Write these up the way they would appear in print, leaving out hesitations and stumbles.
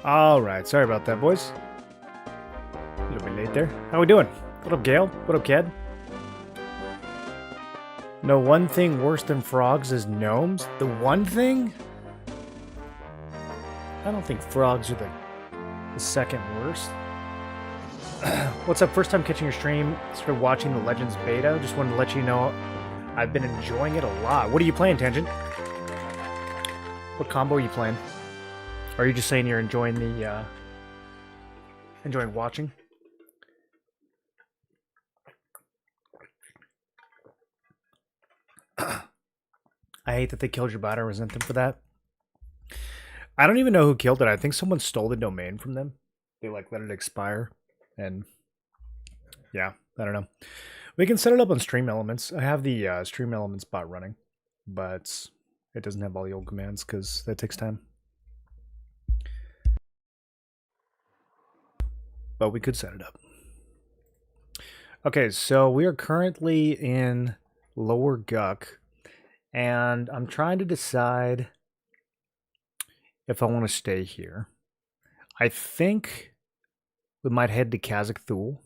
All right, sorry about that, boys. A little bit late there. How we doing? What up, Gale? What up, Ked? No one thing worse than frogs is gnomes. The one thing? I don't think frogs are the second worst. What's up? First time catching your stream. Started watching the Legends beta. Just wanted to let you know I've been enjoying it a lot. What are you playing, Tangent? What combo are you playing? Or are you just saying you're enjoying the enjoying watching? I hate that they killed your bot. I resent them for that. I don't even know who killed it. I think someone stole the domain from them. they like let it expire, and yeah, I don't know. We can set it up on Stream Elements. I have the Stream Elements bot running, but it doesn't have all the old commands because that takes time. But we could set it up. Okay, so we are currently in Lower Guck, and I'm trying to decide if I want to stay here. I think we might head to Kazakh Thule.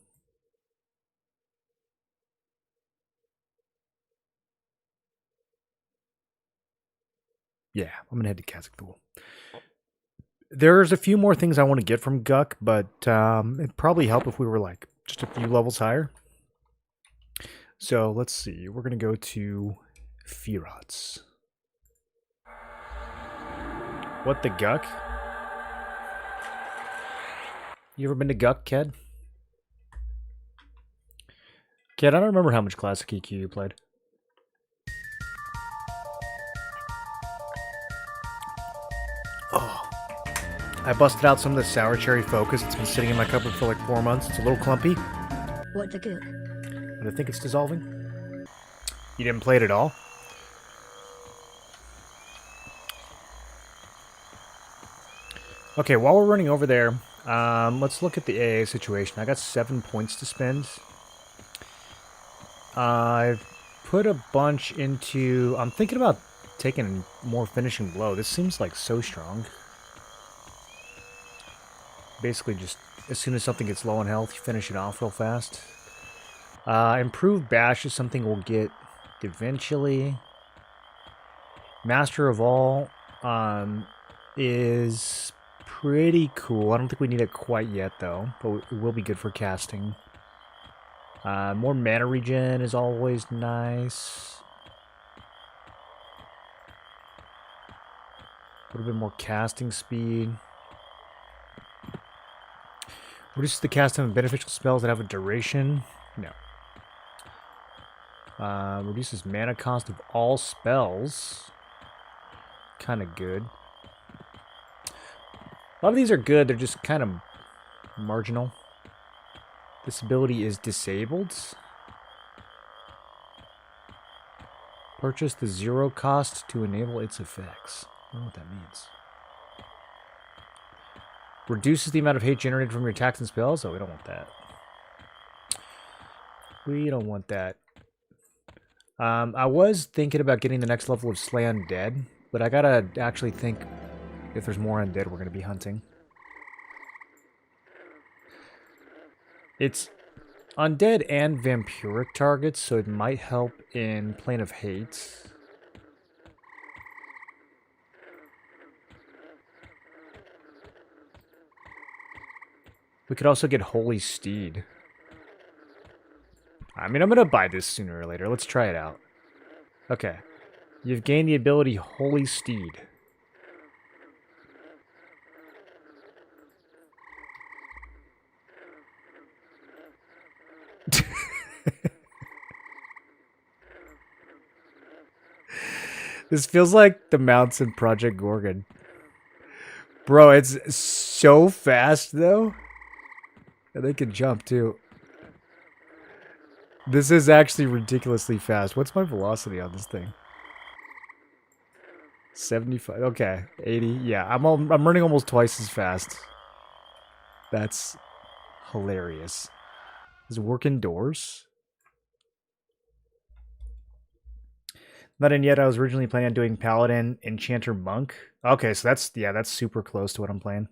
Yeah, I'm gonna head to Kazakh Thule. There's a few more things I want to get from Guck, but it'd probably help if we were like just a few levels higher. So let's see. We're gonna go to Firots. What the Guck? You ever been to Guck, Ked? Ked, I don't remember how much Classic EQ you played. Oh. I busted out some of the Sour Cherry Focus. It's been sitting in my cupboard for like 4 months. It's a little clumpy. What the Guck? But I think it's dissolving. You didn't play it at all? Okay, while we're running over there, let's look at the AA situation. I got 7 points to spend. I've put a bunch into... I'm thinking about taking more finishing blow. This seems like so strong. Basically just as soon as something gets low on health, you finish it off real fast. Improved bash is something we'll get eventually. Master of all is pretty cool. I don't think we need it quite yet though, but it will be good for casting. More mana regen is always nice. A little bit more casting speed. Reduces the casting of beneficial spells that have a duration. No. Reduces mana cost of all spells. Kind of good. A lot of these are good. They're just kind of marginal. This ability is disabled. Purchase the 0 cost to enable its effects. I don't know what that means. Reduces the amount of hate generated from your attacks and spells. Oh, we don't want that. We don't want that. I was thinking about getting the next level of Slay Undead, but I gotta actually think if there's more Undead we're gonna be hunting. It's Undead and Vampiric targets, so it might help in Plane of Hate. We could also get Holy Steed. I mean, I'm going to buy this sooner or later. Let's try it out. Okay. You've gained the ability Holy Steed. This feels like the mounts in Project Gorgon. Bro, it's so fast, though. And they can jump, too. This is actually ridiculously fast. What's my velocity on this thing? 75. Okay, 80. Yeah, I'm running almost twice as fast. That's hilarious. Does it work indoors? Not in yet. I was originally planning on doing Paladin, Enchanter, Monk. Okay, so that's super close to what I'm playing.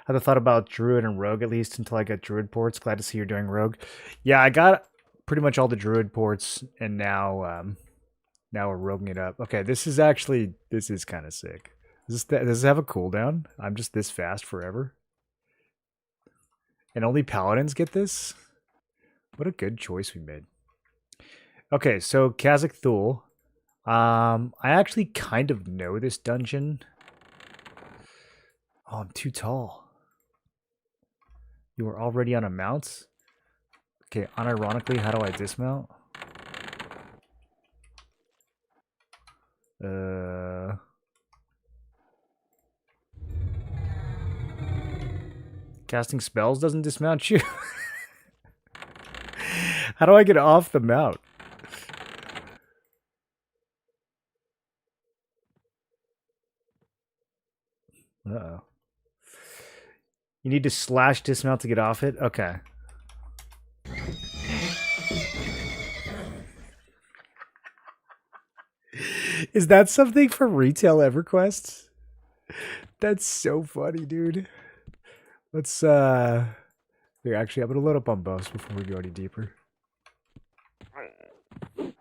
I had thought about Druid and Rogue at least until I got Druid ports. Glad to see you're doing Rogue. Yeah, I got pretty much all the Druid ports, and now we're roguing it up. Okay, this is kind of sick. Does this have a cooldown? I'm just this fast forever. And only Paladins get this? What a good choice we made. Okay, so Kazakh Thule. I actually kind of know this dungeon. Oh, I'm too tall. You are already on a mount? Okay, unironically, how do I dismount? Casting spells doesn't dismount you? How do I get off the mount? Uh-oh. You need to slash dismount to get off it? Okay. Is that something for retail EverQuest? That's so funny, dude. Let's, Here, actually, I'm gonna load up on both before we go any deeper. What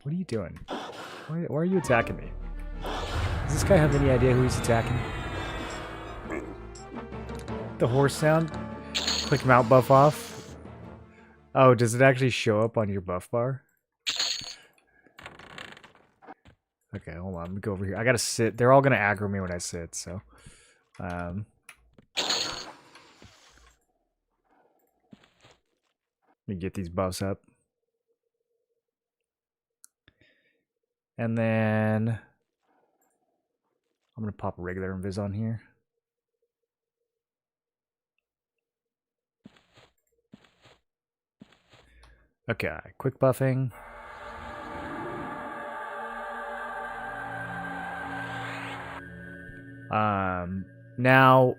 are you doing? Why are you attacking me? Does this guy have any idea who he's attacking? The horse sound? Click mount buff off. Oh, does it actually show up on your buff bar? Okay, hold on. Let me go over here. I gotta sit. They're all gonna aggro me when I sit, so. Let me get these buffs up. And then I'm gonna pop a regular invis on here. Okay, quick buffing. Now,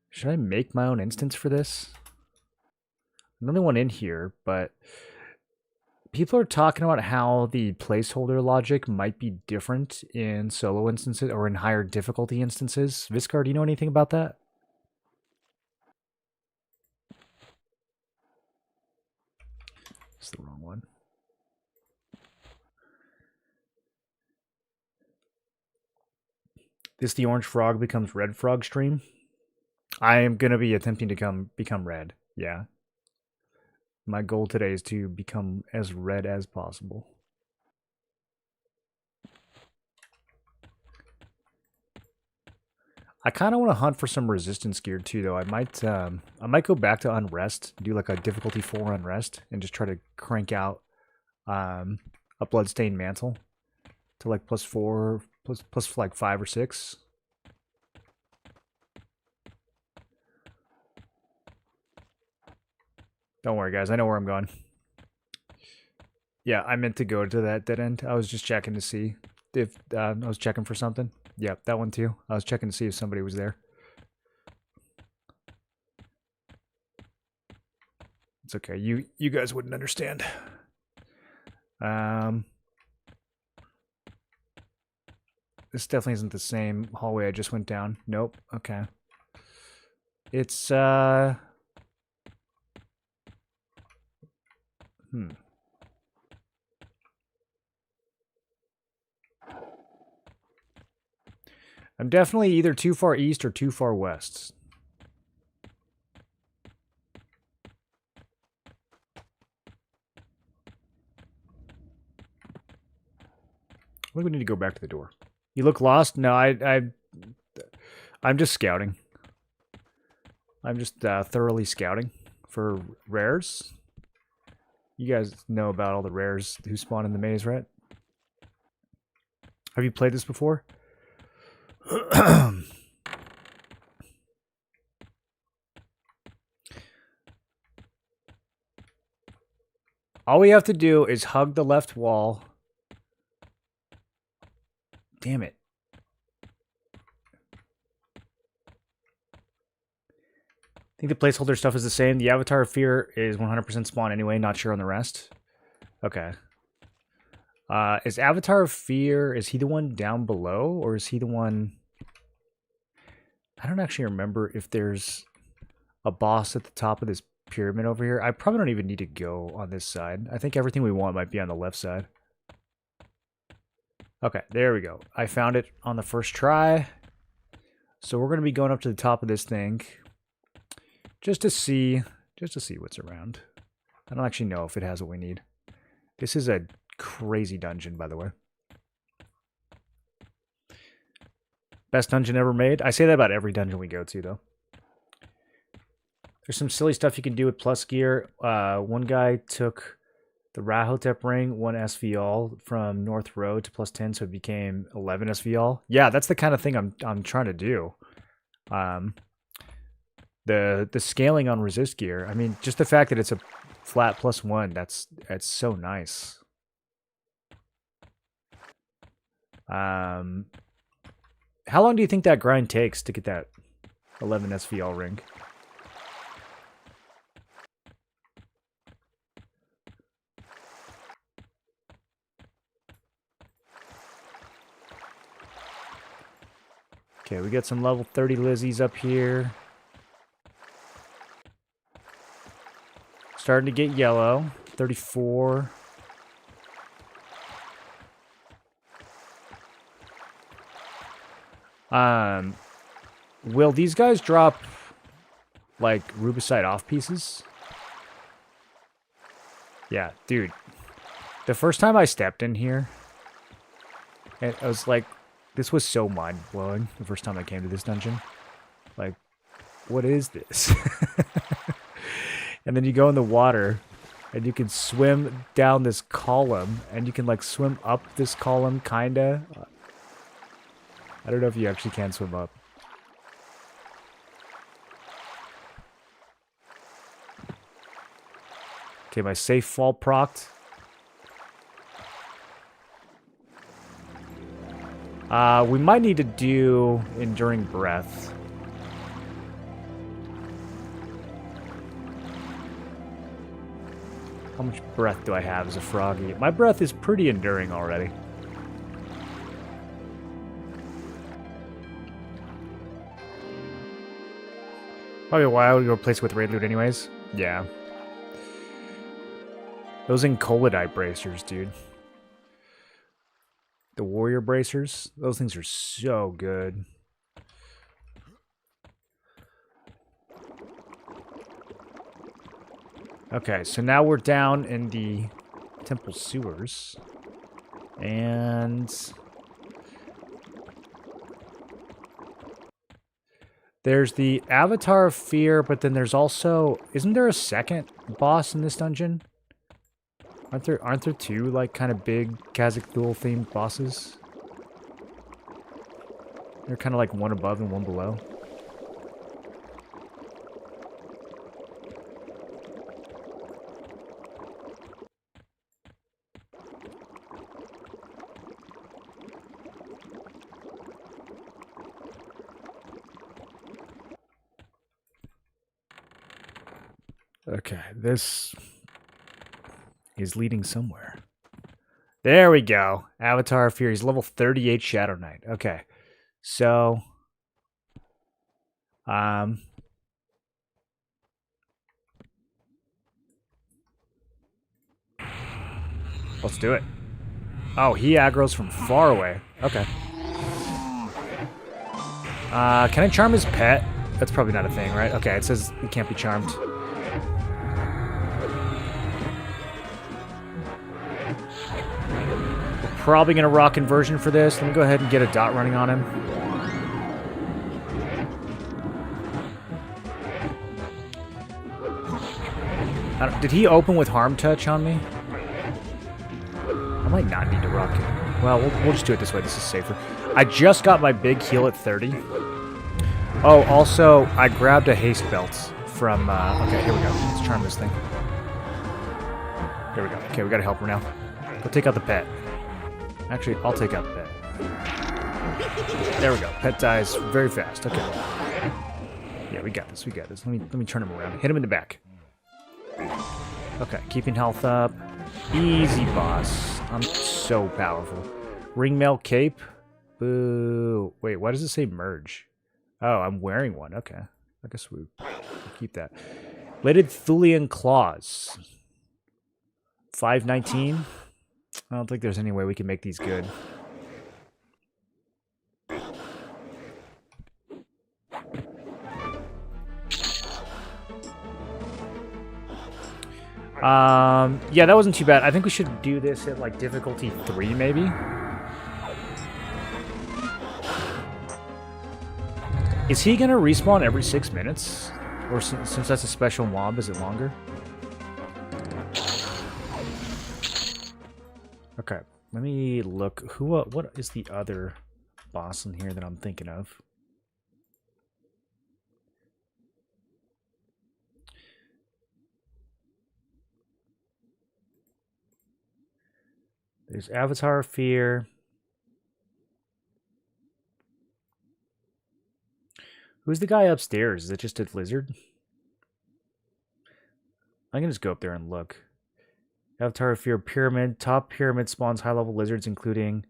should I make my own instance for this? Another one in here, but people are talking about how the placeholder logic might be different in solo instances or in higher difficulty instances. Viscar, do you know anything about that? It's the wrong one. This the orange frog becomes red frog stream. I am gonna be attempting to become red. Yeah. My goal today is to become as red as possible. I kind of want to hunt for some resistance gear too, though. I might go back to Unrest, do like a difficulty 4 Unrest, and just try to crank out a Bloodstained Mantle to like +4, plus like 5 or 6. Don't worry, guys. I know where I'm going. Yeah, I meant to go to that dead end. I was just checking to see if I was checking for something. Yeah, that one too. I was checking to see if somebody was there. It's okay. You guys wouldn't understand. This definitely isn't the same hallway I just went down. Nope. Okay. It's I'm definitely either too far east or too far west. I think we need to go back to the door. You look lost? No, I'm just scouting. I'm just thoroughly scouting for rares. You guys know about all the rares who spawn in the maze, right? Have you played this before? All we have to do is hug the left wall. Damn it. I think the placeholder stuff is the same. The Avatar of Fear is 100% spawn anyway. Not sure on the rest. Okay. Is Avatar of Fear, is he the one down below? Or is he the one... I don't actually remember if there's a boss at the top of this pyramid over here. I probably don't even need to go on this side. I think everything we want might be on the left side. Okay, there we go. I found it on the first try. So we're going to be going up to the top of this thing. Just to see what's around. I don't actually know if it has what we need. This is a crazy dungeon, by the way. Best dungeon ever made? I say that about every dungeon we go to, though. There's some silly stuff you can do with plus gear. One guy took The Rahotep ring, 1 SVL from North Road to +10, so it became 11 SVL. Yeah, that's the kind of thing I'm trying to do. The scaling on resist gear. I mean, just the fact that it's a flat +1, that's so nice. How long do you think that grind takes to get that 11 SVL ring? Okay, we got some level 30 Lizzies up here. Starting to get yellow. 34. Will these guys drop like rubicite off pieces? Yeah, dude. The first time I stepped in here, I was like, this was so mind-blowing the first time I came to this dungeon. Like, what is this? And then you go in the water, and you can swim down this column, and you can, like, swim up this column, kinda. I don't know if you actually can swim up. Okay, my safe fall procced. We might need to do Enduring Breath. How much breath do I have as a froggy? My breath is pretty enduring already. Probably a while to go replace with raid loot anyways. Yeah. Those Encolidite bracers, dude. The warrior bracers, those things are so good. Okay, so now we're down in the temple sewers. And there's the Avatar of Fear, but then there's also, isn't there a second boss in this dungeon? Aren't there two, like, kind of big Khazak-Thul-themed bosses? They're kind of like one above and one below. Okay, this is leading somewhere. There we go. Avatar of Fear. He's level 38 Shadow Knight. Okay. So, let's do it. Oh, he aggroes from far away. Okay. Can I charm his pet? That's probably not a thing, right? Okay, it says he can't be charmed. Probably going to rock inversion for this. Let me go ahead and get a dot running on him. Did he open with Harm Touch on me? I might not need to rock it. Well, we'll just do it this way. This is safer. I just got my big heal at 30. Oh, also, I grabbed a haste belt from... okay, here we go. Let's charm this thing. Here we go. Okay, we got to help her now. Go take out the pet. Actually, I'll take out the pet. There we go. Pet dies very fast. Okay. Yeah, we got this. We got this. Let me turn him around. Hit him in the back. Okay, keeping health up. Easy, boss. I'm so powerful. Ringmail cape. Boo. Wait, why does it say merge? Oh, I'm wearing one. Okay. I guess we'll keep that. Bladed Thulian claws. 519. I don't think there's any way we can make these good. Yeah, that wasn't too bad. I think we should do this at, like, difficulty 3, maybe? Is he gonna respawn every 6 minutes? Or since that's a special mob, is it longer? Okay, let me look. What is the other boss in here that I'm thinking of? There's Avatar of Fear. Who's the guy upstairs? Is it just a lizard? I can just go up there and look. Avatar of Fear Pyramid. Top pyramid spawns high-level lizards, including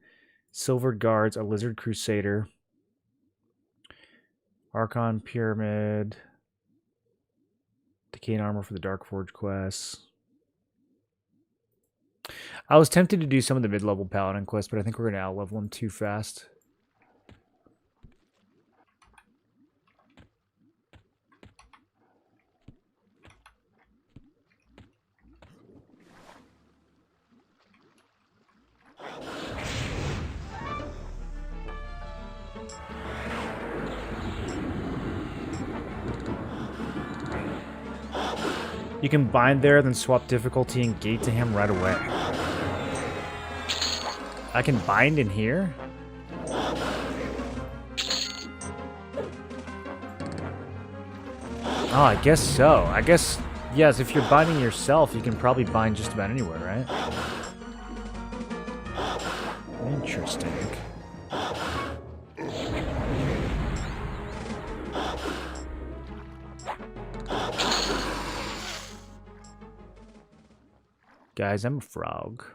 Silvered Guards, a Lizard Crusader. Archon Pyramid. Decaying Armor for the Dark Forge quests. I was tempted to do some of the mid-level Paladin quests, but I think we're going to out-level them too fast. You can bind there, then swap difficulty and gate to him right away. I can bind in here? Oh, I guess so. I guess, yes, if you're binding yourself, you can probably bind just about anywhere, right? Interesting. Guys, I'm a frog.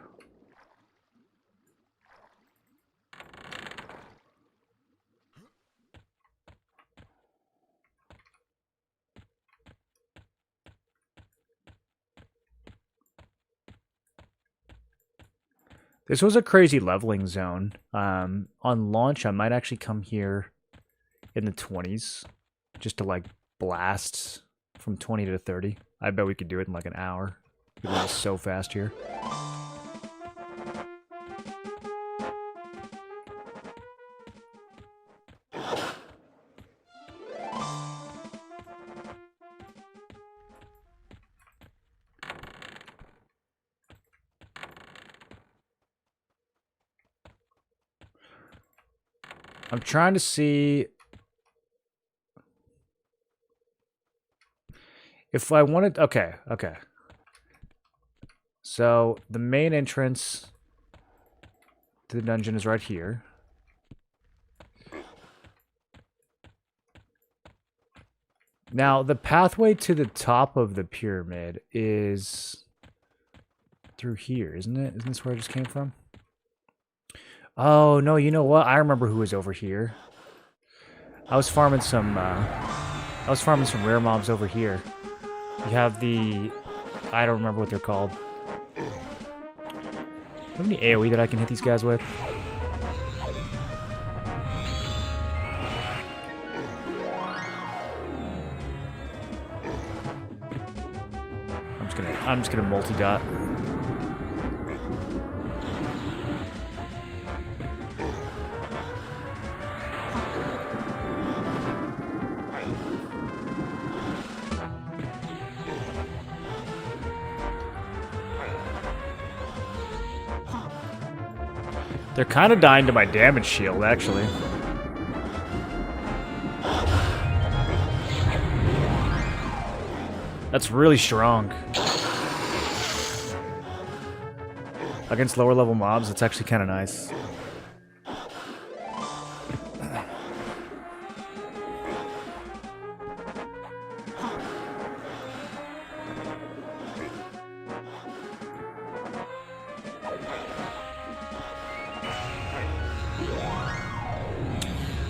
This was a crazy leveling zone. On launch, I might actually come here in the 20s just to like blast from 20 to 30. I bet we could do it in like an hour. It was so fast here. I'm trying to see if I wanted... Okay. So, the main entrance to the dungeon is right here. Now, the pathway to the top of the pyramid is through here, isn't it? Isn't this where I just came from? Oh, no, you know what? I remember who was over here. I was farming some rare mobs over here. You have the... I don't remember what they're called. Do you have any AoE that I can hit these guys with? I'm just gonna multi-dot. They're kind of dying to my damage shield, actually. That's really strong. Against lower level mobs, it's actually kind of nice.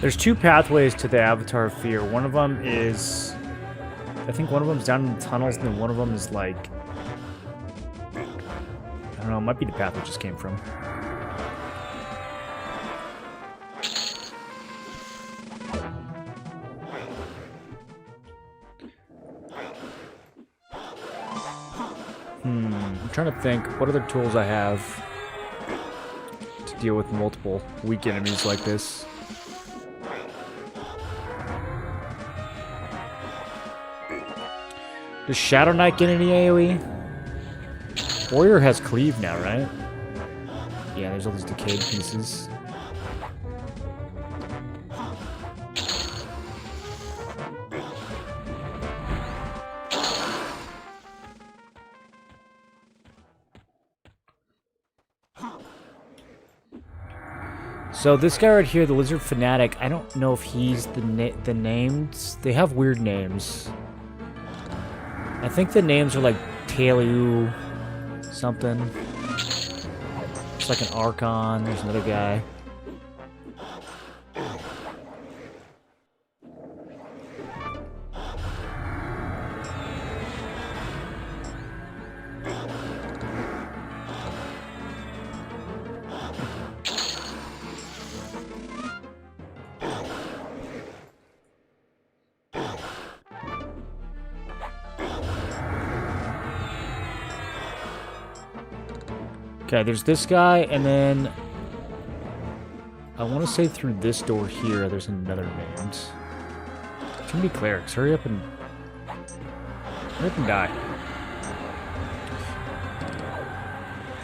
There's two pathways to the Avatar of Fear. One of them is... I think one of them's down in the tunnels, and then one of them is like... I don't know, it might be the path we just came from. I'm trying to think what other tools I have to deal with multiple weak enemies like this. Does Shadow Knight get any AoE? Warrior has cleave now, right? Yeah, there's all these decayed pieces. So this guy right here, the Lizard Fanatic, I don't know if he's the names. They have weird names. I think the names are like Taliu something. It's like an Archon. There's another guy. Okay, there's this guy, and then I want to say through this door here, there's another named. Too many clerics. Hurry up and die.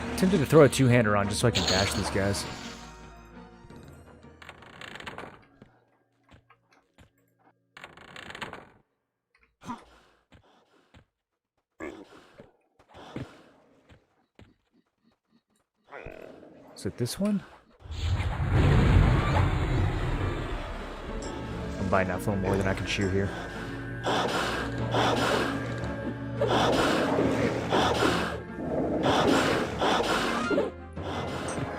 I'm tempted to throw a two-hander on just so I can dash these guys. Is it this one? I'm buying that phone more than I can chew here.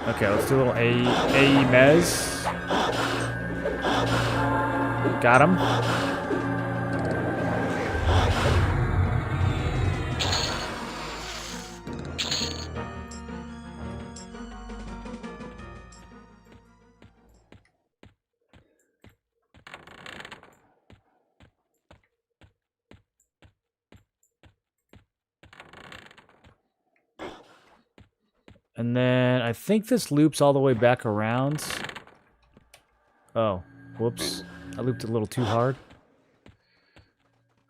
Okay, let's do a little AE Mez. Got him. And then I think this loops all the way back around. Oh, whoops. I looped a little too hard.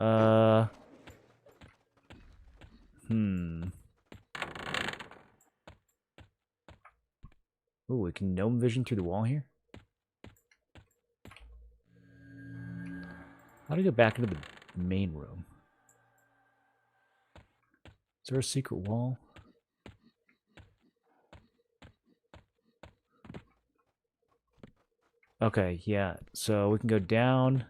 Ooh, we can gnome vision through the wall here. How do you get back into the main room? Is there a secret wall? Okay, yeah. So we can go down.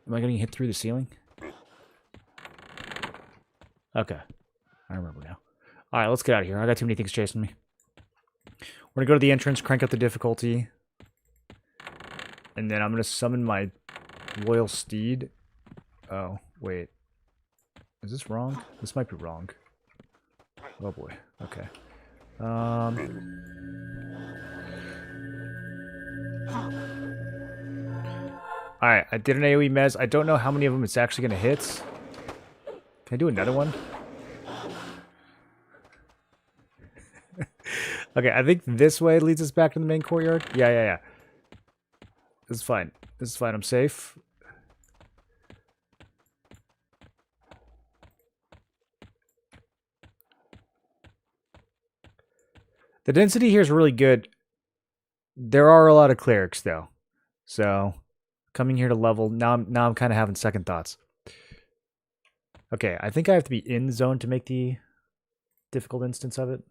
Am I getting hit through the ceiling? Okay. I remember now. Alright, let's get out of here. I got too many things chasing me. We're gonna go to the entrance, crank up the difficulty. And then I'm gonna summon my loyal steed. Oh, wait. Is this wrong? This might be wrong. Oh boy. Okay. Alright, I did an AoE Mez. I don't know how many of them it's actually going to hit. Can I do another one? Okay, I think this way leads us back to the main courtyard. Yeah. This is fine. This is fine. I'm safe. The density here is really good. There are a lot of clerics, though. So, coming here to level, now I'm kind of having second thoughts. Okay, I think I have to be in zone to make the difficult instance of it.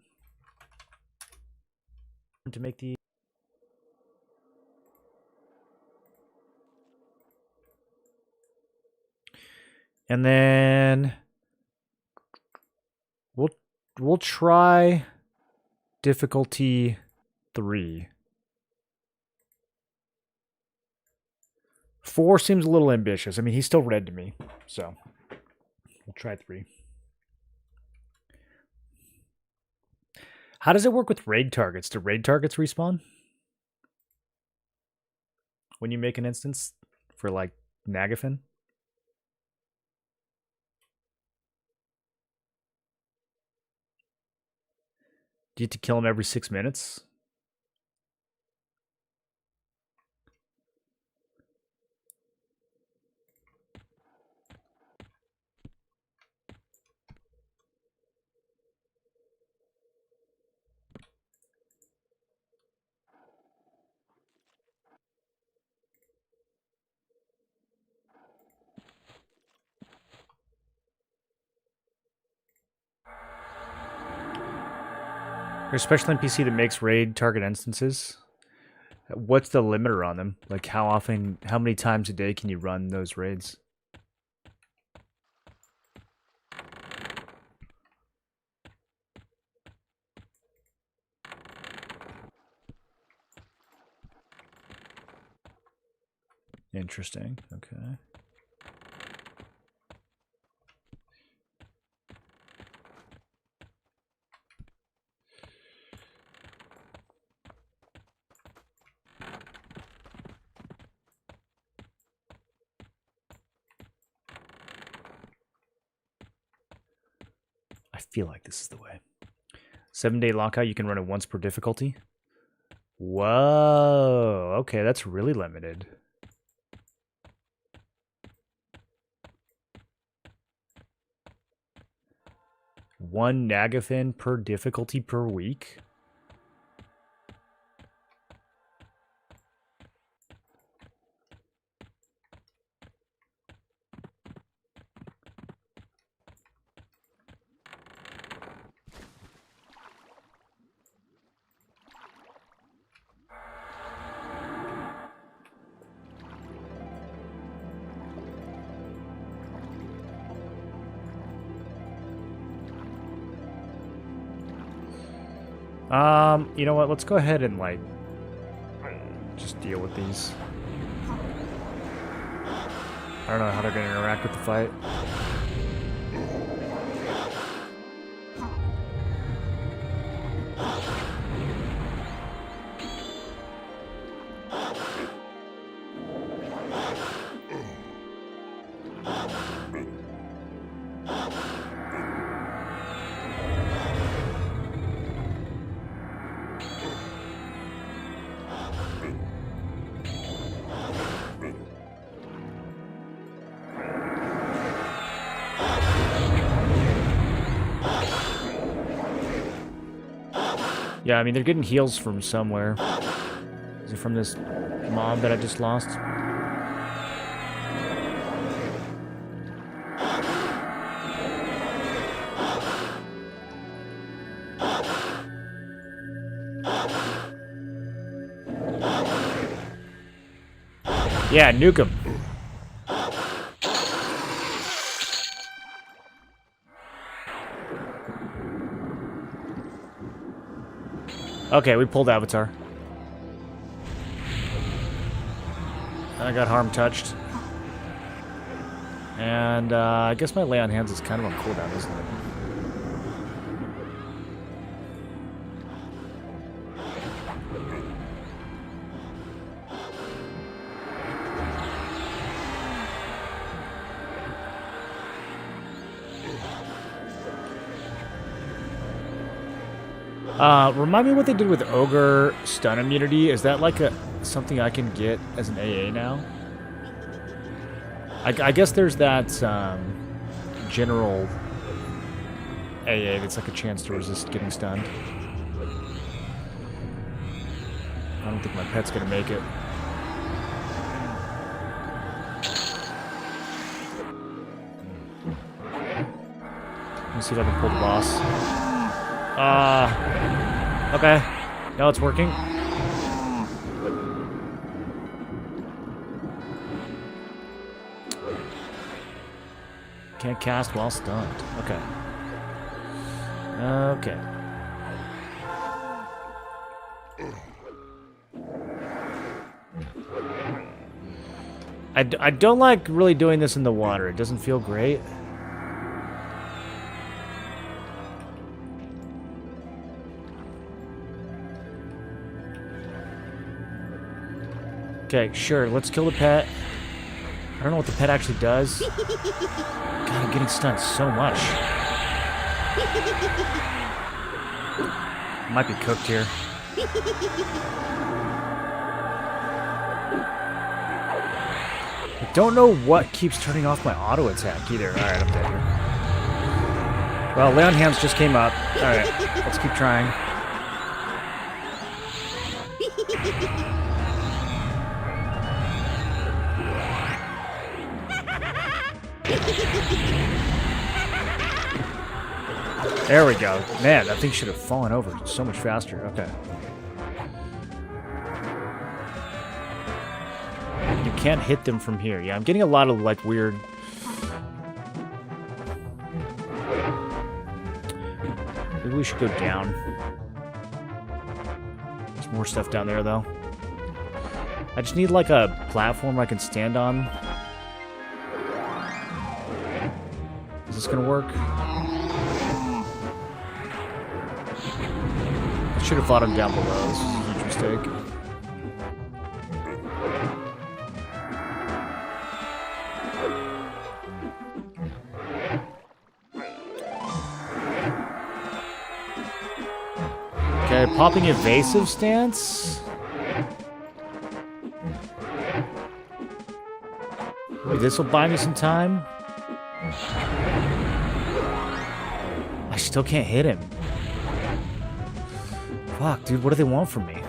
And then we'll try difficulty 3. 4 seems a little ambitious. I mean, he's still red to me, so we'll try 3. How does it work with raid targets? Do raid targets respawn when you make an instance for, like, Nagafin? Do you have to kill him every 6 minutes? There's a special NPC that makes raid target instances. What's the limiter on them? Like how often, how many times a day can you run those raids? Interesting. Okay. I feel like this is the way. 7-day lockout, you can run it once per difficulty. Whoa. Okay, that's really limited. One Nagathon per difficulty per week. You know what? Let's go ahead and like just deal with these. I don't know how they're going to interact with the fight. Yeah, I mean, they're getting heals from somewhere. Is it from this mob that I just lost? Yeah, nuke him. Okay, we pulled Avatar. I got harm touched. And I guess my lay on hands is kind of on cooldown, isn't it? Remind me what they did with Ogre stun immunity. Is that like something I can get as an AA now? I guess there's that general AA that's like a chance to resist getting stunned. I don't think my pet's gonna make it. Let me see if I can pull the boss. Okay. Now it's working. Can't cast while stunned. Okay. Okay. I don't like really doing this in the water. It doesn't feel great. Okay, sure, let's kill the pet. I don't know what the pet actually does. God, I'm getting stunned so much. Might be cooked here. I don't know what keeps turning off my auto attack either. Alright, I'm dead here. Well, Lay on Hands just came up. Alright, let's keep trying. There we go. Man, that thing should have fallen over so much faster. Okay. You can't hit them from here. Yeah, I'm getting a lot of, like, weird... Maybe we should go down. There's more stuff down there, though. I just need, like, a platform I can stand on. Is this gonna work? I should have fought him down below. This is a huge mistake. Okay, popping evasive stance. Maybe this will buy me some time. I still can't hit him. Fuck, dude, what do they want from me?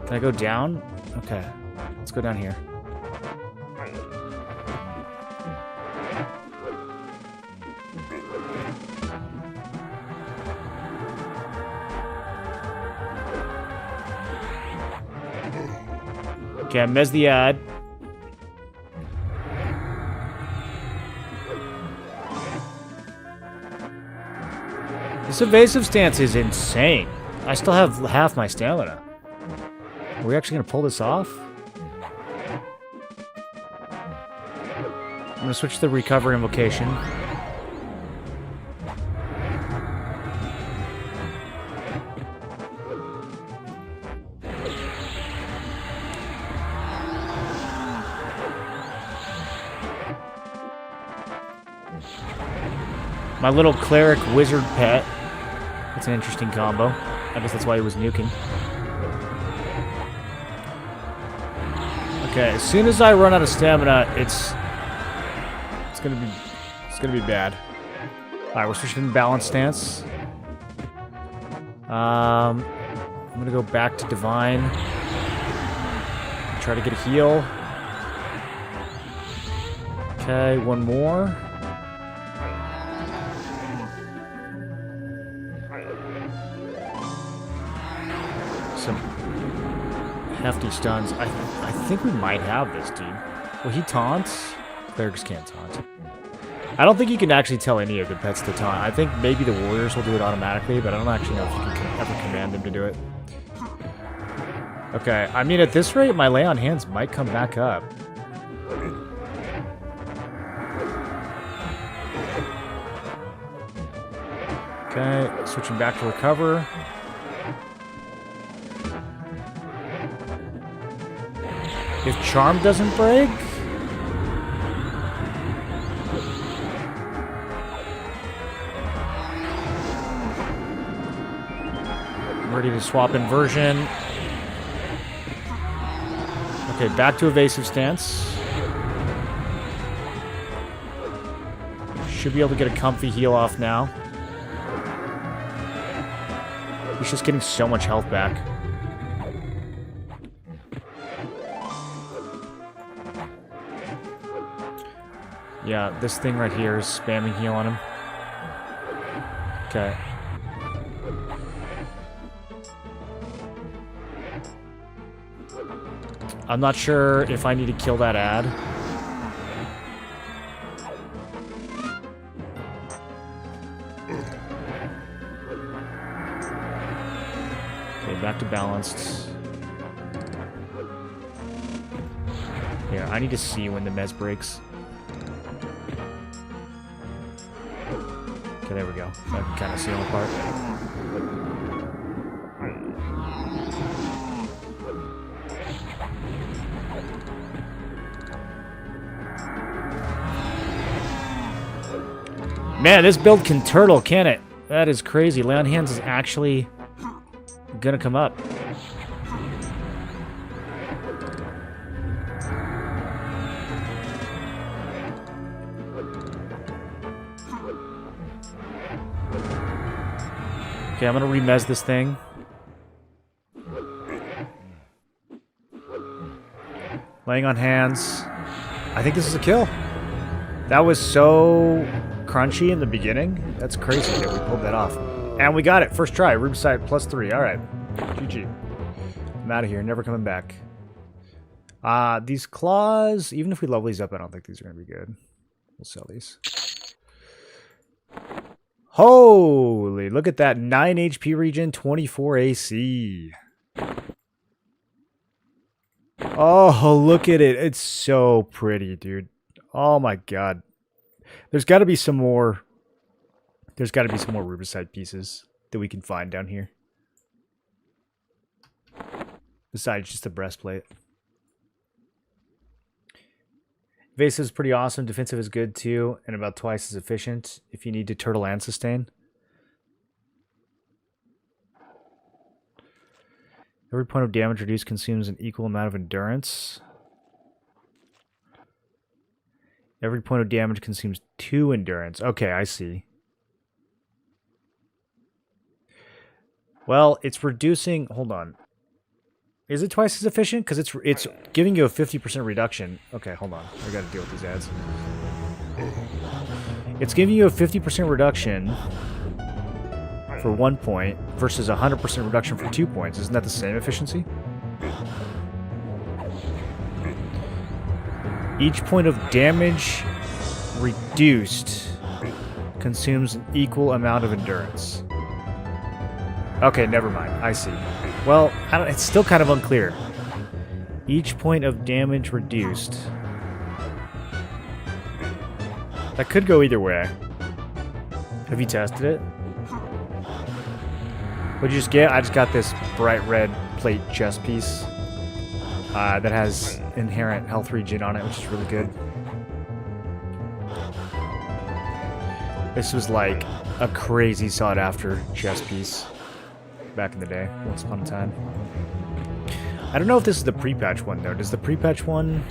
Can I go down? Okay, let's go down here. Okay, I messed the ad. This evasive stance is insane. I still have half my stamina. Are we actually going to pull this off? I'm going to switch to the recover invocation. My little cleric wizard pet. That's an interesting combo. I guess that's why he was nuking. Okay, as soon as I run out of stamina, it's gonna be bad. Alright, we're switching to balance stance. I'm gonna go back to divine. Try to get a heal. Okay, one more. Some hefty stuns. I think we might have this, dude. Well, he taunts. Clerics can't taunt. I don't think you can actually tell any of the pets to taunt. I think maybe the warriors will do it automatically, but I don't actually know if you can ever command them to do it. Okay, I mean, at this rate, my lay on hands might come back up. Okay, switching back to recover. If charm doesn't break... I'm ready to swap inversion. Okay, back to evasive stance. Should be able to get a comfy heal off now. He's just getting so much health back. Yeah, this thing right here is spamming heal on him. Okay. I'm not sure if I need to kill that ad. Okay, back to balanced. Yeah, I need to see when the mez breaks. Okay, there we go. I can kind of see them apart. Man, this build can turtle, can it? That is crazy. Lay on hands is actually gonna come up. Okay, I'm gonna remez this thing. Laying on hands. I think this is a kill. That was so crunchy in the beginning. That's crazy that we pulled that off. And we got it. First try. Rubicite +3. All right. GG. I'm out of here. Never coming back. These claws, even if we level these up, I don't think these are going to be good. We'll sell these. Holy, look at that. 9 HP regen, 24 AC. Oh, look at it. It's so pretty, dude. Oh my god. There's got to be some more. There's got to be some more rubicite pieces that we can find down here. Besides just the breastplate. Evasive is pretty awesome. Defensive is good too, and about twice as efficient if you need to turtle and sustain. Every point of damage reduced consumes an equal amount of endurance. Every point of damage consumes 2 endurance. Okay, I see. Well, it's reducing... Hold on. Is it twice as efficient? Because it's giving you a 50% reduction. Okay, hold on. I got to deal with these ads. It's giving you a 50% reduction for 1 point versus a 100% reduction for 2 points. Isn't that the same efficiency? Each point of damage reduced consumes an equal amount of endurance. Okay, never mind. I see. Well, it's still kind of unclear. Each point of damage reduced. That could go either way. Have you tested it? What'd you just get? I just got this bright red plate chest piece that has inherent health regen on it, which is really good. This was like a crazy sought after chest piece back in the day, once upon a time. I don't know if this is the pre-patch one though. Does the pre-patch one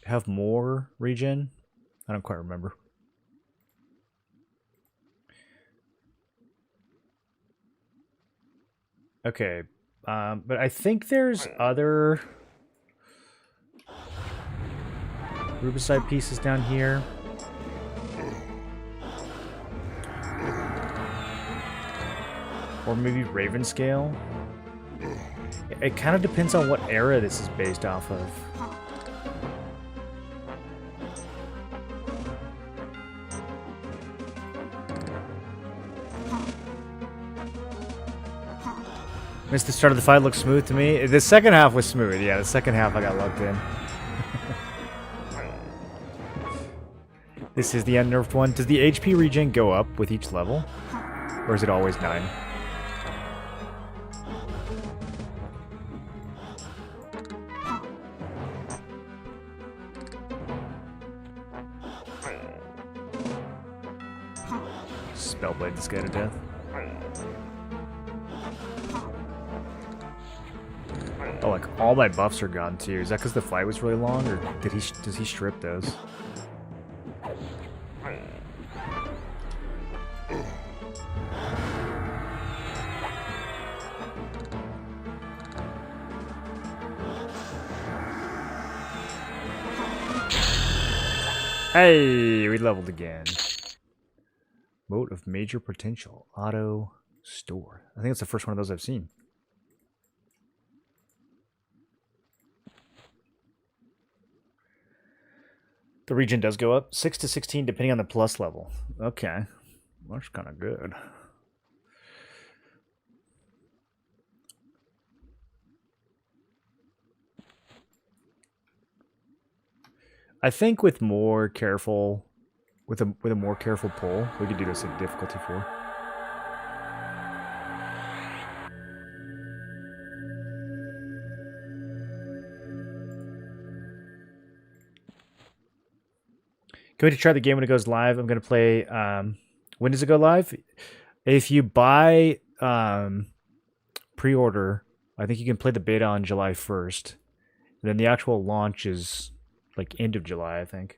have more regen? I don't quite remember. Okay, but I think there's other rubicite pieces down here. Or maybe Raven Scale. It kind of depends on what era this is based off of. Missed the start of the fight. Looks smooth to me. The second half was smooth. Yeah, the second half I got locked in. This is the unnerved one. Does the HP regen go up with each level? Or is it always 9? Spellblade this guy to death. Oh, like all my buffs are gone too. Is that because the fight was really long, or does he strip those? Hey, we leveled again. Moat of major potential. Auto store. I think it's the first one of those I've seen. The regen does go up. 6 to 16 depending on the plus level. Okay. That's kind of good. I think with more careful, with a more careful pull, we could do this at difficulty 4. Can we try the game when it goes live? I'm gonna play. When does it go live? If you buy pre-order, I think you can play the beta on July 1st. And then the actual launch is like end of July, I think.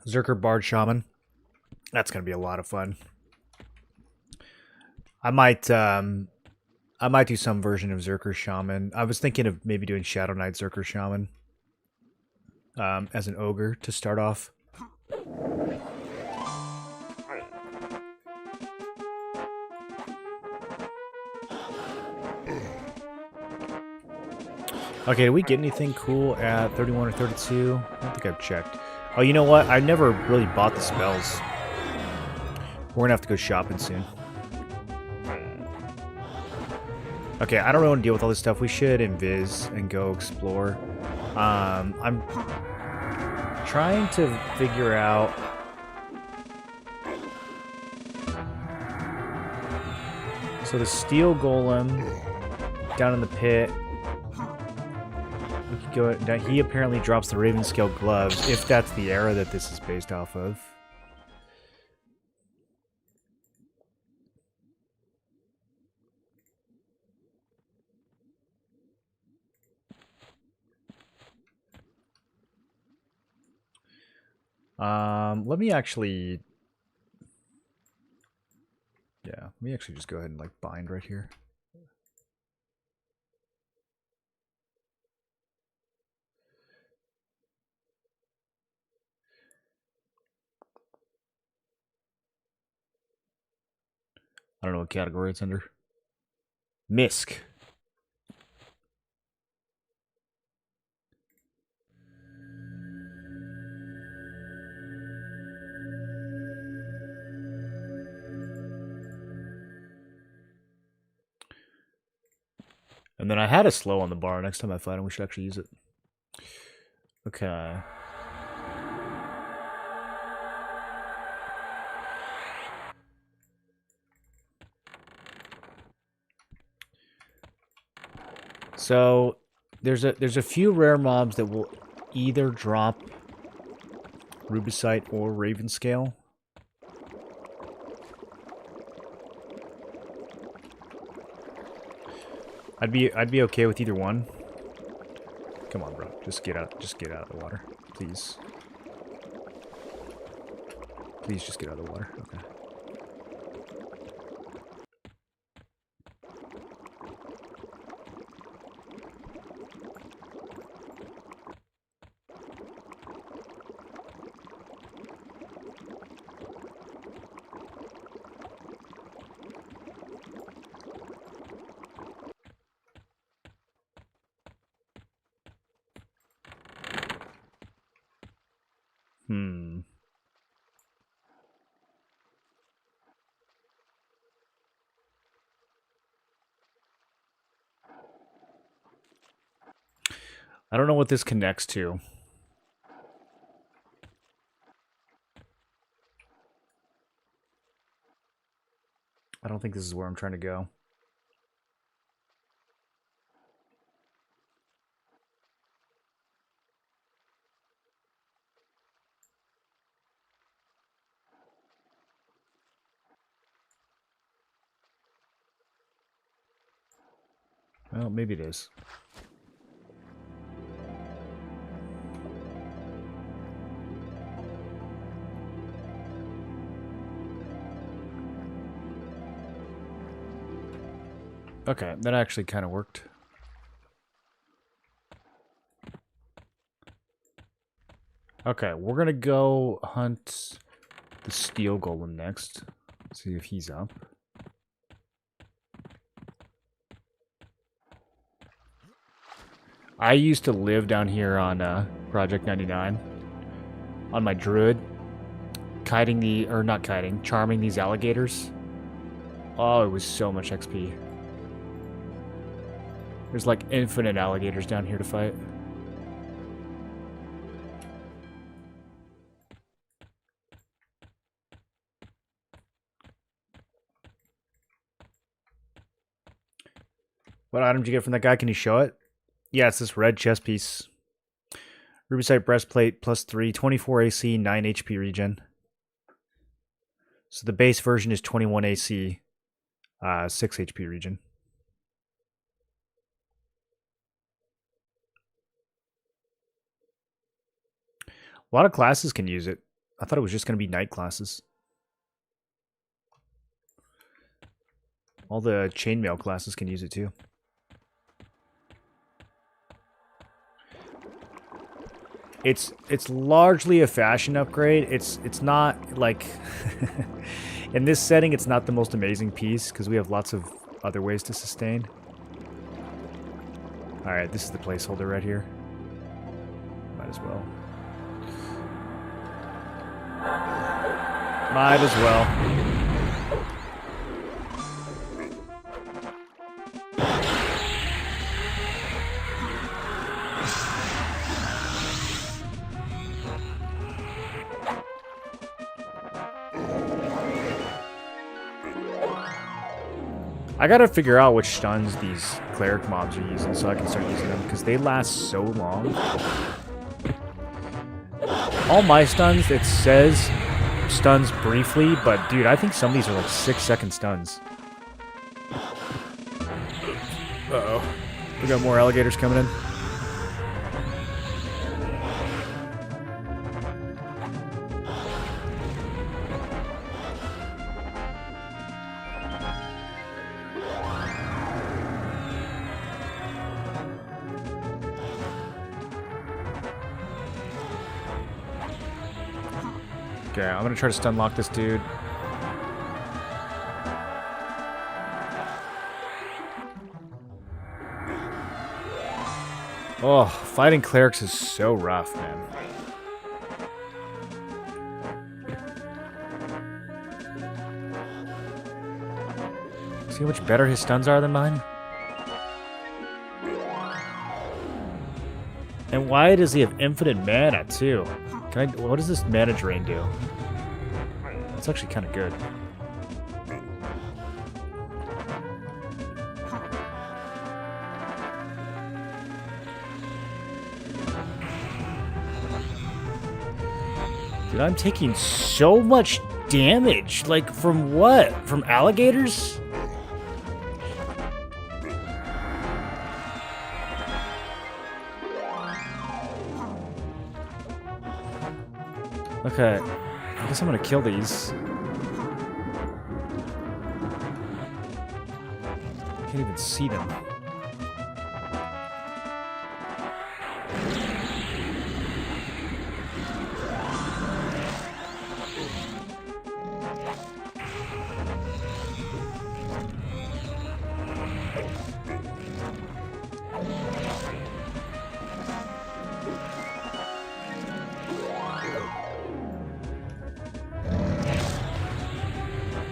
Zerker Bard Shaman. That's going to be a lot of fun. I might do some version of Zerker Shaman. I was thinking of maybe doing Shadow Knight Zerker Shaman as an ogre to start off. Okay, did we get anything cool at 31 or 32? I don't think I've checked. Oh, you know what? I never really bought the spells. We're gonna have to go shopping soon. Okay, I don't really want to deal with all this stuff. We should invis and go explore. I'm trying to figure out... So the steel golem down in the pit. We could go. Now he apparently drops the Raven Scale gloves, if that's the era that this is based off of. Let me actually... Yeah, let me actually just go ahead and like bind right here. I don't know what category it's under. Misk. And then I had a slow on the bar. Next time I fight him, we should actually use it. Okay. So there's a few rare mobs that will either drop Rubicite or Raven Scale. I'd be okay with either one. Come on, bro. Just get out of the water. Please. Please just get out of the water. Okay. I don't know what this connects to. I don't think this is where I'm trying to go. Well, maybe it is. Okay, that actually kind of worked. Okay, we're gonna go hunt the steel golem next. See if he's up. I used to live down here on Project 99 on my druid, charming these alligators. Oh, it was so much XP. There's like infinite alligators down here to fight. What item did you get from that guy? Can you show it? Yeah, it's this red chest piece. Rubicite breastplate plus 3, 24 AC, 9 HP regen. So the base version is 21 AC, 6 HP regen. A lot of classes can use it. I thought it was just going to be night classes. All the chainmail classes can use it too. It's largely a fashion upgrade. It's not like in this setting it's not the most amazing piece because we have lots of other ways to sustain. Alright, this is the placeholder right here. Might as well. Might as well. I gotta figure out which stuns these cleric mobs are using so I can start using them, because they last so long. All my stuns, it says stuns briefly, but dude, I think some of these are like 6-second stuns. Uh-oh. We got more alligators coming in. Okay, I'm gonna try to stun lock this dude. Oh, fighting clerics is so rough, man. See how much better his stuns are than mine? And why does he have infinite mana, too? What does this mana drain do? It's actually kind of good. Dude, I'm taking so much damage. Like, from what? From alligators? Okay, I guess I'm gonna kill these. Can't even see them.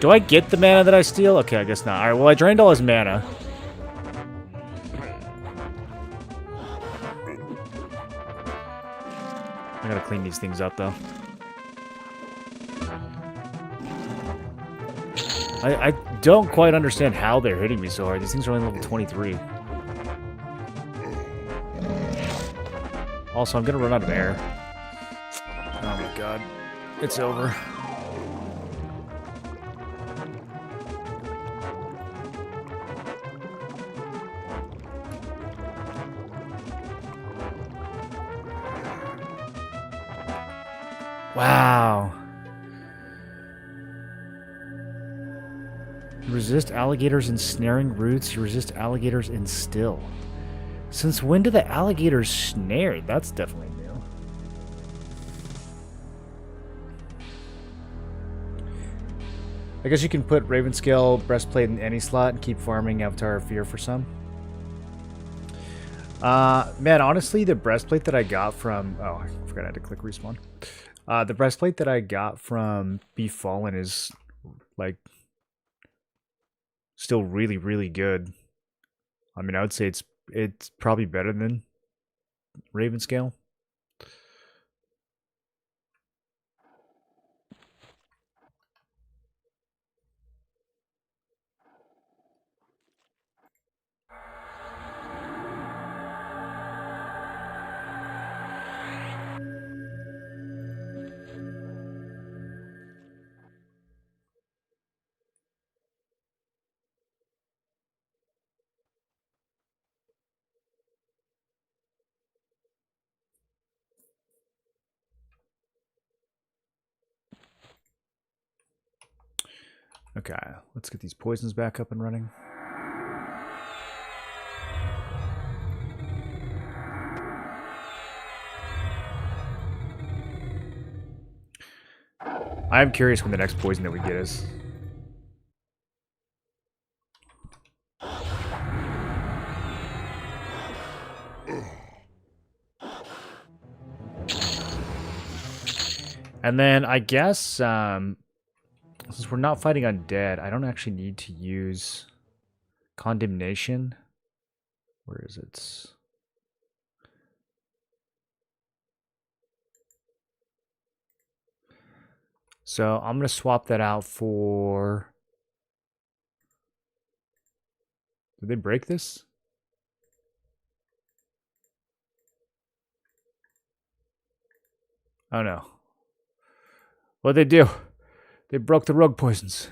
Do I get the mana that I steal? Okay, I guess not. Alright, well, I drained all his mana. I gotta clean these things up, though. I don't quite understand how they're hitting me so hard. These things are only level 23. Also, I'm gonna run out of air. Oh my god. It's over. Wow. You resist alligators in snaring roots. You resist alligators in still. Since when do the alligators snare? That's definitely new. I guess you can put Ravenscale breastplate in any slot and keep farming Avatar of Fear for some. Man, honestly, the breastplate that I got from... Oh, I forgot I had to click respawn. The breastplate that I got from Befallen is, like, still really, really good. I mean, I would say it's probably better than Ravenscale. Okay, let's get these poisons back up and running. I'm curious when the next poison that we get is. And then I guess since we're not fighting undead, I don't actually need to use condemnation. Where is it? So I'm going to swap that out for... Did they break this? Oh no. What'd they do? They broke the rogue poisons.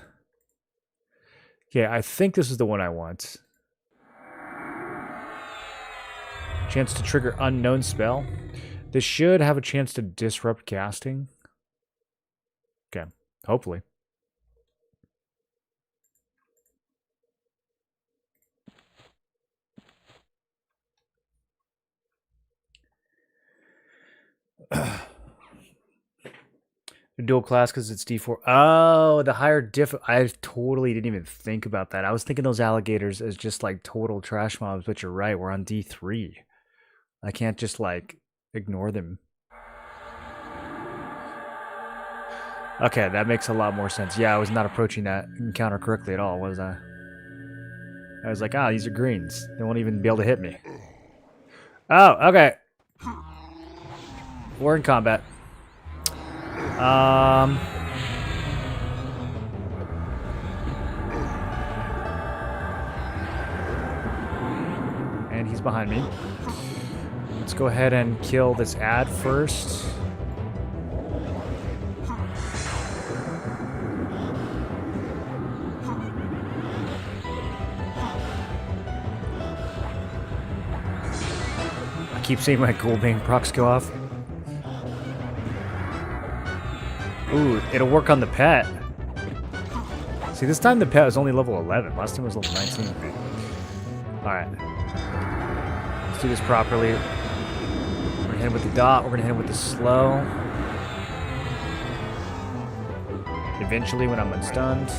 Okay, I think this is the one I want. Chance to trigger unknown spell. This should have a chance to disrupt casting. Okay, hopefully. Dual class because it's D4. Oh, the higher diff. I totally didn't even think about that. I was thinking those alligators as just like total trash mobs, but you're right. We're on D3. I can't just like ignore them. Okay, that makes a lot more sense. Yeah, I was not approaching that encounter correctly at all, was I? I was like, ah, these are greens. They won't even be able to hit me. Oh, okay. We're in combat. And he's behind me. Let's go ahead and kill this ad first. I keep seeing my Ghoulbane procs go off. Ooh, it'll work on the pet. See, this time the pet was only level 11. Last time it was level 19. Alright. Let's do this properly. We're gonna hit him with the dot. We're gonna hit him with the slow. Eventually, when I'm unstunned.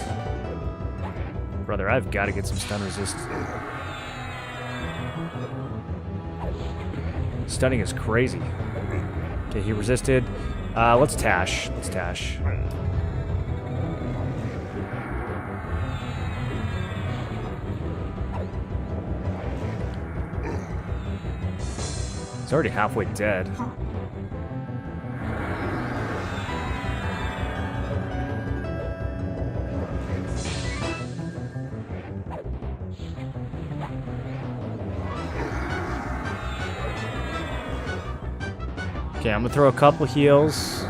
Brother, I've got to get some stun resist. Stunning is crazy. Okay, he resisted. Let's Tash. Let's Tash. He's already halfway dead. Okay, I'm gonna throw a couple heals.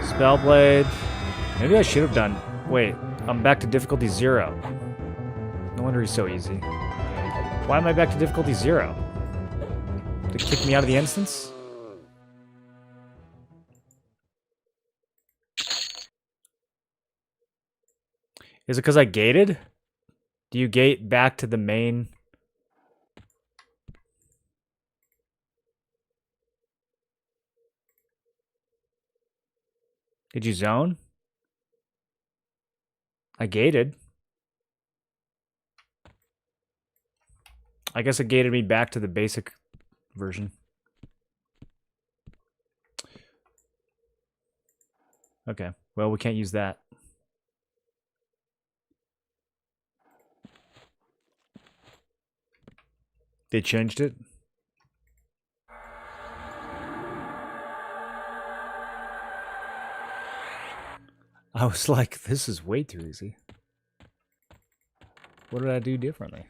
Spellblade. Maybe I should have done... Wait, I'm back to difficulty 0. No wonder he's so easy. Why am I back to difficulty 0? Did it kick me out of the instance? Is it because I gated? Do you gate back to the main... Did you zone? I gated. I guess it gated me back to the basic version. Okay, well, we can't use that. They changed it? I was like, this is way too easy. What did I do differently?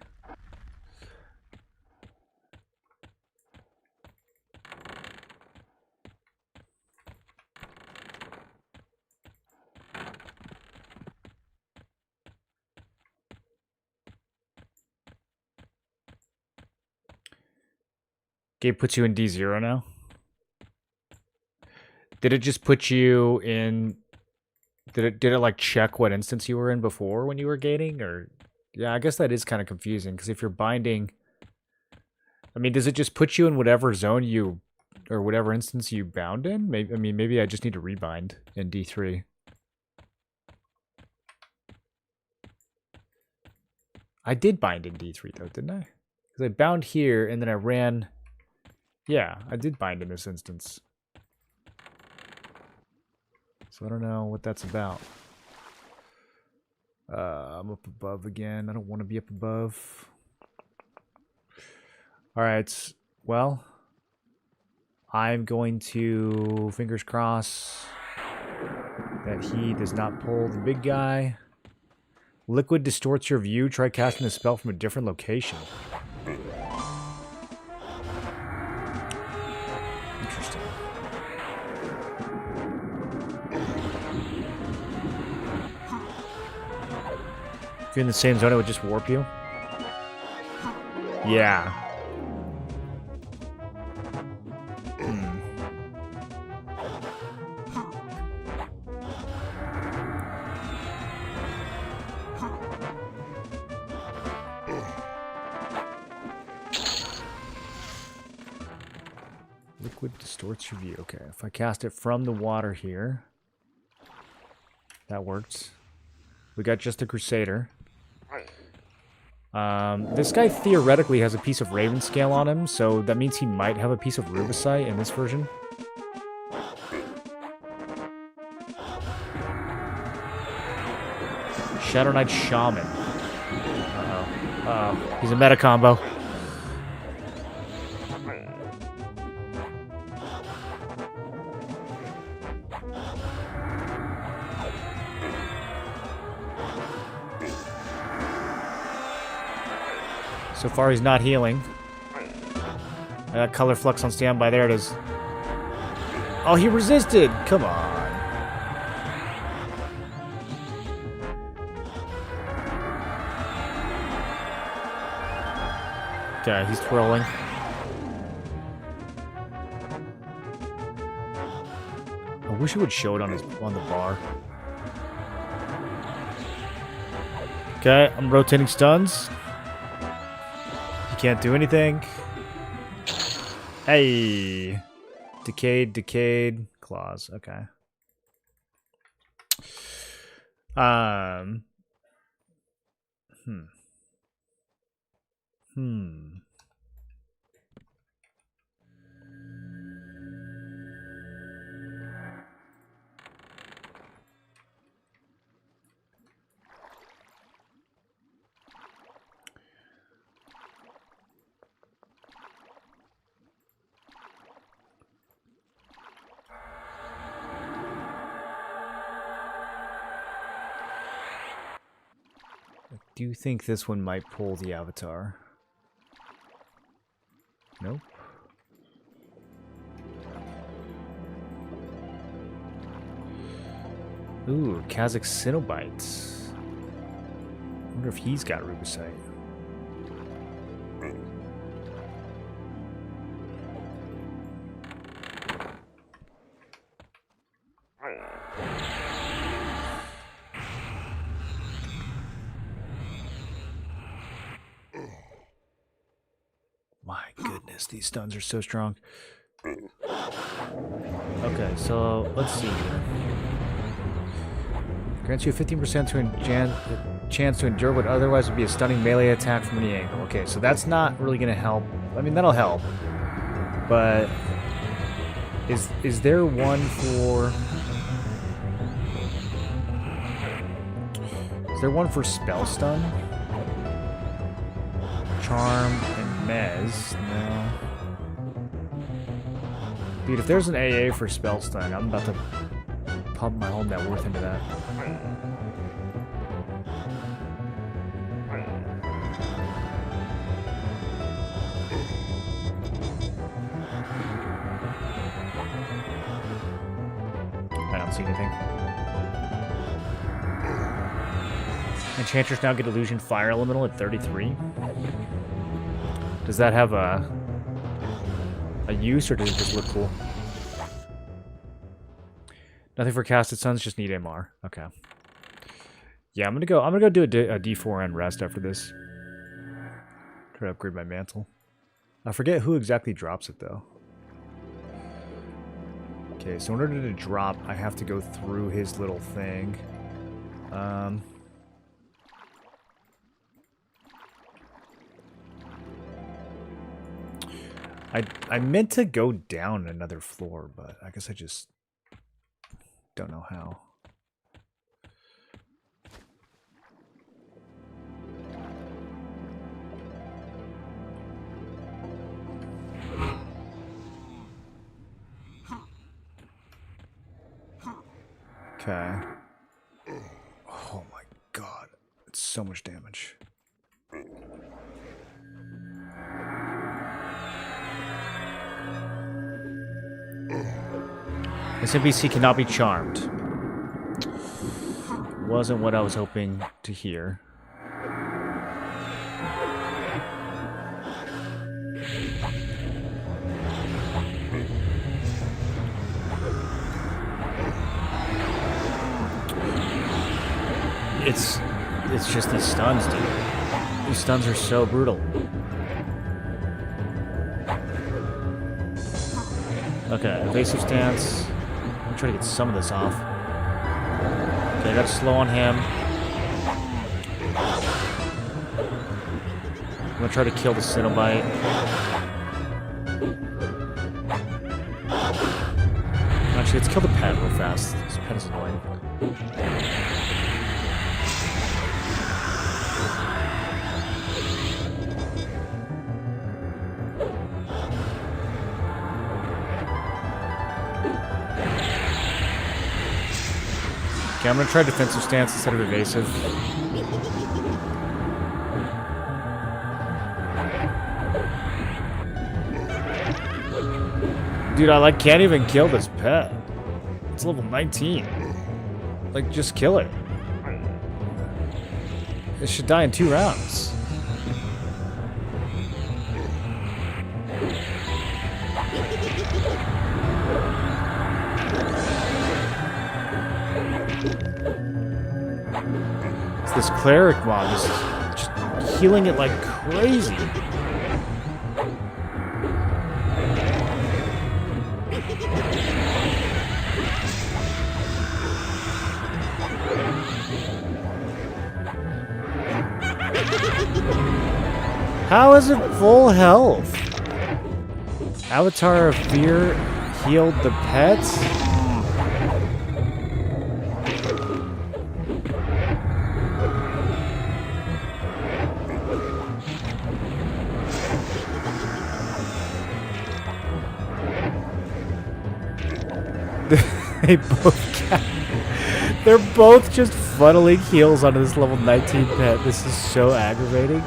Gabe puts you in D0 now? Did it just put you in... Did it like check what instance you were in before when you were gating? Or... Yeah, I guess that is kind of confusing, because if you're binding... I mean, does it just put you in whatever zone you... Or whatever instance you bound in? Maybe, I mean, maybe I just need to rebind in D3. I did bind in D3 though, didn't I? Because I bound here and then I ran... Yeah, I did bind in this instance. So I don't know what that's about. I'm up above again. I don't want to be up above. Alright, well... I'm going to, fingers crossed, that he does not pull the big guy. Liquid distorts your view. Try casting the spell from a different location. Interesting. If you're in the same zone, it would just warp you? Yeah. Liquid distorts your view. Okay, if I cast it from the water here, that works. We got just a Crusader. This guy theoretically has a piece of Raven Scale on him, so that means he might have a piece of Rubicite in this version. Shadow Knight Shaman. Uh-oh. Uh-oh. He's a meta combo. So far, he's not healing. I got Color Flux on standby. There it is. Oh, he resisted! Come on. Okay, he's twirling. I wish it would show it on the bar. Okay, I'm rotating stuns. Can't do anything. Hey. Decayed claws. Okay. I do think this one might pull the avatar. Nope. Ooh, Kazakh Cenobite. I wonder if he's got Rubicite. My goodness, these stuns are so strong. Okay, so let's see here. Grants you a 15% chance to endure what otherwise would be a stunning melee attack from any angle. Okay, so that's not really going to help. I mean, that'll help. But is there one for... Is there one for spell stun? Charm and Mez? No. Dude, if there's an AA for spell stun, I'm about to pump my whole net worth into that. I don't see anything. Enchanters now get Illusion Fire Elemental at 33. Does that have a use, or does it just look cool? Nothing for casted suns, just need MR. Okay. Yeah, I'm gonna go do a D4 and rest after this. Try to upgrade my mantle. I forget who exactly drops it though. Okay, so in order to drop, I have to go through his little thing. I meant to go down another floor, but I guess I just don't know how. Okay. Oh my god. It's so much damage. This NPC cannot be charmed. Wasn't what I was hoping to hear. It's just these stuns, dude. These stuns are so brutal. Okay, evasive stance. I'm trying to get some of this off. Okay, I gotta slow on him. I'm gonna try to kill the Cenobite. Actually, let's kill the pet real fast. This pet is annoying. Okay, I'm gonna try defensive stance instead of evasive. Dude, I can't even kill this pet. It's level 19. Like, just kill it. It should die in 2 rounds. It's this cleric mob is just healing it like crazy. How is it full health? Avatar of Fear healed the pets? They're both just funneling heals onto this level 19 pet. This is so aggravating.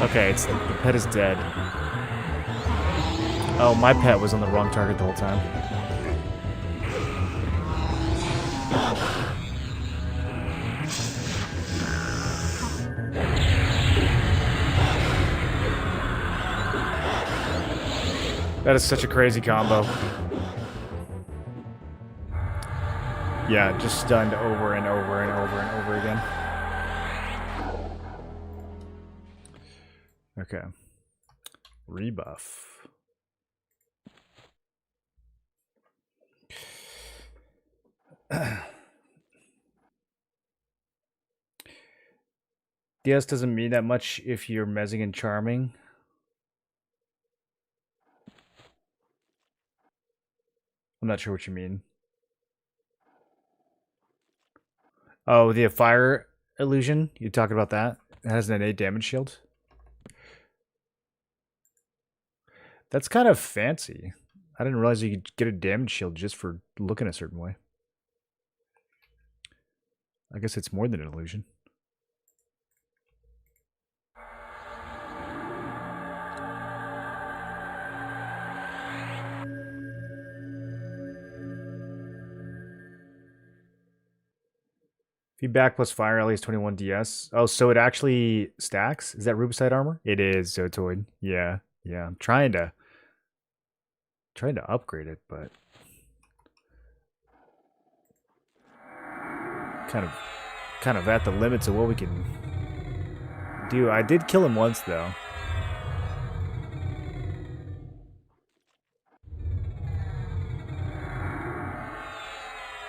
Okay, the pet is dead. Oh, my pet was on the wrong target the whole time. That is such a crazy combo. Yeah, just stunned over and over and over and over again. Okay. Rebuff. DS doesn't mean that much if you're mezzing and charming. I'm not sure what you mean. Oh, the fire illusion? You talking about that? It has an 8 damage shield? That's kind of fancy. I didn't realize you could get a damage shield just for looking a certain way. I guess it's more than an illusion. Feedback plus fire rally is 21 DS. Oh, so it actually stacks? Is that Rubicide armor? It is, Zotoid. Yeah, yeah. I'm trying to upgrade it, but kind of at the limits of what we can do. I did kill him once though.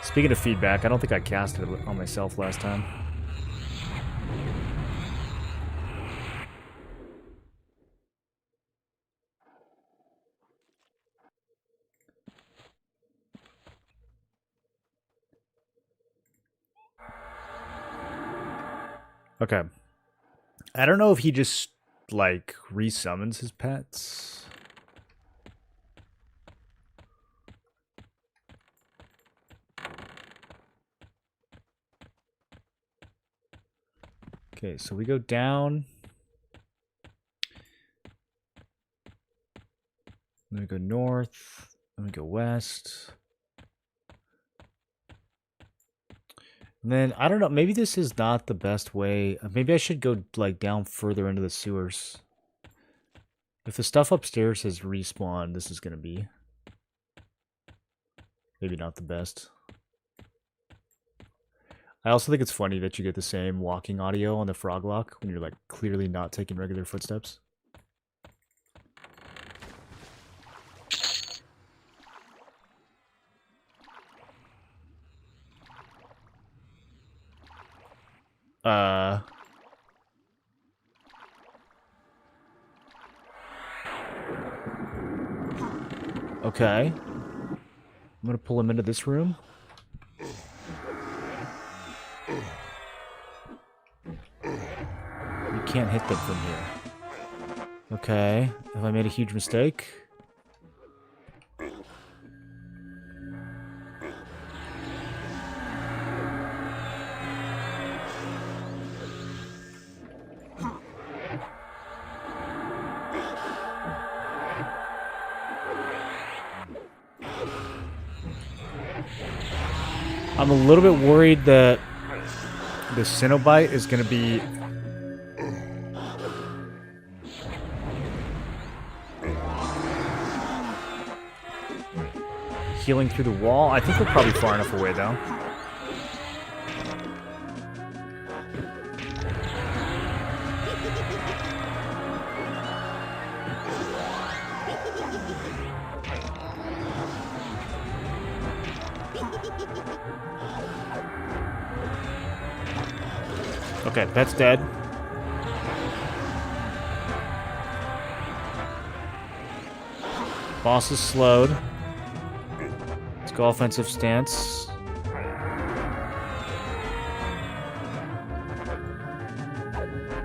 Speaking of feedback, I don't think I casted it on myself last time. Okay. I don't know if he just, like, resummons his pets. Okay, so we go down. Then we go north. Then we go west. And then, I don't know, maybe this is not the best way. Maybe I should go, like, down further into the sewers. If the stuff upstairs has respawned, this is going to be maybe not the best. I also think it's funny that you get the same walking audio on the frog lock when you're, like, clearly not taking regular footsteps. Okay. I'm gonna pull him into this room. You can't hit them from here. Okay. Have I made a huge mistake? I'm a little bit worried that the Cenobite is going to be healing through the wall. I think we're probably far enough away, though. Okay, pet's dead. Boss is slowed. Let's go offensive stance.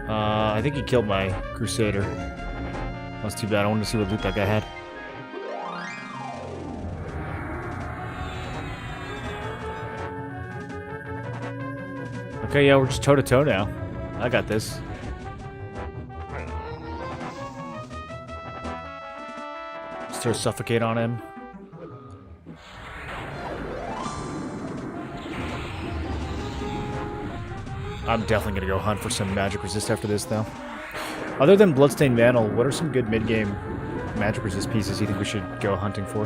I think he killed my Crusader. That's too bad. I wanted to see what loot that guy had. Okay, yeah, we're just toe-to-toe now. I got this. Just throw Suffocate on him. I'm definitely going to go hunt for some magic resist after this, though. Other than Bloodstained Mantle, what are some good mid-game magic resist pieces you think we should go hunting for?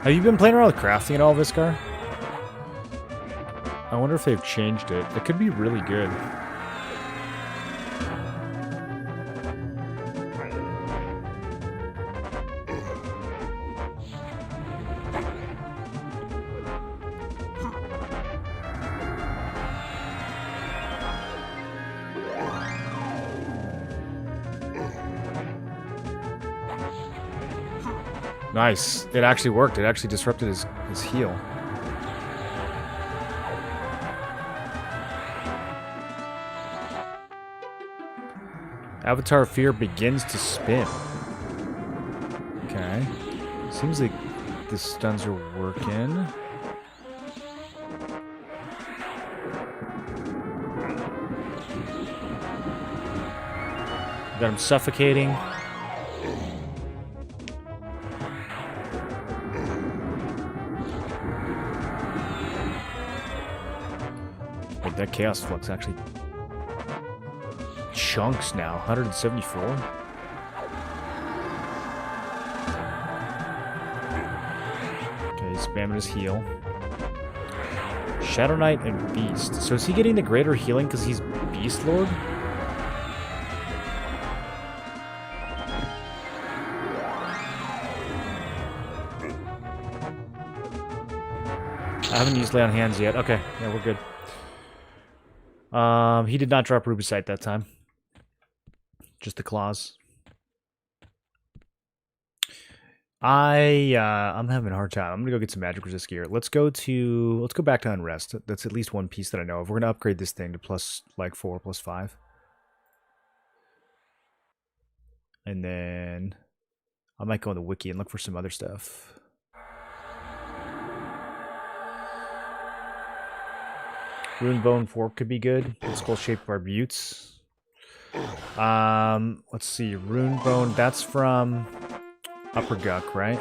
Have you been playing around with crafting at all, Viscar? I wonder if they've changed it. It could be really good. Nice. It actually worked. It actually disrupted his heal. Avatar Fear begins to spin. Okay. Seems like the stuns are working. Got him suffocating. Wait, that Chaos Flux actually chunks now. 174. Okay, he's spamming his heal. Shadow Knight and Beast. So is he getting the greater healing because he's Beast Lord? I haven't used Lay on Hands yet. Okay, yeah, we're good. He did not drop Ruby Sight that time. Just the claws. I'm having a hard time. I'm gonna go get some magic resist gear. Let's go back to Unrest. That's at least one piece that I know of. We're gonna upgrade this thing to plus like 4, plus 5. And then I might go on the wiki and look for some other stuff. Rune Bone Fork could be good. Skull Shaped Barbutes. Let's see. Rune Bone, that's from Upper Guck, right?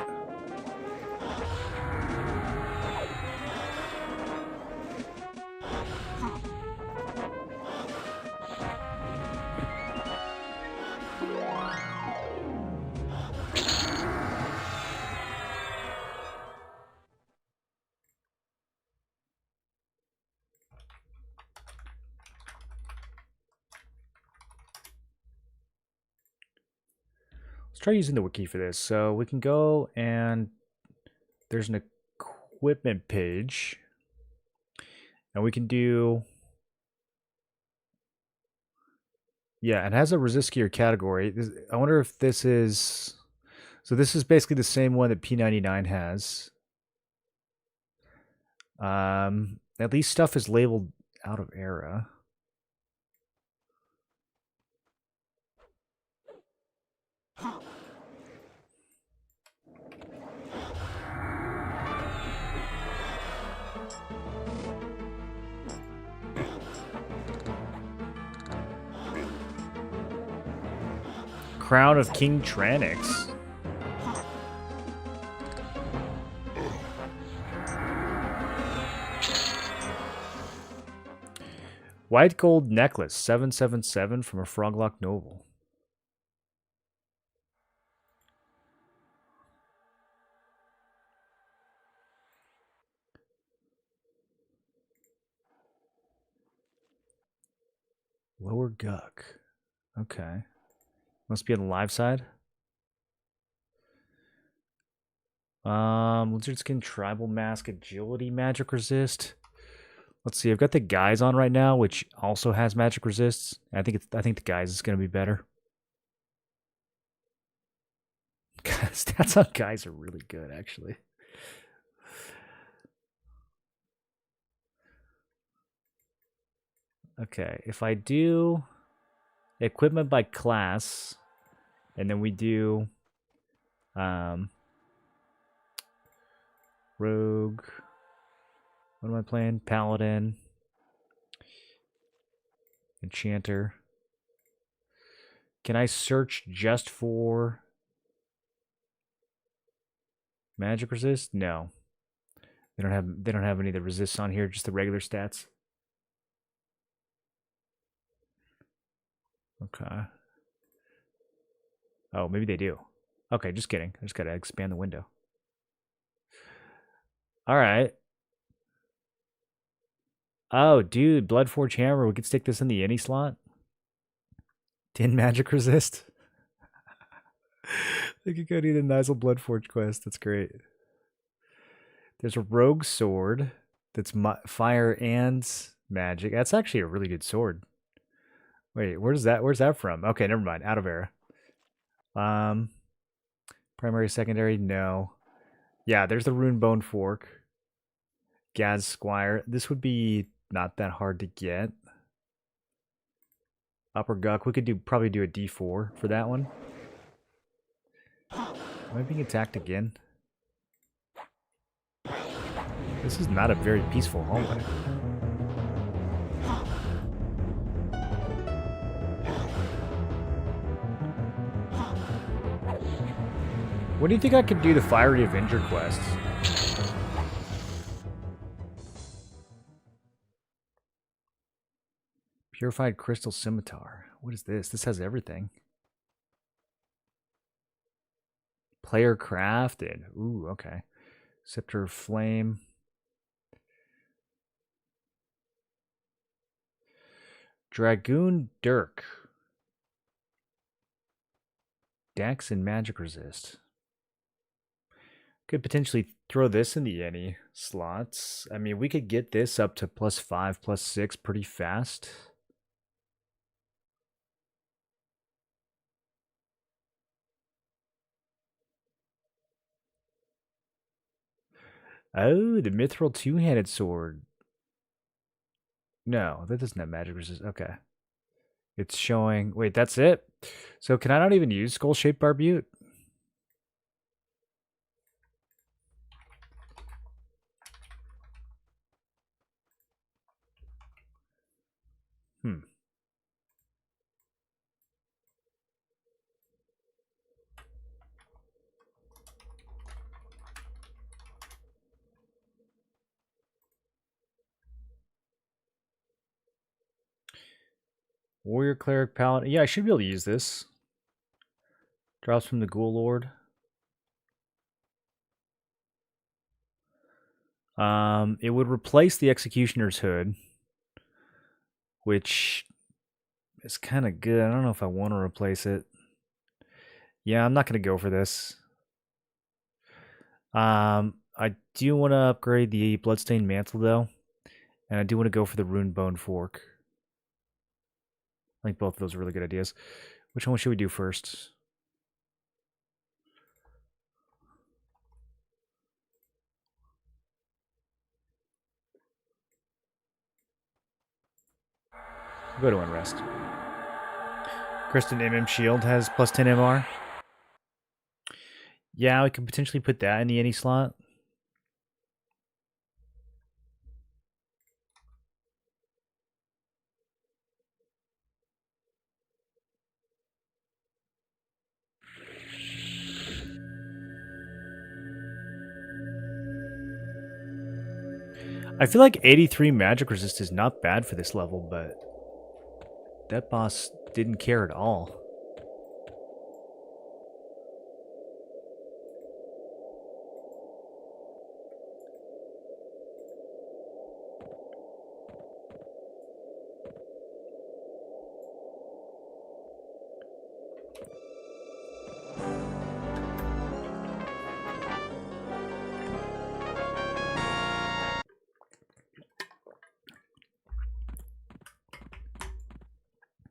Let's try using the wiki for this. So we can go and there's an equipment page. And we can do... Yeah, it has a resist gear category. I wonder if this is... So this is basically the same one that P99 has. At least stuff is labeled out of era. Crown of King Tranix. White gold necklace, 777 from a Froglock Noble. Lower Guck. Okay. Must be on the live side. Lizard Skin, Tribal Mask, Agility, Magic Resist. Let's see. I've got the Guys on right now, which also has Magic Resists. I think the Guys is going to be better. Stats on Guys are really good, actually. Okay, if I do equipment by class, and then we do Rogue. What am I playing? Paladin. Enchanter. Can I search just for magic resist? No. They don't have any of the resists on here, just the regular stats. Okay. Oh, maybe they do. Okay, just kidding. I just gotta expand the window. Alright. Oh, dude, Bloodforge Hammer. We could stick this in the any slot. 10 magic resist. I could go do the Nizel Bloodforge quest. That's great. There's a Rogue Sword that's fire and magic. That's actually a really good sword. Wait, where's that from? Okay, never mind. Out of era. Primary, secondary, no. Yeah, there's the Rune Bone Fork. Gaz Squire. This would be not that hard to get. Upper Guck. We could probably do a D4 for that one. Am I being attacked again? This is not a very peaceful hallway. What do you think I could do the Fiery Avenger quest? Purified Crystal Scimitar. What is this? This has everything. Player crafted. Ooh, okay. Scepter of Flame. Dragoon Dirk. Dex and Magic Resist. Could potentially throw this in the any slots. I mean, we could get this up to +5, +6 pretty fast. Oh, the Mithril two-handed sword. No, that doesn't have magic resist. Okay. It's showing... Wait, that's it? So can I not even use Skull-Shaped Barbute? Warrior, Cleric, Paladin. Yeah, I should be able to use this. Drops from the Ghoul Lord. It would replace the Executioner's Hood, which is kind of good. I don't know if I want to replace it. Yeah, I'm not going to go for this. I do want to upgrade the Bloodstained Mantle, though. And I do want to go for the Rune Bone Fork. I think both of those are really good ideas. Which one should we do first? We'll go to Unrest. Kristen MM Shield has +10 MR. Yeah, we could potentially put that in the any slot. I feel like 83 magic resist is not bad for this level, but that boss didn't care at all.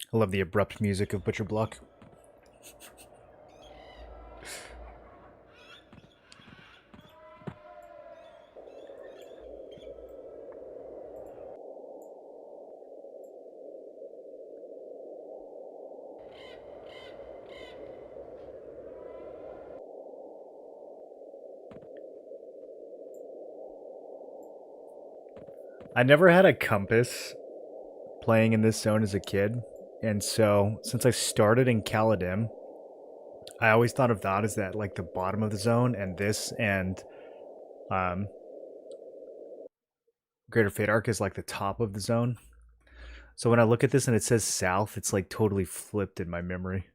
I love the abrupt music of Butcher Block. I never had a compass playing in this zone as a kid, and so since I started in Caladim, I always thought of that as that like the bottom of the zone, and this and Greater Fate Arc is like the top of the zone. So when I look at this and it says south, it's like totally flipped in my memory.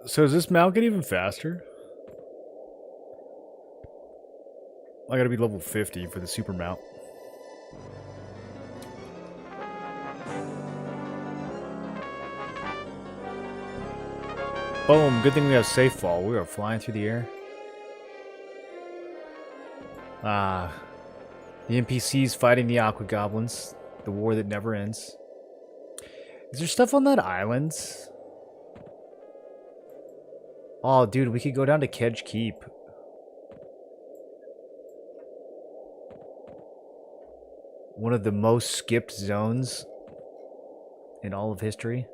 So does this mount get even faster? I gotta be level 50 for the super mount. Boom, good thing we have safe fall. We are flying through the air. Ah, the NPCs fighting the Aqua Goblins. The war that never ends. Is there stuff on that island? Oh, dude, we could go down to Kedge Keep. one of the most skipped zones in all of history.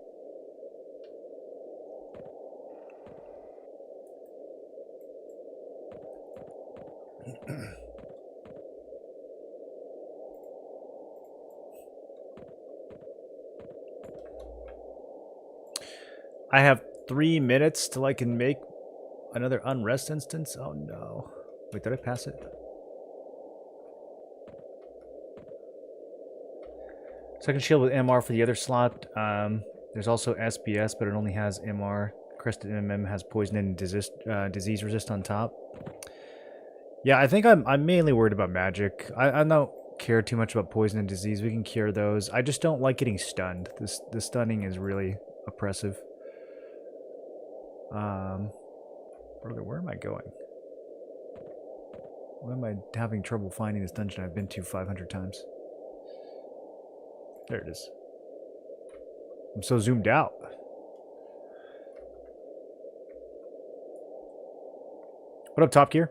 I have 3 minutes till I can make another unrest instance. Oh no. Wait, did I pass it? Second shield with MR for the other slot. There's also SBS, but it only has MR. Crested MM has poison and disease resist on top. Yeah, I think I'm mainly worried about magic. I don't care too much about poison and disease. We can cure those. I just don't like getting stunned. The stunning is really oppressive. Brother, where am I going? Why am I having trouble finding this dungeon I've been to 500 times? There it is. I'm so zoomed out. What up, Top Gear?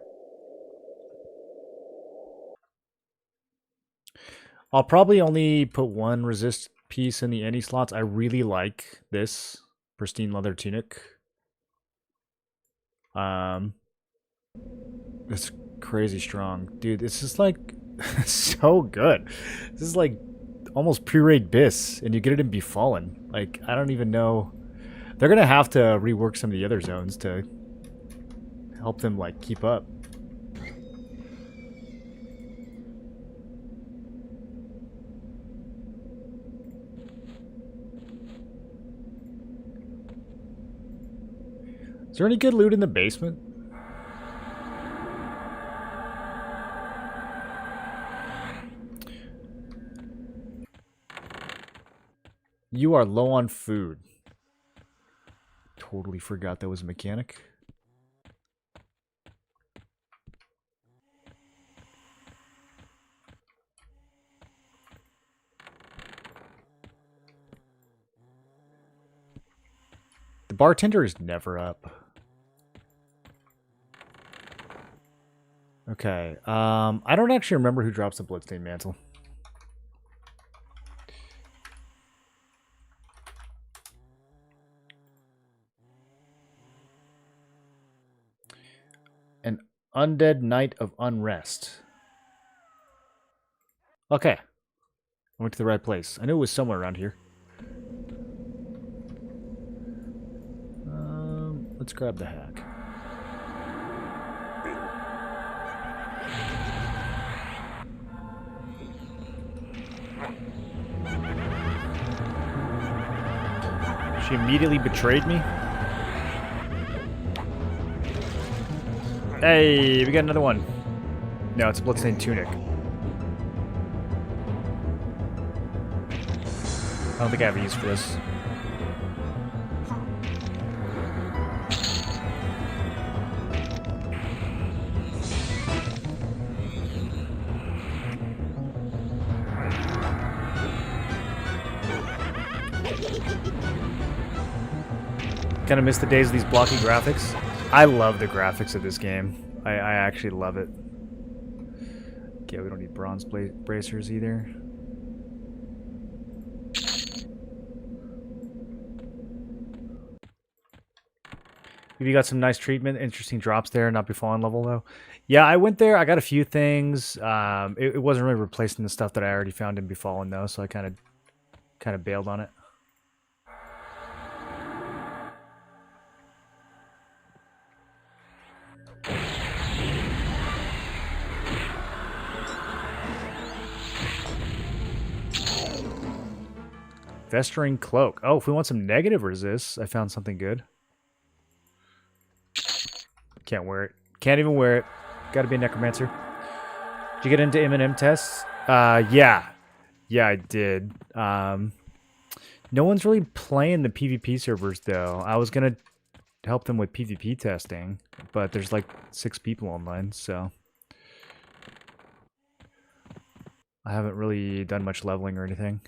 I'll probably only put one resist piece in the any slots. I really like this pristine leather tunic. It's crazy strong. Dude, this is like so good. This is like almost pre-raid Biss, and you get it in Befallen. Like, I don't even know. They're gonna have to rework some of the other zones to help them, like, keep up. Is there any good loot in the basement? You are low on food. Totally forgot that was a mechanic. The bartender is never up. Okay. I don't actually remember who drops the bloodstained mantle. An undead knight of unrest. Okay. I went to the right place. I knew it was somewhere around here. Let's grab the hack. She immediately betrayed me. Hey, we got another one. No, it's a bloodstained tunic. I don't think I have a use for this. Kind of miss the days of these blocky graphics. I love the graphics of this game. I actually love it. Okay, we don't need bronze bracers either. You got some nice treatment, interesting drops there, not Befallen level though. Yeah, I went there, I got a few things. It wasn't really replacing the stuff that I already found in Befallen though, so I kind of bailed on it. Festering Cloak. Oh, if we want some negative resists, I found something good. Can't wear it. Can't even wear it. Gotta be a necromancer. Did you get into M&M tests? Yeah. Yeah, I did. No one's really playing the PvP servers, though. I was gonna help them with PvP testing, but there's like 6 people online, so... I haven't really done much leveling or anything.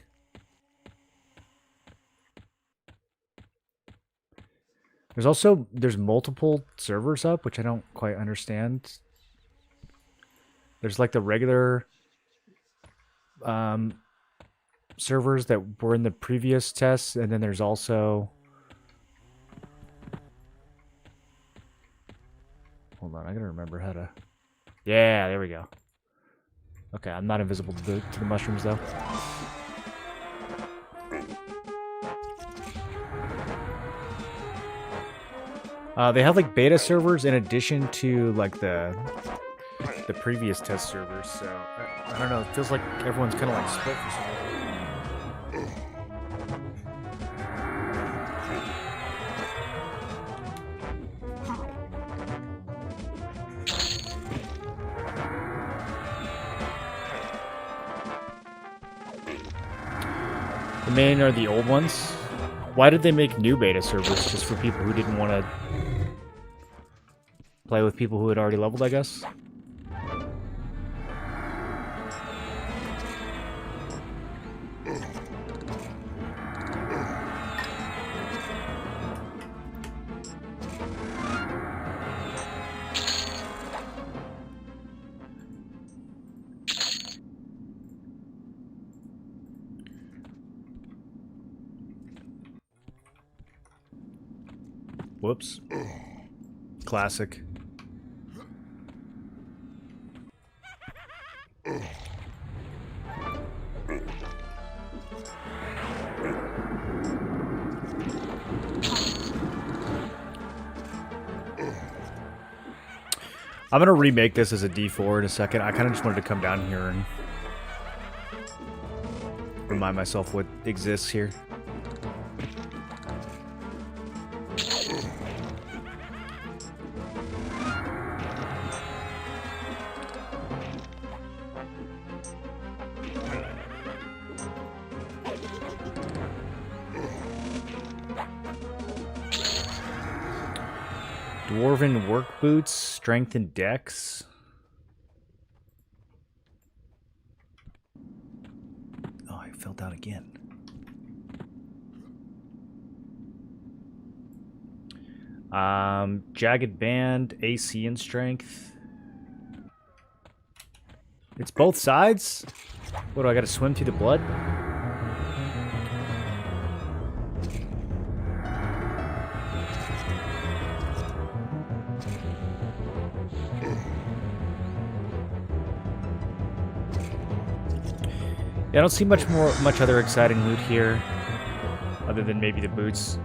There's multiple servers up, which I don't quite understand. There's like the regular servers that were in the previous tests, and then there's also... Hold on, I gotta remember how to... Yeah, there we go. Okay, I'm not invisible to the mushrooms, though. They have like beta servers in addition to like the previous test servers, so I don't know. It feels like everyone's kind of like split for some reason. The main are the old ones. Why did they make new beta servers? Just for people who didn't want to play with people who had already leveled, I guess? Whoops. Classic. I'm gonna remake this as a D4 in a second. I kind of just wanted to come down here and remind myself what exists here. Dwarven work boots, strength and dex. Oh, I fell down again. Jagged band, AC and strength. It's both sides? What, do I gotta swim through the blood? Yeah, I don't see much other exciting loot here, other than maybe the boots.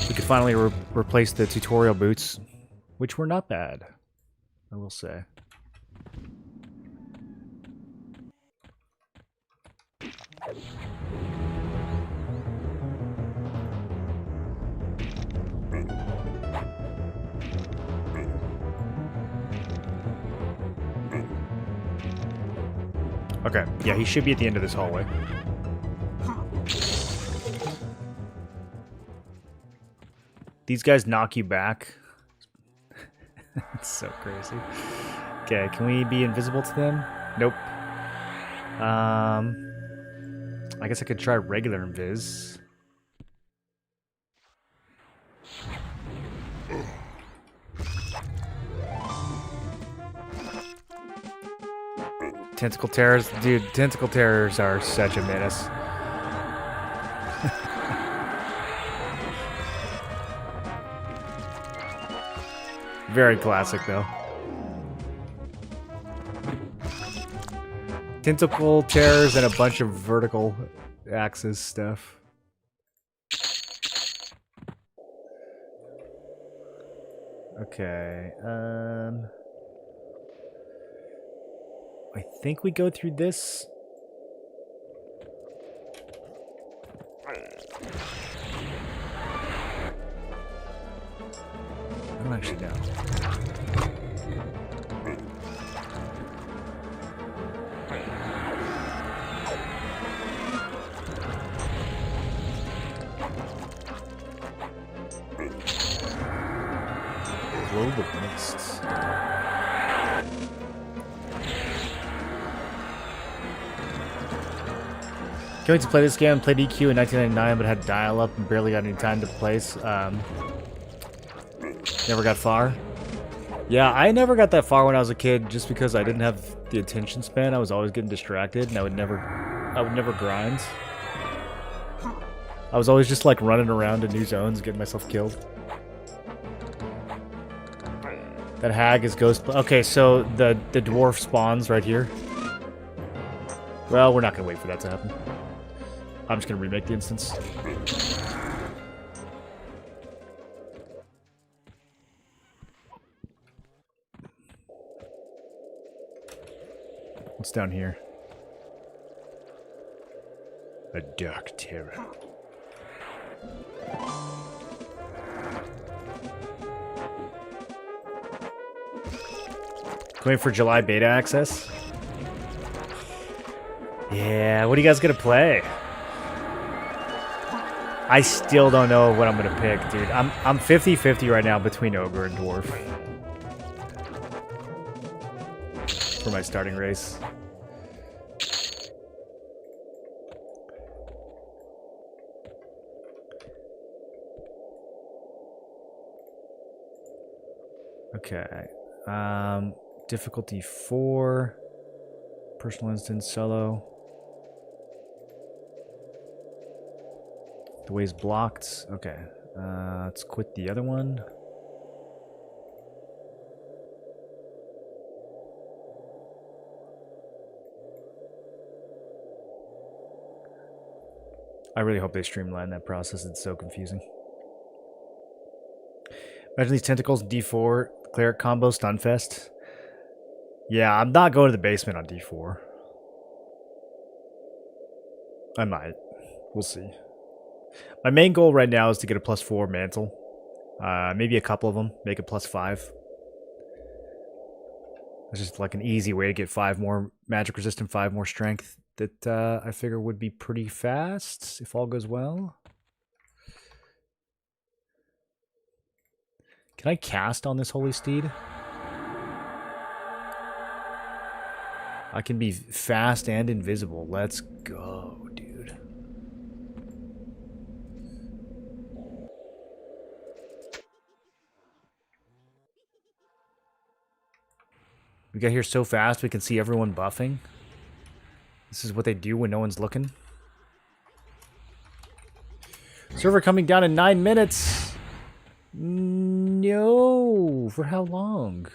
We could finally replace the tutorial boots, which were not bad, I will say. Okay, yeah, he should be at the end of this hallway. These guys knock you back. It's so crazy. Okay, can we be invisible to them? Nope. I guess I could try regular invis. Tentacle terrors, dude, tentacle terrors are such a menace. Very classic, though. Tentacle terrors and a bunch of vertical axis stuff. Okay, I think we go through this. I don't actually know. Globe of mists. Can't wait to play this game. Played EQ in 1999, but had dial-up and barely got any time to place. Never got far. Yeah, I never got that far when I was a kid, just because I didn't have the attention span. I was always getting distracted, and I would never grind. I was always just like running around in new zones, getting myself killed. That hag is ghost. Okay, so the dwarf spawns right here. Well, we're not gonna wait for that to happen. I'm just gonna remake the instance. What's down here? A dark terror. Waiting for July beta access? Yeah, what are you guys gonna play? I still don't know what I'm gonna pick, dude. I'm 50-50 right now between Ogre and Dwarf. For my starting race. Okay. Difficulty 4. Personal instance, solo. The way's blocked. Okay. Let's quit the other one. I really hope they streamline that process. It's so confusing. Imagine these tentacles, D4, cleric combo, Stunfest. Yeah, I'm not going to the basement on D4. I might. We'll see. My main goal right now is to get a +4 mantle. Maybe a couple of them. Make it +5. It's just like an easy way to get 5 more magic resistant, 5 more strength. That I figure would be pretty fast if all goes well. Can I cast on this holy steed? I can be fast and invisible. Let's go, dude. We got here so fast we can see everyone buffing. This is what they do when no one's looking. Server coming down in 9 minutes. No. For how long?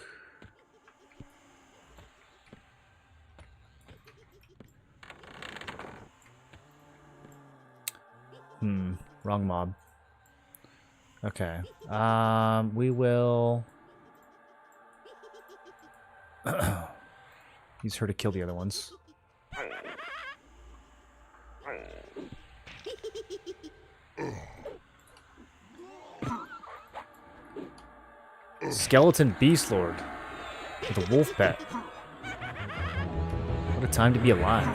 Wrong mob. Okay. We will use her to kill the other ones. Skeleton Beast Lord with a wolf pet. What a time to be alive.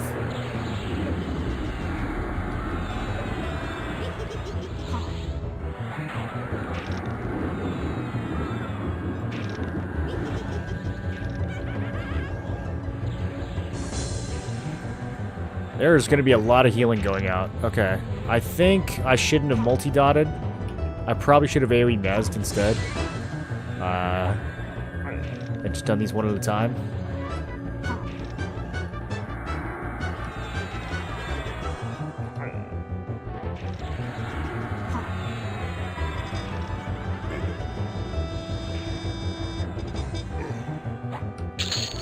There's going to be a lot of healing going out. Okay. I think I shouldn't have multi-dotted. I probably should have AoE mezzed instead. I just done these one at a time.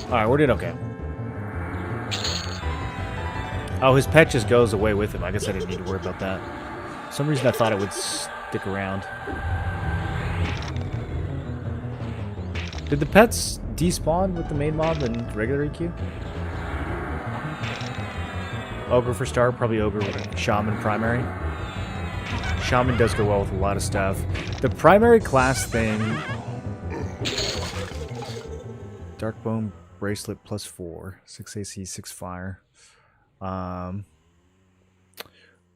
Alright, we're doing okay. Oh, his pet just goes away with him. I guess I didn't need to worry about that. For some reason I thought it would stick around. Did the pets despawn with the main mob and regular EQ? Ogre for start, probably Ogre with Shaman primary. Shaman does go well with a lot of stuff. The primary class thing... Darkbone Bracelet +4. 6 AC, 6 fire.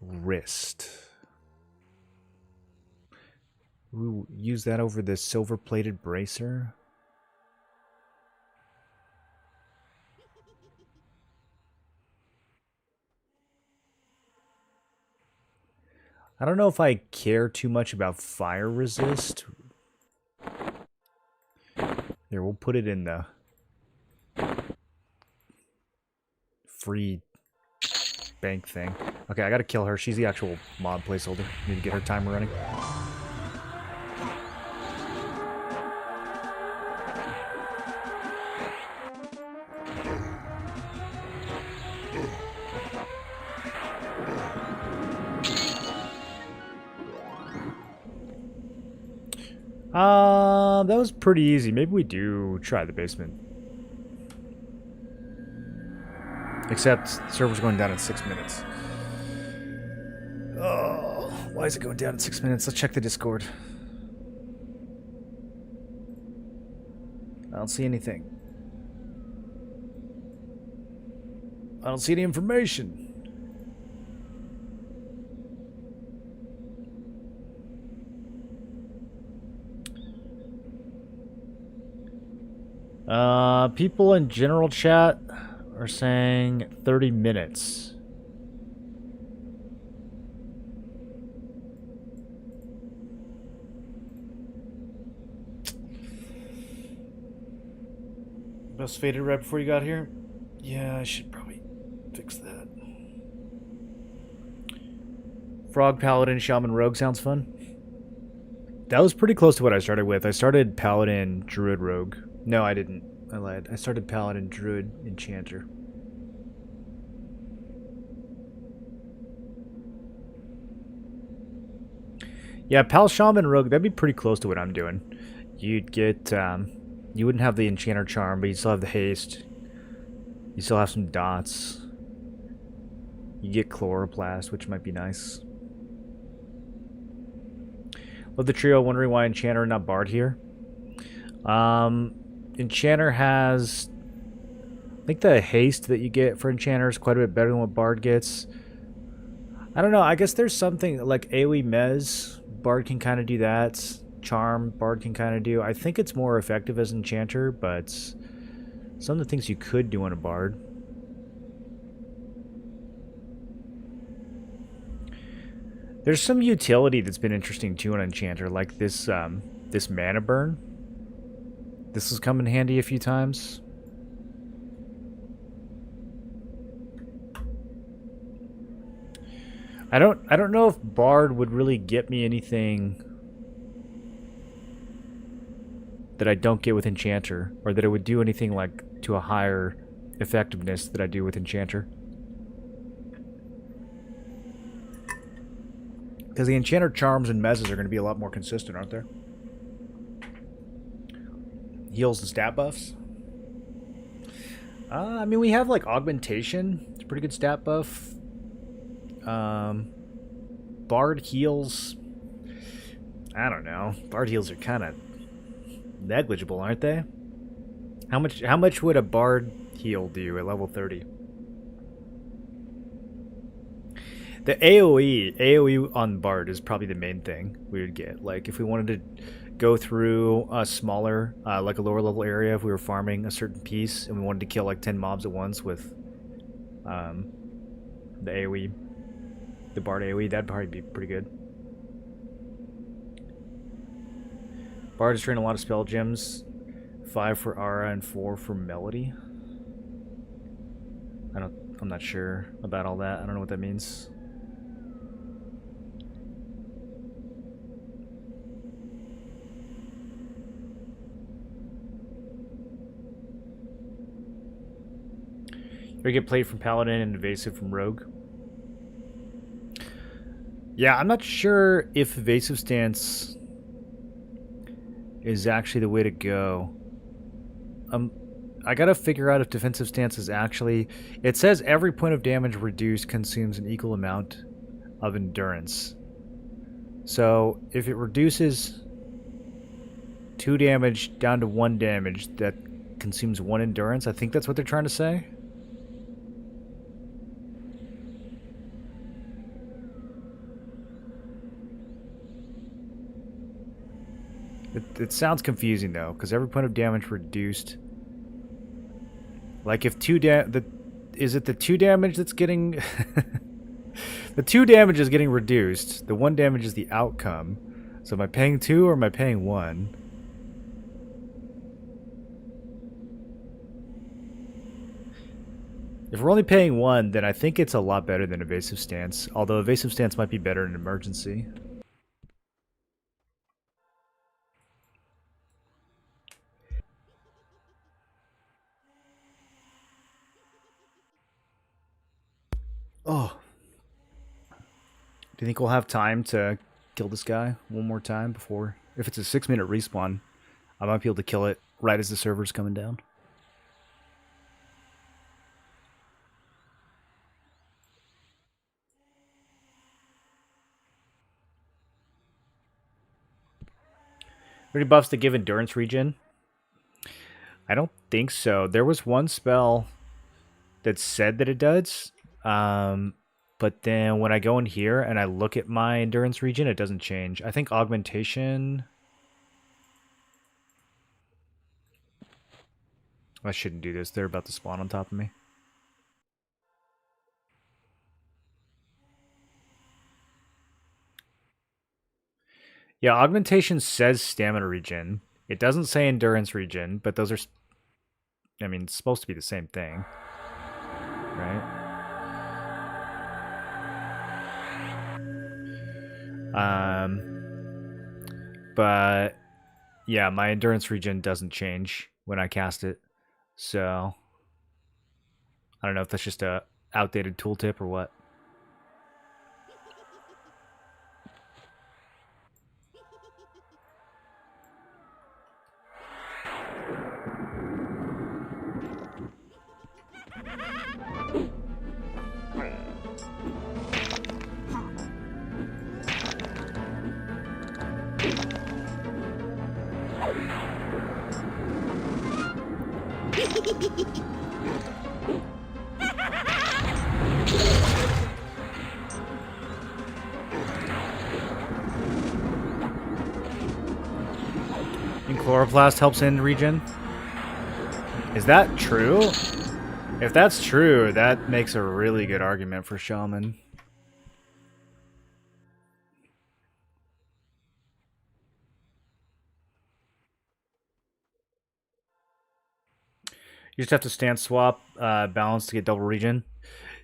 Wrist. We'll use that over the silver-plated bracer. I don't know if I care too much about fire resist. There, we'll put it in the free bank thing. Okay, I gotta kill her. She's the actual mob placeholder. Need to get her timer running. That was pretty easy. Maybe we do try the basement. Except server's going down in 6 minutes. Oh, why is it going down in 6 minutes? Let's check the Discord. I don't see anything. I don't see any information. People in general chat are saying 30 minutes. Best faded right before you got here? Yeah, I should probably fix that. Frog, Paladin, Shaman, Rogue sounds fun. That was pretty close to what I started with. I started Paladin, Druid, Rogue. No, I didn't. I lied. I started Paladin, Druid, Enchanter. Yeah, Pal, Shaman, Rogue, that'd be pretty close to what I'm doing. You'd get, you wouldn't have the Enchanter Charm, but you'd still have the Haste. You still have some dots. You get Chloroplast, which might be nice. Love the trio, wondering why Enchanter and not Bard here. Enchanter has... I think the haste that you get for Enchanter is quite a bit better than what Bard gets. I don't know, I guess there's something like AoE Mez. Bard can kind of do that. Charm, Bard can kind of do. I think it's more effective as Enchanter, but some of the things you could do on a Bard. There's some utility that's been interesting too on Enchanter, like this this mana burn. This has come in handy a few times. I don't know if Bard would really get me anything that I don't get with Enchanter, or that it would do anything like to a higher effectiveness that I do with Enchanter. Because the Enchanter charms and mezzes are going to be a lot more consistent, aren't they? Heals and stat buffs. I mean, we have like Augmentation. It's a pretty good stat buff. Bard heals. I don't know. Bard heals are kind of negligible, aren't they? How much would a Bard heal do at level 30? The AoE on Bard is probably the main thing we would get. Like if we wanted to go through a smaller, like a lower level area, if we were farming a certain piece and we wanted to kill like 10 mobs at once with the AoE, the Bard AoE, that'd probably be pretty good. Bard is training a lot of spell gems, 5 for Aura and 4 for Melody. I'm not sure about all that. I don't know what that means. You get played from Paladin and Evasive from Rogue. Yeah, I'm not sure if Evasive Stance is actually the way to go. I gotta figure out if Defensive Stance is actually... It says every point of damage reduced consumes an equal amount of endurance. So, if it reduces 2 damage down to 1 damage, that consumes 1 endurance. I think that's what they're trying to say. It sounds confusing though, because every point of damage reduced. Like if is it the 2 damage that's getting the 2 damage is getting reduced. The 1 damage is the outcome. So am I paying 2 or am I paying 1? If we're only paying one, then I think it's a lot better than evasive stance. Although evasive stance might be better in emergency. Oh. Do you think we'll have time to kill this guy one more time before... If it's a 6-minute respawn, I might be able to kill it right as the server's coming down. Any buffs to give endurance regen? I don't think so. There was one spell that said that it does, but then when I go in here and I look at my endurance regen, it doesn't change. I think augmentation... I shouldn't do this. They're about to spawn on top of me. Yeah, augmentation says stamina regen. It doesn't say endurance regen, but those are... I mean, it's supposed to be the same thing. Right? But yeah, my endurance regen doesn't change when I cast it. So I don't know if that's just a outdated tooltip or what. And chloroplast helps in regen? Is that true? If that's true, that makes a really good argument for Shaman. You just have to stance swap balance to get double regen.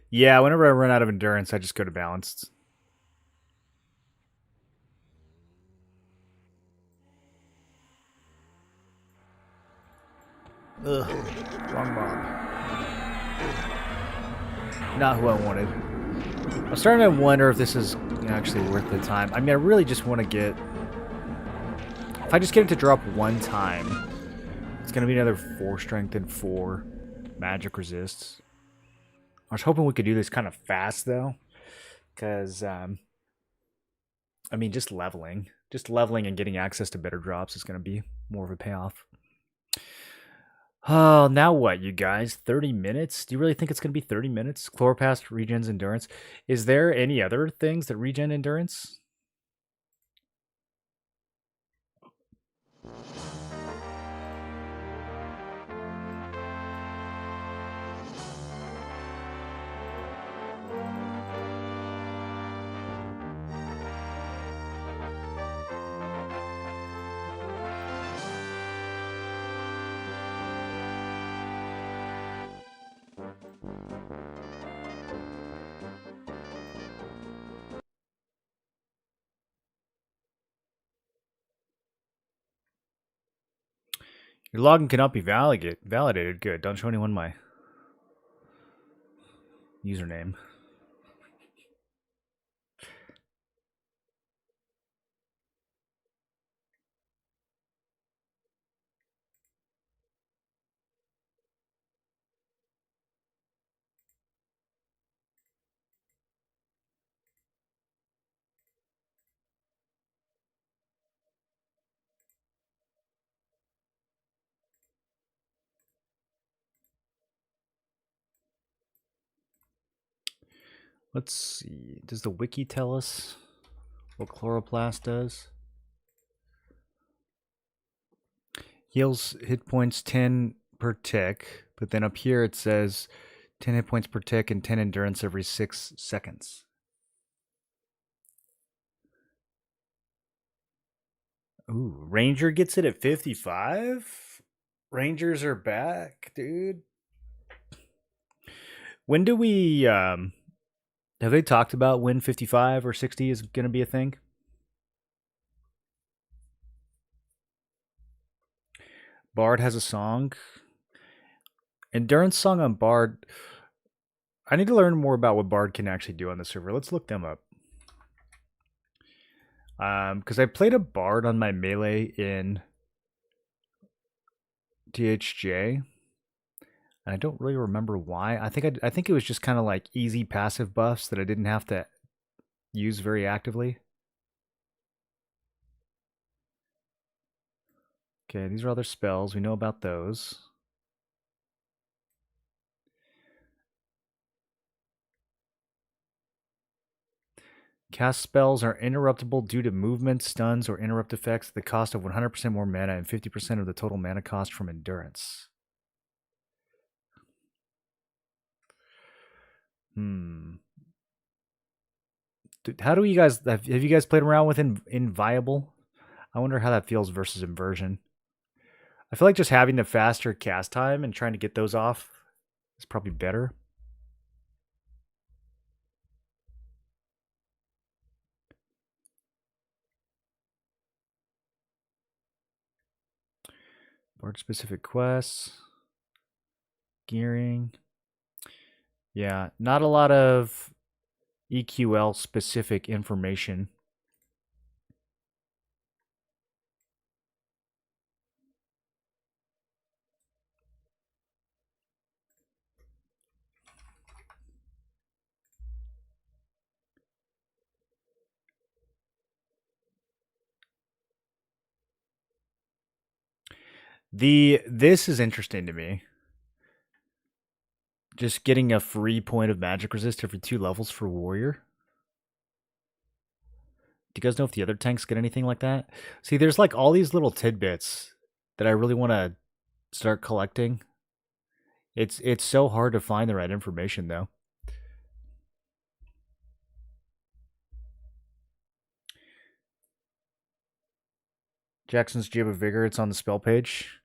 Yeah, whenever I run out of endurance, I just go to balanced. Ugh, wrong mob. Not who I wanted. I'm starting to wonder if this is actually worth the time. I mean, I really just want to get... If I just get it to drop one time, it's going to be another 4 strength and 4 magic resists. I was hoping we could do this kind of fast, though. Because, I mean, just leveling. Just leveling and getting access to better drops is going to be more of a payoff. Oh, now what, you guys? 30 minutes? Do you really think it's going to be 30 minutes? Chloroplast regens endurance. Is there any other things that regen endurance? Your login cannot be validated. Good. Don't show anyone my username. Let's see. Does the wiki tell us what chloroplast does? Heals hit points 10 per tick, but then up here it says 10 hit points per tick and 10 endurance every 6 seconds. Ooh, Ranger gets it at 55? Rangers are back, dude. When do we have they talked about when 55 or 60 is going to be a thing? Bard has a song. Endurance song on Bard. I need to learn more about what Bard can actually do on the server. Let's look them up. Because I played a Bard on my melee in THJ. And I don't really remember why. I think it was just kind of like easy passive buffs that I didn't have to use very actively. Okay, these are other spells. We know about those. Cast spells are interruptible due to movement, stuns, or interrupt effects at the cost of 100% more mana and 50% of the total mana cost from endurance. How do you guys have you guys played around with Inviable? I wonder how that feels versus Inversion. I feel like just having the faster cast time and trying to get those off is probably better. Bard specific quests. Gearing. Yeah, not a lot of EQL specific information. This is interesting to me. Just getting a free point of magic resist every 2 levels for warrior. Do you guys know if the other tanks get anything like that? See, there's like all these little tidbits that I really want to start collecting. It's so hard to find the right information though. Jackson's Jib of Vigor, it's on the spell page.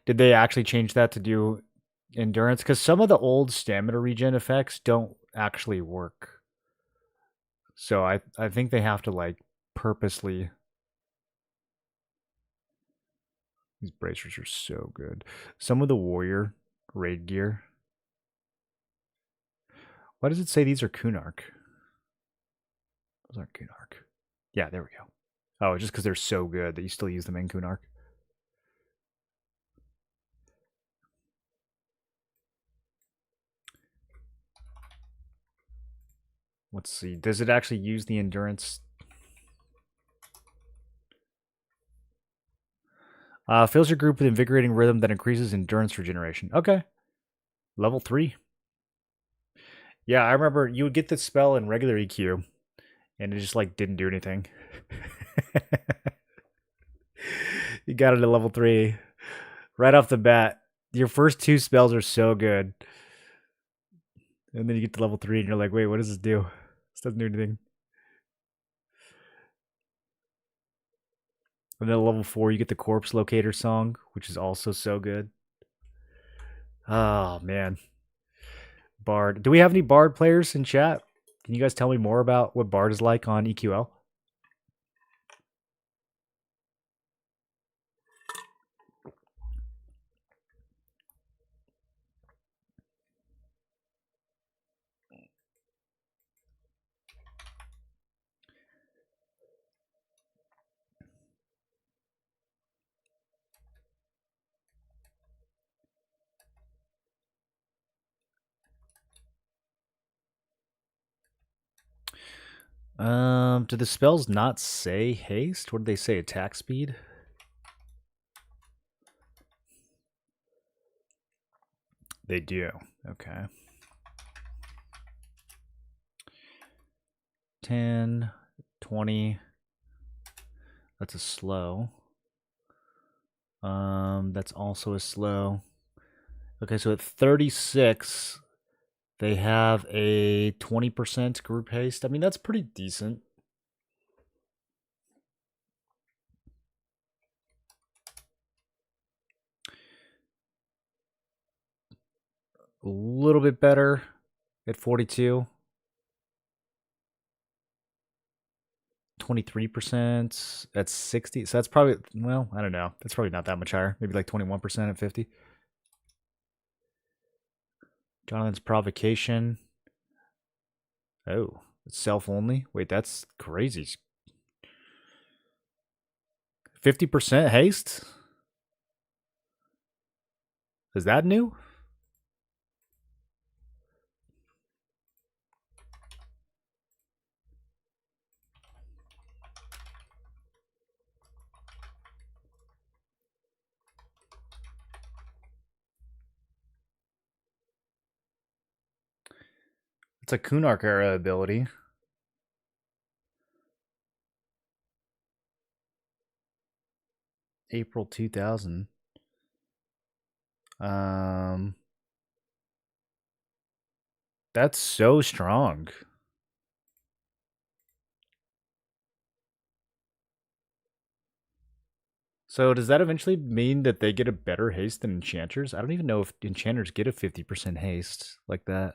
Did they actually change that to do endurance? Because some of the old stamina regen effects don't actually work. So I think they have to like purposely. These bracers are so good. Some of the warrior raid gear. Why does it say these are Kunark? Those aren't Kunark. Yeah, there we go. Oh, just because they're so good that you still use them in Kunark. Let's see. Does it actually use the endurance? Fills your group with invigorating rhythm that increases endurance regeneration. Okay. Level 3. Yeah, I remember you would get the spell in regular EQ, and it just like didn't do anything. You got it at level 3 right off the bat. Your first 2 spells are so good, and then you get to level 3 and you're like, wait, what does this do? This doesn't do anything. And then at level 4 you get the corpse locator song, which is also so good. Oh man. Bard. Do we have any Bard players in chat? Can you guys tell me more about what Bard is like on EQL? Do the spells not say haste? What did they say? Attack speed? They do. Okay. 10, 20. That's a slow. That's also a slow. Okay, so at 36, they have a 20% group haste. I mean, that's pretty decent. A little bit better. at 42. 23% at 60. So that's probably, well, I don't know. That's probably not that much higher. Maybe like 21% at 50. Jonathan's provocation. Oh, it's self only. Wait, that's crazy. 50% haste? Is that new? It's a Kunark era ability. April 2000. That's so strong. So does that eventually mean that they get a better haste than enchanters? I don't even know if enchanters get a 50% haste like that.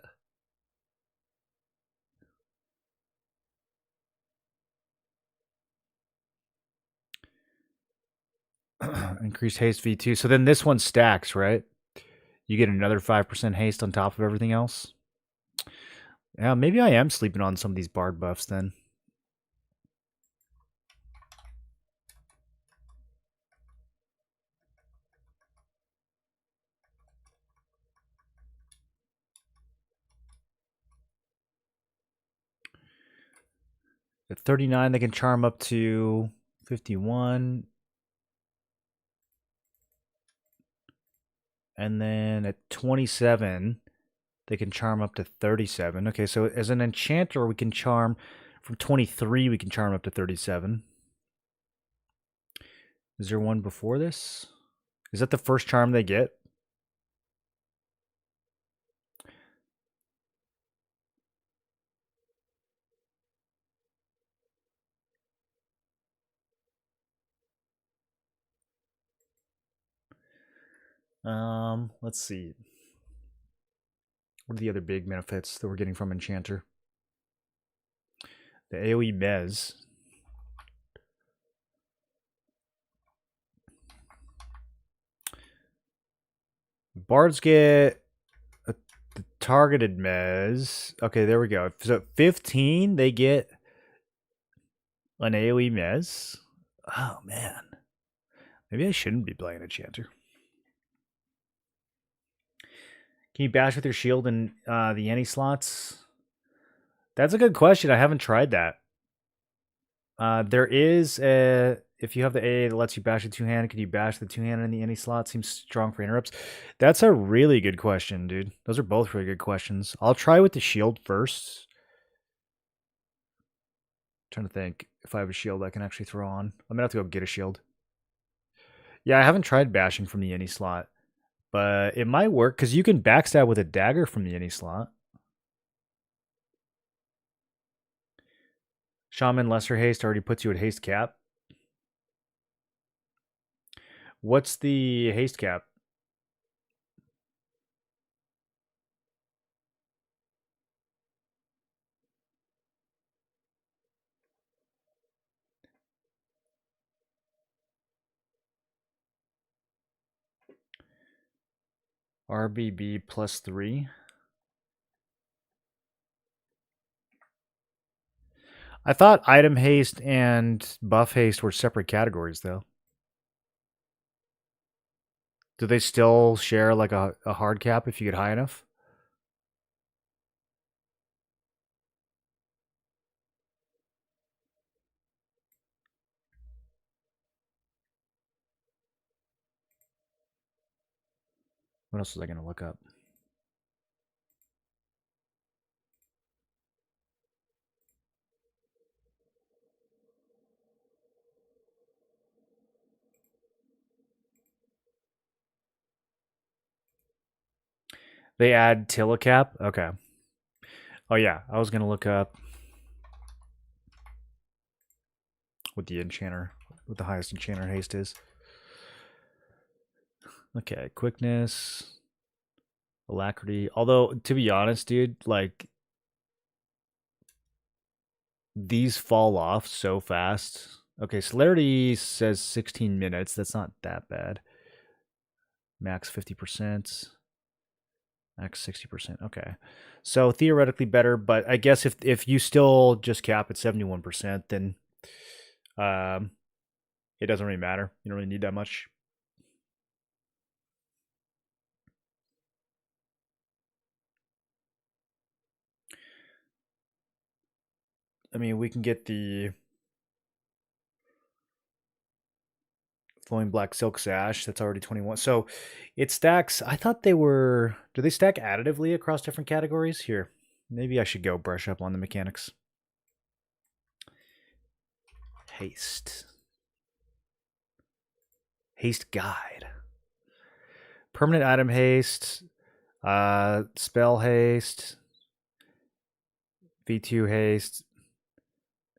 Increased haste V2. So then this one stacks, right? You get another 5% haste on top of everything else. Yeah, maybe I am sleeping on some of these bard buffs then. At 39, they can charm up to 51. And then at 27, they can charm up to 37. Okay, so as an enchanter, we can charm from 23, we can charm up to 37. Is there one before this? Is that the first charm they get? Let's see. What are the other big benefits that we're getting from Enchanter? The AoE Mez. Bards get the targeted Mez. Okay, there we go. So 15, they get an AoE Mez. Oh, man. Maybe I shouldn't be playing Enchanter. Can you bash with your shield in the any slots? That's a good question. I haven't tried that. There is a, if you have the A that lets you bash the two-handed, can you bash the two-handed in the any slot? Seems strong for interrupts. That's a really good question, dude. Those are both really good questions. I'll try with the shield first. Trying to think if I have a shield I can actually throw on. I'm gonna have to go get a shield. Yeah, I haven't tried bashing from the any slot, but it might work because you can backstab with a dagger from the any slot. Shaman Lesser Haste already puts you at haste cap. What's the haste cap? RBB +3. I thought item haste and buff haste were separate categories, though. Do they still share like a hard cap if you get high enough? What else was I going to look up? They add Tillicap? Okay. Oh, yeah. I was going to look up what the enchanter, what the highest enchanter haste is. Okay, quickness. Alacrity. Although, to be honest, dude, like, these fall off so fast. Okay, celerity says 16 minutes. That's not that bad. Max 50%. Max 60%. Okay. So theoretically better, but I guess if you still just cap at 71%, then um it doesn't really matter. You don't really need that much. I mean, we can get the flowing black silk sash. That's already 21. So it stacks. I thought they were. Do they stack additively across different categories? Here, maybe I should go brush up on the mechanics. Haste. Haste guide. Permanent item haste. Spell haste. V2 haste.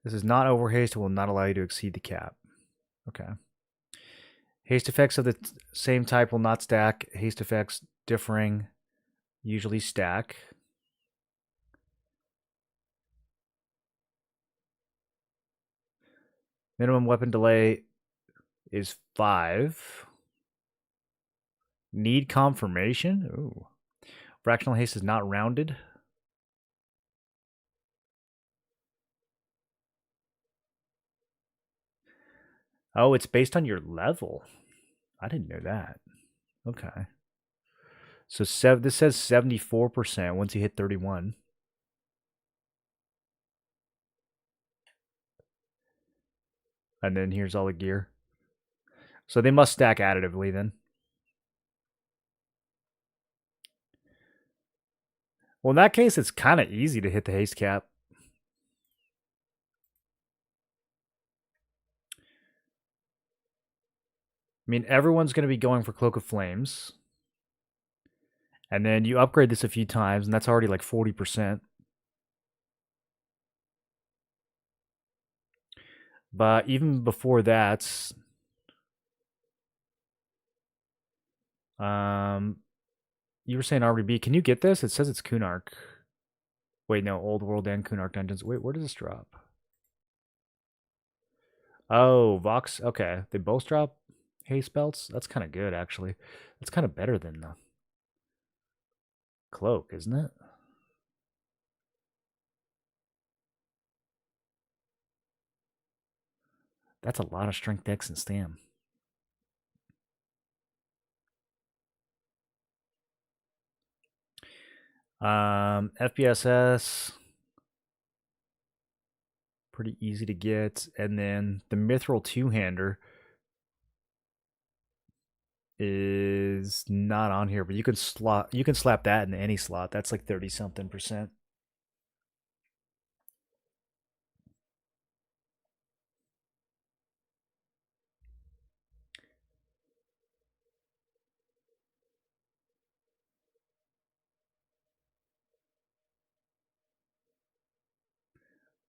This is not over haste. It will not allow you to exceed the cap. Okay. Haste effects of the same type will not stack. Haste effects differing usually stack. Minimum weapon delay is 5. Need confirmation? Ooh. Fractional haste is not rounded. Oh, it's based on your level. I didn't know that. Okay. So this says 74% once you hit 31. And then here's all the gear. So they must stack additively then. Well, in that case, it's kind of easy to hit the haste cap. I mean, everyone's going to be going for Cloak of Flames. And then you upgrade this a few times, and that's already like 40%. But even before that, you were saying RBB. Can you get this? It says it's Kunark. Wait, no, Old World and Kunark Dungeons. Wait, where does this drop? Oh, Vox. Okay, they both drop haste belts. That's kind of good, actually. That's kind of better than the cloak, isn't it? That's a lot of strength, dex, and stam. FPSS, pretty easy to get, and then the Mithril two-hander is not on here, but you can slap that in any slot. That's like 30-something%.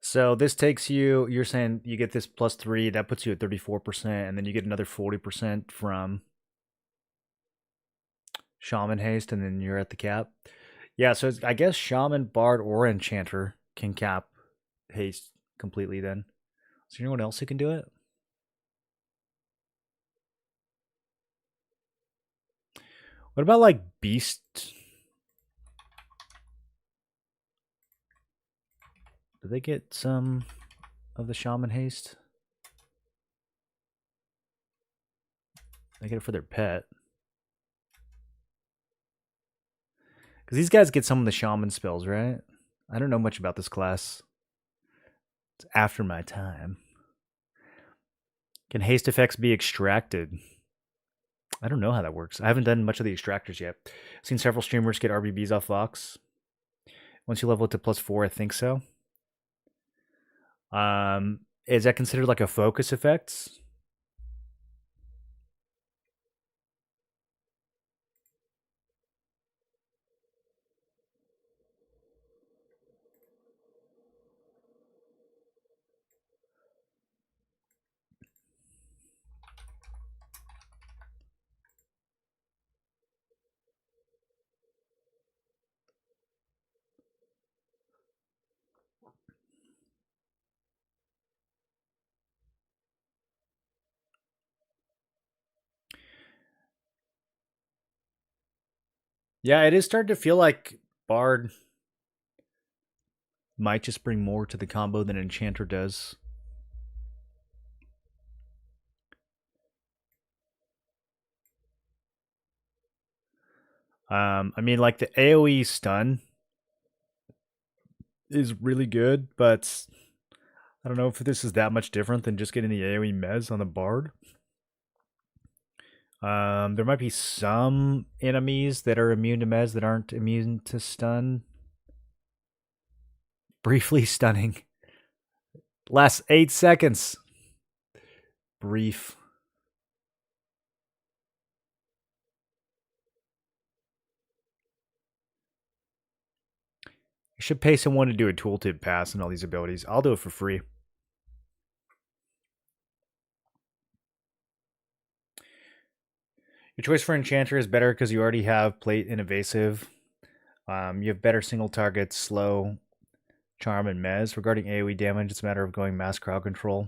So this takes you, you're saying you get this +3, that puts you at 34%, and then you get another 40% from Shaman Haste, and then you're at the cap. Yeah, so I guess Shaman, Bard, or Enchanter can cap Haste completely then. Is there anyone else who can do it? What about like Beast? Do they get some of the Shaman Haste? They get it for their pet. Because these guys get some of the Shaman spells, right? I don't know much about this class. It's after my time. Can haste effects be extracted? I don't know how that works. I haven't done much of the extractors yet. I've seen several streamers get RBBs off Vox. Once you level it to +4, I think so. Is that considered like a focus effect? Yeah, it is starting to feel like Bard might just bring more to the combo than Enchanter does. I mean, like the AoE stun is really good, but I don't know if this is that much different than just getting the AoE mez on the Bard. There might be some enemies that are immune to mez that aren't immune to stun. Briefly stunning. Last 8 seconds. Brief. You should pay someone to do a tooltip pass and all these abilities. I'll do it for free. Your choice for Enchanter is better because you already have Plate and Evasive. You have better single targets, Slow, Charm, and Mez. Regarding AoE damage, it's a matter of going mass crowd control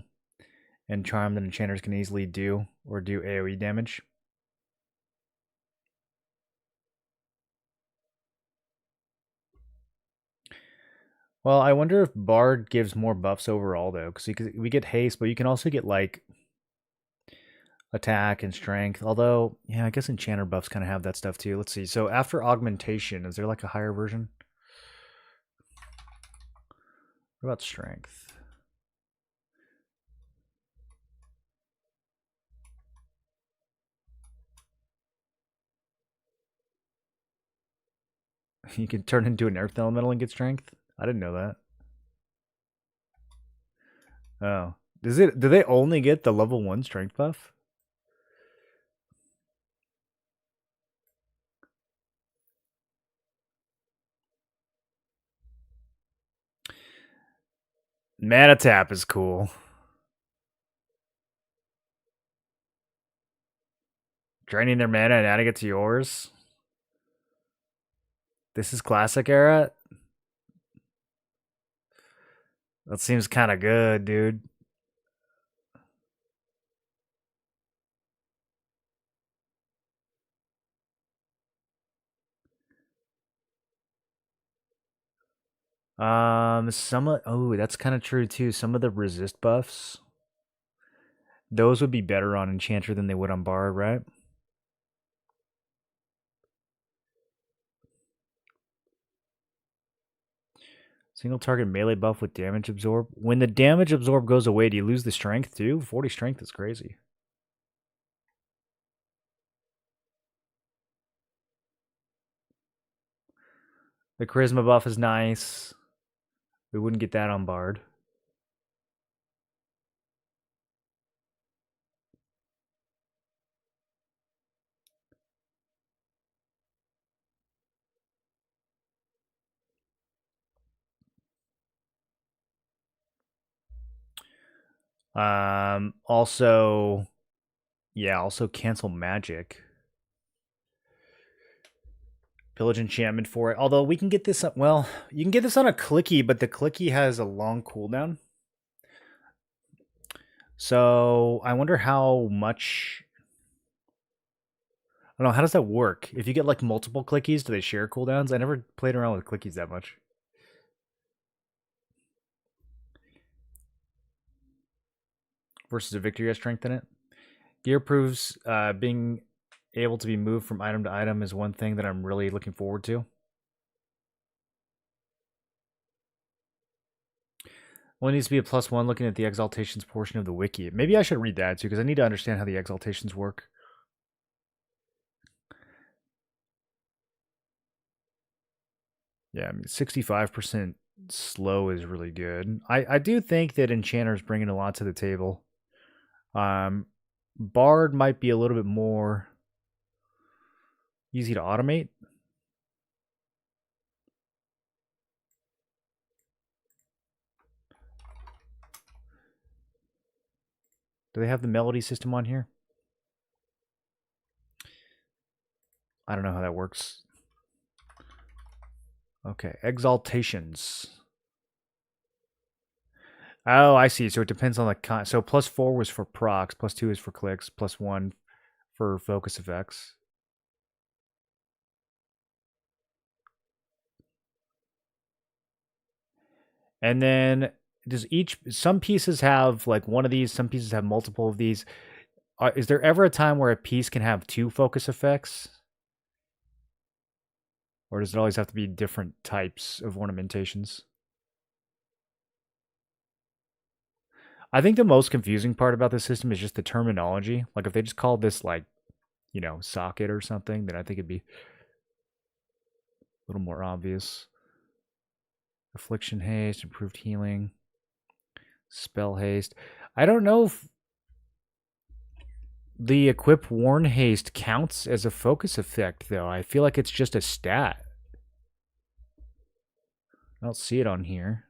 and Charm that Enchanters can easily do or do AoE damage. Well, I wonder if Bard gives more buffs overall, though, because we get haste, but you can also get, like, attack and strength. Although, yeah, I guess Enchanter buffs kind of have that stuff, too. Let's see. So after Augmentation, is there, like, a higher version? What about strength? You can turn into an Earth Elemental and get strength? I didn't know that. Oh. Do they only get the level 1 strength buff? Mana Tap is cool. Draining their mana and adding it to yours. This is classic era? That seems kind of good, dude. Some of, oh, that's kind of true too. Some of the resist buffs, those would be better on Enchanter than they would on Bard, right? Single target melee buff with damage absorb. When the damage absorb goes away, do you lose the strength too? 40 strength is crazy. The charisma buff is nice. We wouldn't get that on Bard. Also, yeah, also cancel magic. Pillage enchantment for it. Although we can get this, well, you can get this on a clicky, but the clicky has a long cooldown. So I wonder how much. I don't know, how does that work? If you get like multiple clickies, do they share cooldowns? I never played around with clickies that much. Versus a victory has strength in it. Gear proves being able to be moved from item to item is one thing that I'm really looking forward to. Only needs to be a +1 looking at the exaltations portion of the wiki. Maybe I should read that too, because I need to understand how the exaltations work. Yeah, I mean, 65% slow is really good. I do think that Enchanter's bringing a lot to the table. Bard might be a little bit more easy to automate. Do they have the melody system on here? I don't know how that works. Okay, exaltations. Oh, I see. So it depends on the so +4 was for procs, +2 is for clicks, +1 for focus effects. And then does some pieces have like one of these, some pieces have multiple of these. Is there ever a time where a piece can have two focus effects? Or does it always have to be different types of ornamentations? I think the most confusing part about this system is just the terminology. Like if they just called this like, socket or something, then I think it'd be a little more obvious. Affliction haste, improved healing, spell haste. I don't know if the equip warn haste counts as a focus effect though. I feel like it's just a stat. I don't see it on here.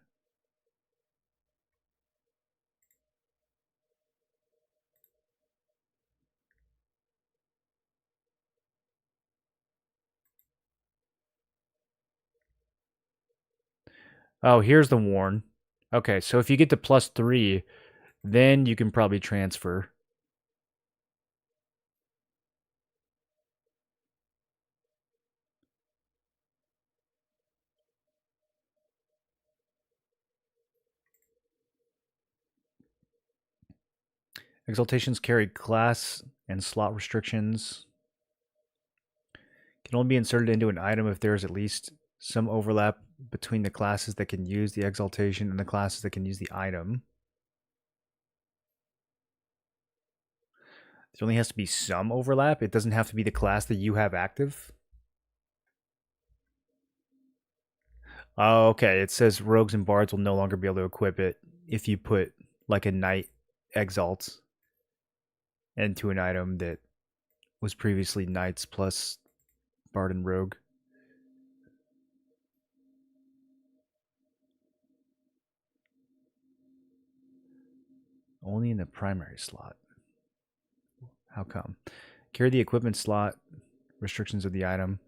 Oh, here's the warn. Okay, so if you get to +3, then you can probably transfer. Exaltations carry class and slot restrictions. Can only be inserted into an item if there is at least some overlap between the classes that can use the exaltation and the classes that can use the item. There only has to be some overlap. It doesn't have to be the class that you have active. Oh, okay. It says rogues and bards will no longer be able to equip it if you put like a knight exalt into an item that was previously knights plus bard and rogue. Only in the primary slot. How come? Carry the equipment slot. Restrictions of the item.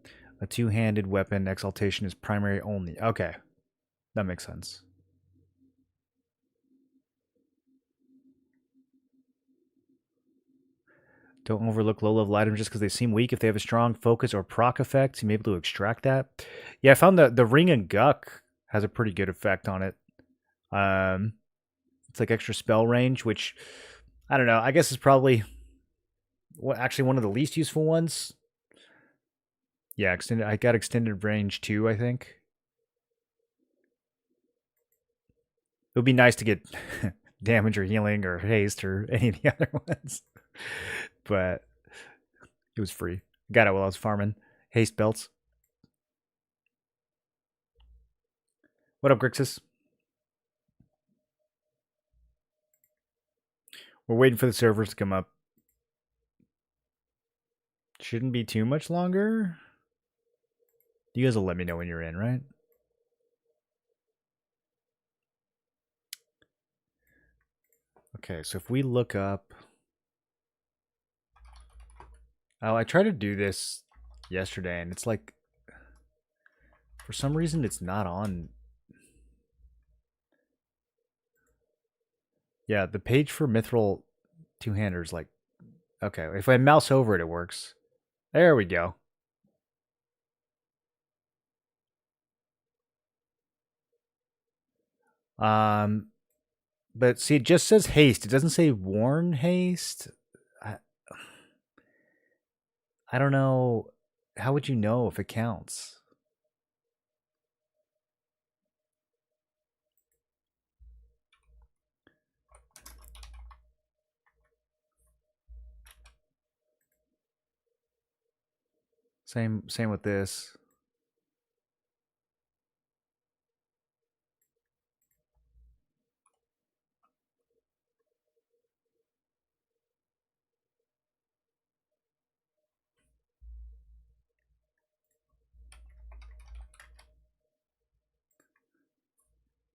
A two-handed weapon exaltation is primary only. Okay. That makes sense. Don't overlook low-level items just because they seem weak. If they have a strong focus or proc effect, you may be able to extract that. Yeah, I found the Ring and Guck has a pretty good effect on it. It's like extra spell range, which, I don't know, I guess is probably actually one of the least useful ones. Yeah, I got extended range too, I think. It would be nice to get damage or healing or haste or any of the other ones. But it was free. Got it while I was farming. Haste belts. What up, Grixis? We're waiting for the servers to come up. Shouldn't be too much longer. You guys will let me know when you're in, right? Okay, so if we look up... Oh, I tried to do this yesterday, and it's like... For some reason, it's not on... Yeah, the page for Mithril two-handers, like... Okay, if I mouse over it, it works. There we go. But see, it just says haste. It doesn't say warn haste. I don't know. How would you know if it counts? Same with this.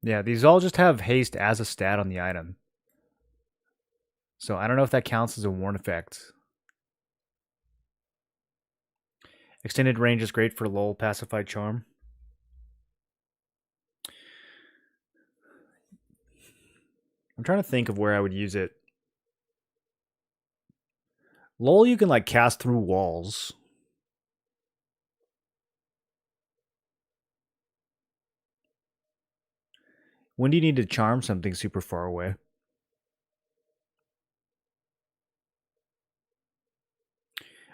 Yeah, these all just have haste as a stat on the item. So I don't know if that counts as a warn effect. Extended range is great for lull, pacified charm. I'm trying to think of where I would use it. Lull you can like cast through walls. When do you need to charm something super far away?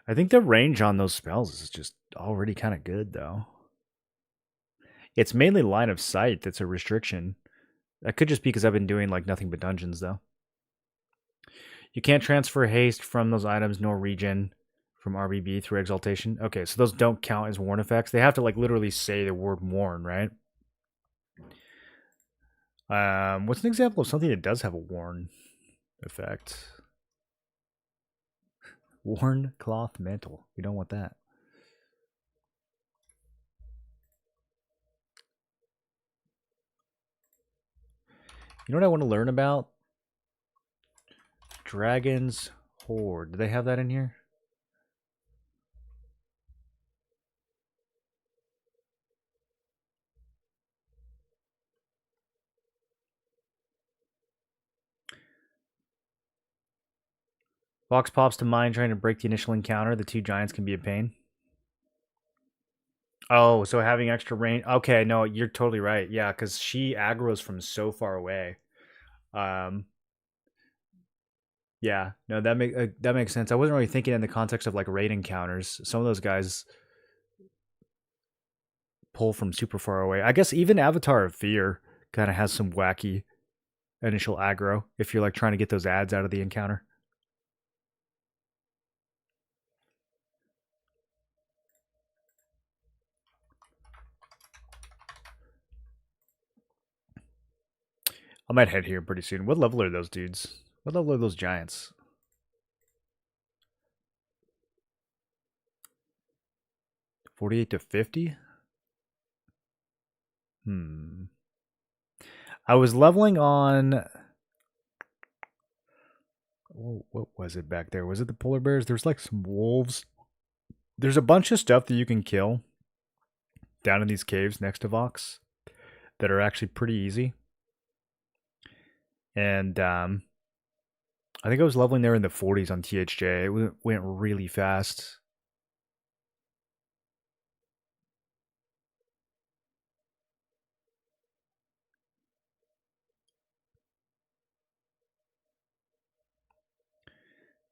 I think the range on those spells is just already kind of good, though. It's mainly line of sight that's a restriction. That could just be because I've been doing like nothing but dungeons, though. You can't transfer haste from those items nor regen from RBB through exaltation. Okay, so those don't count as warn effects. They have to like literally say the word warn, right? What's an example of something that does have a warn effect? Worn cloth mantle. We don't want that. You know what I want to learn about? Dragon's Horde. Do they have that in here? Vox pops to mind trying to break the initial encounter. The two giants can be a pain. Oh, so having extra range. Okay, no, you're totally right. Yeah, because she aggroes from so far away. Um, yeah, no, that makes sense. I wasn't really thinking in the context of like raid encounters. Some of those guys pull from super far away. I guess even Avatar of Fear kind of has some wacky initial aggro if you're like trying to get those ads out of the encounter. I might head here pretty soon. What level are those dudes? What level are those giants? 48 to 50? I was leveling on. What was it back there? Was it the polar bears? There's like some wolves. There's a bunch of stuff that you can kill down in these caves next to Vox that are actually pretty easy. And I think I was leveling there in the 40s on THJ. It went really fast.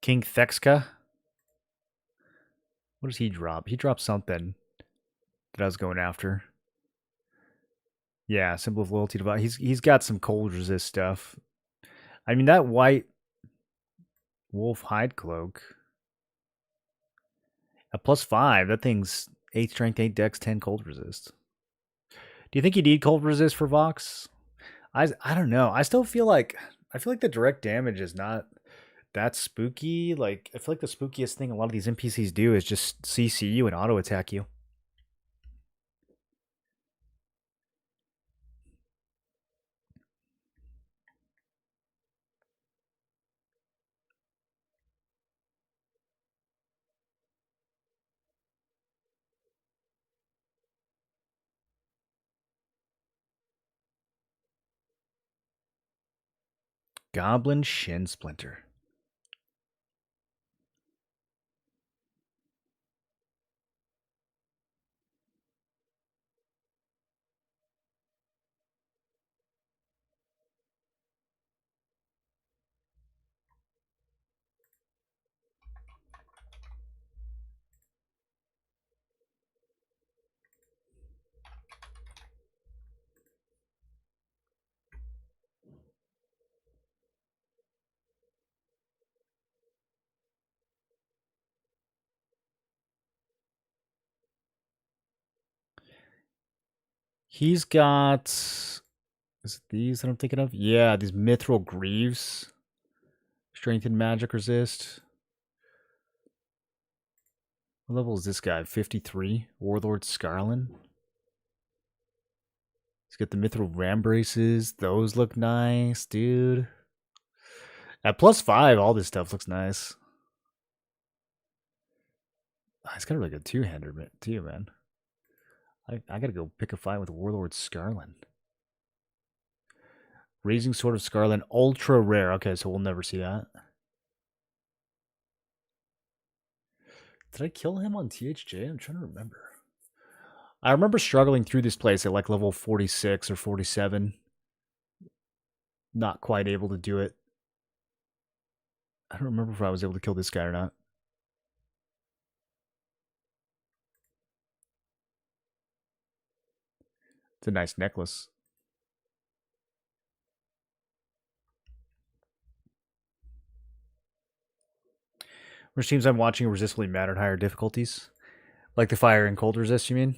King Thexka. What does he drop? He dropped something that I was going after. Yeah, symbol of loyalty to. He's got some cold resist stuff. I mean that white wolf hide cloak at +5. That thing's 8 strength, 8 dex, 10 cold resist. Do you think you need cold resist for Vox? I don't know. I feel like the direct damage is not that spooky. Like I feel like the spookiest thing a lot of these NPCs do is just CC you and auto attack you. Goblin Shin Splinter. He's got. Is it these that I'm thinking of? Yeah, these Mithril Greaves. Strength and magic resist. What level is this guy? 53. Warlord Scarlin. He's got the Mithril Ram Braces. Those look nice, dude. At +5, all this stuff looks nice. He's got like a two-hander too, man. I gotta go pick a fight with Warlord Scarlin. Raising Sword of Scarlin, ultra rare. Okay, so we'll never see that. Did I kill him on THJ? I'm trying to remember. I remember struggling through this place at like level 46 or 47. not quite able to do it. I don't remember if I was able to kill this guy or not. It's a nice necklace. Which teams I'm watching resistably mad at higher difficulties? Like the fire and cold resist, you mean?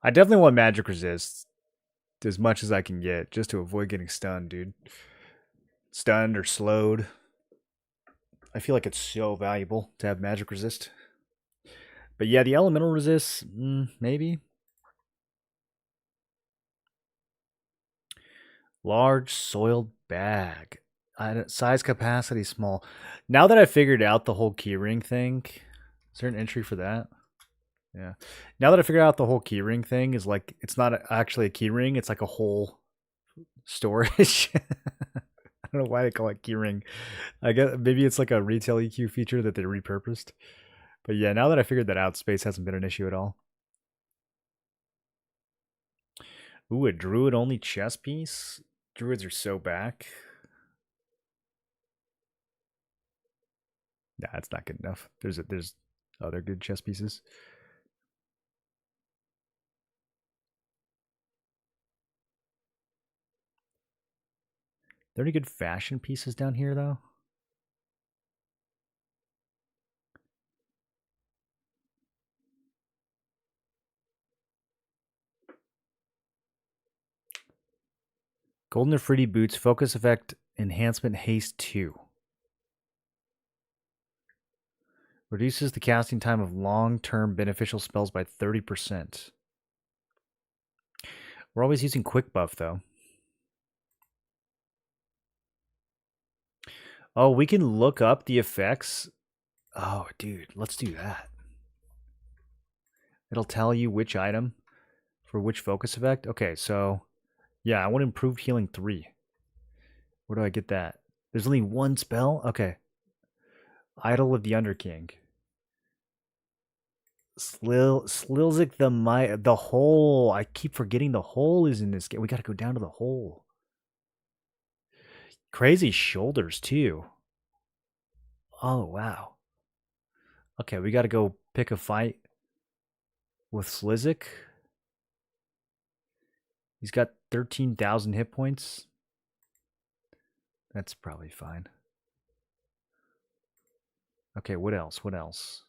I definitely want magic resist as much as I can get just to avoid getting stunned, dude. Stunned or slowed. I feel like it's so valuable to have magic resist. But yeah, the elemental resist, maybe. Large soiled bag. Size capacity small. Now that I figured out the whole keyring thing, is there an entry for that? Yeah. Now that I figured out the whole keyring thing is like, it's not actually a keyring, it's like a whole storage. I don't know why they call it keyring. I guess maybe it's like a retail EQ feature that they repurposed. But yeah, now that I figured that out, space hasn't been an issue at all. Ooh, a druid only chess piece? Druids are so back. Nah, it's not good enough. There's other good chess pieces. There any good fashion pieces down here though? Golden Afridi boots, focus effect, enhancement, haste 2. Reduces the casting time of long-term beneficial spells by 30%. We're always using quick buff though. Oh, we can look up the effects. Oh, dude, let's do that. It'll tell you which item for which focus effect. Okay, so yeah, I want improved healing 3. Where do I get that? There's only one spell? Okay. Idol of the Underking. Slilzik the hole. I keep forgetting the hole is in this game. We gotta go down to the hole. Crazy shoulders too. Oh wow. Okay, we gotta go pick a fight with Slizzik. He's got 13,000 hit points. That's probably fine. Okay, what else? What else?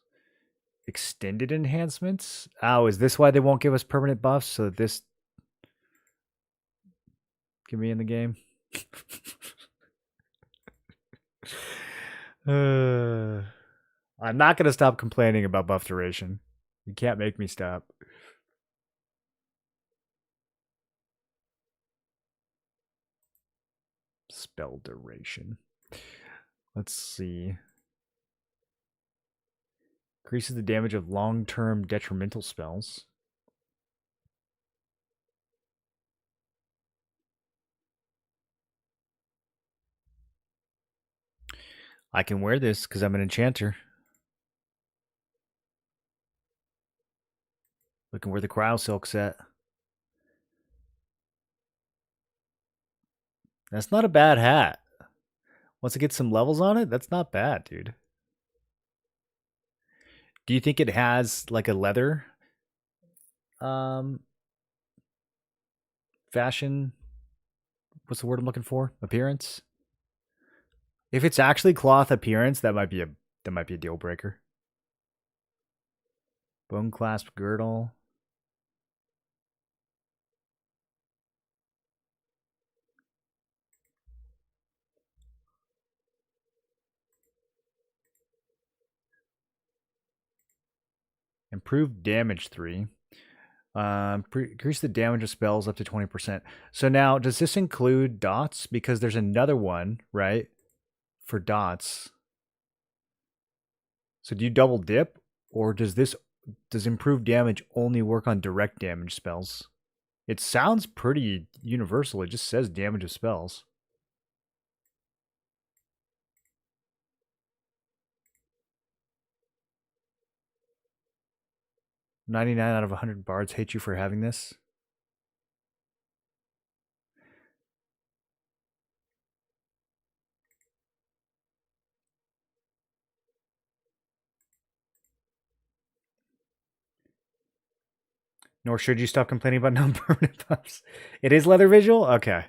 Extended enhancements? Oh, is this why they won't give us permanent buffs? So that this can be in the game? I'm not going to stop complaining about buff duration. You can't make me stop. Spell duration. Let's see. Increases the damage of long-term detrimental spells. I can wear this because I'm an enchanter. Looking where the cryo silk's at. That's not a bad hat. Once it gets some levels on it, that's not bad, dude. Do you think it has like a leather fashion? What's the word I'm looking for? Appearance? If it's actually cloth appearance, that might be a deal breaker. Bone clasp girdle. Improved damage 3. Increase the damage of spells up to 20%. So now, does this include dots? Because there's another one, right? For dots. So do you double dip? Or does improved damage only work on direct damage spells? It sounds pretty universal. It just says damage of spells. 99 out of 100 bards hate you for having this. Nor should you stop complaining about non-permanent buffs. It is leather visual? Okay.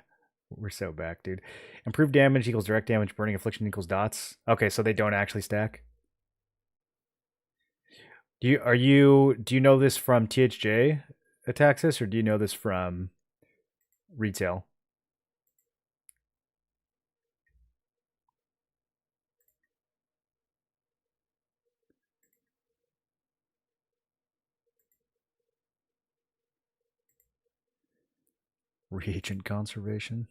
We're so back, dude. Improved damage equals direct damage, burning affliction equals dots. Okay, so they don't actually stack. Do you know this from THJ Ataxis, or do you know this from retail? Reagent conservation.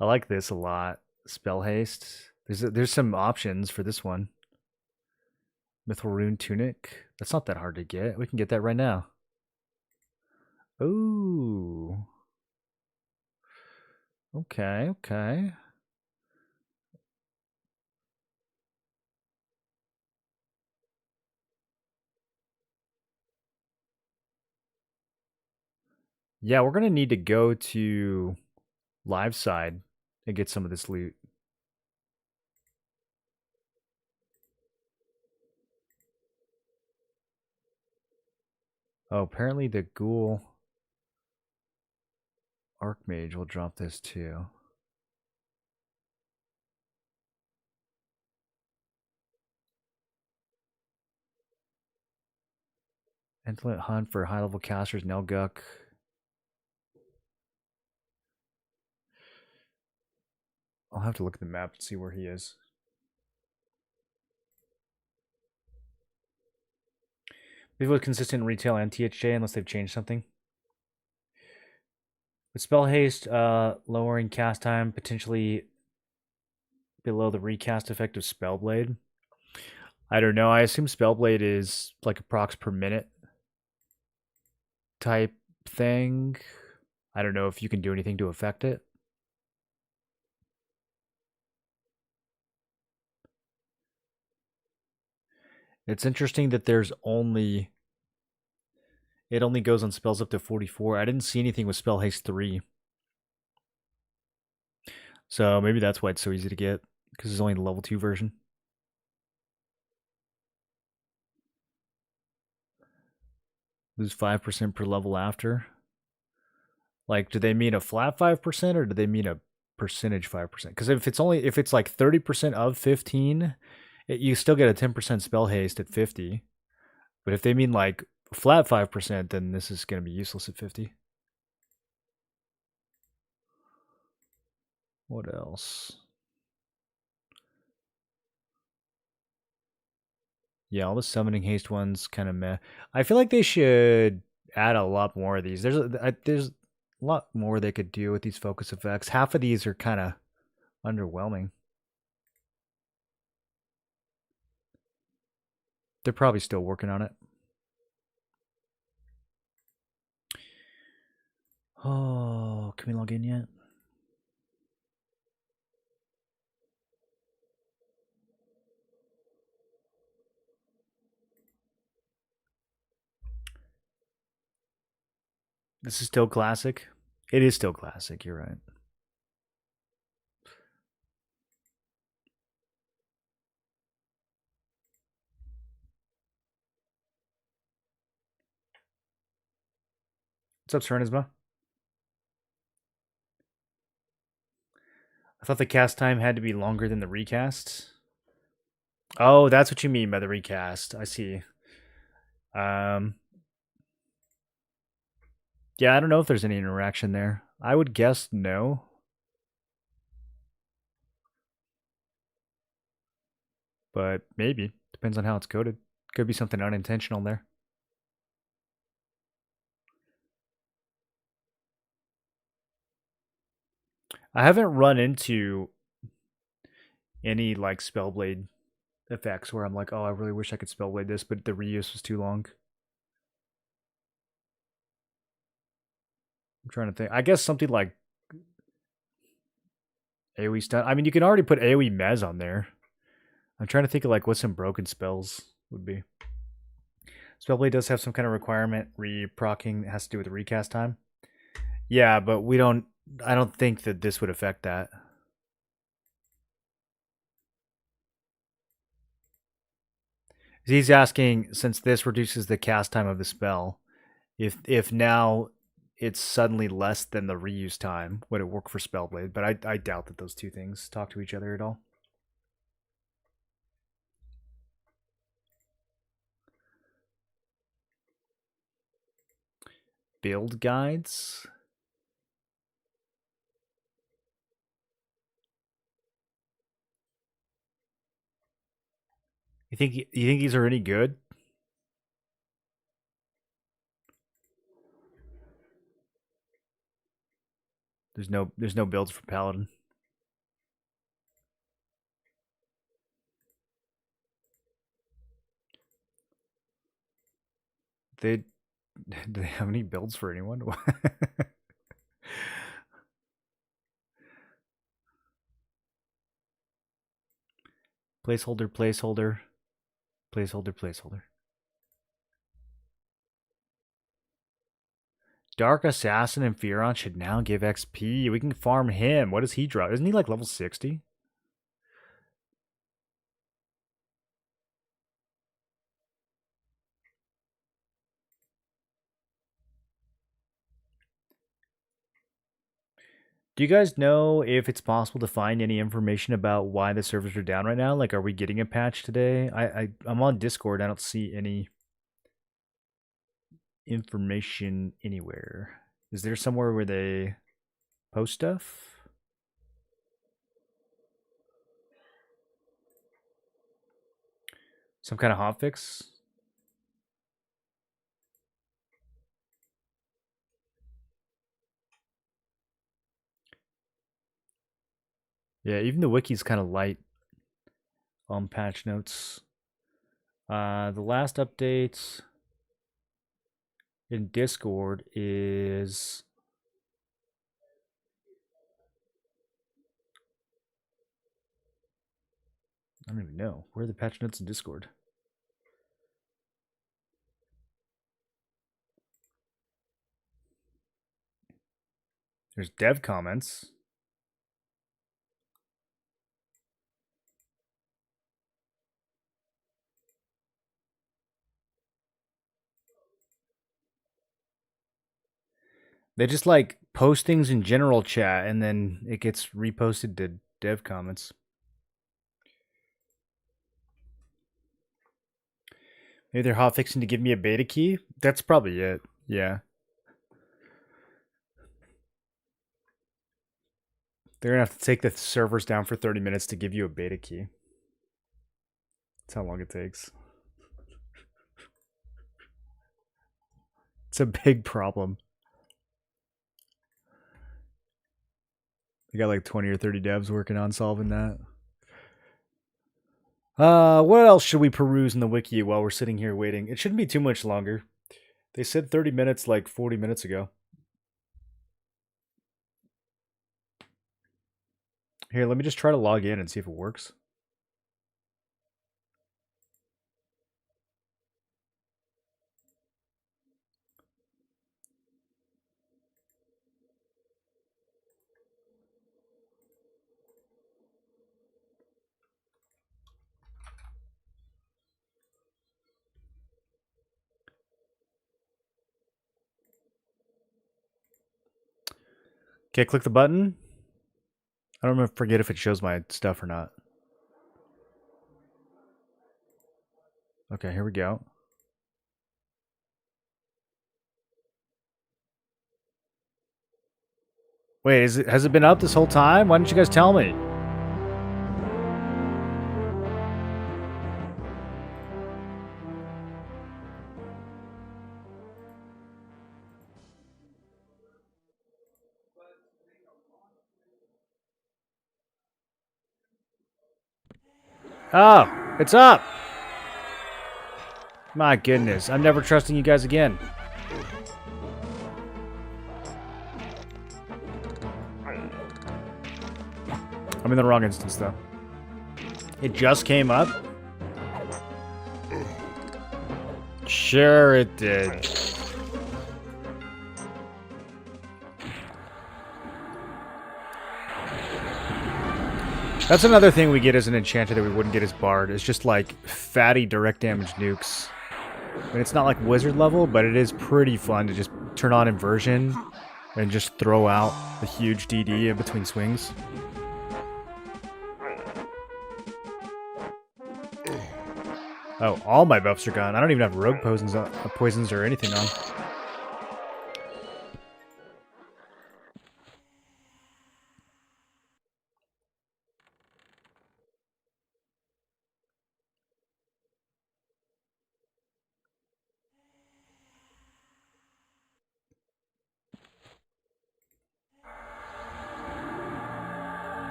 I like this a lot. Spell haste. There's some options for this one. Mithril rune tunic. That's not that hard to get. We can get that right now. Ooh. Okay, okay. Yeah, we're gonna need to go to live side and get some of this loot. Oh, apparently the ghoul archmage will drop this too. Insolent hunt for high level casters, Nelguk. I'll have to look at the map and see where he is. They've looked consistent in retail and THJ unless they've changed something. With spell haste, lowering cast time potentially below the recast effect of Spellblade. I don't know. I assume Spellblade is like a procs per minute type thing. I don't know if you can do anything to affect it. It's interesting that there's only... It only goes on spells up to 44. I didn't see anything with Spell Haste 3. So maybe that's why it's so easy to get, because it's only the level 2 version. Lose 5% per level after. Like, do they mean a flat 5% or do they mean a percentage 5%? Because if it's like 30% of 15, you still get a 10% spell haste at 50. But if they mean like flat 5%, then this is going to be useless at 50. What else? Yeah, all the summoning haste ones kind of meh. I feel like they should add a lot more of these. There's a lot more they could do with these focus effects. Half of these are kind of underwhelming. They're probably still working on it. Oh, can we log in yet? This is still classic. It is still classic. You're right. What's up, Serenisma? I thought the cast time had to be longer than the recast. Oh, that's what you mean by the recast. I see. Yeah, I don't know if there's any interaction there. I would guess no. But maybe. Depends on how it's coded. Could be something unintentional there. I haven't run into any like Spellblade effects where I'm like, oh, I really wish I could Spellblade this, but the reuse was too long. I'm trying to think. I guess something like AoE stun. I mean, you can already put AoE Mez on there. I'm trying to think of like what some broken spells would be. Spellblade does have some kind of requirement. Re-procking has to do with recast time. Yeah, but we don't... I don't think that this would affect that. He's asking, since this reduces the cast time of the spell, if now it's suddenly less than the reuse time, would it work for Spellblade? But I doubt that those two things talk to each other at all. Build guides. You think these are any good? There's no builds for Paladin. Do they have any builds for anyone? Placeholder, placeholder, placeholder, placeholder. Dark Assassin and Fearon should now give XP. We can farm him. What does he drop? Isn't he like level 60? Do you guys know if it's possible to find any information about why the servers are down right now? Like, are we getting a patch today? I'm on Discord. I don't see any information anywhere. Is there somewhere where they post stuff? Some kind of hotfix? Yeah, even the wiki's kind of light on patch notes. The last update in Discord is... I don't even know. Where are the patch notes in Discord? There's dev comments. They just like post things in general chat and then it gets reposted to dev comments. Maybe they're hotfixing to give me a beta key? That's probably it. Yeah. They're going to have to take the servers down for 30 minutes to give you a beta key. That's how long it takes. It's a big problem. They got like 20 or 30 devs working on solving that. What else should we peruse in the wiki while we're sitting here waiting? It shouldn't be too much longer. They said 30 minutes like 40 minutes ago. Here, let me just try to log in and see if it works. Okay, click the button. I don't forget if it shows my stuff or not. Okay, here we go. Wait, has it been up this whole time? Why didn't you guys tell me? Oh, it's up. My goodness, I'm never trusting you guys again. I'm in the wrong instance, though. It just came up? Shit. Sure it did. That's another thing we get as an enchanter that we wouldn't get as Bard. It's just like fatty direct damage nukes. I mean, it's not like wizard level, but it is pretty fun to just turn on inversion and just throw out the huge DD in between swings. Oh, all my buffs are gone. I don't even have rogue poisons or anything on.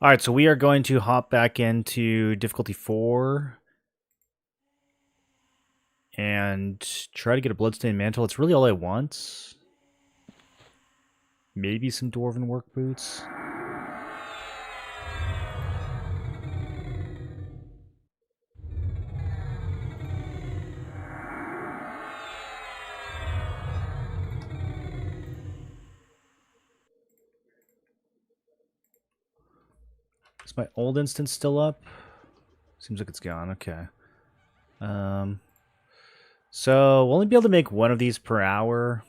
All right, so we are going to hop back into difficulty 4 and try to get a bloodstained mantle. It's really all I want. Maybe some dwarven work boots. Is my old instance still up? Seems like it's gone. Okay. So we'll only be able to make one of these per hour,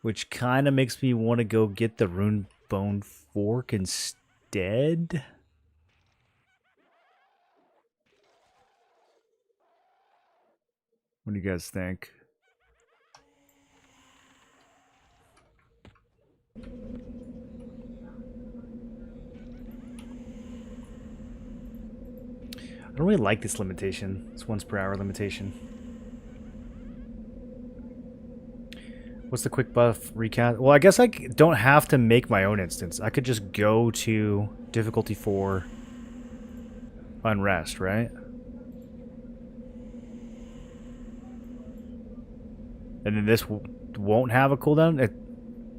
which kind of makes me want to go get the rune bone fork instead. What do you guys think? I don't really like this limitation. This once per hour limitation. What's the quick buff recast? Well, I guess I don't have to make my own instance. I could just go to difficulty 4 unrest, right? And then this won't have a cooldown?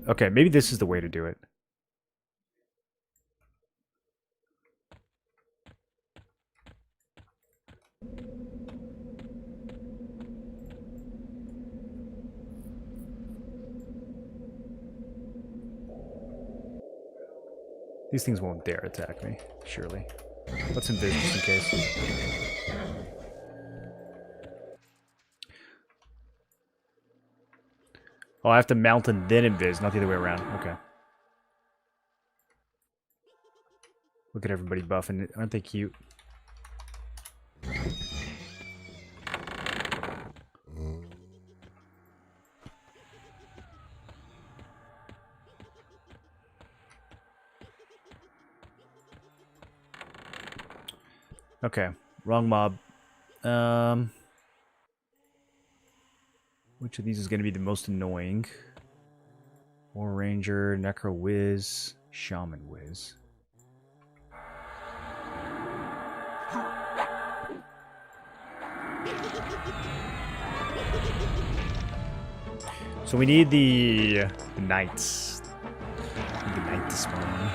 Okay, maybe this is the way to do it. These things won't dare attack me, surely. Let's invis just in case. Oh, I have to mount and then invis, not the other way around. Okay. Look at everybody buffing it. Aren't they cute? Okay, wrong mob. Which of these is going to be the most annoying? War Ranger, Necro Wiz, Shaman Wiz. So we need the knights. We need the knight to spawn.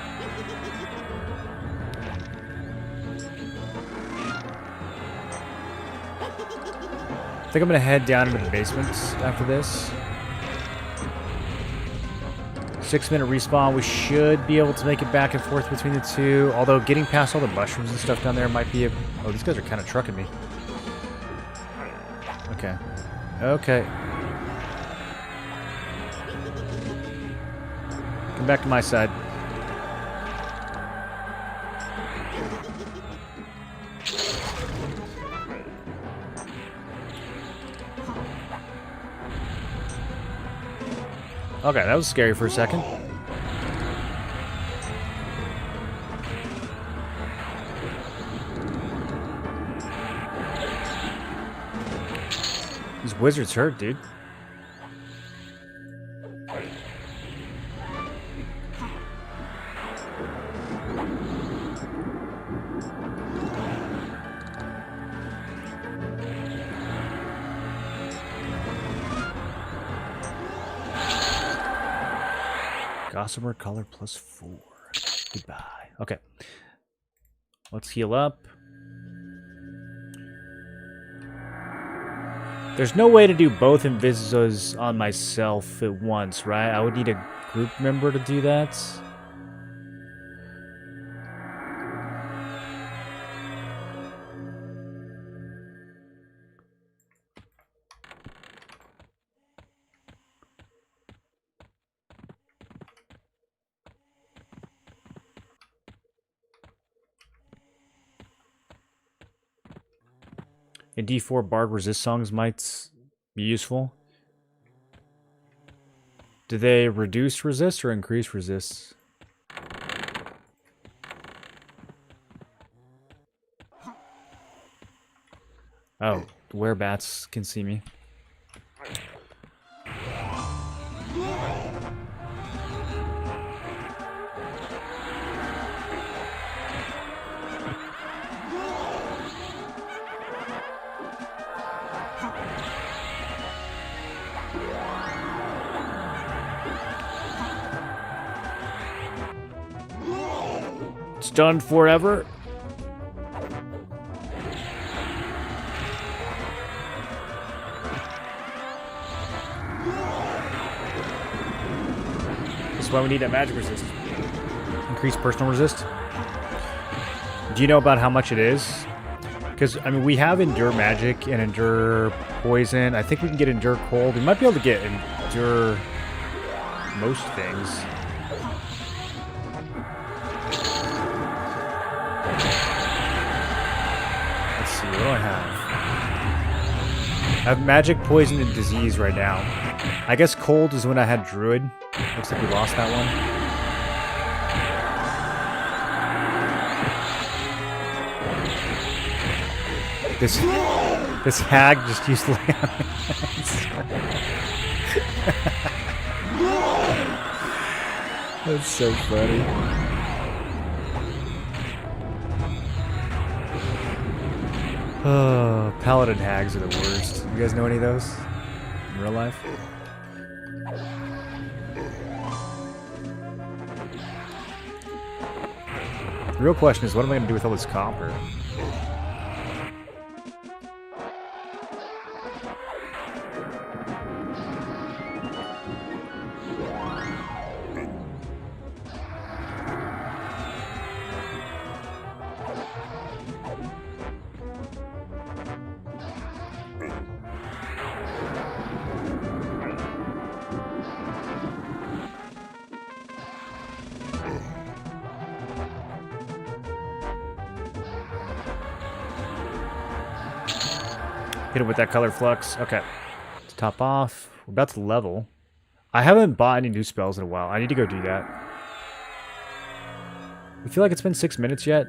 I think I'm gonna head down into the basement after this. 6-minute respawn. We should be able to make it back and forth between the two. Although getting past all the mushrooms and stuff down there might be a... Oh, these guys are kind of trucking me. Okay. Okay. Come back to my side. Okay, that was scary for a second. These wizards hurt, dude. Gossamer color +4. Goodbye. Okay. Let's heal up. There's no way to do both Invisas on myself at once, right? I would need a group member to do that. And D4 Bard resist songs might be useful. Do they reduce resist or increase resist? Oh, werebats can see me. It's done forever. That's why we need that magic resist. Increase personal resist. Do you know about how much it is? Because, I mean, we have Endure Magic and Endure Poison. I think we can get Endure Cold. We might be able to get Endure most things. Let's see, what do I have? I have Magic, Poison, and Disease right now. I guess Cold is when I had Druid. Looks like we lost that one. This hag just used to lay on my hands. That's so funny. Oh, paladin hags are the worst. You guys know any of those in real life? The real question is, what am I going to do with all this copper? Hit it with that color flux. Okay. Let's top off. We're about to level. I haven't bought any new spells in a while. I need to go do that. I feel like it's been 6 minutes yet.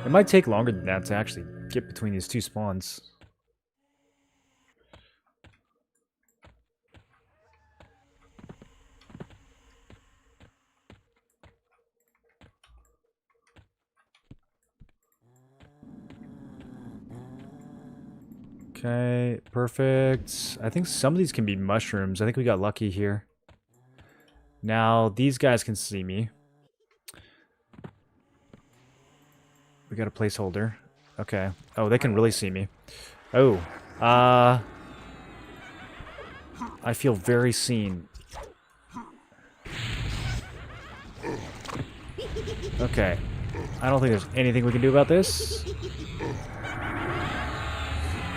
It might take longer than that to actually get between these two spawns. Okay, perfect. I think some of these can be mushrooms. I think we got lucky here. Now, these guys can see me. We got a placeholder. Okay. Oh, they can really see me. Oh. I feel very seen. Okay. I don't think there's anything we can do about this.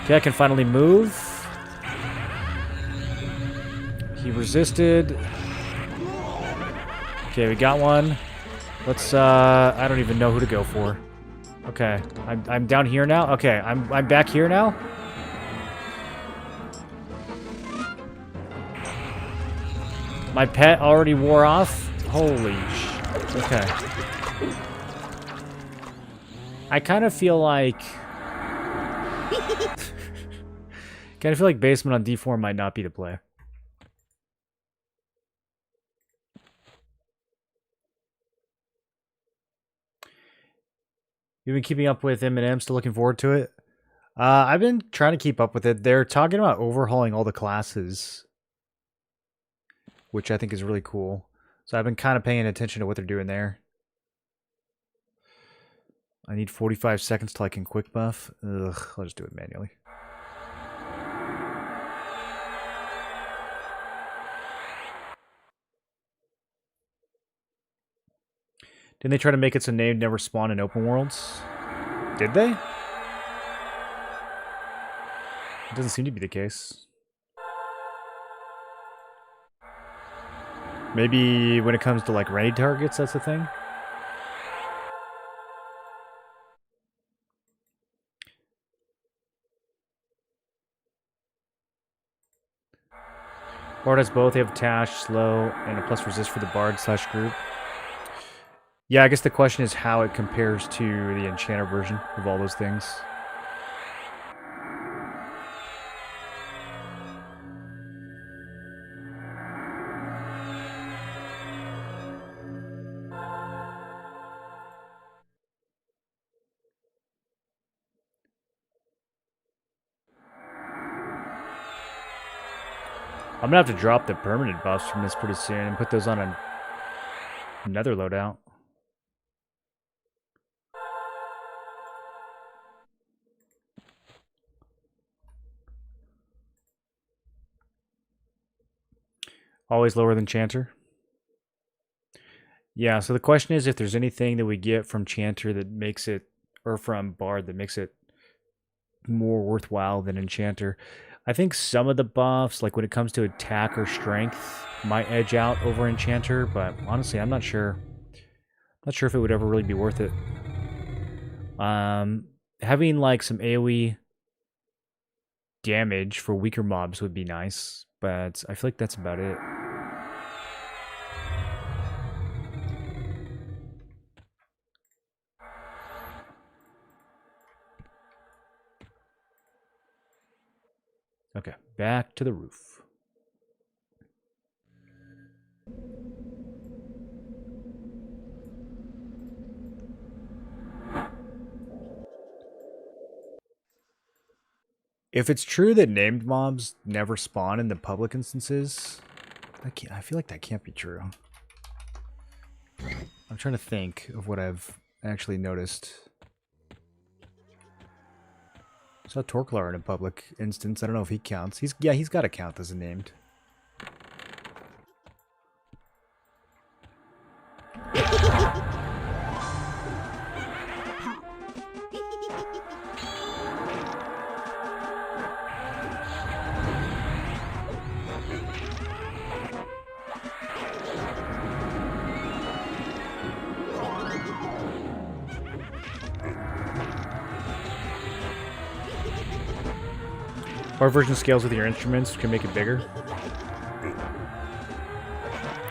Okay, I can finally move. He resisted. Okay, we got one. Let's, I don't even know who to go for. Okay, I'm down here now? Okay, I'm back here now? My pet already wore off? Holy sh... Okay. I kind of feel like... kind of feel like basement on D4 might not be the play. You've been keeping up with M&M, still looking forward to it? I've been trying to keep up with it. They're talking about overhauling all the classes. which I think is really cool. So I've been kind of paying attention to what they're doing there. I need 45 seconds till I can quick buff. Ugh, I'll just do it manually. Didn't they try to make it so named never spawn in open worlds? Did they? It doesn't seem to be the case. Maybe when it comes to like raid targets, that's the thing. Bard has both. They have Tash, slow, and a plus resist for the Bard / group. Yeah, I guess the question is how it compares to the Enchanter version of all those things. I'm gonna have to drop the permanent buffs from this pretty soon and put those on another loadout. Always lower than Chanter. Yeah, so the question is if there's anything that we get from Chanter that makes it, or from Bard that makes it more worthwhile than Enchanter. I think some of the buffs, like when it comes to attack or strength, might edge out over Enchanter, but honestly, I'm not sure. Not sure if it would ever really be worth it. Having like some AoE damage for weaker mobs would be nice, but I feel like that's about it. Okay, back to the roof. If it's true that named mobs never spawn in the public instances, I feel like that can't be true. I'm trying to think of what I've actually noticed. I saw Torklar in a public instance. I don't know if he counts. He's got to count as a named. Our version scales with your instruments, which can make it bigger.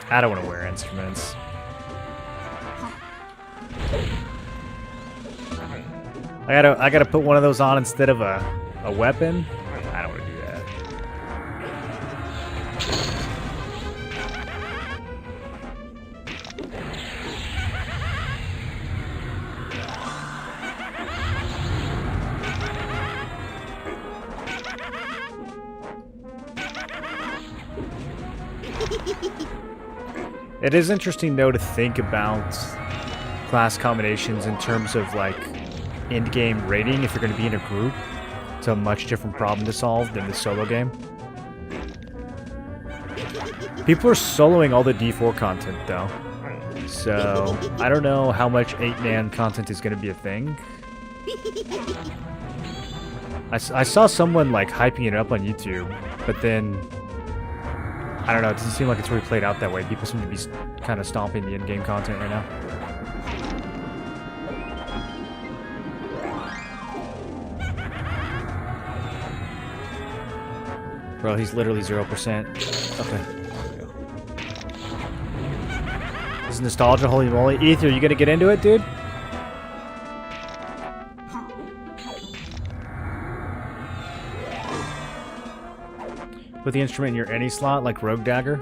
I don't want to wear instruments. I gotta put one of those on instead of a weapon. I don't want to do that. It is interesting, though, to think about class combinations in terms of, like, end-game rating if you're going to be in a group. It's a much different problem to solve than the solo game. People are soloing all the D4 content, though. So, I don't know how much 8-man content is going to be a thing. I saw someone, like, hyping it up on YouTube, but then I don't know, it doesn't seem like it's really played out that way. People seem to be kind of stomping the in-game content right now. Bro, he's literally 0%. Okay. This is nostalgia, holy moly. Ether, you gonna get into it, dude? Put the instrument in your any slot, like Rogue Dagger?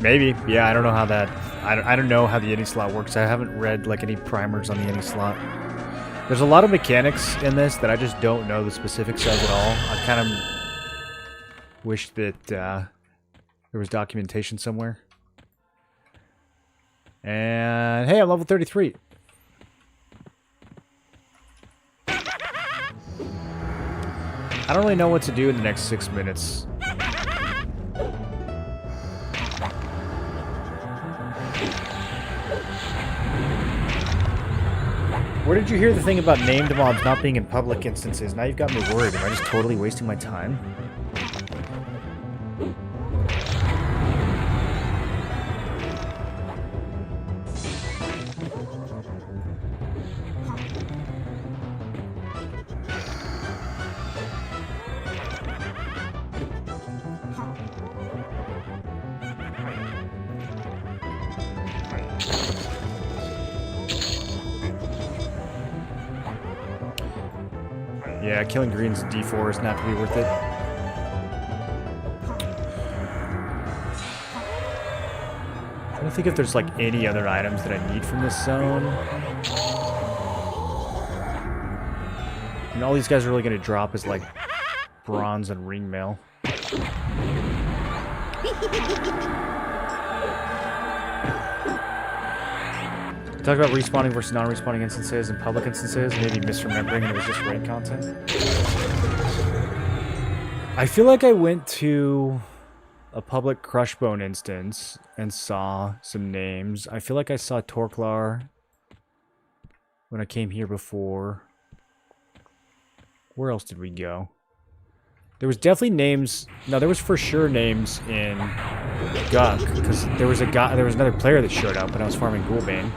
Maybe. Yeah, I don't know how that... I don't know how the any slot works. I haven't read, like, any primers on the any slot. There's a lot of mechanics in this that I just don't know the specifics of at all. I kind of wish that There was documentation somewhere. And hey, I'm level 33. I don't really know what to do in the next 6 minutes. Where did you hear the thing about named mobs not being in public instances? Now you've got me worried. Am I just totally wasting my time? Yeah, killing green's D4 is not going to be worth it. I don't think if there's like any other items that I need from this zone. And all these guys are really going to drop is like bronze and ring mail. Talk about respawning versus non-respawning instances and public instances, maybe misremembering and it was just raid content. I feel like I went to a public Crushbone instance and saw some names. I feel like I saw Torklar when I came here before. Where else did we go? There was definitely names. No, there was for sure names in Guk because there was another player that showed up when I was farming Ghoulbane.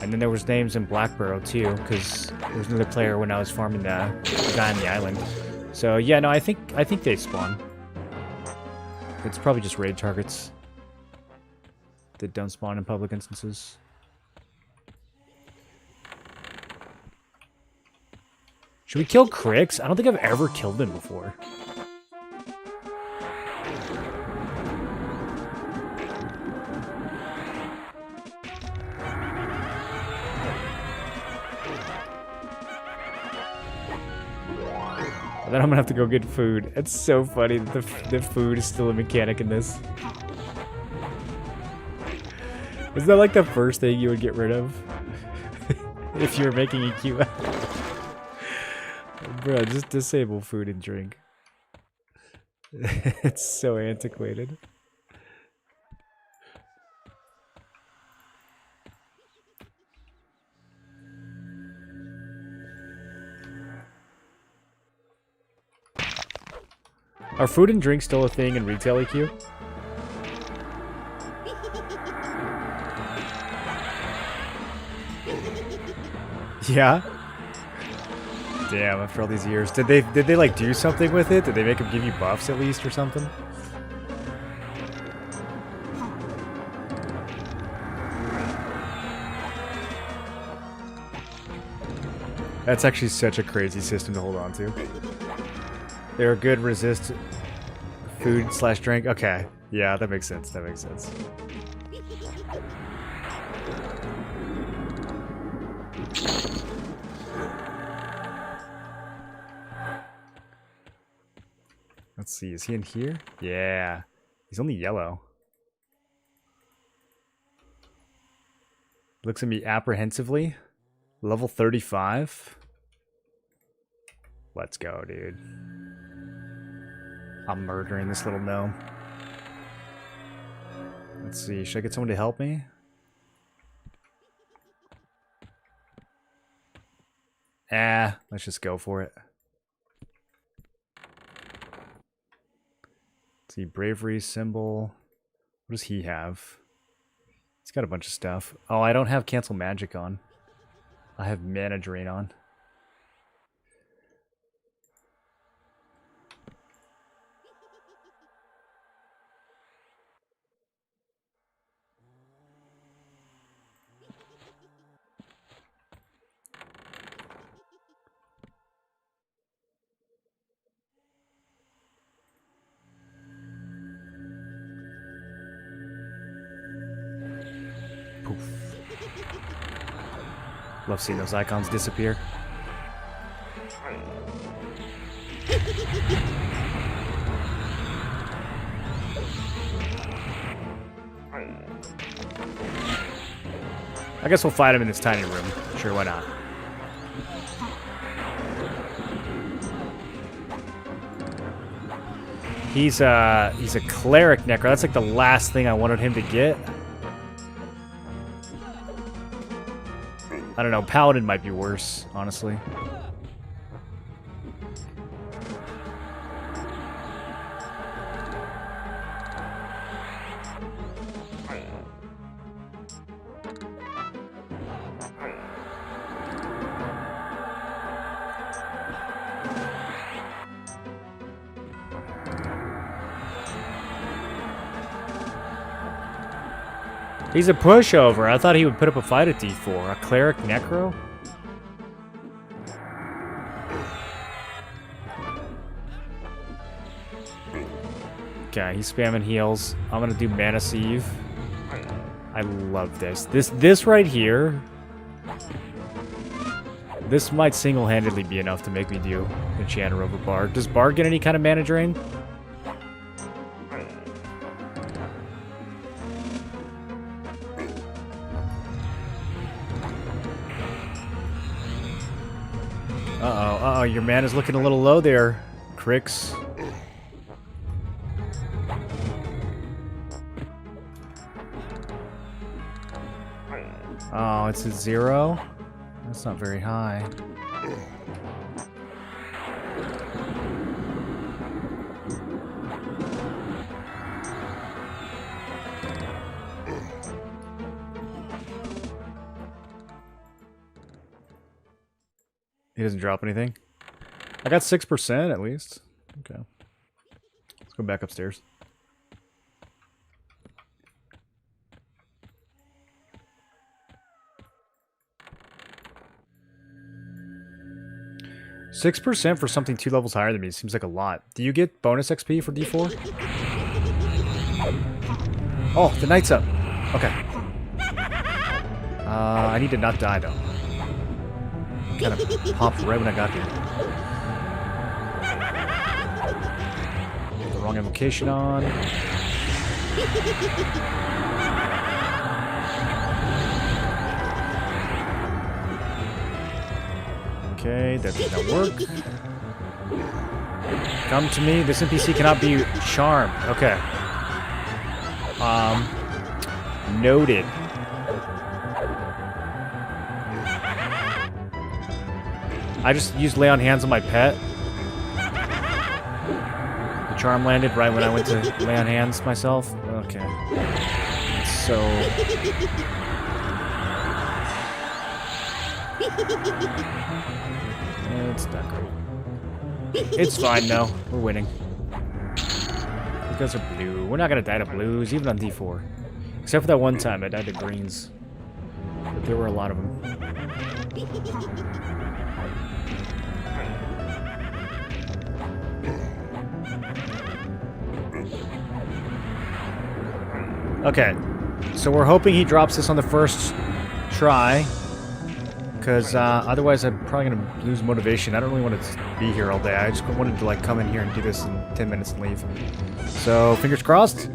And then there was names in Blackburrow too, because there was another player when I was farming the guy on the island. So yeah, no, I think they spawn. It's probably just raid targets that don't spawn in public instances. Should we kill Crix? I don't think I've ever killed him before. Then I'm gonna have to go get food. It's so funny that the food is still a mechanic in this. Isn't that like the first thing you would get rid of? If you were making a QL? Bro, just disable food and drink. It's so antiquated. Are food and drink still a thing in retail EQ? Yeah. Damn, after all these years. Did they like do something with it? Did they make them give you buffs at least or something? That's actually such a crazy system to hold on to. They're a good resist food slash drink. Okay. Yeah, that makes sense. That makes sense. Let's see. Is he in here? Yeah. He's only yellow. Looks at me apprehensively. Level 35. Let's go, dude. I'm murdering this little gnome. Let's see. Should I get someone to help me? Let's just go for it. Let's see. Bravery symbol. What does he have? He's got a bunch of stuff. Oh, I don't have cancel magic on. I have mana drain on. Poof. Love seeing those icons disappear. I guess we'll fight him in this tiny room. Sure, why not? He's a cleric necro. That's like the last thing I wanted him to get. I don't know. Paladin might be worse, honestly. He's a pushover. I thought he would put up a fight at D4. A cleric necro? Okay, he's spamming heals. I'm gonna do Mana Sieve. I love this. This right here. This might single-handedly be enough to make me do Enchanter over Bard. Does Bard get any kind of mana drain? Uh-oh, your mana's looking a little low there, Crix. Oh, it's a 0? That's not very high. He doesn't drop anything? I got 6% at least. Okay. Let's go back upstairs. $6% for something 2 levels higher than me seems like a lot. Do you get bonus XP for D4? Oh, the knight's up. Okay. I need to not die though. Kind of popped right when I got here. Get the wrong invocation on. Okay, that did not work. Come to me. This NPC cannot be charmed. Okay. Noted. I just used Lay on Hands on my pet. The charm landed right when I went to Lay on Hands myself. Okay. So... it's not great. It's fine, though. We're winning. You guys are blue. We're not gonna die to blues, even on D4. Except for that one time I died to greens. But there were a lot of them. Okay, so we're hoping he drops this on the first try, because otherwise I'm probably going to lose motivation. I don't really want to be here all day. I just wanted to like come in here and do this in 10 minutes and leave. So, fingers crossed.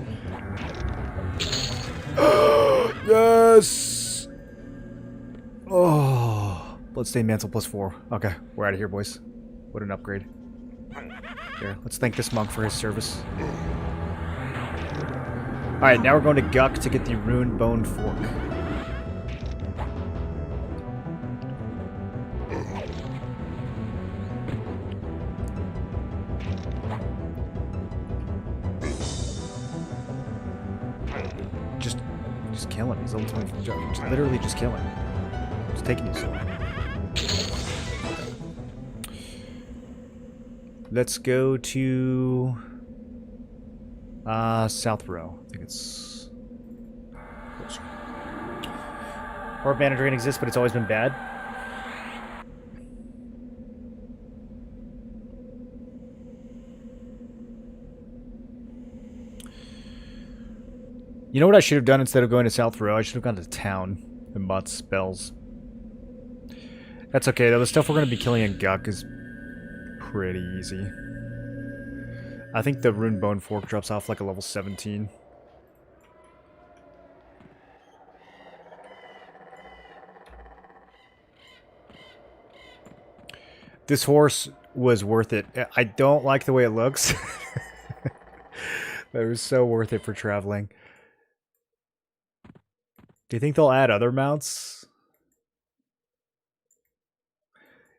Yes! Oh, Bloodstained Mantle +4. Okay, we're out of here, boys. What an upgrade. Here, let's thank this monk for his service. Alright, now we're going to Guck to get the Rune Bone Fork. Just kill him. He's level 24. Just literally just kill him. It's taking you so long. Let's go to... South Row. I think it's closer. Orb Mana Drain exists, but it's always been bad. You know what I should have done instead of going to South Row? I should have gone to town and bought spells. That's okay, though. The stuff we're going to be killing in Guck is pretty easy. I think the Rune Bone Fork drops off like a level 17. This horse was worth it. I don't like the way it looks. But it was so worth it for traveling. Do you think they'll add other mounts?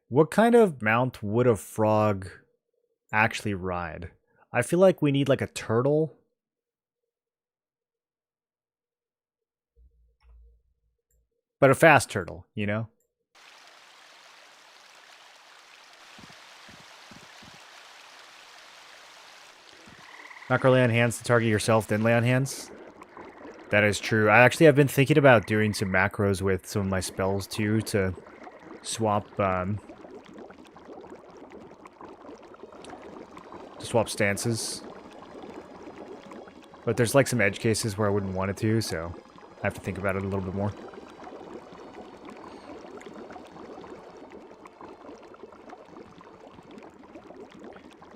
What kind of mount would a frog actually ride? I feel like we need like a turtle. But a fast turtle, you know? Macro lay on hands to target yourself, then lay on hands. That is true. I actually have been thinking about doing some macros with some of my spells too to swap stances. But there's like some edge cases where I wouldn't want it to, so I have to think about it a little bit more.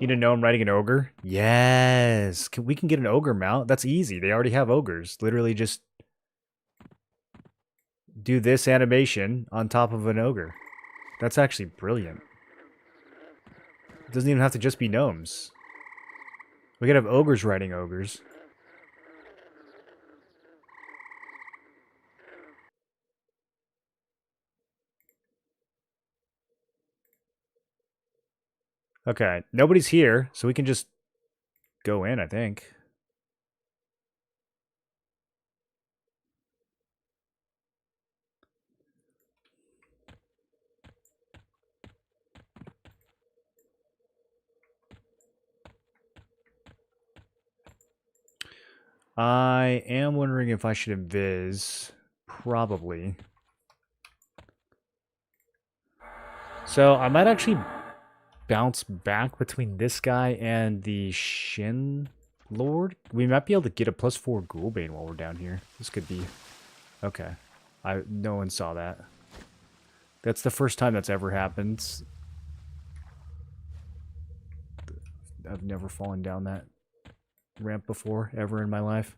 Need a gnome riding an ogre? Yes! We can get an ogre mount. That's easy. They already have ogres. Literally just do this animation on top of an ogre. That's actually brilliant. It doesn't even have to just be gnomes. We could have ogres riding ogres. Okay, nobody's here, so we can just go in, I think. I am wondering if I should invis. Probably. So I might actually bounce back between this guy and the Shin Lord. We might be able to get a +4 Ghoulbane while we're down here. This could be... Okay. No one saw that. That's the first time that's ever happened. I've never fallen down that ramp before, ever in my life.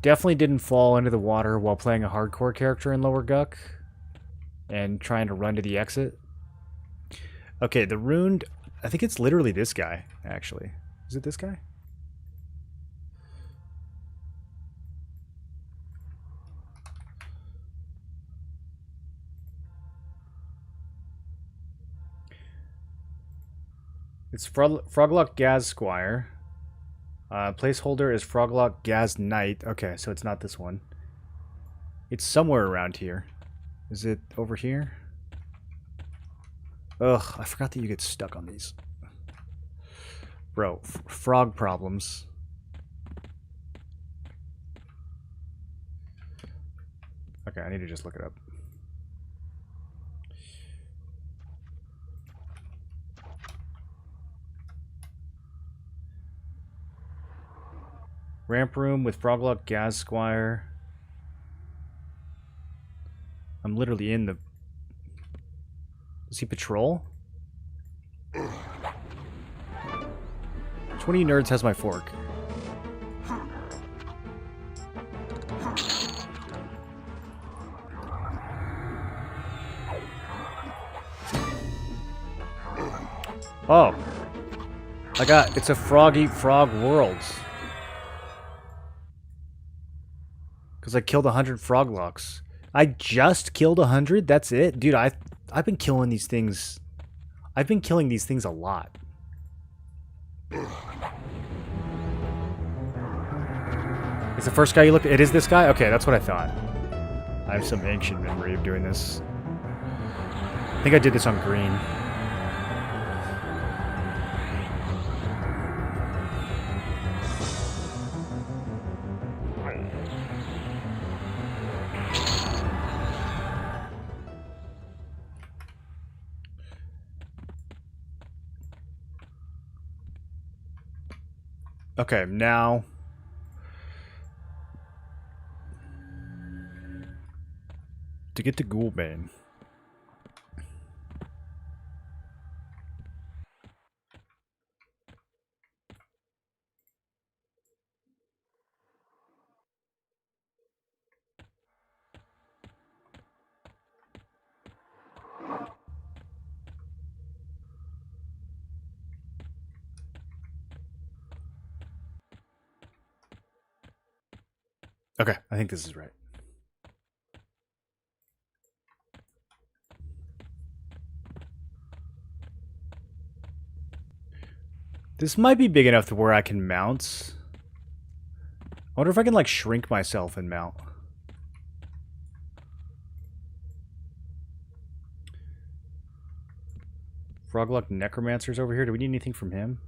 Definitely didn't fall into the water while playing a hardcore character in Lower Guck and trying to run to the exit. Okay, the runed... I think it's literally this guy, actually. Is it this guy? It's Froglock Gaz Squire. Placeholder is Froglock Gaz Knight. Okay, so it's not this one. It's somewhere around here. Is it over here? Ugh, I forgot that you get stuck on these. Bro, frog problems. Okay, I need to just look it up. Ramp room with Froglock Gaz Squire. I'm literally in the... Does he patrol? Which one of you nerds has my fork? Oh. It's a frog eat frog worlds. Because I killed 100 Froglocks. I just killed 100? That's it? Dude, I've been killing these things. I've been killing these things a lot. It's the first guy you looked at? It is this guy? Okay, that's what I thought. I have some ancient memory of doing this. I think I did this on green. Okay, now... To get to Ghoulbane. Okay, I think this is right. This might be big enough to where I can mount. I wonder if I can, like, shrink myself and mount. Frogluck Necromancer's over here. Do we need anything from him?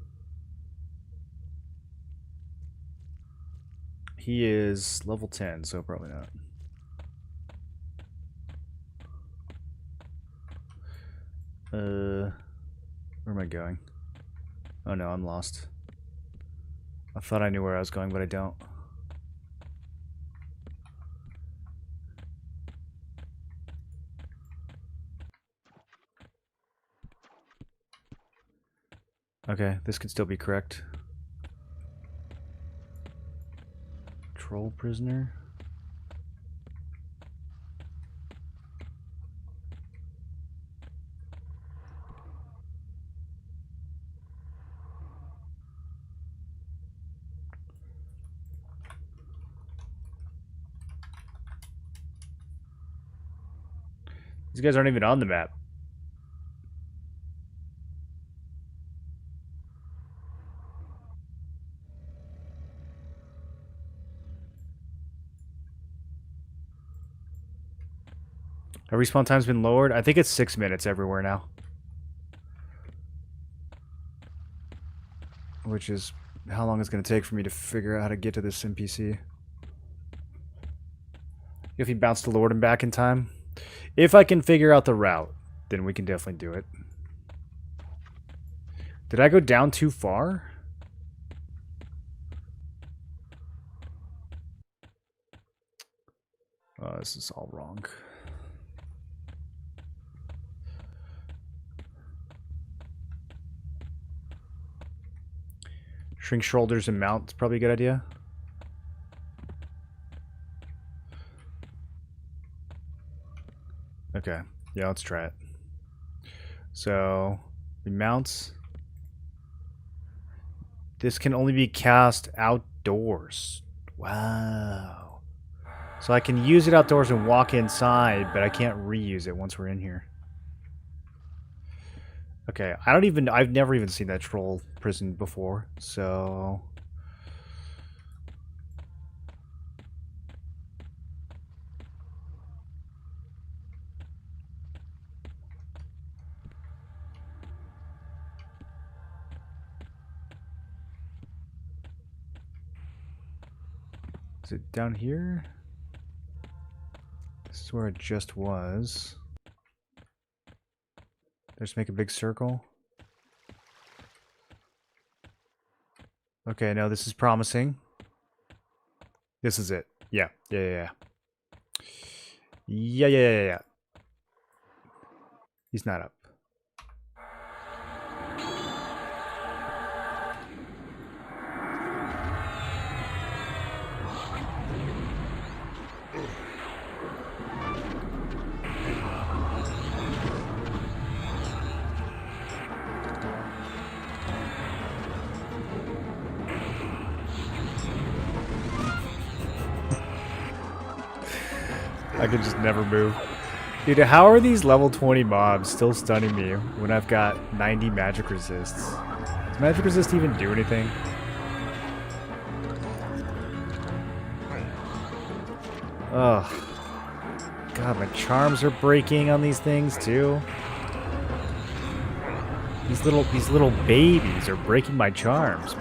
He is level 10, so probably not. Where am I going? Oh no, I'm lost. I thought I knew where I was going, but I don't. Okay, this could still be correct. Troll prisoner. These guys aren't even on the map. Have respawn time's been lowered? I think it's 6 minutes everywhere now. Which is how long it's going to take for me to figure out how to get to this NPC. If he bounced to Lord and back in time. If I can figure out the route, then we can definitely do it. Did I go down too far? Oh, this is all wrong. Shrink shoulders and mount is probably a good idea. Okay. Yeah, let's try it. So, we mount. This can only be cast outdoors. Wow. So I can use it outdoors and walk inside, but I can't reuse it once we're in here. Okay, I've never even seen that troll prison before, so... Is it down here? This is where it just was. Just make a big circle. Okay, no, this is promising. This is it. Yeah. Yeah. He's not up. I could just never move. Dude, how are these level 20 mobs still stunning me when I've got 90 magic resists? Does magic resist even do anything? Ugh. God, my charms are breaking on these things too. These little babies are breaking my charms.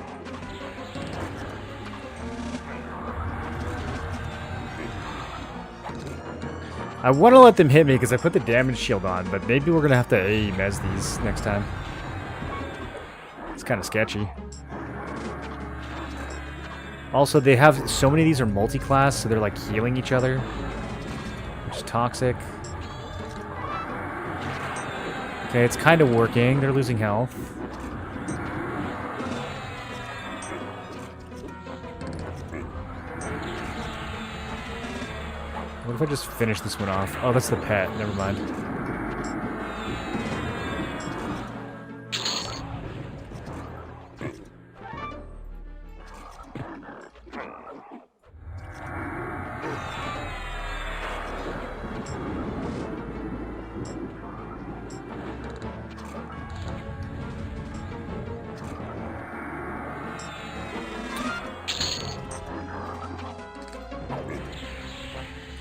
I want to let them hit me because I put the damage shield on, but maybe we're going to have to aim as these next time. It's kind of sketchy. Also, they have so many of these are multi-class, so they're like healing each other, which is toxic. Okay, it's kind of working. They're losing health. What if I just finish this one off? Oh, that's the pet. Never mind.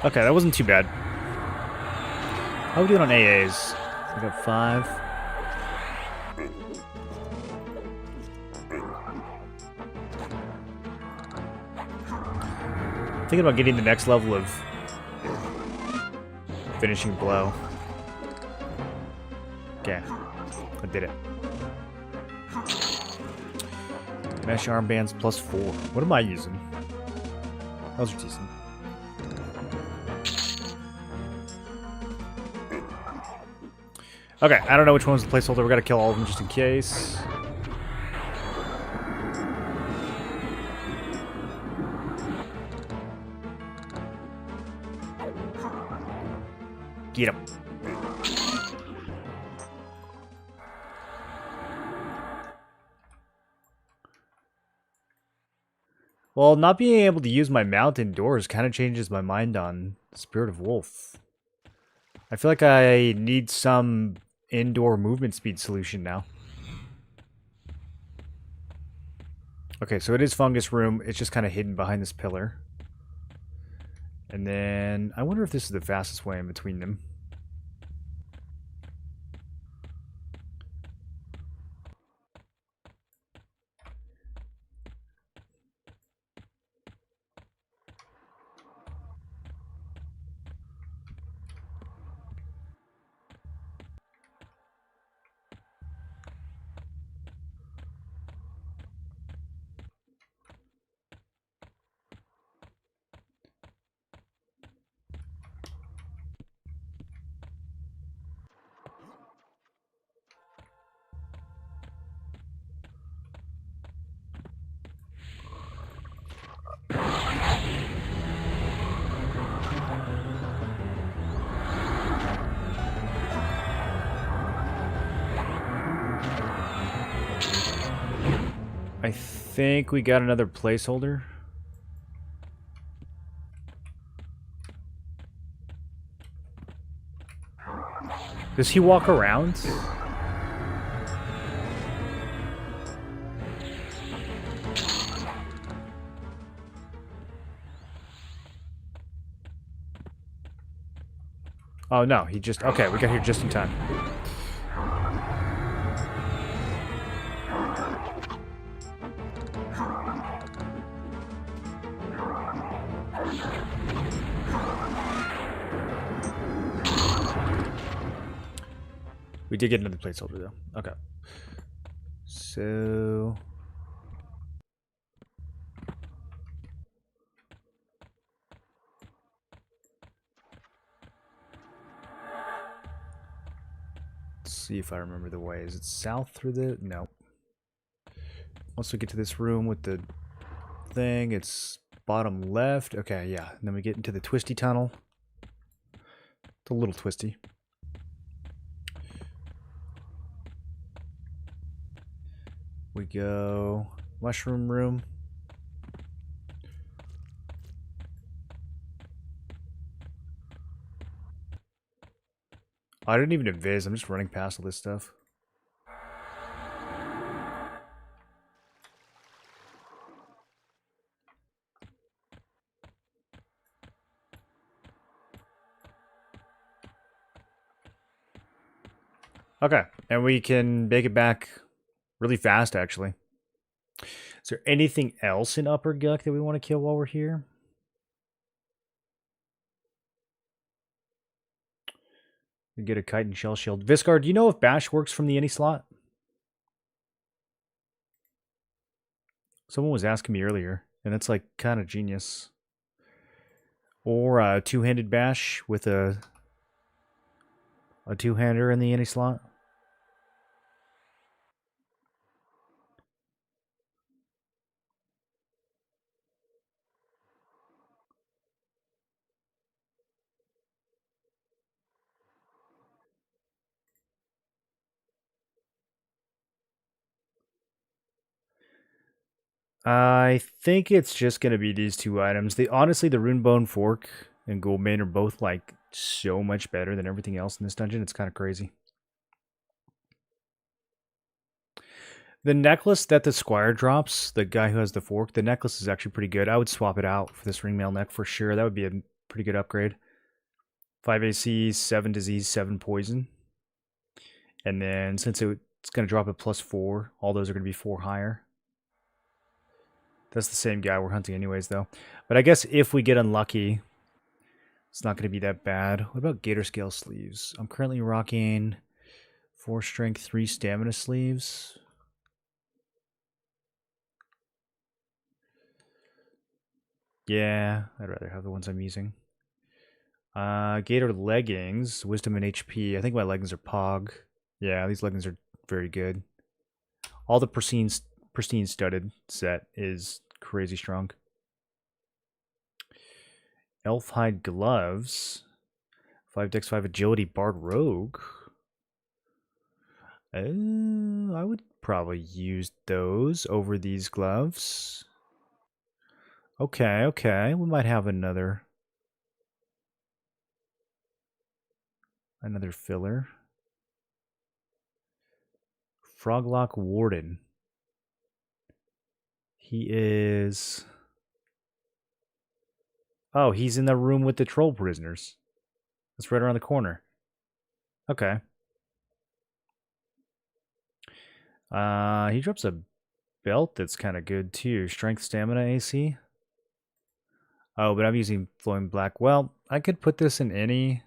Okay, that wasn't too bad. How are we doing on AAs? I got 5. Thinking about getting the next level of finishing blow. Okay, I did it. Mesh armbands +4. What am I using? Those are decent. Okay, I don't know which one's the placeholder. We gotta kill all of them just in case. Get him. Well, not being able to use my mount indoors kind of changes my mind on Spirit of Wolf. I feel like I need some indoor movement speed solution now. Okay, so it is fungus room. It's just kind of hidden behind this pillar. And then I wonder if this is the fastest way in between them. I think we got another placeholder. Does he walk around? Oh no, he just... Okay, we got here just in time. We did get another placeholder though. Okay. So... let's see if I remember the way. Is it south through the... No. Once we get to this room with the thing, it's bottom left. Okay, yeah. And then we get into the twisty tunnel. It's a little twisty. We go mushroom room. I didn't even invis. I'm just running past all this stuff. Okay, and we can make it back really fast, actually. Is there anything else in Upper Guck that we want to kill while we're here? We get a kite and shell shield. Viscar, do you know if Bash works from the any slot? Someone was asking me earlier, and it's like kind of genius. Or a two-handed Bash with a two-hander in the any slot. I think it's just going to be these two items. Honestly, the Runebone Fork and Goldmane are both like so much better than everything else in this dungeon. It's kind of crazy. The necklace that the Squire drops, the guy who has the fork, the necklace is actually pretty good. I would swap it out for this ringmail neck for sure. That would be a Pretty good upgrade. 5 AC, 7 disease, 7 poison. And then since it's going to drop at +4, all those are going to be 4 higher. That's the same guy we're hunting anyways, though. But I guess if we get unlucky, it's not going to be that bad. What about Gator Scale sleeves? I'm currently rocking 4 strength, 3 stamina sleeves. Yeah, I'd rather have the ones I'm using. Gator leggings, wisdom and HP. I think my leggings are Pog. Yeah, these leggings are very good. All the pristine studded set is crazy strong. Elf hide gloves. 5 dex, 5 agility, bard rogue. I would probably use those over these gloves. Okay. We might have another filler. Froglock Warden. He is... Oh, he's in the room with the troll prisoners. That's right around the corner. Okay. He drops a belt that's kind of good too. Strength, stamina, AC. Oh, but I'm using flowing black. Well, I could put this in any...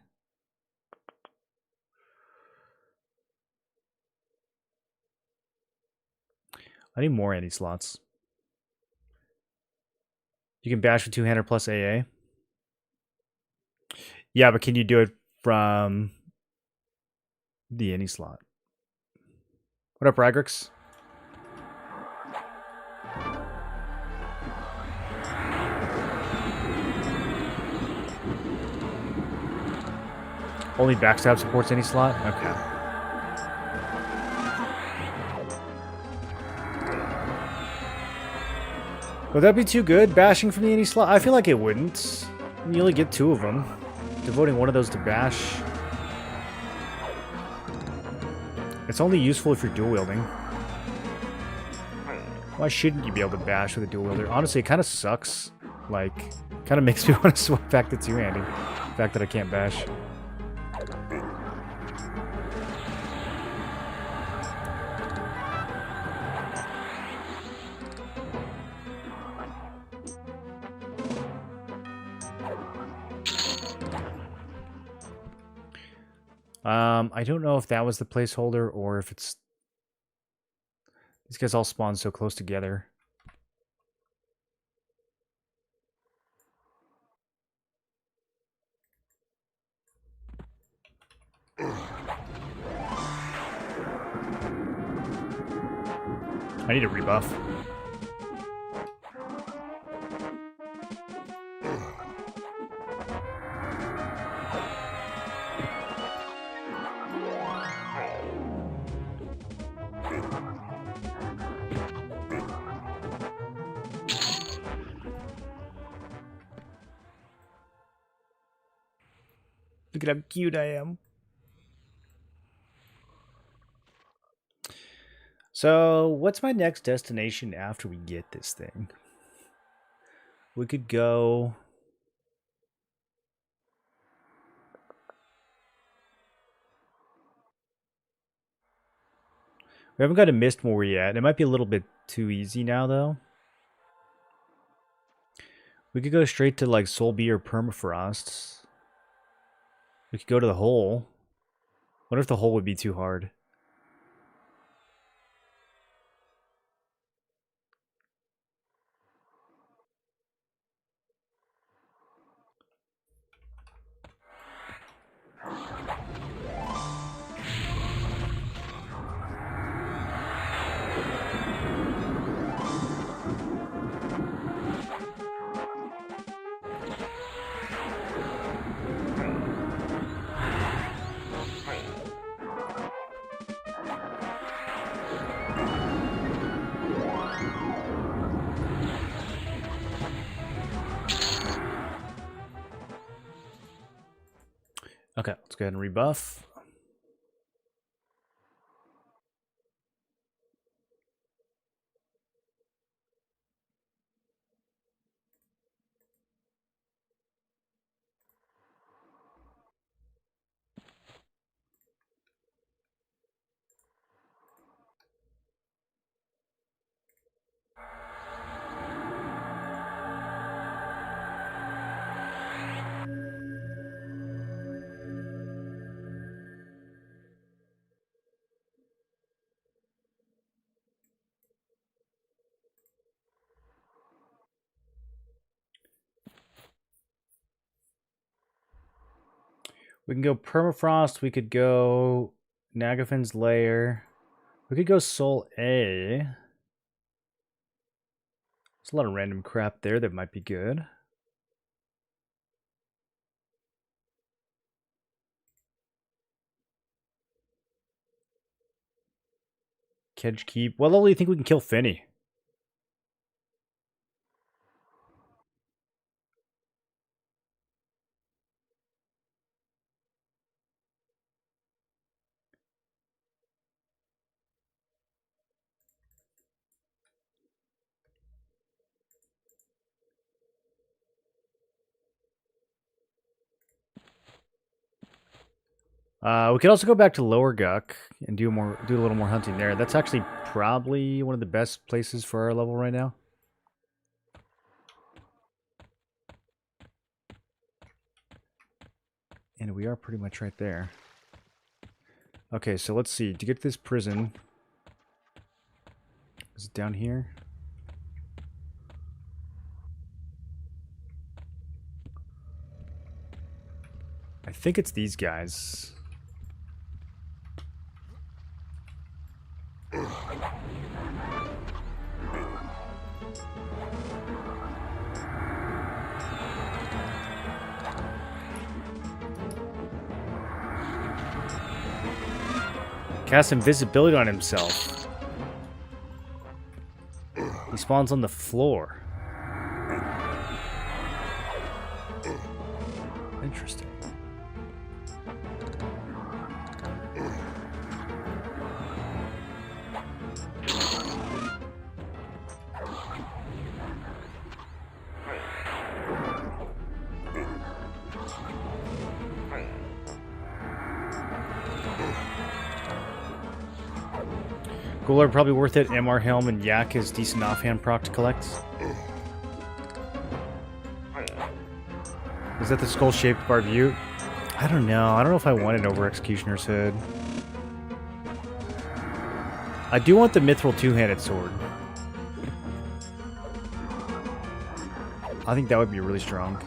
I need more anti slots. You can bash with two-hander plus AA. Yeah, but can you do it from the any slot? What up, Rygrix? Only backstab supports any slot? Okay. Would that be too good, bashing from the any slot? I feel like it wouldn't. You only get 2 of them. Devoting one of those to bash. It's only useful if you're dual wielding. Why shouldn't you be able to bash with a dual wielder? Honestly, it kind of sucks. Like, kind of makes me want to swap back to two-handed. The fact that I can't bash. I don't know if that was the placeholder or if it's... These guys all spawn so close together. I need a rebuff. Look at how cute I am. So, what's my next destination after we get this thing? We could go... We haven't got a Mistmoor yet. It might be a little bit too easy now, though. We could go straight to, like, Soulbee or Permafrost. We could go to the hole. What if the hole would be too hard? Okay, let's go ahead and rebuff. We can go Permafrost. We could go Nagafin's Lair. We could go Soul A. There's a lot of random crap there that might be good. Kedge Keep. What level do you think we can kill Finny? We could also go back to Lower Guck and do a little more hunting there. That's actually probably one of the best places for our level right now. And we are pretty much right there. Okay, so let's see. To get to this prison, is it down here? I think it's these guys. Cast invisibility on himself. He spawns on the floor. Interesting. Cooler, probably worth it. MR Helm and Yak is decent offhand proc to collect. Is that the skull-shaped Barbute? I don't know. I don't know if I want it over Executioner's Hood. I do want the Mithril two-handed sword. I think that would be really strong.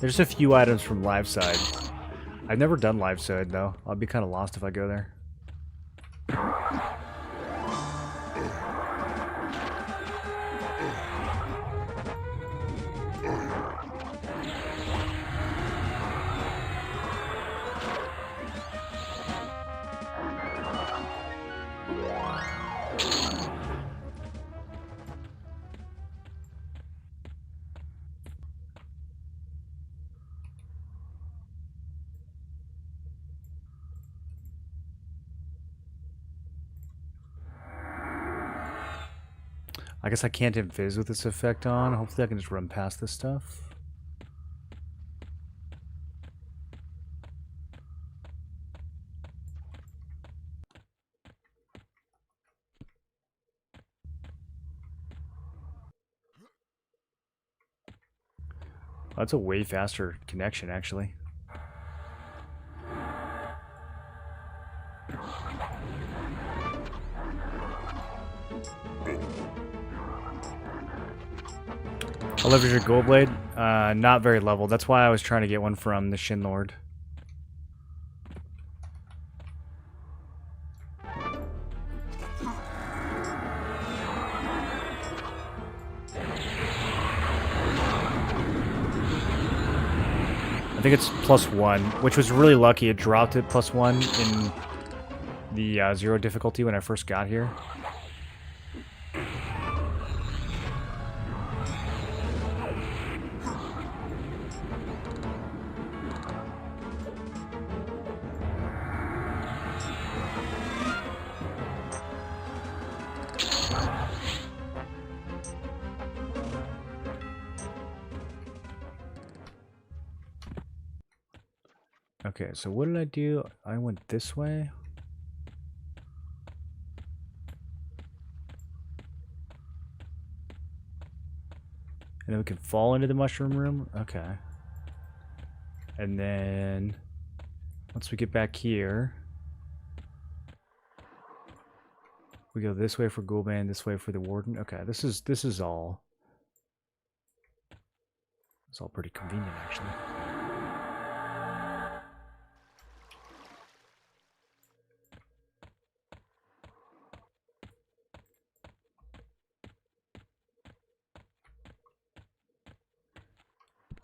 There's a few items from Live Side. I've never done Live Side, though. I'll be kind of lost if I go there. I guess I can't invis with this effect on. Hopefully I can just run past this stuff. Oh, that's a way faster connection, actually. I'll leverage your Gold Blade. Not very level. That's why I was trying to get one from the Shin Lord. I think it's +1, which was really lucky. It dropped it +1 in the 0 difficulty when I first got here. Okay, so what did I do? I went this way. And then we can fall into the mushroom room. Okay. And then once we get back here, we go this way for Ghoulbane, this way for the Warden. Okay, this is all. It's all pretty convenient, actually.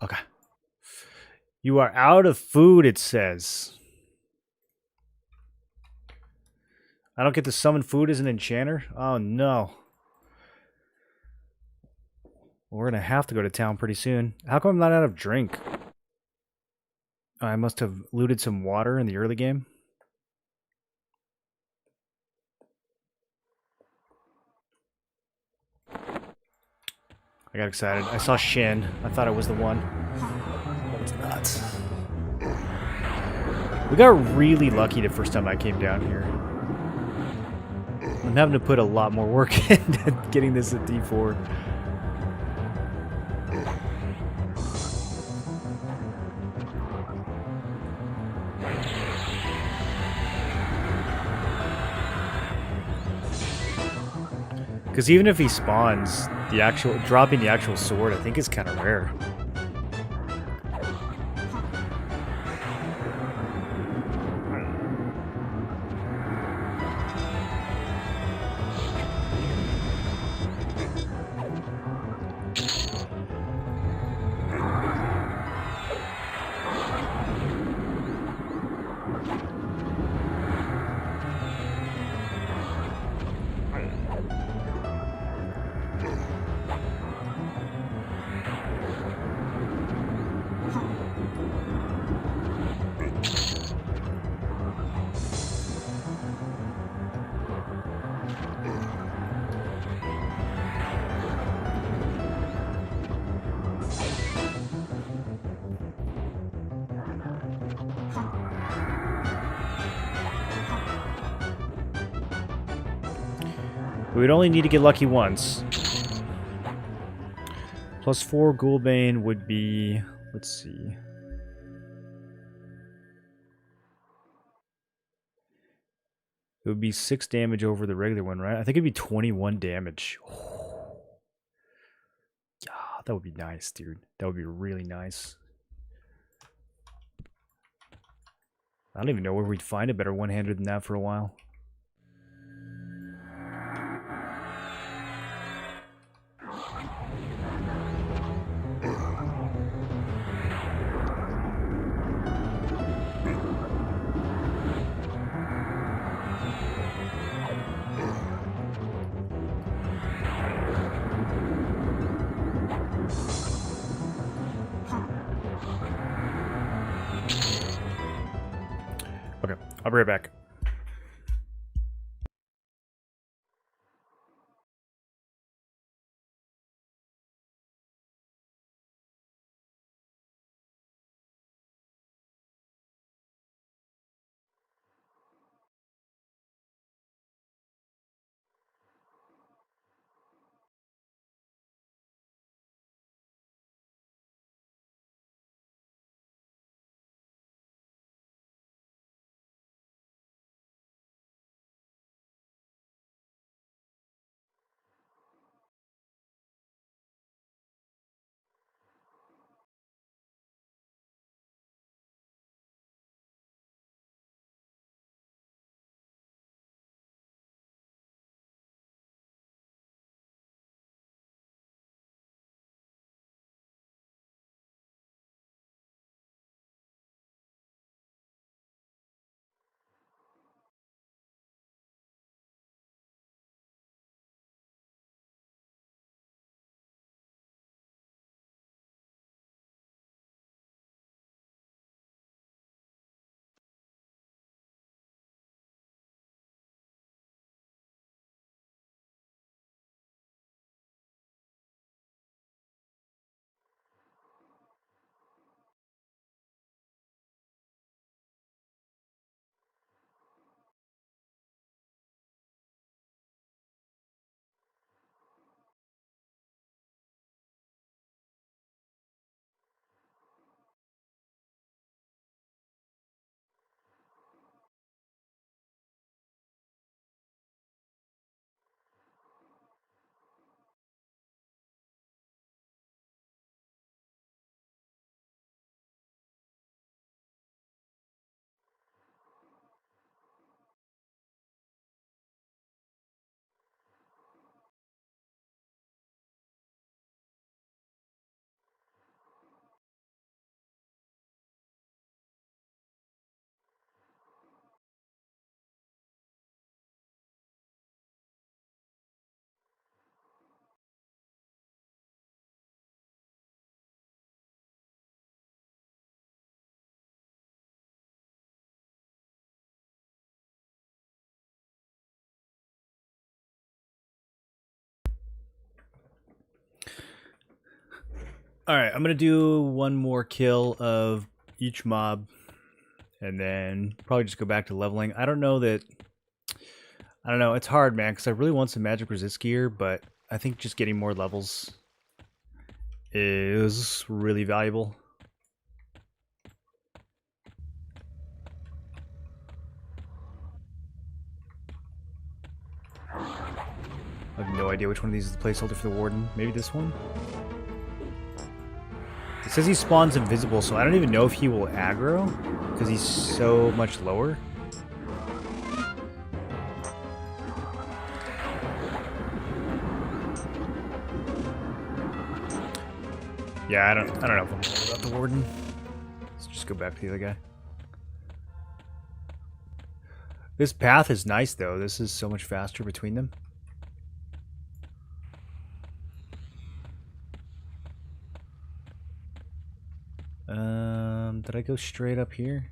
Okay. You are out of food, it says. I don't get to summon food as an enchanter? Oh, no. We're going to have to go to town pretty soon. How come I'm not out of drink? I must have looted some water in the early game. I got excited. I saw Shin. I thought it was the one. But it's not. We got really lucky the first time I came down here. I'm having to put a lot more work into getting this at D4. Because even if he spawns, dropping the actual sword, I think is kind of rare. We would only need to get lucky once. +4 Ghoulbane would be... Let's see. It would be 6 damage over the regular one, right? I think it'd be 21 damage. Oh. Yeah, that would be nice, dude. That would be really nice. I don't even know where we'd find a better one-hander than that for a while. Okay, I'll be right back. Alright, I'm gonna do one more kill of each mob. And then probably just go back to leveling. I don't know, it's hard, man, because I really want some magic resist gear, but I think just getting more levels is really valuable. I have no idea which one of these is the placeholder for the warden. Maybe this one? It says he spawns invisible, so I don't even know if he will aggro, because he's so much lower. Yeah, I don't know if I'm worried about the warden. Let's just go back to the other guy. This path is nice, though. This is so much faster between them. Did I go straight up here?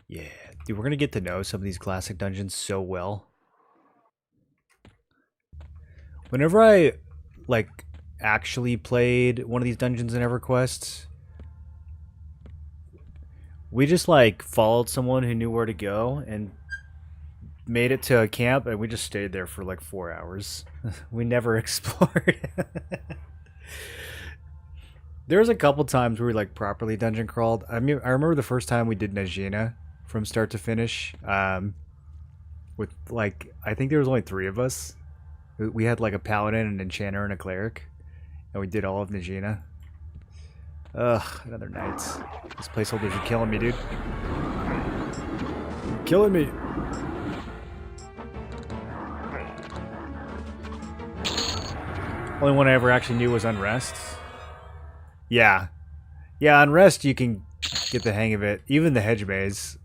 Yeah, dude, we're gonna get to know some of these classic dungeons so well. Whenever I, like, actually played one of these dungeons in Everquest, we just, like, followed someone who knew where to go and made it to a camp, and we just stayed there for, like, 4 hours. We never explored. There was a couple times where we, like, properly dungeon crawled. I mean, I remember the first time we did Najina from start to finish. With, like, I think there was only 3 of us. We had, like, a paladin, an enchanter, and a cleric. And we did all of Najina. Ugh, another night. These placeholders are killing me, dude. You're killing me. Only one I ever actually knew was Unrest. Yeah. Yeah, Unrest you can get the hang of it. Even the hedge maze.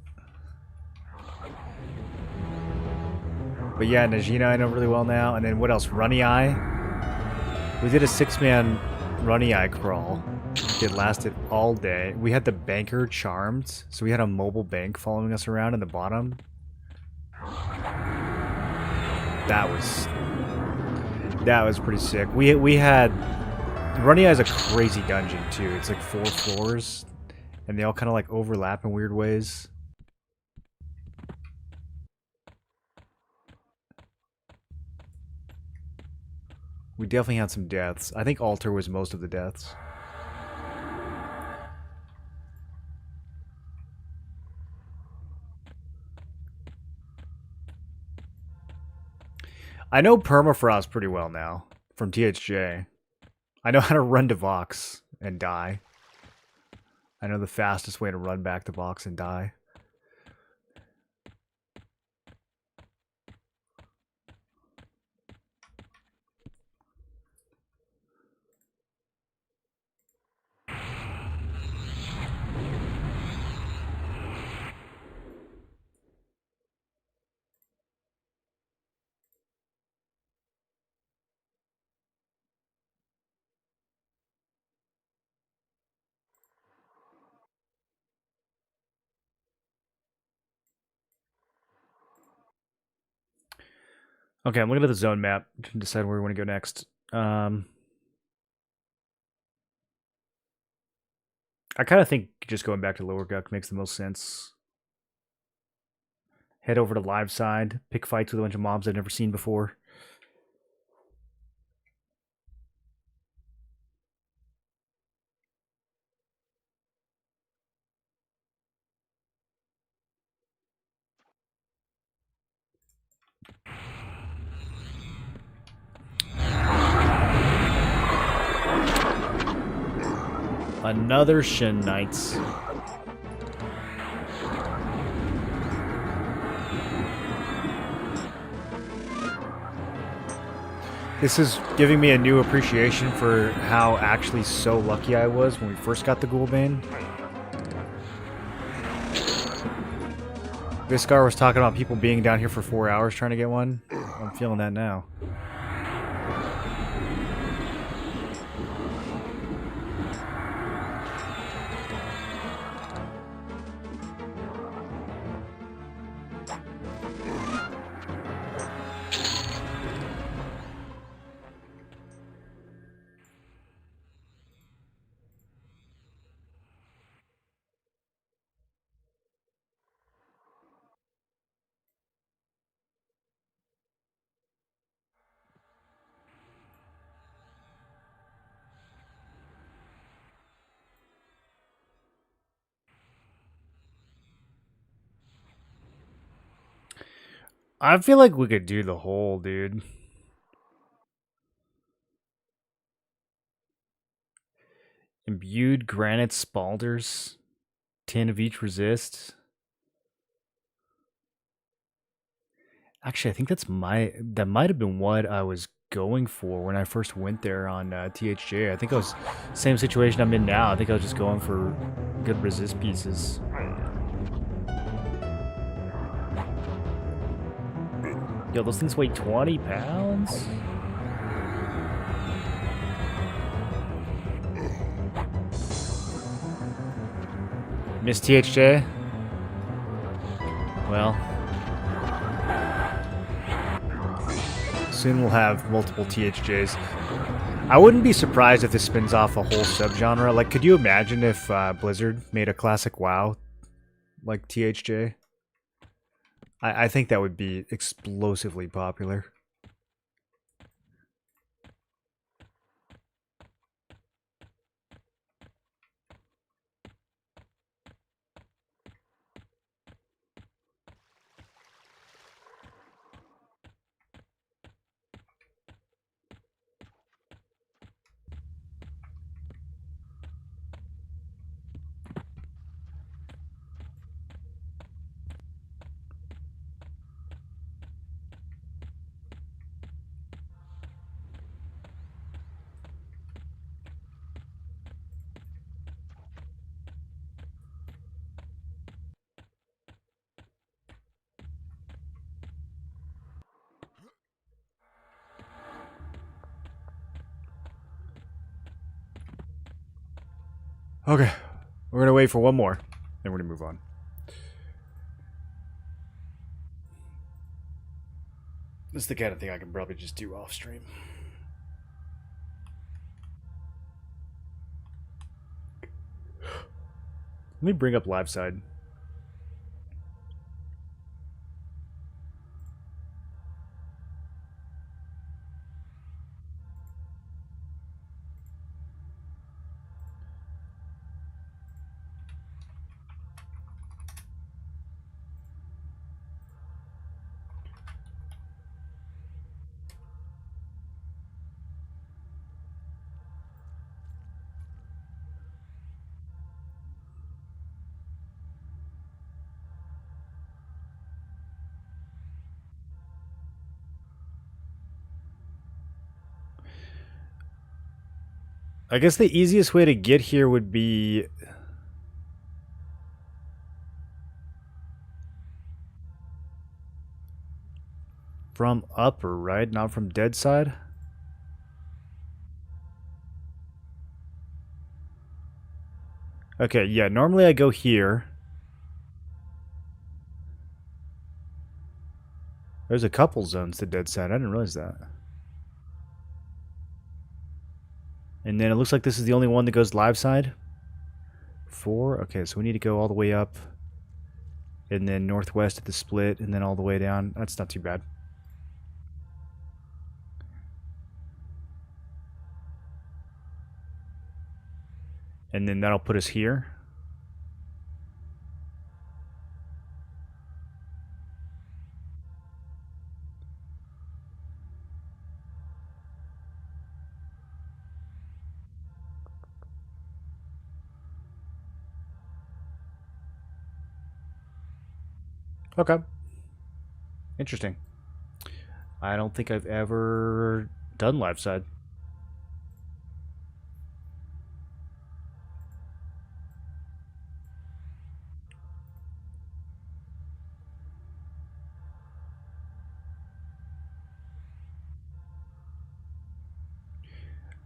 But yeah, Najina I know really well now. And then what else? Runny Eye. We did a 6-man Runny Eye crawl. It lasted all day. We had the banker charmed. So we had a mobile bank following us around in the bottom. That was pretty sick. We had... Runny Eye is a crazy dungeon, too. It's like 4 floors, and they all kind of like overlap in weird ways. We definitely had some deaths. I think Altar was most of the deaths. I know Permafrost pretty well now, from THJ. I know how to run to Vox and die. I know the fastest way to run back to Vox and die. Okay, I'm looking at the zone map to decide where we want to go next. I kind of think just going back to Lower Guk makes the most sense. Head over to Live Side, pick fights with a bunch of mobs I've never seen before. Another Shin Knights. This is giving me a new appreciation for how actually so lucky I was when we first got the Ghoulbane. Viscar was talking about people being down here for 4 hours trying to get one. I'm feeling that now. I feel like we could do the whole, dude. Imbued granite spalders. 10 of each resist. Actually, I think that might have been what I was going for when I first went there on THJ. I think I was same situation I'm in now. I think I was just going for good resist pieces. Yo, those things weigh 20 pounds? Miss THJ? Well, soon we'll have multiple THJs. I wouldn't be surprised if this spins off a whole subgenre. Like, could you imagine if Blizzard made a classic WoW like THJ? I think that would be explosively popular. Okay, we're gonna wait for one more, then we're gonna move on. This is the kind of thing I can probably just do off stream. Let me bring up live side. I guess the easiest way to get here would be from upper, right? Not from dead side? Okay, yeah, normally I go here. There's a couple zones to dead side. I didn't realize that. And then it looks like this is the only one that goes live side. 4. Okay, so we need to go all the way up. And then northwest at the split, and then all the way down. That's not too bad. And then that'll put us here. Okay. Interesting. I don't think I've ever done live side.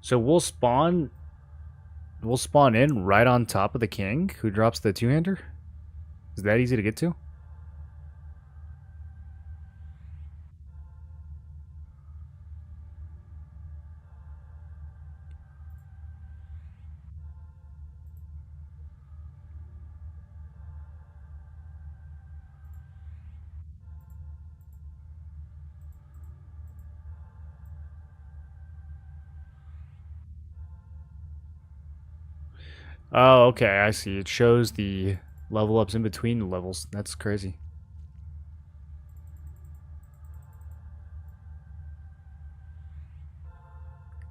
So we'll spawn in right on top of the king who drops the two-hander? Is that easy to get to? Oh, okay, I see. It shows the level ups in between the levels. That's crazy.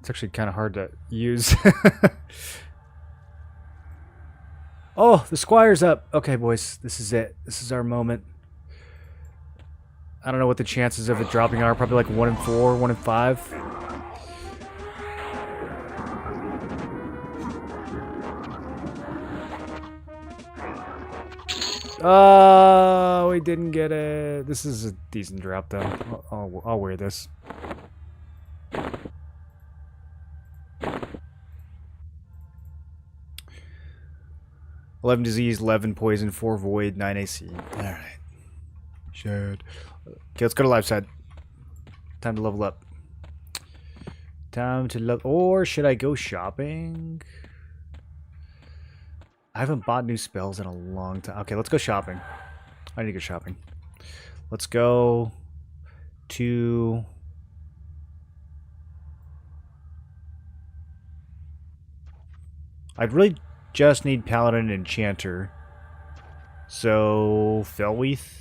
It's actually kind of hard to use. Oh, the squire's up. Okay, boys, this is it. This is our moment. I don't know what the chances of it dropping are. Probably like 1 in 4, 1 in 5. Oh, we didn't get it. This is a decent drop, though. I'll wear this. "11 disease, 11 poison, 4 void, 9 AC. Alright. Shit. Okay, let's go to live side. Time to level up. Time to level. Or should I go shopping? I haven't bought new spells in a long time. Okay, let's go shopping. I need to go shopping. Let's go to... I'd really just need Paladin and Enchanter. So, Felweath.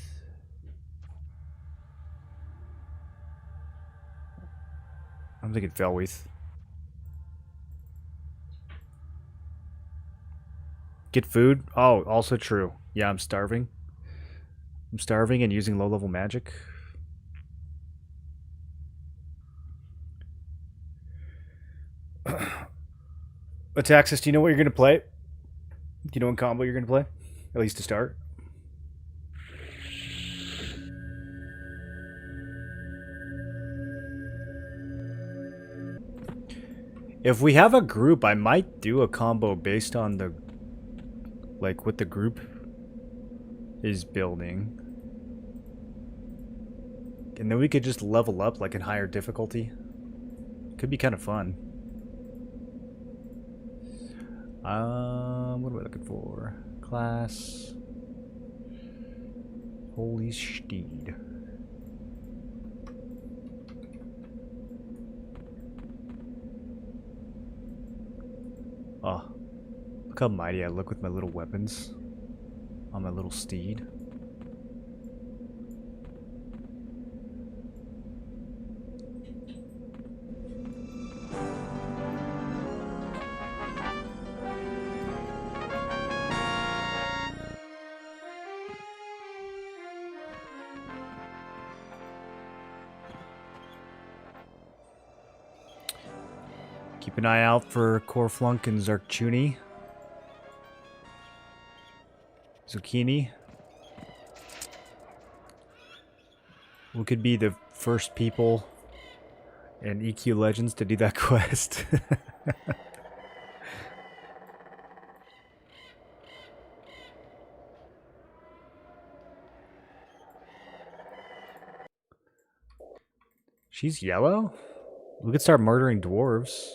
I'm thinking Felweath. Get food? Oh, also true. Yeah, I'm starving. I'm starving and using low-level magic. Ataxis, do you know what you're going to play? Do you know what combo you're going to play? At least to start. If we have a group, I might do a combo based on the... like, what the group is building. And then we could just level up, like, in higher difficulty. Could be kind of fun. What am I looking for? Class. Holy steed. Oh. Look how mighty I look with my little weapons. On my little steed. Keep an eye out for Corflunk and Zarchuni. Zucchini. We could be the first people in EQ Legends to do that quest. She's yellow? We could start murdering dwarves.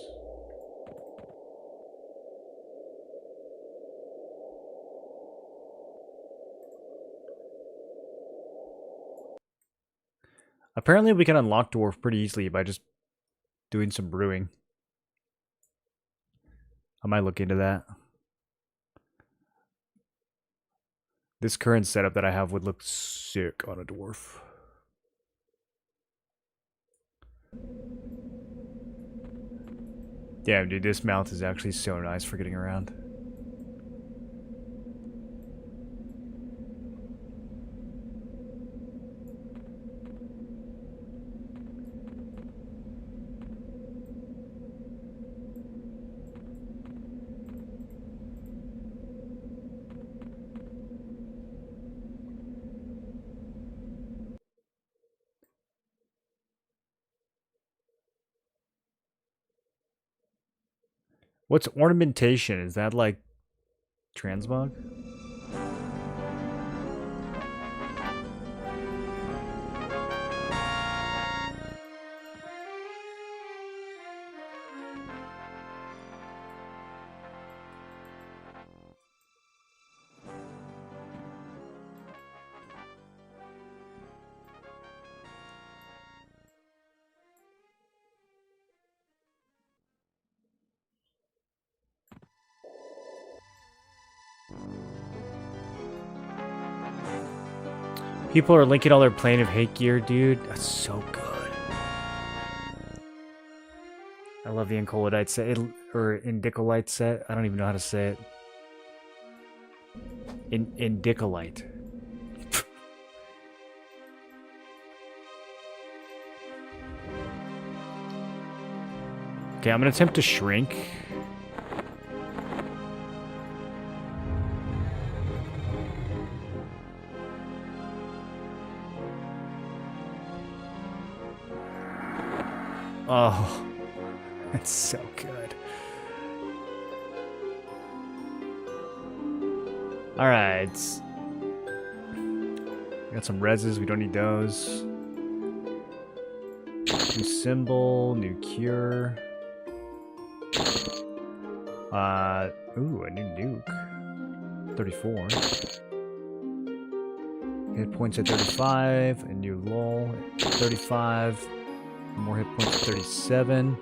Apparently we can unlock dwarf pretty easily by just doing some brewing. I might look into that. This current setup that I have would look sick on a dwarf. Damn, dude, this mount is actually so nice for getting around. What's ornamentation? Is that like transmog? People are linking all their Plane of Hate gear, dude. That's so good. I love the Incolodite set, or Indicolite set. I don't even know how to say it. Indicolite. Okay, I'm gonna attempt to shrink. Oh, that's so good. Alright. Got some reses, we don't need those. New symbol, new cure. Ooh, a new nuke. 34. Hit points at 35, a new lull at 35. More hit points at 37.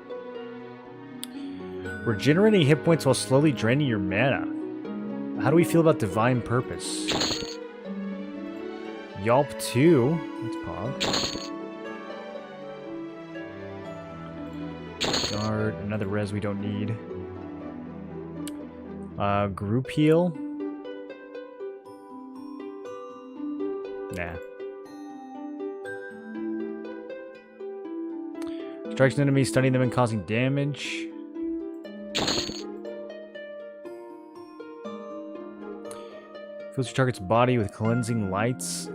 Regenerating hit points while slowly draining your mana. How do we feel about Divine Purpose? Yelp 2. Let's pop. Guard. Another res we don't need. Group heal. Nah. Strikes an enemy, stunning them and causing damage. Fills your target's body with cleansing lights.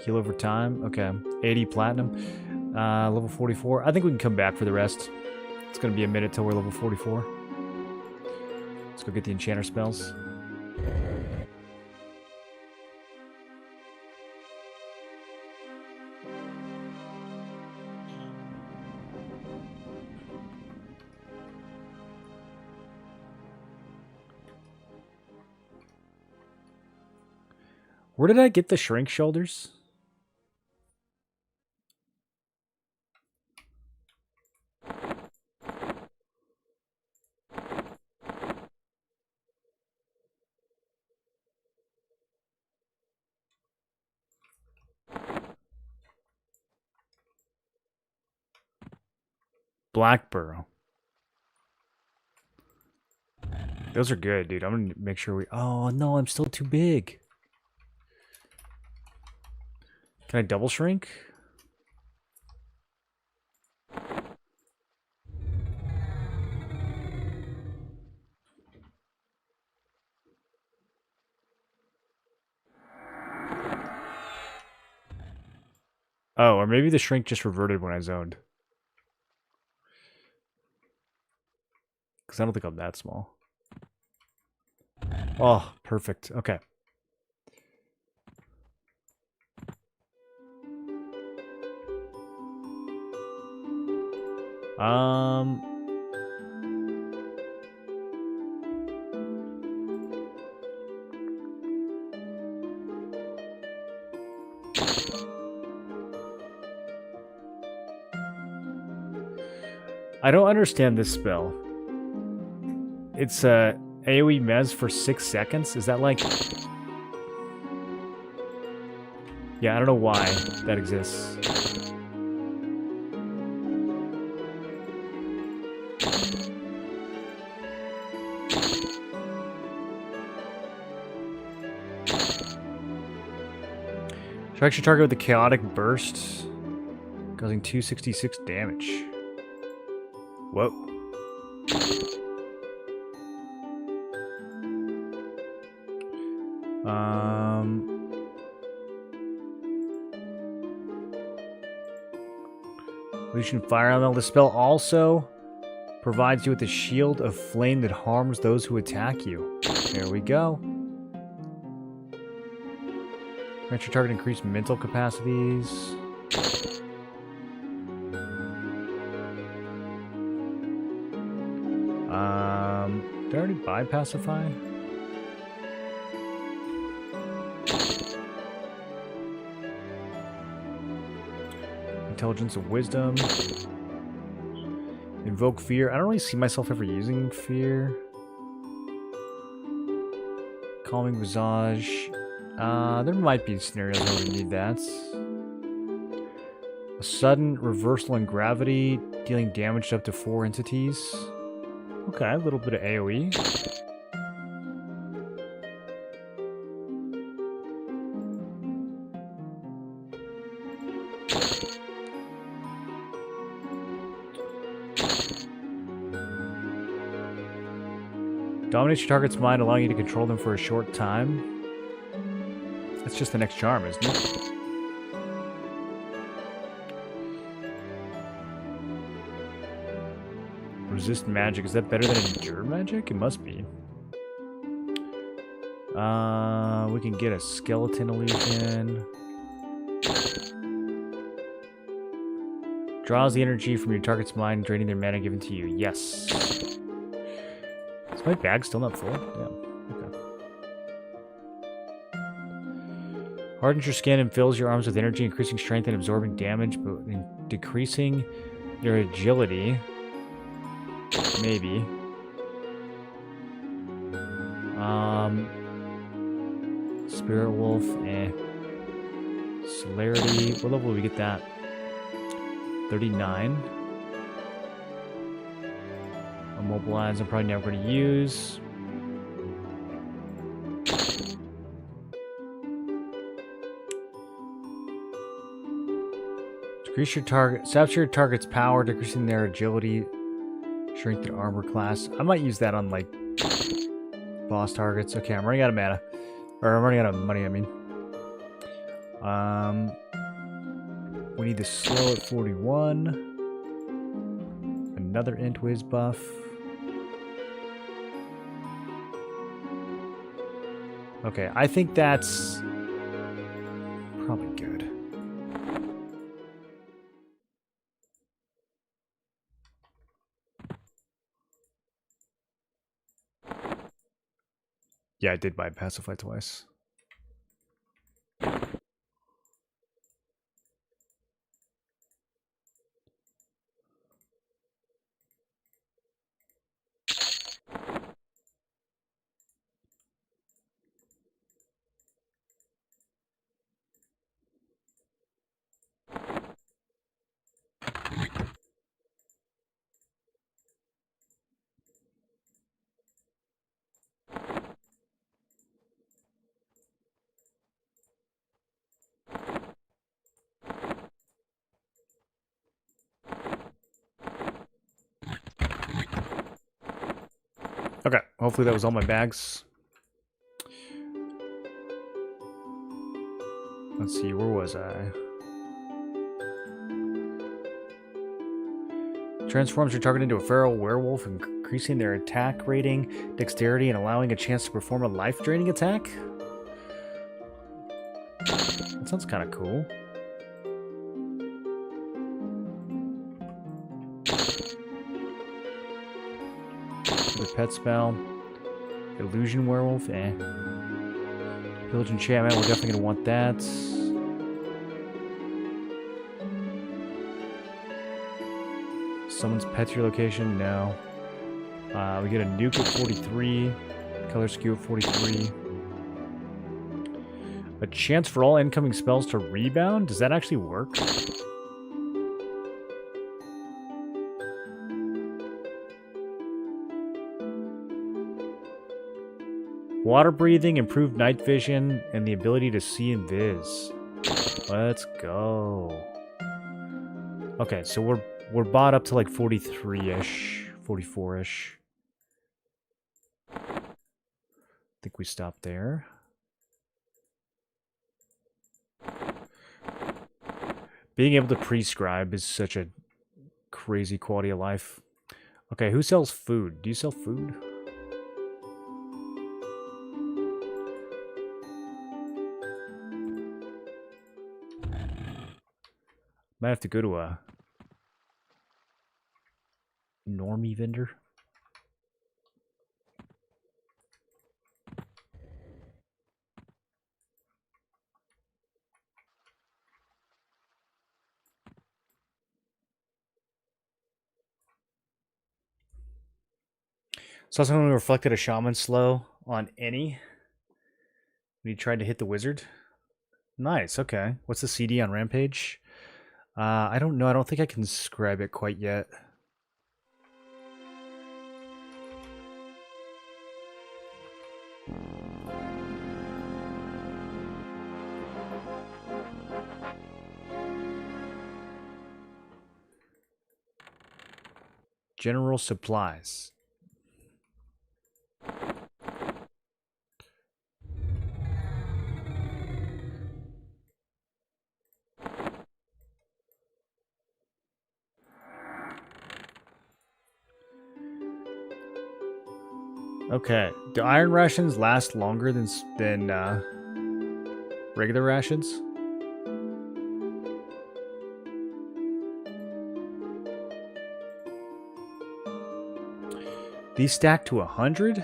Heal over time. Okay. 80 platinum. Level 44. I think we can come back for the rest. It's going to be a minute till we're level 44. Let's go get the enchanter spells. Where did I get the shrink shoulders? Blackborough. Those are good, dude. I'm gonna make sure we... Oh, no, I'm still too big. Can I double shrink? Oh, or maybe the shrink just reverted when I zoned. Because I don't think I'm that small. Oh, perfect. Okay. I don't understand this spell. It's a AoE Mez for 6 seconds. Is that like... Yeah, I don't know why that exists. Strikes your target with a chaotic burst, causing 266 damage. Whoa. Lucian Fire Elemental. The spell also provides you with a shield of flame that harms those who attack you. There we go. Grant your target increased mental capacities. Did I already buy Pacify? Intelligence of Wisdom. Invoke Fear. I don't really see myself ever using Fear. Calming Visage. There might be scenarios where we need that. A sudden reversal in gravity, dealing damage to up to 4 entities. Okay, a little bit of AoE. Dominates your target's mind, allowing you to control them for a short time. That's just the next charm, isn't it? Resist magic. Is that better than endure magic? It must be. We can get a skeleton illusion. Draws the energy from your target's mind, draining their mana given to you. Yes. Is my bag still not full? Yeah. Okay. Hardens your skin and fills your arms with energy, increasing strength and absorbing damage, but decreasing your agility. Maybe. Spirit Wolf, Celerity. What level do we get that? 39. Immobilize, I'm probably never going to use. Decrease your target. Saps your target's power, decreasing their agility, strength, and armor class. I might use that on, like, boss targets. Okay, I'm running out of mana. Or I'm running out of money, I mean. We need to slow at 41. Another int whiz buff. Okay, I think that's probably good. Yeah, I did buy Pacify twice. Okay, hopefully that was all my bags. Let's see, where was I? Transforms your target into a feral werewolf, increasing their attack rating, dexterity, and allowing a chance to perform a life-draining attack? That sounds kind of cool. The pet spell. Illusion werewolf, Pillage enchantment, we're definitely going to want that. Summons pet to your location, no. We get a nuke at 43. Color skew at 43. A chance for all incoming spells to rebound? Does that actually work? Water breathing, improved night vision, and the ability to see invis. Let's go. Okay, so we're bought up to like 43-ish, 44-ish. I think we stop there. Being able to prescribe is such a crazy quality of life. Okay, who sells food? Do you sell food? Might have to go to a normie vendor. Saw someone who reflected a shaman slow on any when he tried to hit the wizard. Nice, okay. What's the CD on Rampage? I don't know. I don't think I can scribe it quite yet. General supplies. Okay. Do iron rations last longer than regular rations? These stack to 100?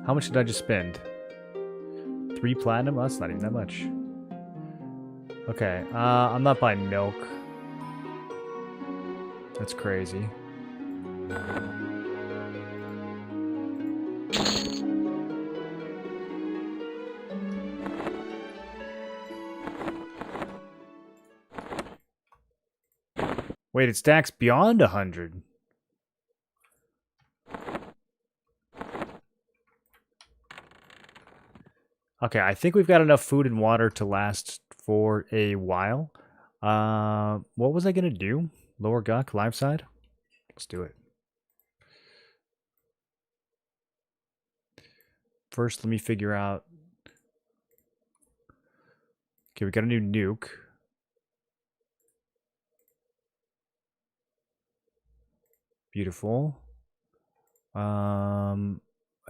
How much did I just spend? 3 platinum? Oh, that's not even that much. Okay, I'm not buying milk. That's crazy. Wait, it stacks beyond 100. Okay, I think we've got enough food and water to last for a while. What was I gonna do? Lower Guk, live side? Let's do it. First, let me figure out... Okay, we got a new nuke. Beautiful. A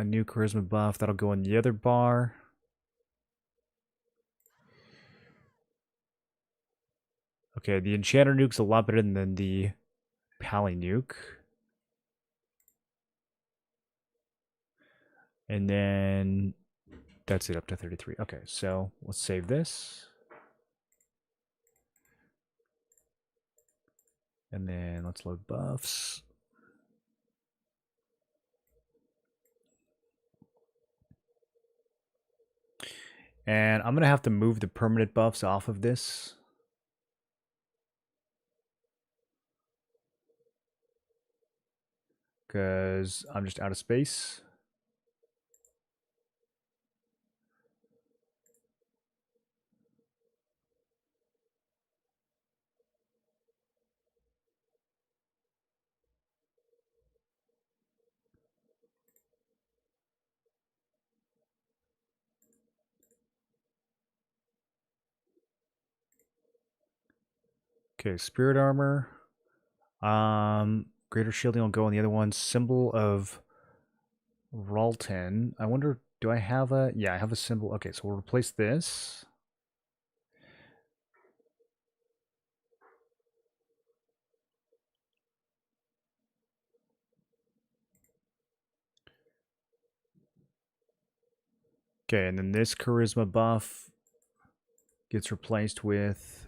new charisma buff. That'll go in the other bar. Okay, the enchanter nuke's a lot better than the pally nuke. And then that's it, up to 33. Okay, so let's save this. And then let's load buffs. And I'm going to have to move the permanent buffs off of this. Because I'm just out of space. Okay, spirit armor. Greater shielding will go on the other one. Symbol of Ralton. I wonder, do I have a... Yeah, I have a symbol. Okay, so we'll replace this. Okay, and then this charisma buff gets replaced with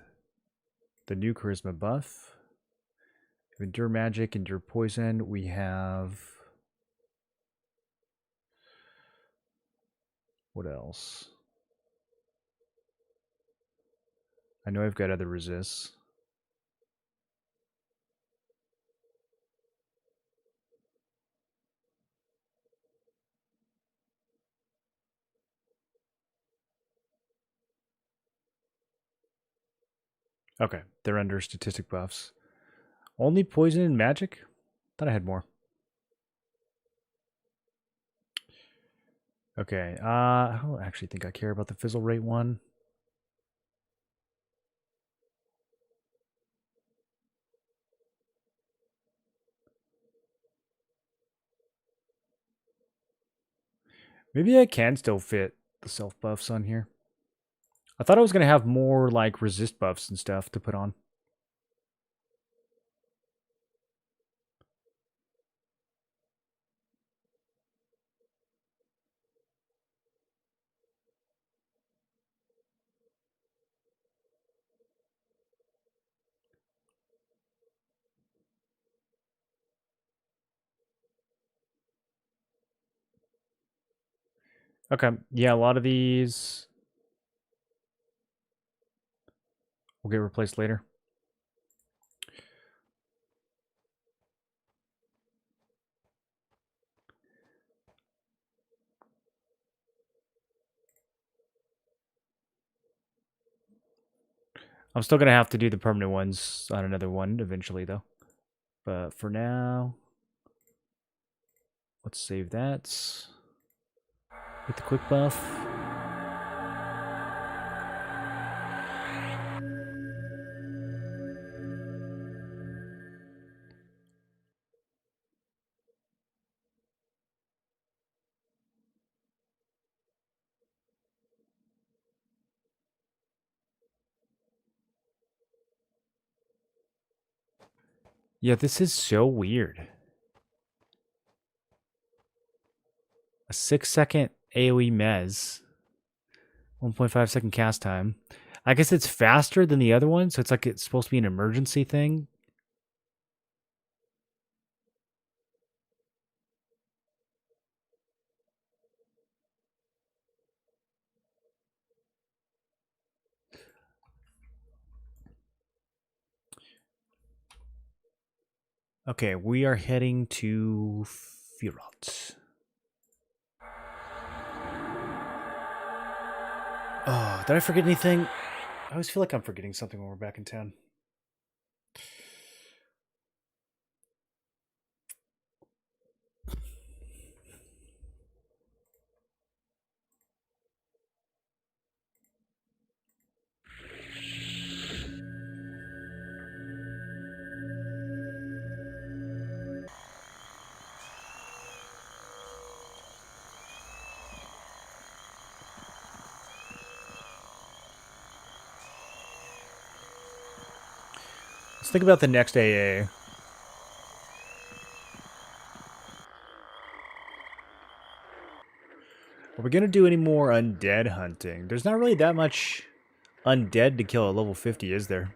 the new charisma buff. Endure magic, endure poison. We have... What else? I know I've got other resists. Okay, they're under statistic buffs. Only poison and magic? Thought I had more. Okay, I don't actually think I care about the fizzle rate one. Maybe I can still fit the self buffs on here. I thought I was going to have more like resist buffs and stuff to put on. Okay, yeah, a lot of these will get replaced later. I'm still going to have to do the permanent ones on another one eventually, though. But for now, let's save that. Hit the quick buff. Yeah, this is so weird. A 6-second AoE mez. 1.5 second cast time. I guess it's faster than the other one, so it's like it's supposed to be an emergency thing. Okay, we are heading to Firot. Oh, did I forget anything? I always feel like I'm forgetting something when we're back in town. Let's think about the next AA. Are we going to do any more undead hunting? There's not really that much undead to kill at level 50, is there?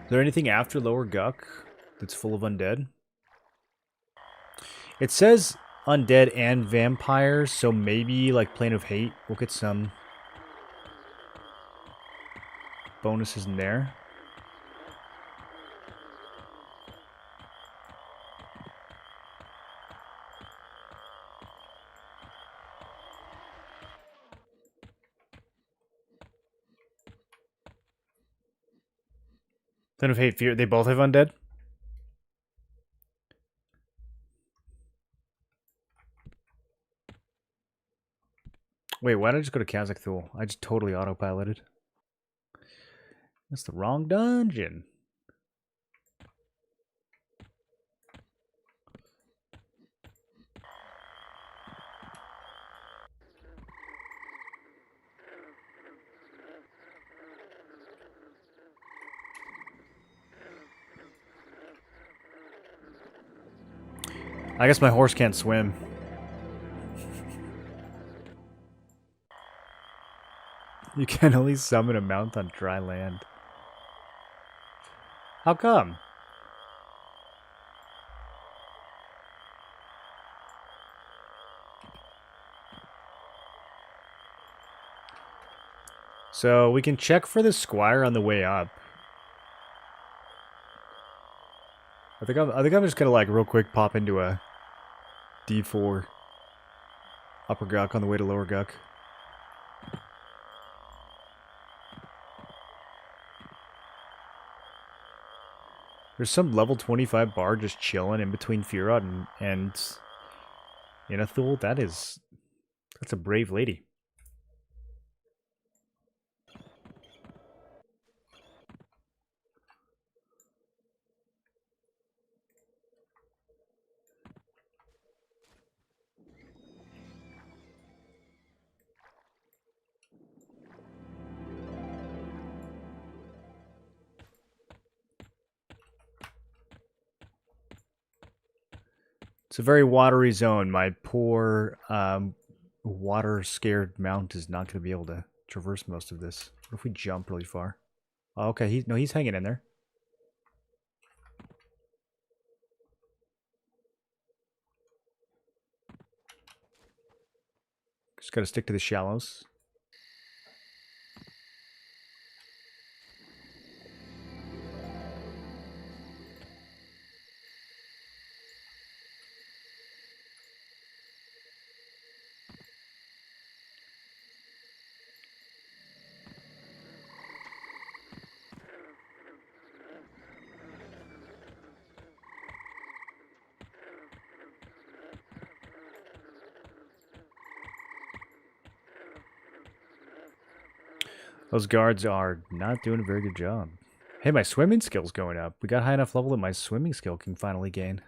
Is there anything after Lower Guck that's full of undead? It says undead and vampires, so maybe like Plane of Hate, we'll get some bonuses in there. Plane of Hate, Fear, they both have undead? Wait, why did I just go to Kazakh Thule? I just totally autopiloted. That's the wrong dungeon. I guess my horse can't swim. You can only summon a mount on dry land. How come? So we can check for the squire on the way up. I think I'm just gonna like real quick pop into a D4 upper guck on the way to lower guck. There's some level 25 bar just chilling in between Firot and Inathul. That's a brave lady. It's a very watery zone. My poor water-scared mount is not going to be able to traverse most of this. What if we jump really far? Oh, okay, he's hanging in there. Just got to stick to the shallows. Those guards are not doing a very good job. Hey, my swimming skill's going up. We got high enough level that my swimming skill can finally gain.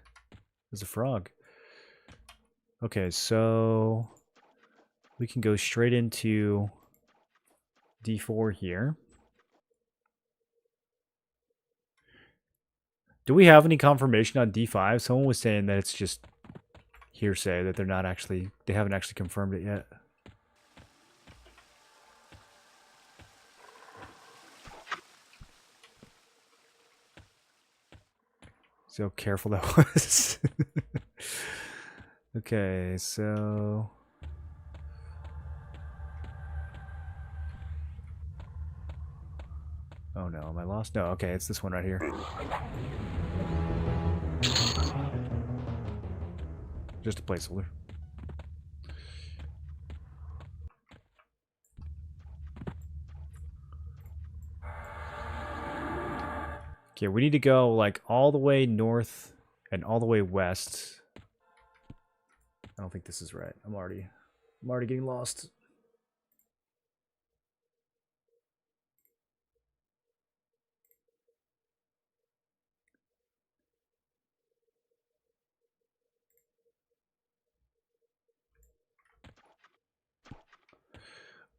As a frog. Okay, so we can go straight into D4 here. Do we have any confirmation on D5? Someone was saying that it's just hearsay, that they're not actually, they haven't actually confirmed it yet. See how careful that was. Okay, so oh no, am I lost? No, okay, it's this one right here. Just a placeholder. Okay, we need to go like all the way north and all the way west. I don't think this is right. I'm already getting lost.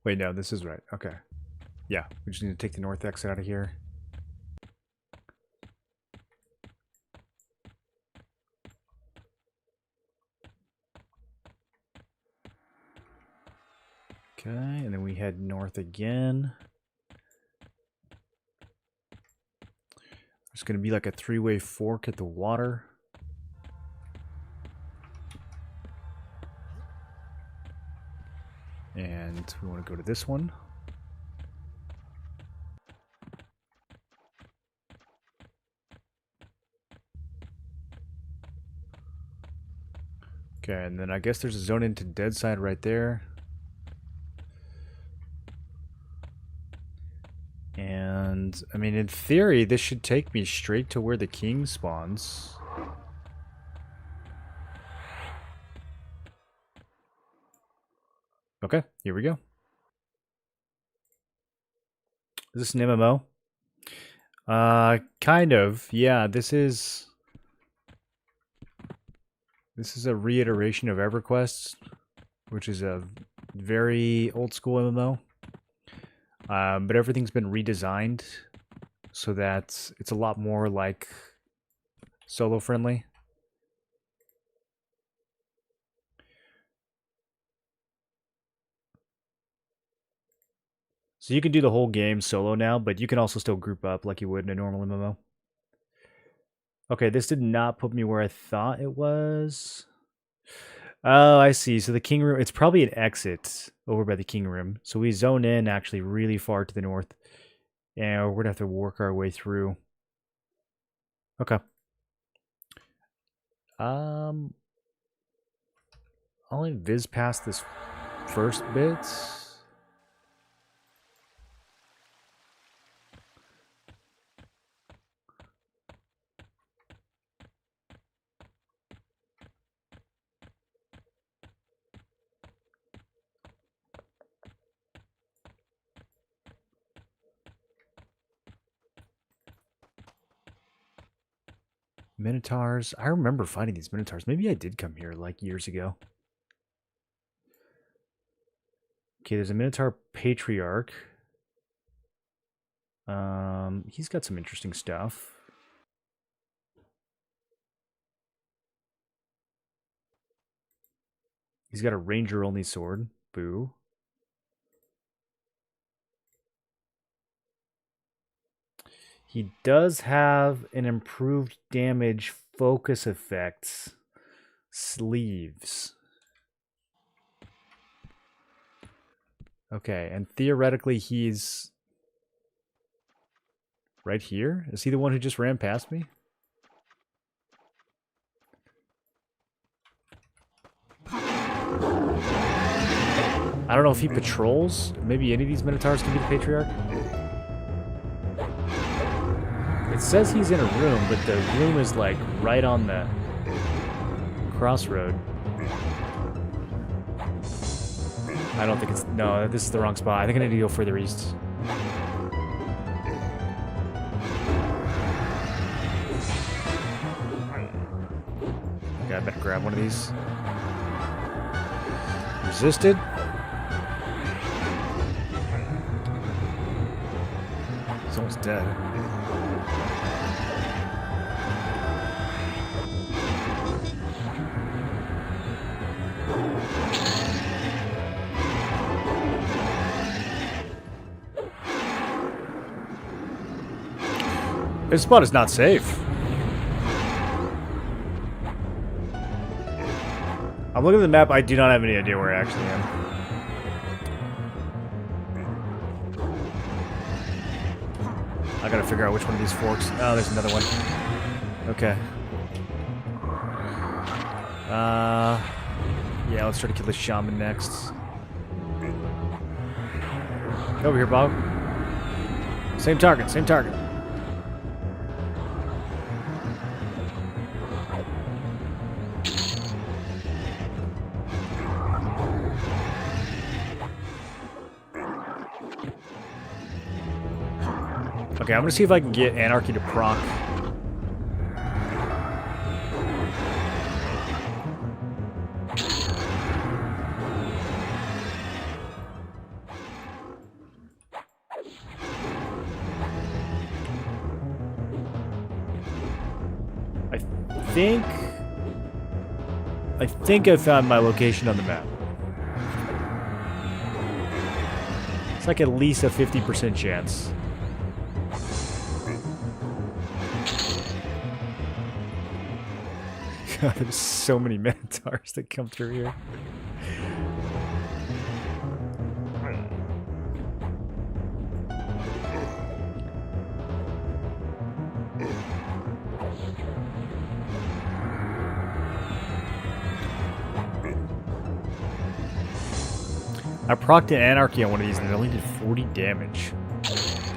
Wait, no, this is right. Okay. Yeah, we just need to take the north exit out of here. Okay, and then we head north again. There's going to be like a three-way fork at the water. And we want to go to this one. Okay, and then I guess there's a zone into dead side right there. And, I mean, in theory, this should take me straight to where the king spawns. Okay, here we go. Is this an MMO? Kind of. Yeah, this is a reiteration of Everquest, which is a very old school MMO. But everything's been redesigned so that it's a lot more like solo friendly. So you can do the whole game solo now, but you can also still group up like you would in a normal MMO. Okay, this did not put me where I thought it was. Oh, I see. So the king room, it's probably an exit over by the king room. So we zone in actually really far to the north. And we're going to have to work our way through. Okay. I'll invis past this first bit. Minotaurs. I remember fighting these Minotaurs. Maybe I did come here like years ago. Okay, there's a Minotaur Patriarch. He's got some interesting stuff. He's got a ranger-only sword. Boo. He does have an improved damage focus effects sleeves. Okay, and theoretically he's right here? Is he the one who just ran past me? I don't know if he patrols. Maybe any of these Minotaurs can be the Patriarch. It says he's in a room, but the room is like right on the crossroad. I don't think it's... No, this is the wrong spot. I think I need to go further east. Okay, I better grab one of these. Resisted. He's almost dead. This spot is not safe. I'm looking at the map. I do not have any idea where I actually am. I gotta figure out which one of these forks. Oh, there's another one. Okay. Yeah, let's try to kill the shaman next. Over here, Bob. Same target, same target. Okay, I'm gonna see if I can get Anarchy to proc. I think I found my location on the map. It's like at least a 50% chance. God, there's so many Minotaurs that come through here. I procced an Anarchy on one of these and it only did 40 damage.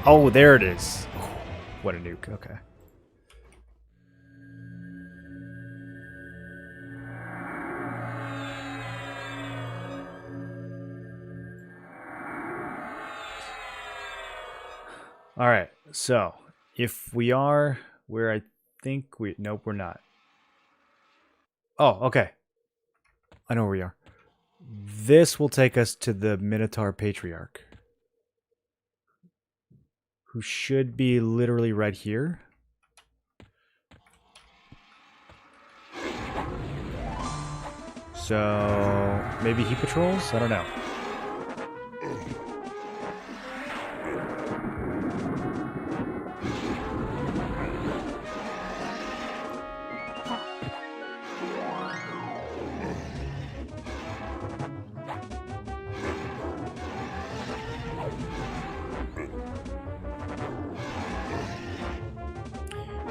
Oh, there it is. Oh, what a nuke. Okay. All right. So, if we are where I think we... Nope, we're not. Oh, okay. I know where we are. This will take us to the Minotaur Patriarch, who should be literally right here. So maybe he patrols? I don't know.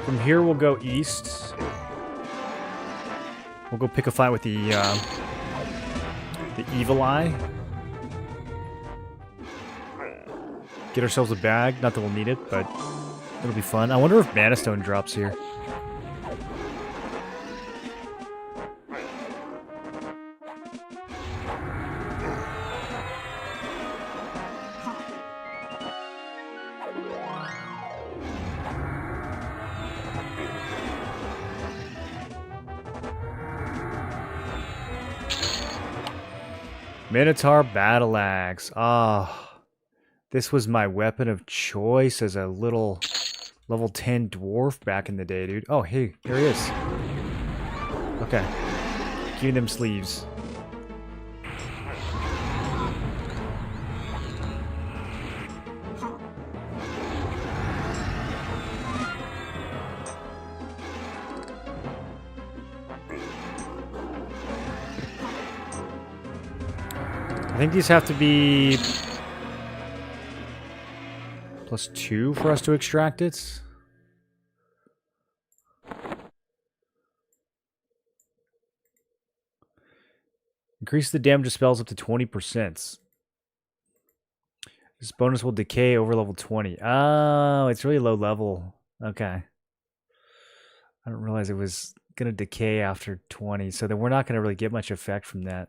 From here, we'll go east. We'll go pick a fight with the Evil Eye. Get ourselves a bag. Not that we'll need it, but it'll be fun. I wonder if Mana Stone drops here. Minotaur Battle Axe. Ah, this was my weapon of choice as a little level 10 dwarf back in the day, dude. Oh, hey, there he is. Okay. Give me them sleeves. I think these have to be +2 for us to extract it. Increase the damage of spells up to 20%. This bonus will decay over level 20. Oh, it's really low level. Okay. I didn't realize it was going to decay after 20, so then we're not going to really get much effect from that.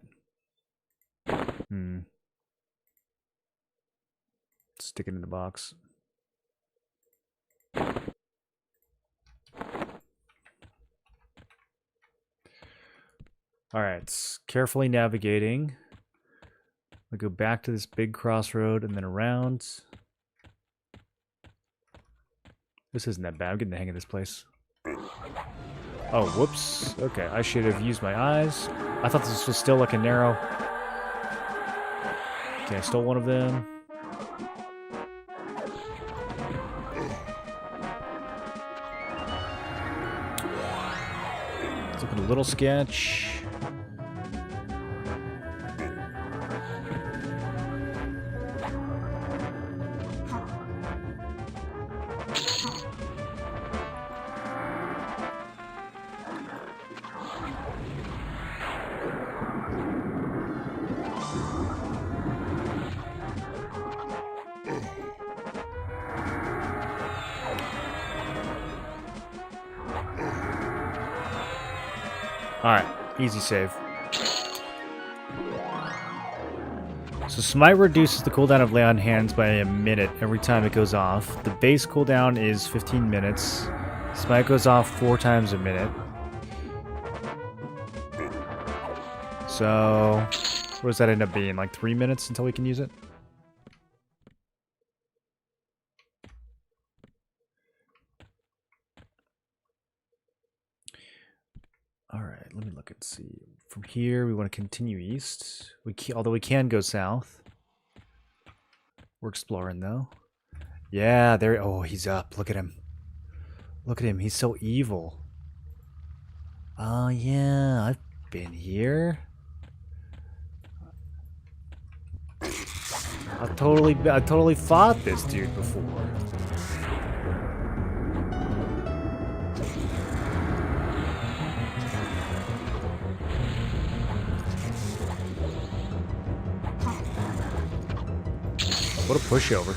Let's stick it in the box. Alright, carefully navigating. We go back to this big crossroad and then around. This isn't that bad. I'm getting the hang of this place. Oh, whoops. Okay, I should have used my eyes. I thought this was still like a narrow... Okay, I stole one of them. It's looking a little sketch. Alright, easy save. So Smite reduces the cooldown of lay on hands by a minute every time it goes off. The base cooldown is 15 minutes. Smite goes off 4 times a minute. So, what does that end up being? Like 3 minutes until we can use it? Alright, let me look and see. From here, we want to continue east. Although we can go south. We're exploring, though. Yeah, there... Oh, he's up. Look at him. Look at him. He's so evil. Oh, yeah. I've been here. I totally fought this dude before. What a pushover.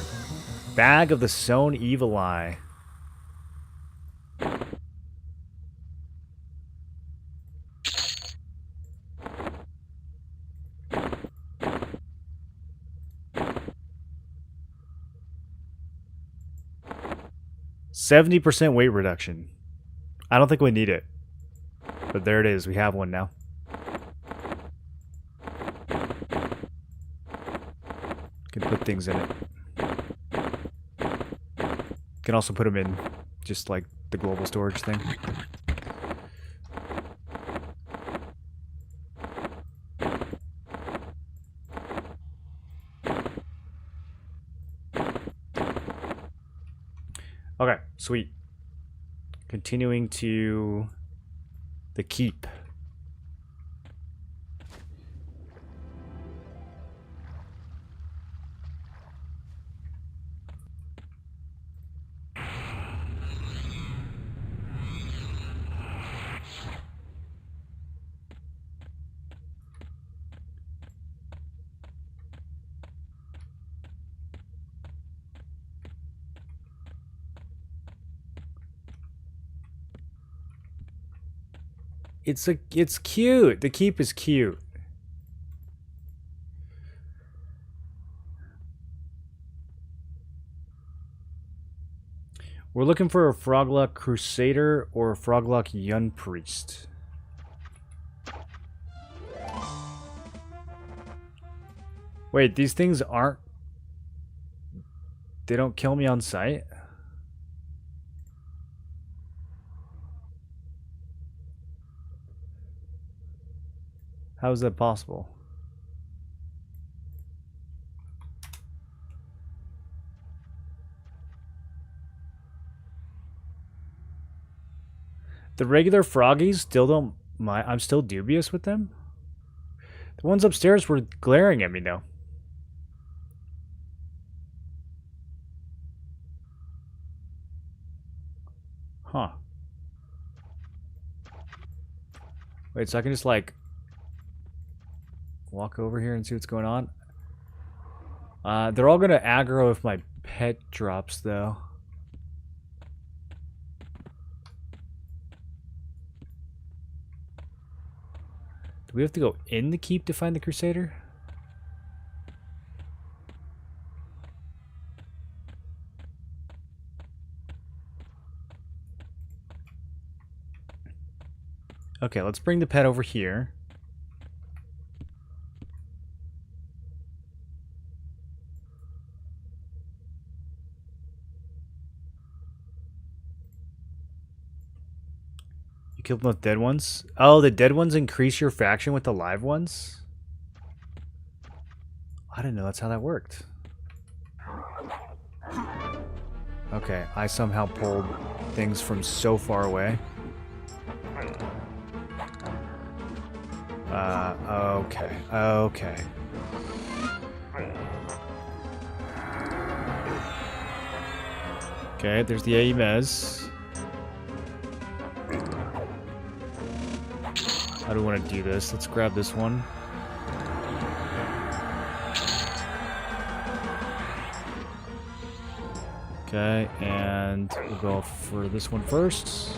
Bag of the Sown Evil Eye. %70 weight reduction. I don't think we need it. But there it is. We have one now. Can put things in it. Can also put them in just like the global storage thing. Okay, sweet. Continuing to the keep. It's cute. The keep is cute. We're looking for a Froglock Crusader or a Froglock Yun Priest. Wait, these things aren't... They don't kill me on sight? How is that possible? The regular froggies still don't mind. I'm still dubious with them. The ones upstairs were glaring at me though. Huh. Wait, so I can just like walk over here and see what's going on? They're all gonna aggro if my pet drops though. Do we have to go in the keep to find the Crusader? Okay, let's bring the pet over here. You killed both dead ones? Oh, the dead ones increase your faction with the live ones? I didn't know that's how that worked. Okay, I somehow pulled things from so far away. Okay. Okay. Okay, there's the AEMES. How do we want to do this? Let's grab this one. Okay, and we'll go for this one first.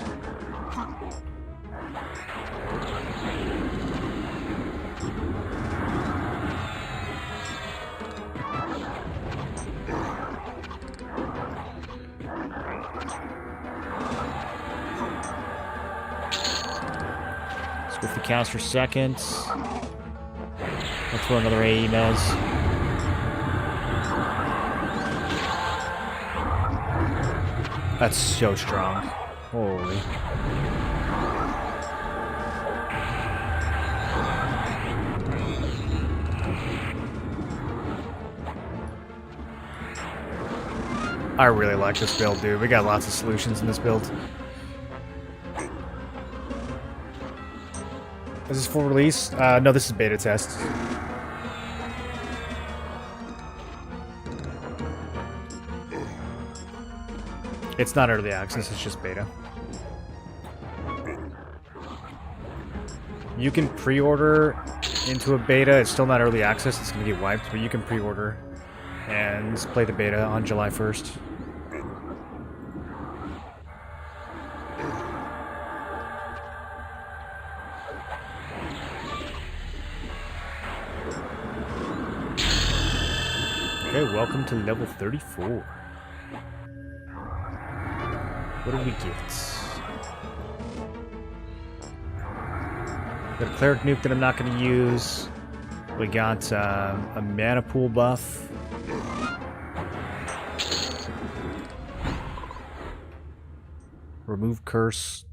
Let's go for the counts for seconds. Let's throw another AEMES. That's so strong. Holy. I really like this build, dude. We got lots of solutions in this build. Is this full release? No, this is beta test. It's not early access, it's just beta. You can pre-order into a beta. It's still not early access, it's going to get wiped, but you can pre-order and play the beta on July 1st. Okay, welcome to level 34. What do we get? Got a cleric nuke that I'm not going to use. We got a mana pool buff. Remove curse.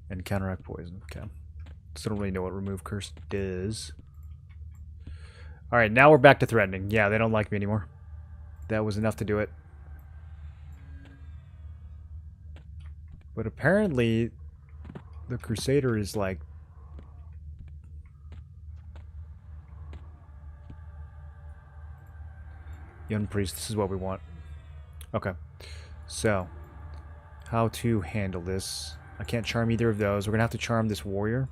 And counteract poison. Okay. Still don't really know what remove curse does. Alright, now we're back to threatening. Yeah, they don't like me anymore. That was enough to do it. But apparently, the Crusader is like... Young Priest, this is what we want. Okay. So, how to handle this. I can't charm either of those. We're going to have to charm this warrior.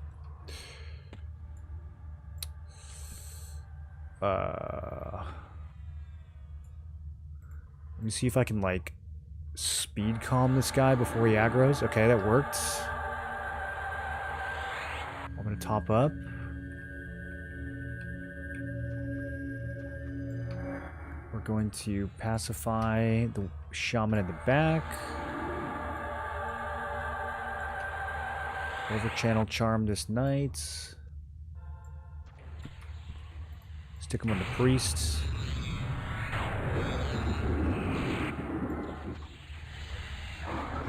Let me see if I can, like... speed calm this guy before he aggroes. Okay, that worked. I'm gonna top up. We're going to pacify the shaman in the back. Over channel charm this knight. Stick him on the priest.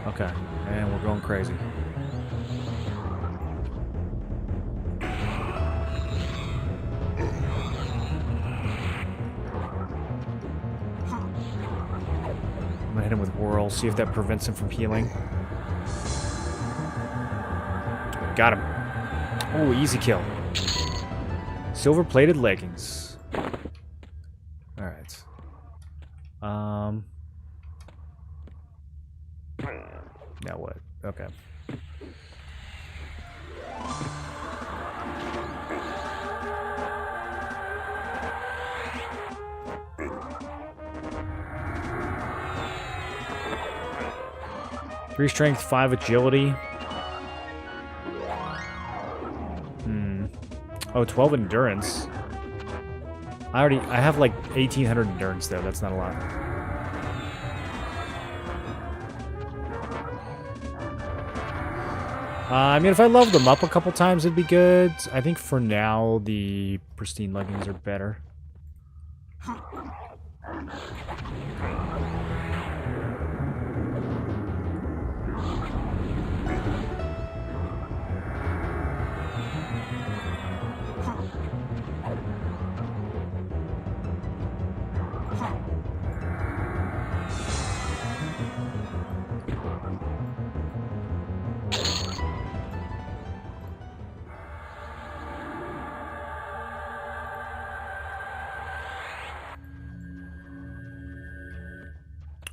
Okay, and we're going crazy. I'm gonna hit him with Whirl, see if that prevents him from healing. Got him. Oh, easy kill. Silver-plated leggings. Alright. Now what? Okay. Three strength, 5 agility. Oh, 12 endurance. I have like 1800 endurance though. That's not a lot. I mean, if I leveled them up a couple times, it'd be good. I think for now, the pristine leggings are better.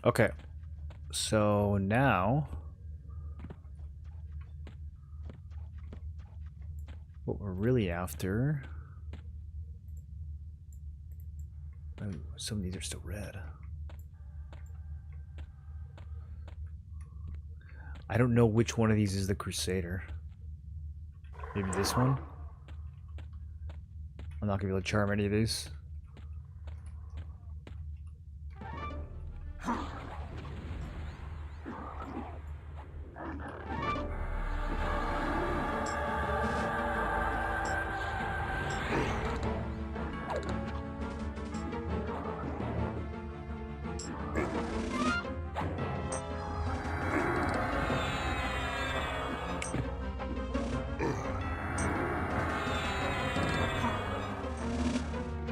Okay, so now what we're really after. Oh, some of these are still red. I don't know which one of these is the Crusader. Maybe this one? I'm not gonna be able to charm any of these.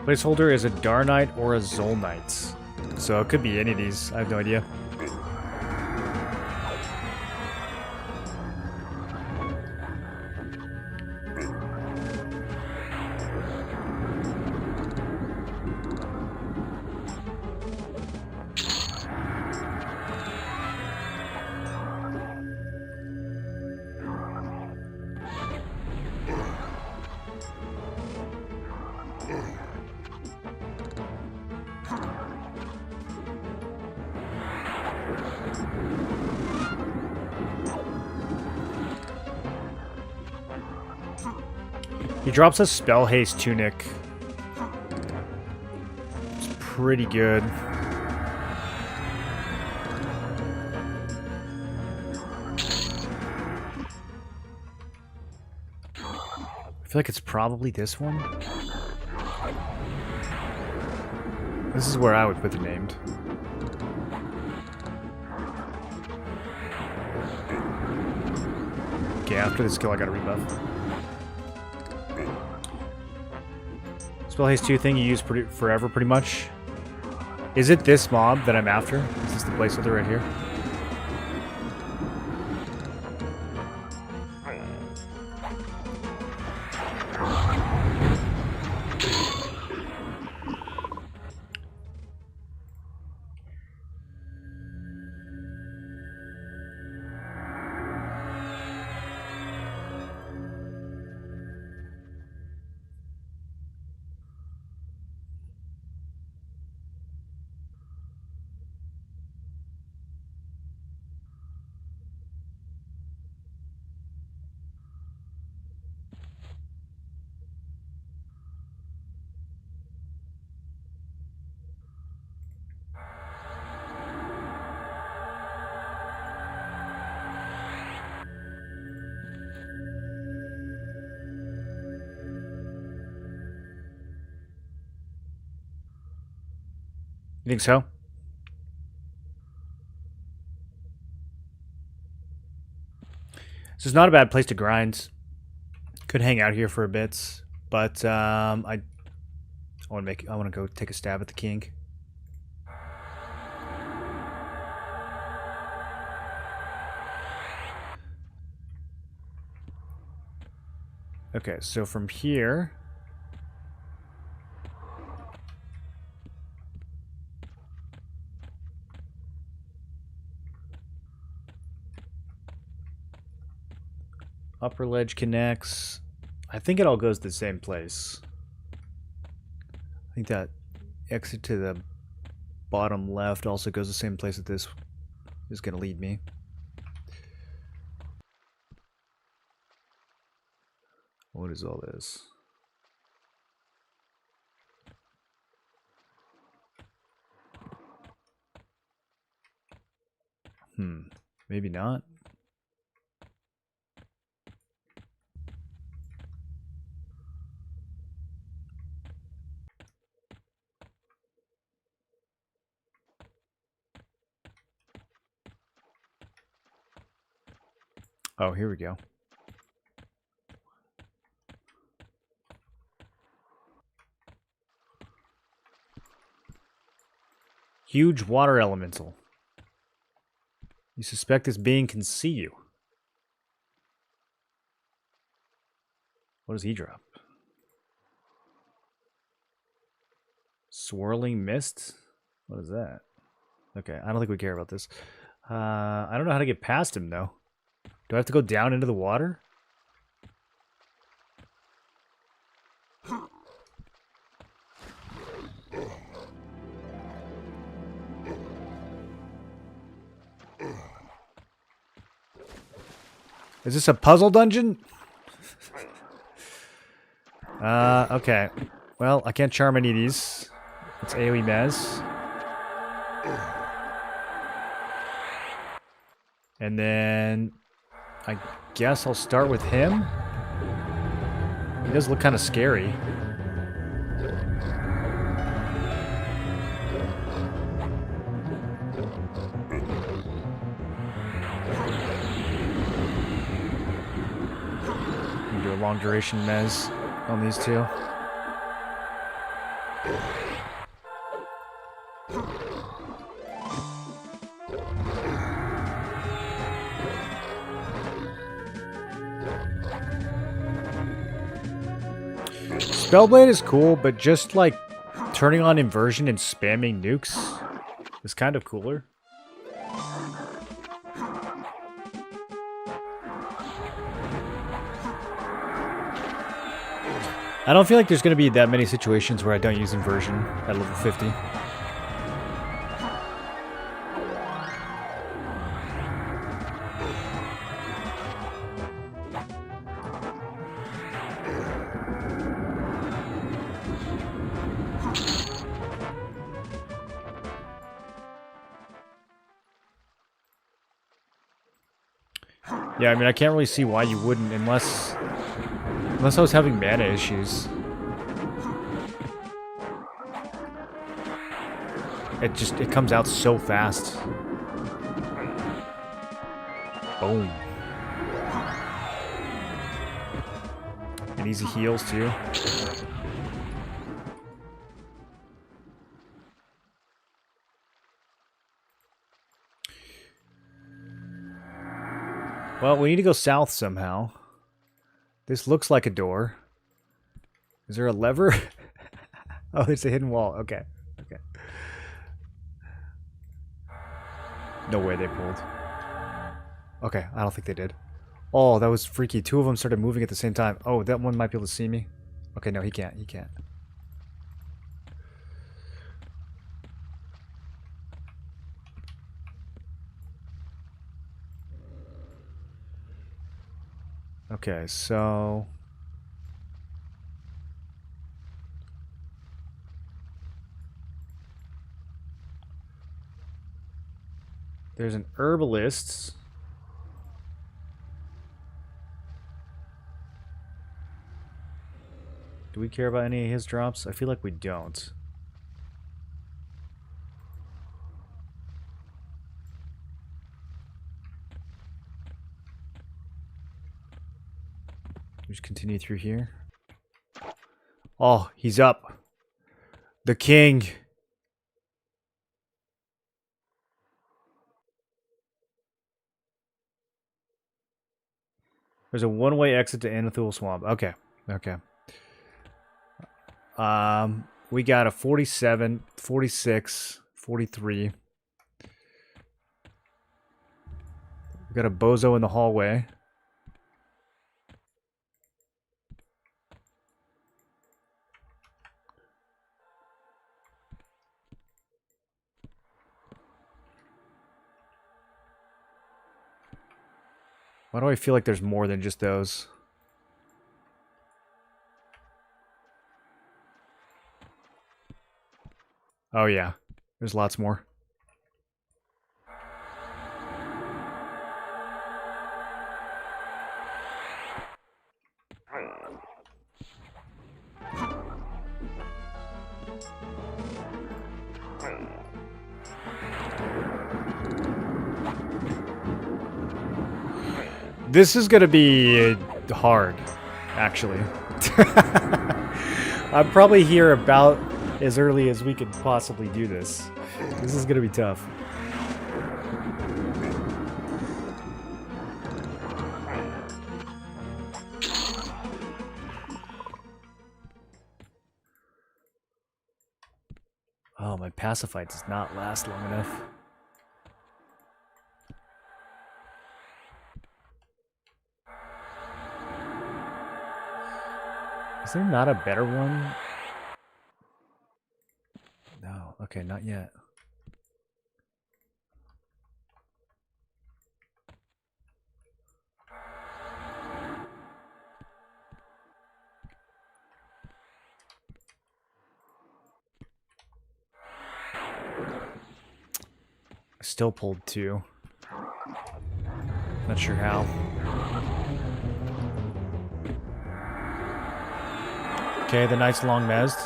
Placeholder is a Darnite or a Zolnite. So it could be any of these. I have no idea. He drops a Spell Haste Tunic. It's pretty good. I feel like it's probably this one. This is where I would put the named. Okay, after this skill I gotta rebuff. Spell Haste 2 thing you use forever, pretty much. Is it this mob that I'm after? Is this the placeholder right here? You think so? This is not a bad place to grind. Could hang out here for a bit, but I want to go take a stab at the king. Okay, so from here, upper ledge connects. I think it all goes to the same place. I think that exit to the bottom left also goes the same place that this is going to lead me. What is all this? Maybe not. Oh, here we go. Huge water elemental. You suspect this being can see you. What does he drop? Swirling mist? What is that? Okay, I don't think we care about this. I don't know how to get past him, though. Do I have to go down into the water? Is this a puzzle dungeon? Okay. Well, I can't charm any of these. It's AoE Mez. And then I guess I'll start with him. He does look kind of scary. Do a long duration Mez on these two. Spellblade is cool, but just like turning on inversion and spamming nukes is kind of cooler. I don't feel like there's going to be that many situations where I don't use inversion at level 50. Yeah, I mean, I can't really see why you wouldn't unless I was having mana issues. It comes out so fast. Boom. And easy heals too. Well, we need to go south somehow. This looks like a door. Is there a lever? Oh, there's a hidden wall. Okay. Okay. No way they pulled. Okay, I don't think they did. Oh, that was freaky. Two of them started moving at the same time. Oh, that one might be able to see me. Okay, no, he can't. He can't. Okay, so... there's an herbalist. Do we care about any of his drops? I feel like we don't. Just continue through here. Oh, he's up. The king. There's a one-way exit to Anathul Swamp. Okay. Okay. We got a 47, 46, 43. We got a bozo in the hallway. Why do I feel like there's more than just those? Oh yeah, there's lots more. This is gonna be hard, actually. I'm probably here about as early as we could possibly do this. This is gonna be tough. Oh, my pacify does not last long enough. Is there not a better one? No. Okay, not yet. I still pulled 2. Not sure how. Okay, the knight's long mezzed.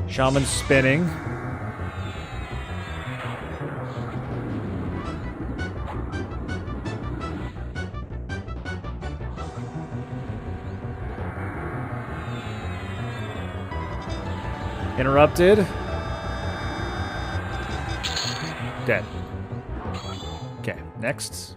Shaman spinning. Interrupted. Dead. Okay, next.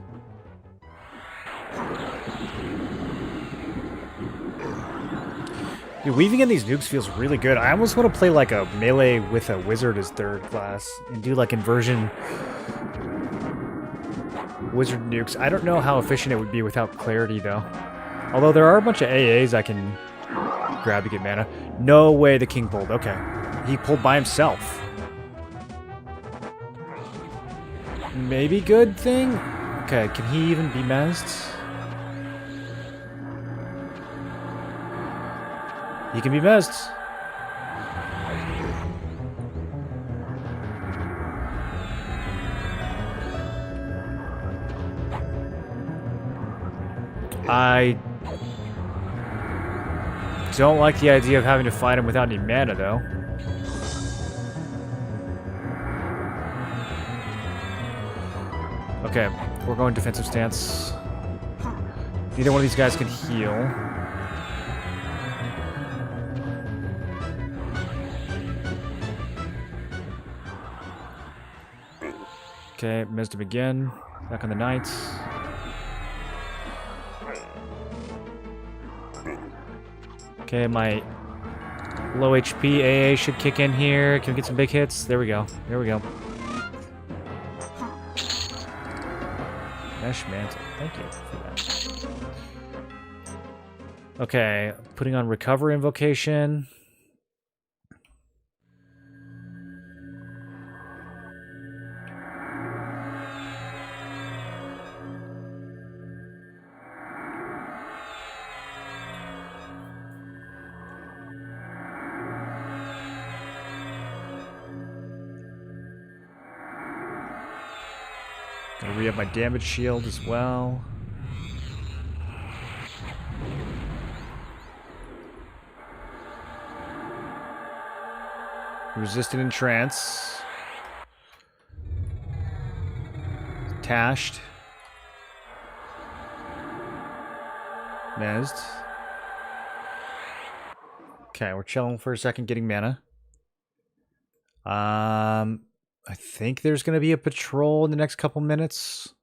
Dude, weaving in these nukes feels really good. I almost want to play like a melee with a wizard as third class and do like inversion wizard nukes. I don't know how efficient it would be without clarity though. Although there are a bunch of AAs I can grab to get mana. No way the king pulled. Okay. He pulled by himself. Maybe good thing? Okay, can he even be mezzed? He can be mezzed. I don't like the idea of having to fight him without any mana, though. Okay, we're going defensive stance. Neither one of these guys can heal. Okay, missed him again. Back on the knight. Okay, my low HP AA should kick in here. Can we get some big hits? There we go. There we go. Mesh Mantle. Thank you for that. Okay, putting on Recover Invocation. Gonna re-up my damage shield as well. Resistant in trance. Tashed. Mezzed. Okay, we're chilling for a second, getting mana. I think there's going to be a patrol in the next couple minutes.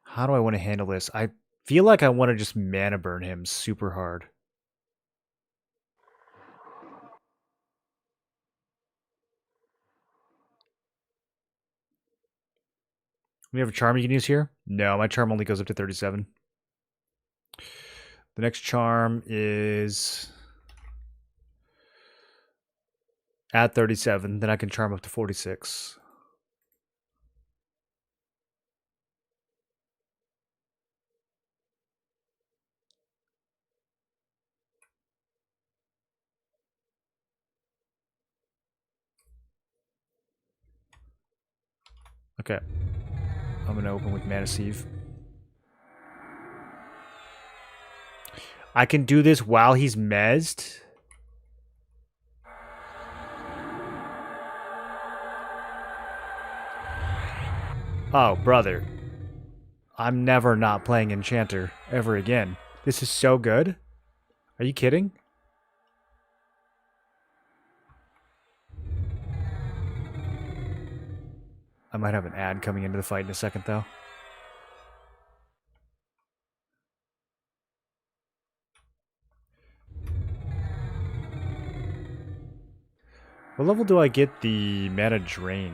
How do I want to handle this? I feel like I want to just mana burn him super hard. We have a charm you can use here? No, my charm only goes up to 37. The next charm is at 37. Then I can charm up to 46. Okay. I'm going to open with Mana Sieve. I can do this while he's mezzed. Oh, brother. I'm never not playing Enchanter ever again. This is so good. Are you kidding? I might have an ad coming into the fight in a second, though. What level do I get the mana drain?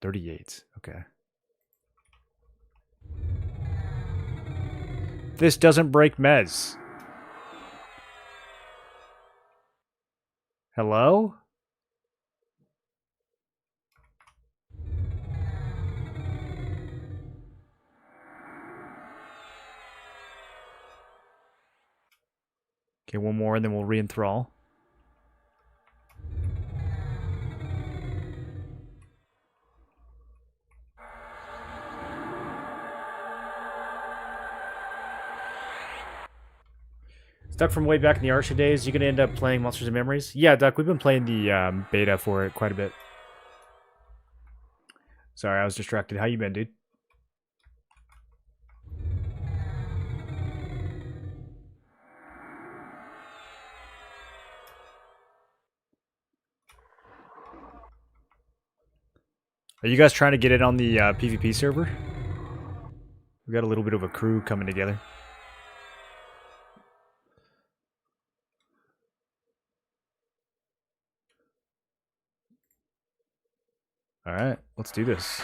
38. Okay. This doesn't break Mez. Hello? Okay, one more and then we'll re-enthrall. Duck from way back in the Arsha days, you gonna end up playing Monsters and Memories? Yeah, Duck, we've been playing the beta for it quite a bit. Sorry, I was distracted. How you been, dude? Are you guys trying to get it on the PvP server? We got a little bit of a crew coming together. Alright, let's do this.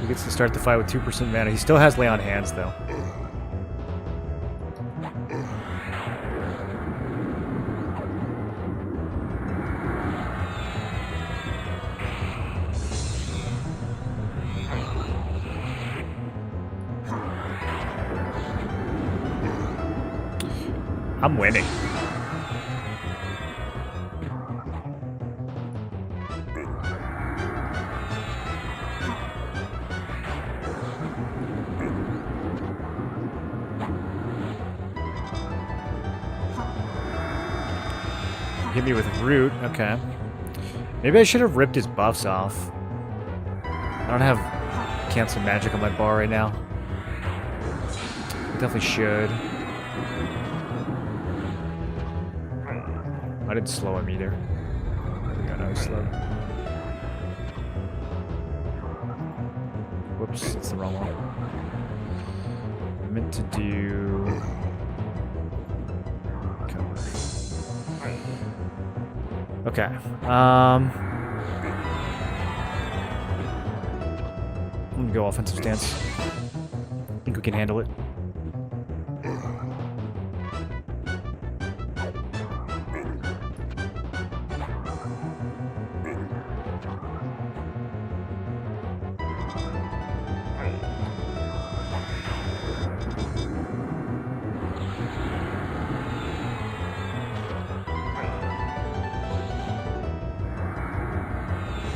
He gets to start the fight with 2% mana. He still has Lay on Hands, though. I'm winning. Hit me with Root. Okay. Maybe I should have ripped his buffs off. I don't have Cancel Magic on my bar right now. Definitely should. I didn't slow him either. There we go, now he's slow. Whoops, that's the wrong one. I meant to do... Okay. I'm gonna go offensive stance. I think we can handle it.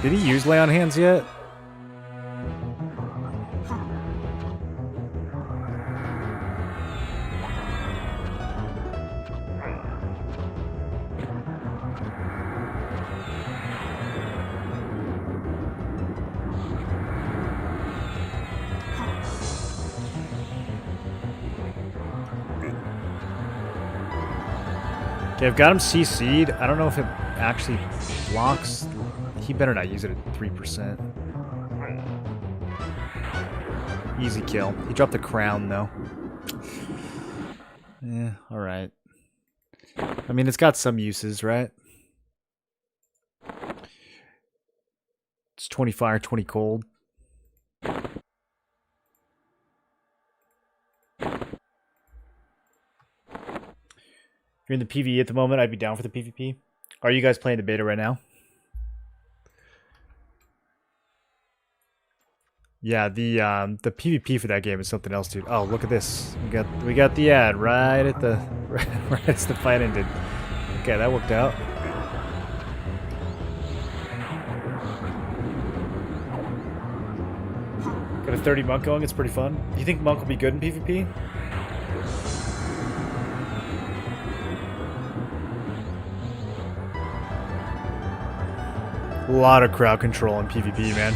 Did he use Lay on Hands yet? Okay, I've got him CC'd. I don't know if it actually blocks. He better not use it at 3%. Easy kill. He dropped the crown, though. Yeah, alright. I mean, it's got some uses, right? It's 20 fire, 20 cold. If you're in the PvE at the moment, I'd be down for the PvP. Are you guys playing the beta right now? Yeah, the PvP for that game is something else, dude. Oh, look at this. We got the ad right at the right as the fight ended. Okay, that worked out. Got a 30 monk going, it's pretty fun. Do you think monk will be good in PvP? A lot of crowd control in PvP, man.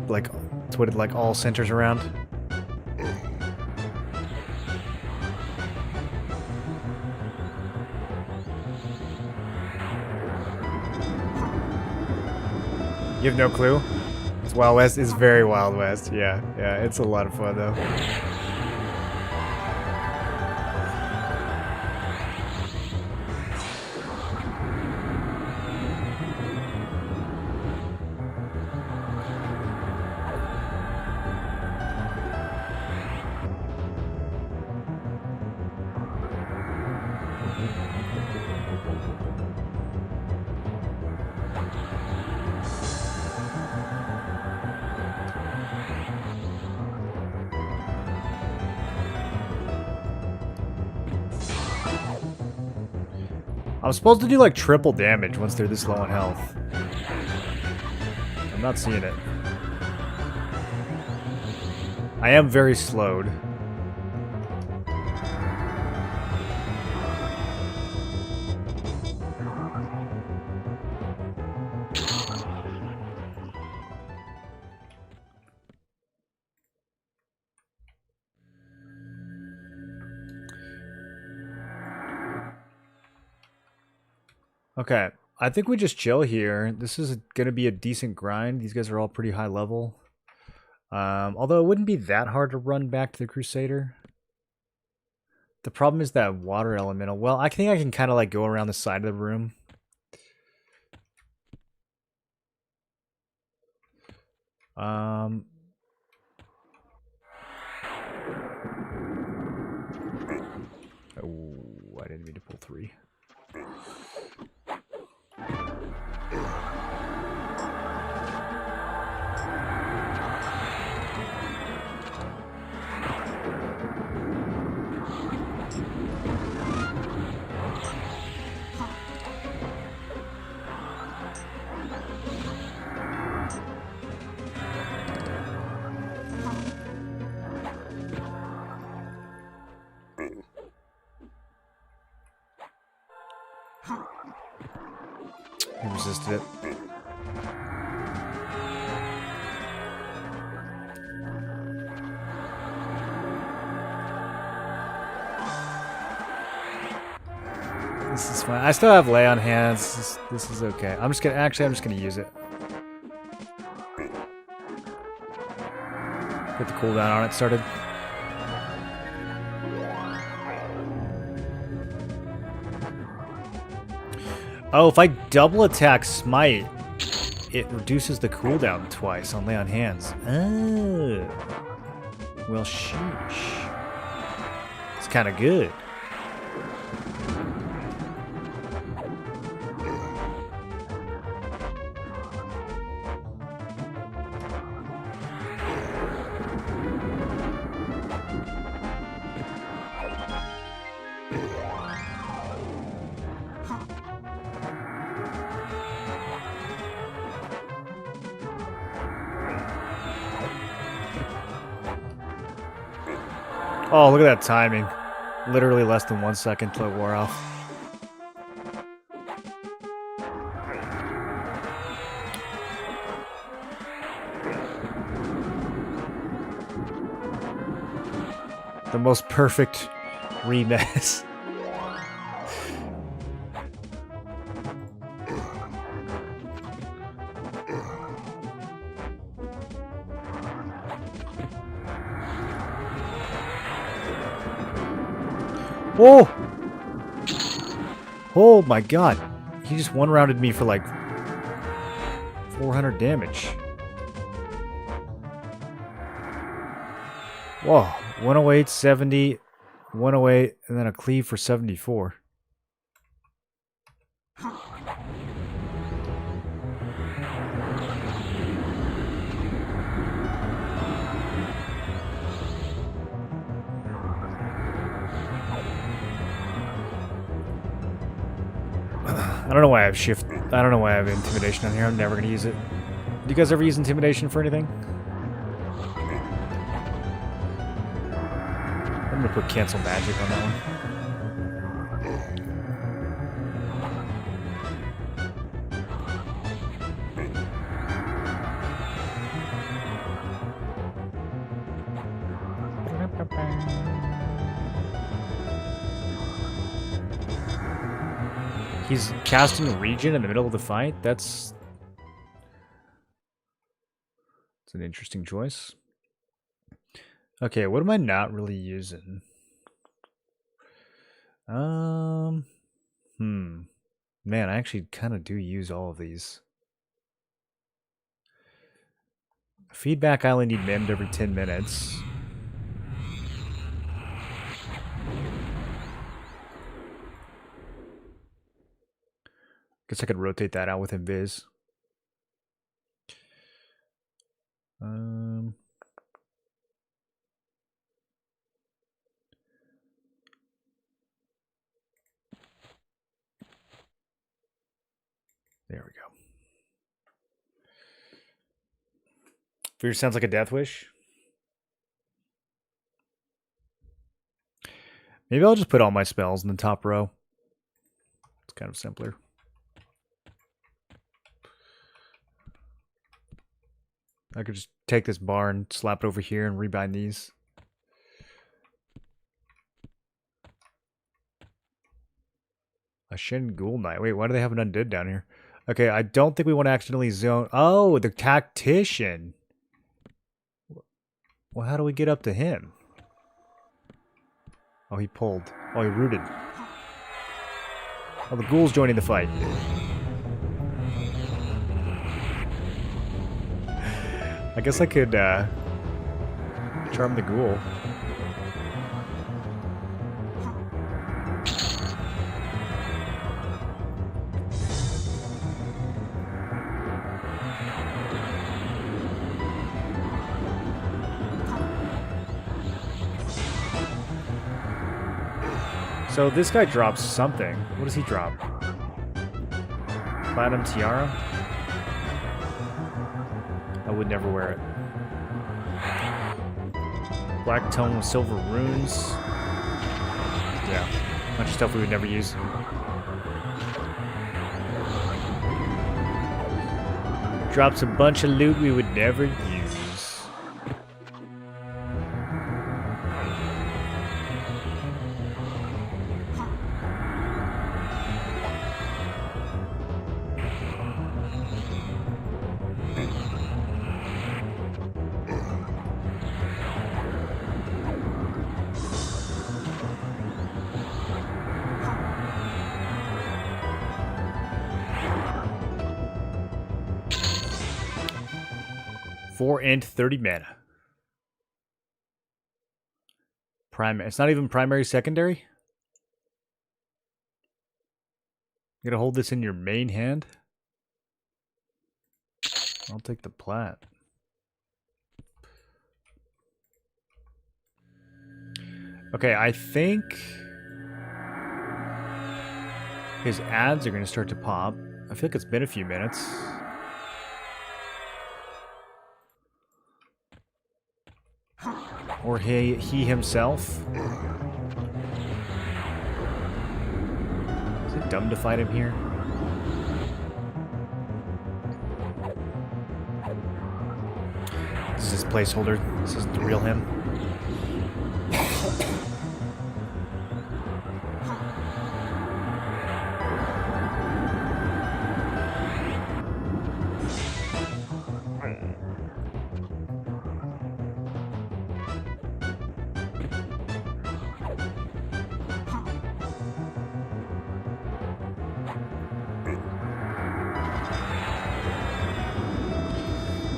Like, it's what it like all centers around. You have no clue? It's Wild West. It's very Wild West. Yeah, yeah. It's a lot of fun though. I'm supposed to do like triple damage once they're this low on health. I'm not seeing it. I am very slowed. Okay, I think we just chill here. This is gonna be a decent grind. These guys are all pretty high level. Although it wouldn't be that hard to run back to the Crusader. The problem is that water elemental. Well, I think I can kind of like go around the side of the room. Oh, I didn't mean to pull 3. He resisted it. This is fine. I still have lay on hands. This is okay. I'm just gonna use it. Get the cooldown on it started. Oh, if I double attack Smite, it reduces the cooldown twice on lay on hands. Oh. Well, sheesh. It's kind of good. Oh, look at that timing. Literally less than 1 second till it wore off. The most perfect remess. Oh! Oh my god. He just one-rounded me for like 400 damage. Whoa. 108, 70, 108, and then a cleave for 74. I don't know why I have shift. I don't know why I have intimidation on here. I'm never gonna use it. Do you guys ever use intimidation for anything? I'm gonna put cancel magic on that one. He's casting Regen in the middle of the fight? That's an interesting choice. Okay, what am I not really using? Man, I actually kind of do use all of these. Feedback, I only need mimmed every 10 minutes. Guess I could rotate that out with Invis. There we go. Fear sounds like a death wish. Maybe I'll just put all my spells in the top row. It's kind of simpler. I could just take this bar and slap it over here and rebind these. A Shin Ghoul Knight. Wait, why do they have an undead down here? Okay, I don't think we want to accidentally zone. Oh, the tactician. Well, how do we get up to him? Oh, he pulled. Oh, he rooted. Oh, the ghoul's joining the fight. I guess I could charm the ghoul. So this guy drops something. What does he drop? Platinum Tiara? I would never wear it. Black tone with silver runes. Yeah, bunch of stuff we would never use. Drops a bunch of loot we would never use. And 30 mana. It's not even primary, secondary? You gotta hold this in your main hand? I'll take the plat. Okay, I think his ads are gonna start to pop. I feel like it's been a few minutes. Or he himself. Is it dumb to fight him here? This is his placeholder. This isn't the real him.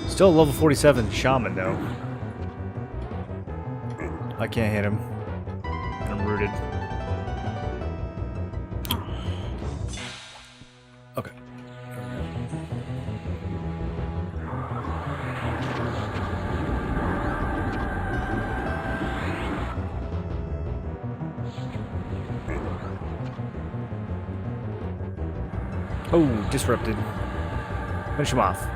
Still a level 47 shaman though. I can't hit him. I'm rooted. Okay. Oh, disrupted. Finish him off.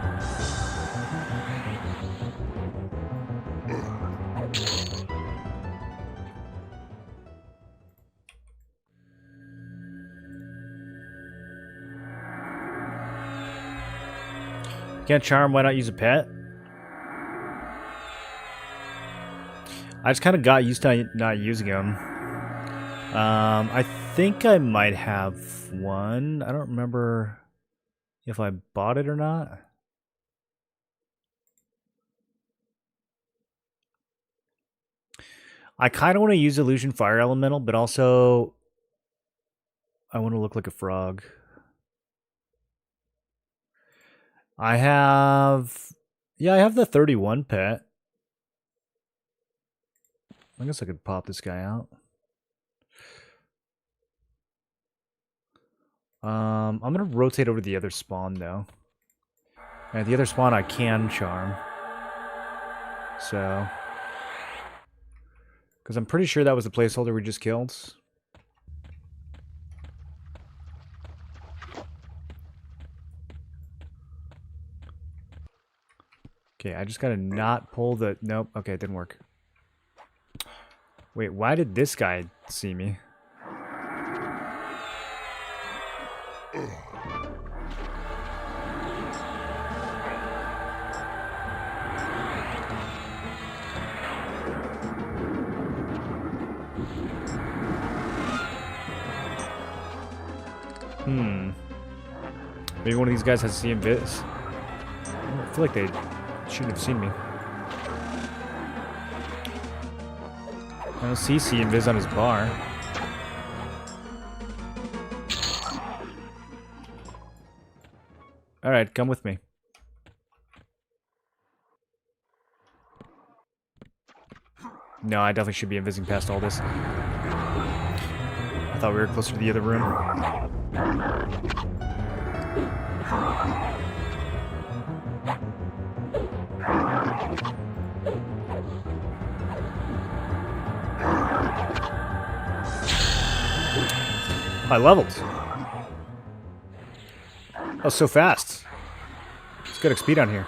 Can't charm, why not use a pet? I just kind of got used to not using them. I think I might have one. I don't remember if I bought it or not. I kind of want to use Illusion Fire Elemental, but also I want to look like a frog. I have... Yeah, I have the 31 pet. I guess I could pop this guy out. I'm going to rotate over to the other spawn, though. And the other spawn I can charm. So... Because I'm pretty sure that was the placeholder we just killed. Okay, I just gotta not pull the... Nope, okay, it didn't work. Wait, why did this guy see me? Maybe one of these guys has to see invis. I feel like they shouldn't have seen me. I don't see invis on his bar. Alright, come with me. No, I definitely should be invising past all this. I thought we were closer to the other room. I leveled. Oh, so fast. Let's get XP down here.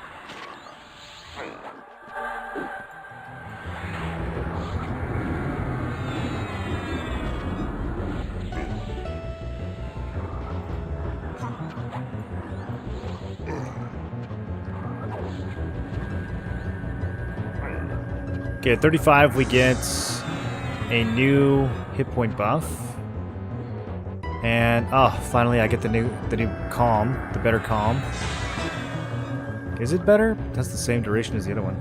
Okay, at 35 we get a new hit point buff. And oh, finally I get the new calm, the better calm. Is it better? That's the same duration as the other one.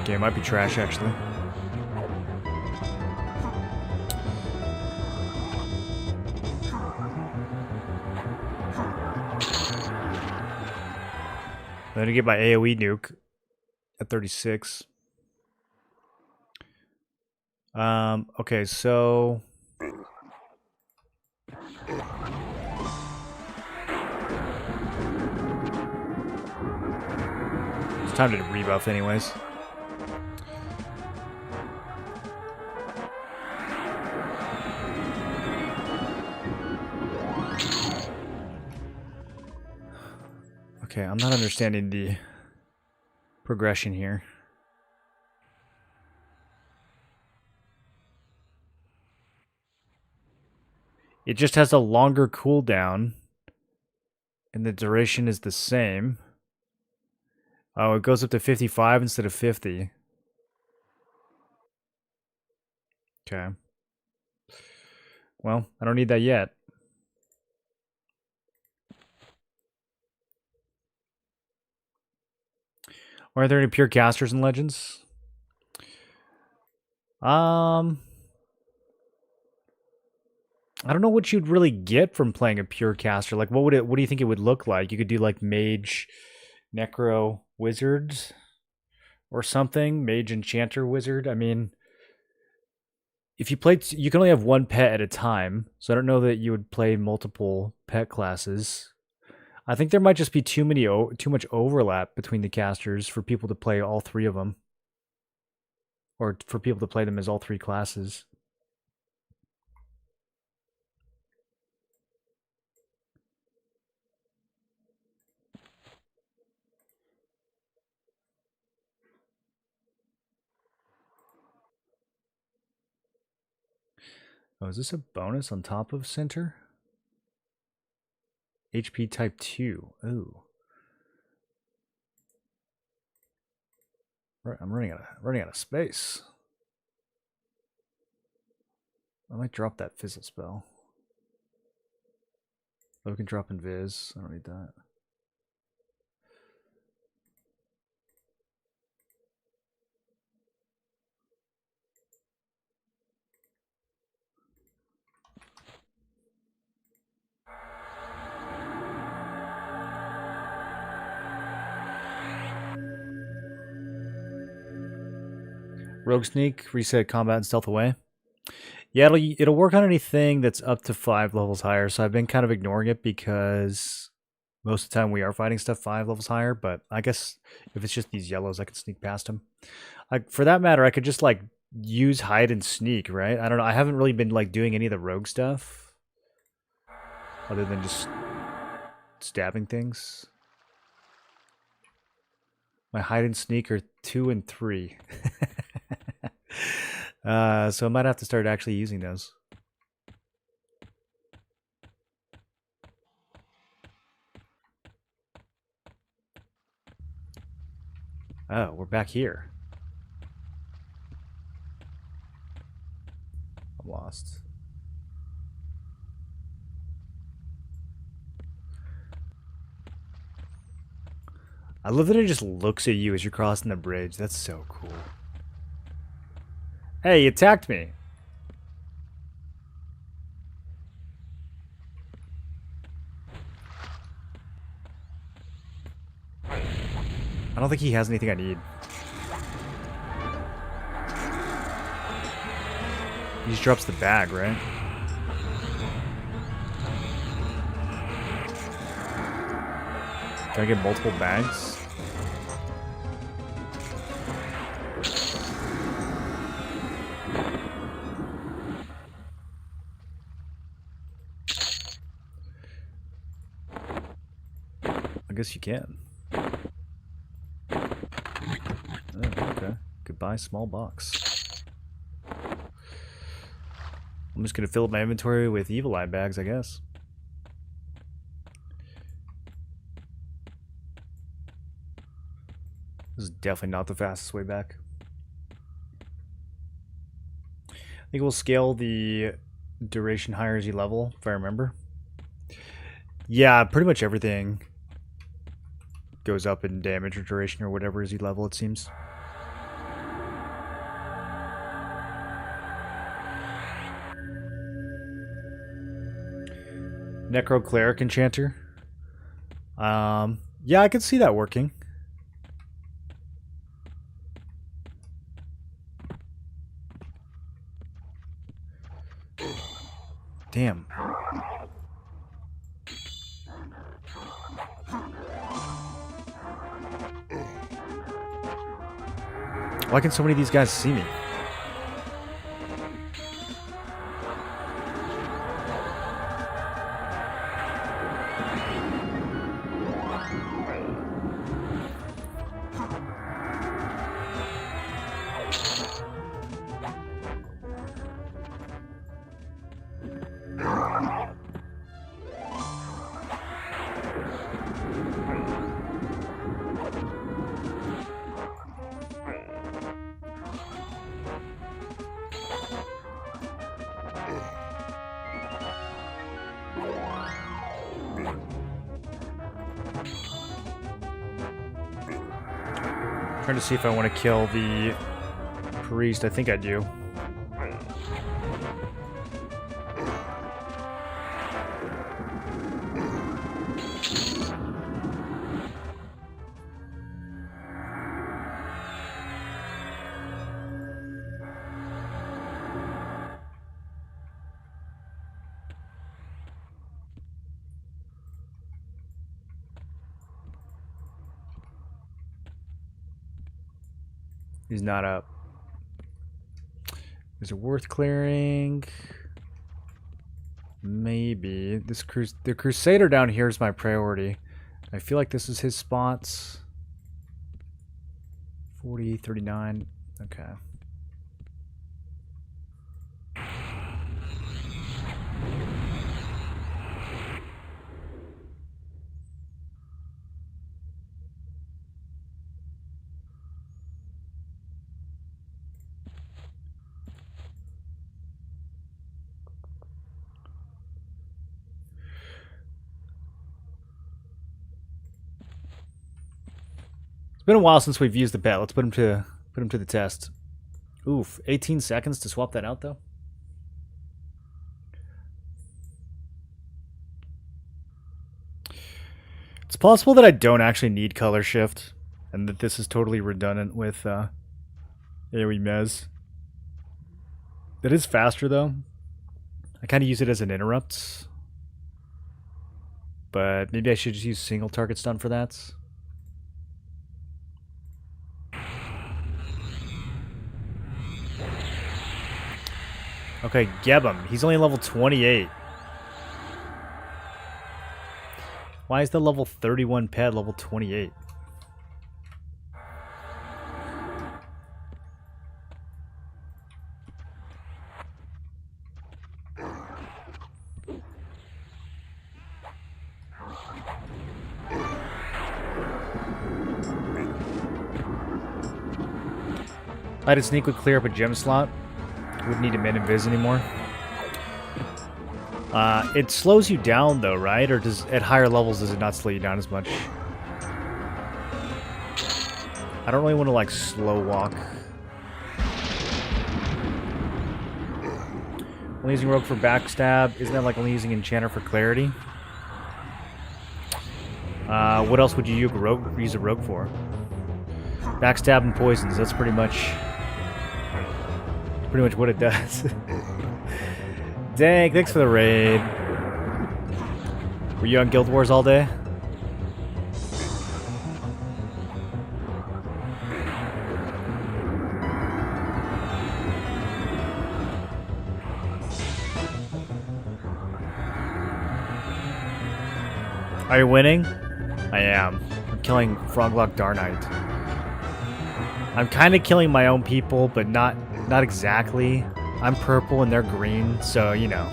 Okay, it might be trash actually. I'm gonna get my AoE nuke at 36. Okay, so it's time to rebuff anyways. Okay, I'm not understanding the progression here. It just has a longer cooldown, and the duration is the same. Oh, it goes up to 55 instead of 50. Okay. Well, I don't need that yet. Are there any pure casters in Legends? I don't know what you'd really get from playing a pure caster. Like, what do you think it would look like? You could do like mage, necro, wizard, or something. Mage, enchanter, wizard. I mean, if you played, you can only have one pet at a time. So I don't know that you would play multiple pet classes. I think there might just be too much overlap between the casters for people to play all three of them. Or for people to play them as all 3 classes. Oh, is this a bonus on top of center? HP type 2. Ooh. I'm running out of space. I might drop that fizzle spell. Oh, we can drop invis. I don't need that. Rogue Sneak, reset combat and stealth away. Yeah, it'll work on anything that's up to 5 levels higher, so I've been kind of ignoring it because most of the time we are fighting stuff 5 levels higher, but I guess if it's just these yellows, I can sneak past them. Like, for that matter, I could just, like, use hide and sneak, right? I don't know. I haven't really been, like, doing any of the rogue stuff other than just stabbing things. My hide and sneak are 2 and 3. So I might have to start actually using those. Oh, we're back here. I'm lost. I love that it just looks at you as you're crossing the bridge. That's so cool. Hey, he attacked me. I don't think he has anything I need. He just drops the bag, right? Can I get multiple bags? I guess you can. Oh, okay. Goodbye, small box. I'm just gonna fill up my inventory with evil eye bags, I guess. This is definitely not the fastest way back. I think we'll scale the duration higher as you level, if I remember. Yeah, pretty much everything goes up in damage or duration or whatever as you level, it seems. Necro Cleric Enchanter. Yeah, I could see that working. Damn. Why can so many of these guys see me? Trying to see if I want to kill the priest. I think I do. He's not up. Is it worth clearing? Maybe. The Crusader down here is my priority. I feel like this is his spots. 40, 39. Okay. It's been a while since we've used the pet. Let's put him to the test. Oof, 18 seconds to swap that out though. It's possible that I don't actually need color shift, and that this is totally redundant with AoE Mez. That is faster though. I kind of use it as an interrupt, but maybe I should just use single target stun for that. Okay, get him. He's only level 28. Why is the level 31 pet level 28? I had a sneak would clear up a gem slot. Wouldn't need to min invis anymore. It slows you down though, right? Or does at higher levels does it not slow you down as much? I don't really want to like slow walk. Only using Rogue for backstab. Isn't that like only using Enchanter for clarity? What else would you use a Rogue for? Backstab and poisons. That's pretty much what it does. Dang, thanks for the raid. Were you on Guild Wars all day? Are you winning? I am. I'm killing Froglock Darnite. I'm kind of killing my own people, but not exactly. I'm purple and they're green, so you know.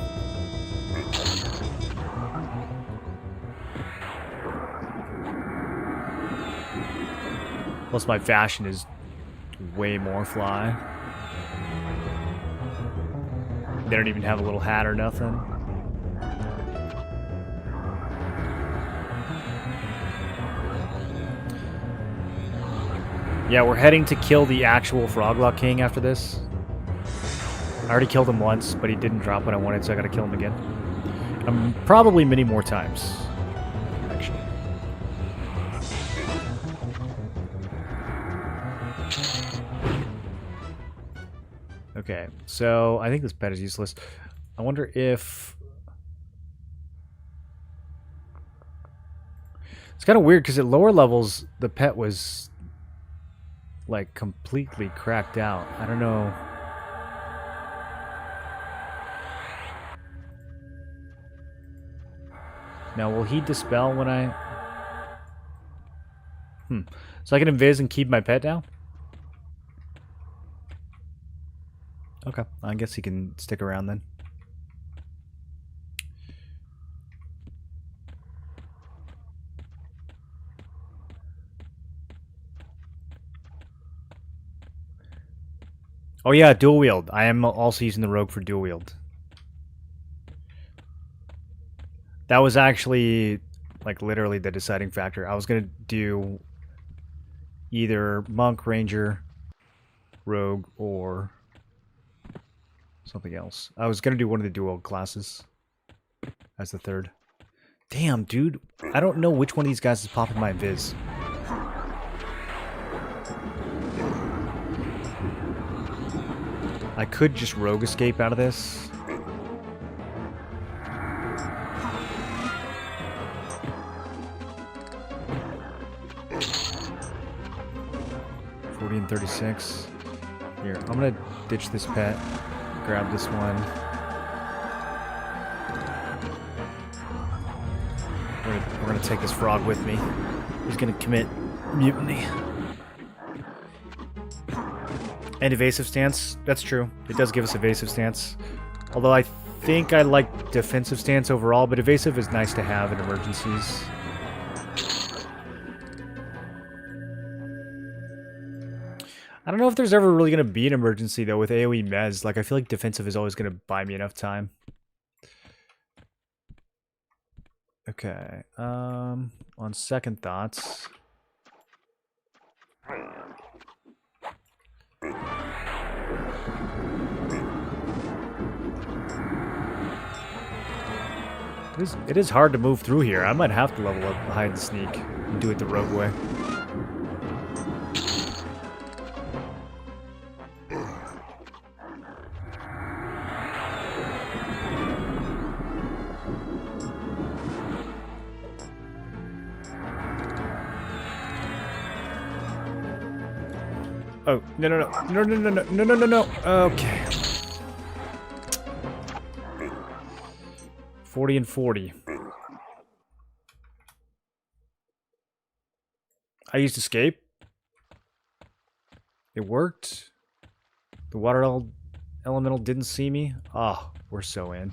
Plus my fashion is way more fly. They don't even have a little hat or nothing. Yeah, we're heading to kill the actual Froglock King after this. I already killed him once, but he didn't drop what I wanted, so I gotta kill him again. Probably many more times, actually. Okay, so I think this pet is useless. I wonder if... It's kind of weird, because at lower levels, the pet was, like, completely cracked out. I don't know... Now, will he dispel when I... So I can invis and keep my pet down? Okay, I guess he can stick around then. Oh yeah, dual wield. I am also using the rogue for dual wield. That was actually, like, literally the deciding factor. I was going to do either monk, ranger, rogue, or something else. I was going to do one of the dual classes as the third. Damn, dude. I don't know which one of these guys is popping my invis. I could just rogue escape out of this. And 36. Here, I'm gonna ditch this pet. grab this one. We're gonna take this frog with me. He's gonna commit mutiny. And evasive stance. That's true. It does give us evasive stance. Although I think I like defensive stance overall, but evasive is nice to have in emergencies. I don't know if there's ever really going to be an emergency, though, with AoE mez. Like, I feel like defensive is always going to buy me enough time. Okay. On second thoughts... It is hard to move through here. I might have to level up hide and sneak and do it the rogue way. Oh, no. Okay. 40 and 40. I used escape. It worked. The water elemental didn't see me. Oh, we're so in.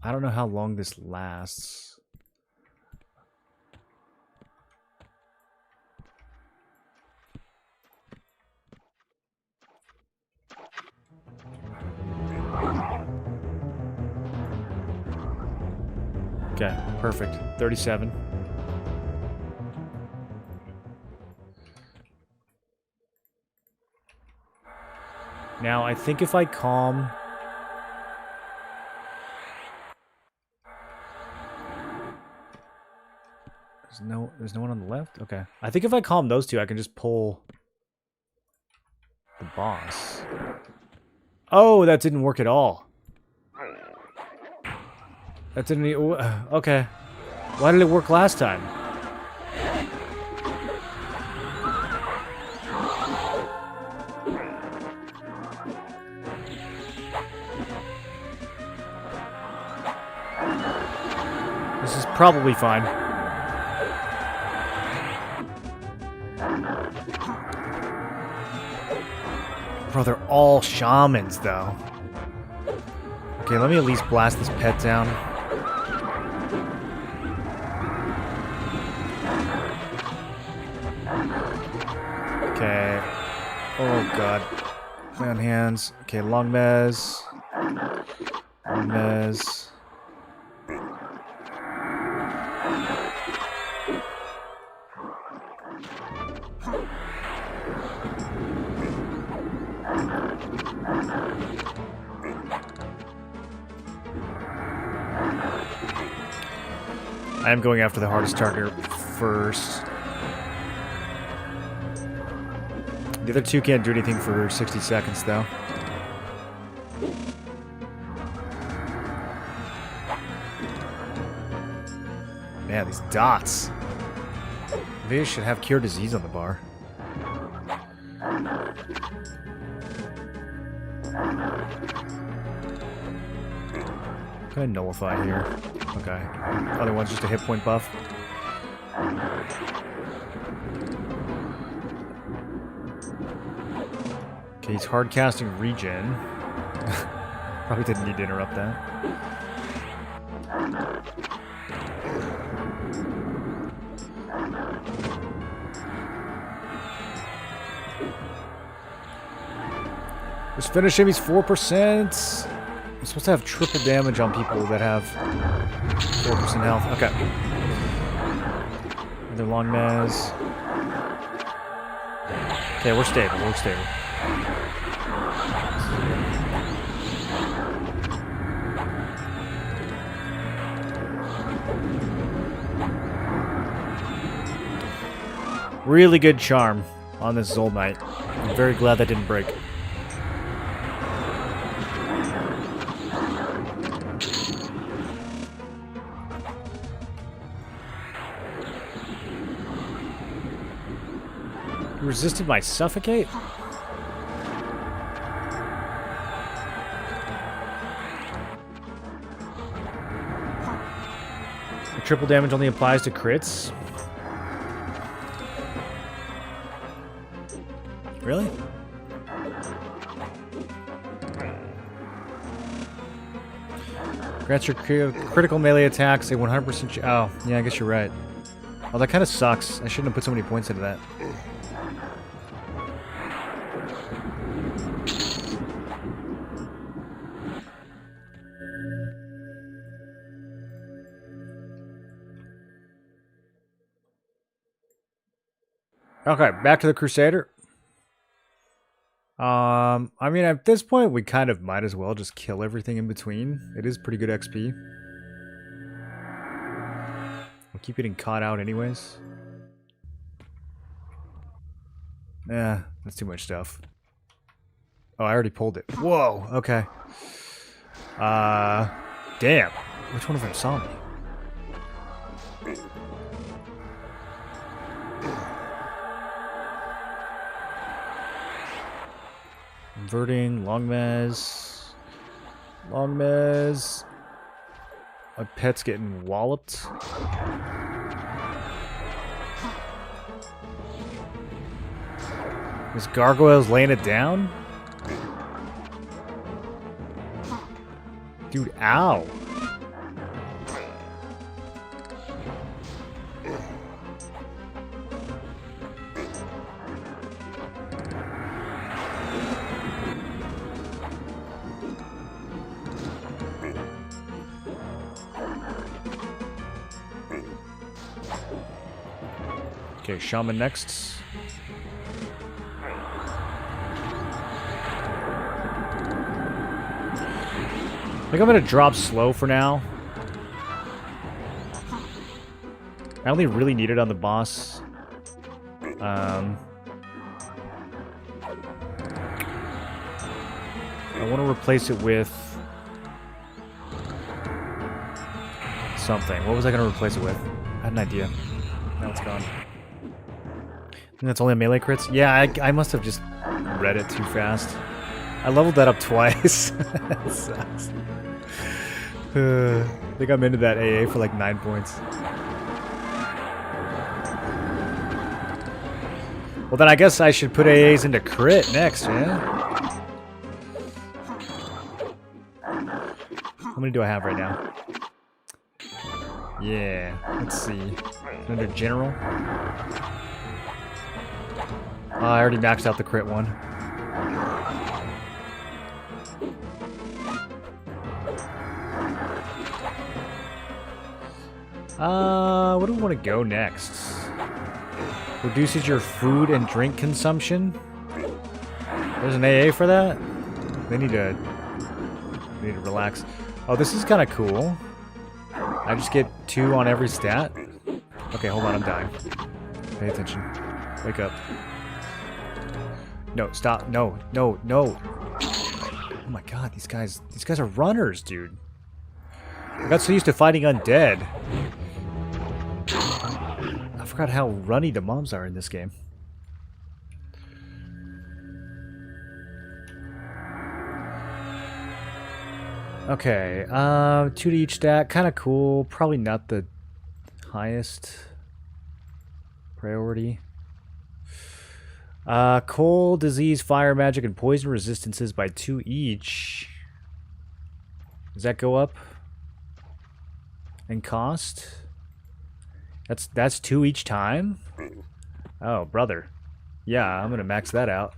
I don't know how long this lasts. Okay, perfect. 37. Now, I think if I calm... There's no one on the left? Okay. I think if I calm those two, I can just pull the boss. Oh, that didn't work at all. That didn't... Okay. Why did it work last time? This is probably fine. Bro, they're all shamans, though. Okay, let me at least blast this pet down. Okay. Oh god. Play on hands. Okay, long mez. Long mez. I am going after the hardest target first. The other two can't do anything for 60 seconds, though. Man, these dots. Maybe I should have Cure Disease on the bar. Can I nullify here? Okay. Other one's just a hit point buff. Okay, he's hard casting regen. Probably didn't need to interrupt that. Just finish him, he's 4%. I'm supposed to have triple damage on people that have 4% health. Okay. Another long mez. Okay, we're stable, we're stable. Really good charm on this Zol Knight. I'm very glad that didn't break. Resisted my suffocate? The triple damage only applies to crits. Really? Grants your critical melee attacks a 100%. Oh, yeah, I guess you're right. Oh, that kind of sucks. I shouldn't have put so many points into that. Okay, back to the Crusader. I mean, at this point, we kind of might as well just kill everything in between. It is pretty good XP. We'll keep getting caught out anyways. Yeah, that's too much stuff. Oh, I already pulled it. Whoa, okay. Damn. Which one of them saw me? Inverting, long mez. Long mez. My pet's getting walloped. This gargoyle's laying it down? Dude, ow. Okay, Shaman next. I think I'm gonna drop slow for now. I only really need it on the boss. I want to replace it with something. What was I gonna replace it with? I had an idea. Now it's gone. I think that's only a melee crits? Yeah, I must have just read it too fast. I leveled that up twice. That sucks. I think I'm into that AA for like 9 points. Well, then I guess I should put AAs into crit next, man. How many do I have right now? Yeah, let's see. Under general. I already maxed out the crit one. What do we want to go next? Reduces your food and drink consumption. There's an AA for that? They need to relax. Oh, this is kind of cool. I just get 2 on every stat. Okay, hold on, I'm dying. Pay attention. Wake up. No, stop. No, no, no. Oh my god, these guys are runners, dude. I got so used to fighting undead. I forgot how runny the mobs are in this game. Okay, 2 to each stat, kind of cool. Probably not the highest priority. Cold, disease, fire, magic, and poison resistances by 2 each. Does that go up? And cost? That's 2 each time? Oh, brother. Yeah, I'm gonna max that out.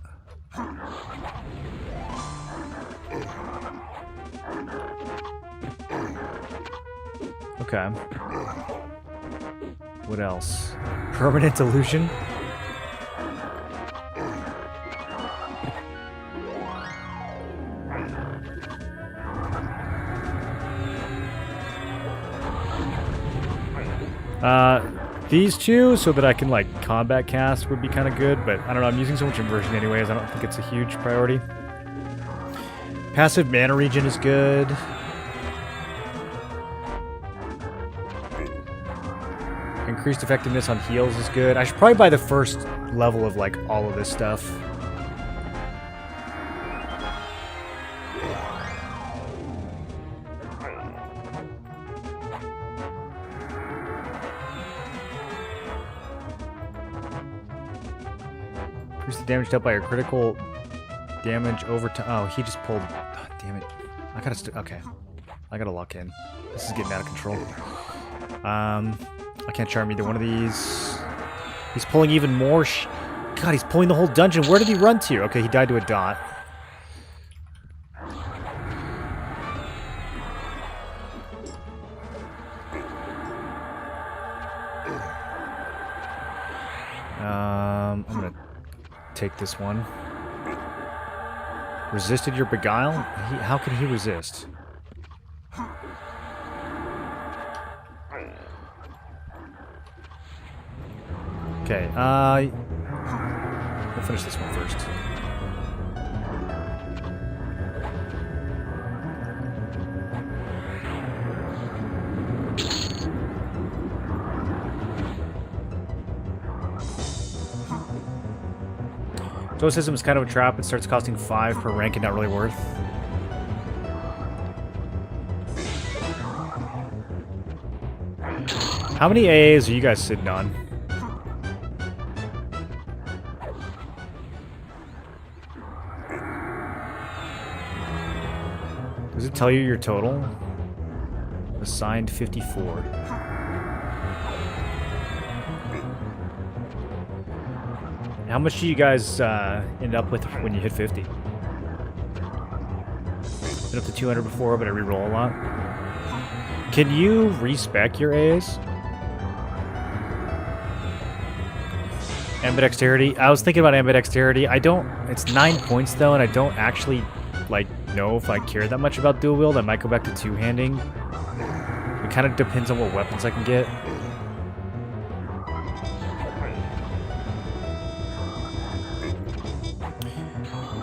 Okay. What else? Permanent illusion? These two, so that I can, like, combat cast would be kind of good, but I don't know, I'm using so much inversion anyways, I don't think it's a huge priority. Passive mana regen is good. Increased effectiveness on heals is good. I should probably buy the first level of, like, all of this stuff. Increase the damage dealt by your critical damage over to... Oh, he just pulled... Oh, damn it. I gotta... Okay. I gotta lock in. This is getting out of control. I can't charm either one of these. He's pulling even more God, he's pulling the whole dungeon. Where did he run to? Okay, he died to a dot. I'm gonna take this one. Resisted your beguile? How can he resist? Okay, we'll finish this one first. Soul System is kind of a trap. It starts costing 5 per rank and not really worth. How many AAs are you guys sitting on? Does it tell you your total? Assigned 54. How much do you guys end up with when you hit 50? Been up to 200 before, but I reroll a lot. Can you respec your A's? Ambidexterity. I was thinking about ambidexterity. I don't... It's 9 points, though, and I don't actually, like, know if I care that much about dual wield. I might go back to two-handing. It kind of depends on what weapons I can get.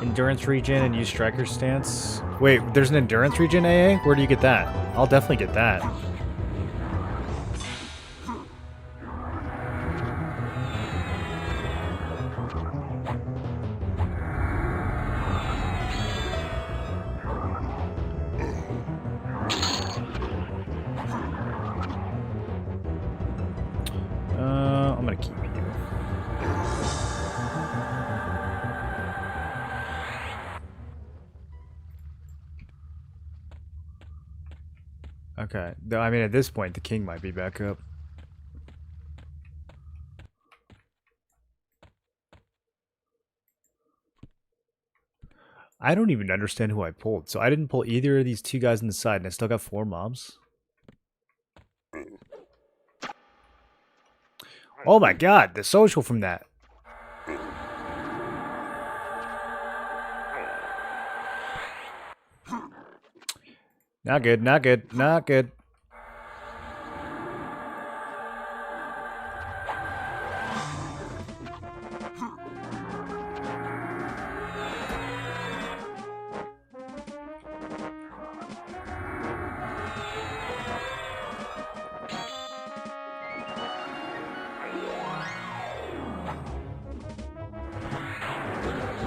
Endurance regen and use striker's stance. Wait, there's an endurance regen AA? Where do you get that? I'll definitely get that. I'm gonna keep you. Okay. I mean, at this point, the king might be back up. I don't even understand who I pulled. So I didn't pull either of these two guys on the side, and I still got 4 mobs. Oh my god, the social from that. Not good, not good, not good.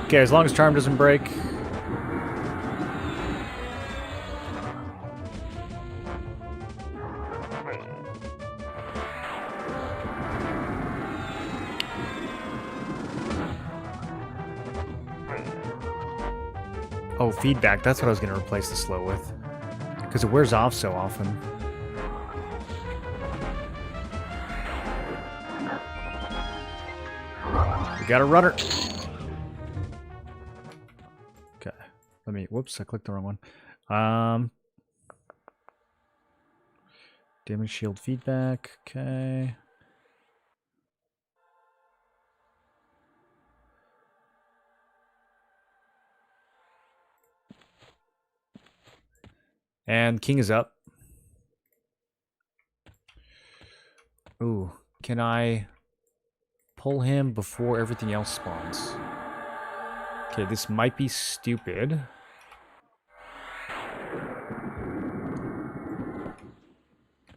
Okay, as long as charm doesn't break. Oh, feedback. That's what I was going to replace the slow with. Because it wears off so often. We got a runner. Okay. Let me... Whoops, I clicked the wrong one. Damage shield feedback. Okay. And king is up. Ooh, can I pull him before everything else spawns? Okay, this might be stupid.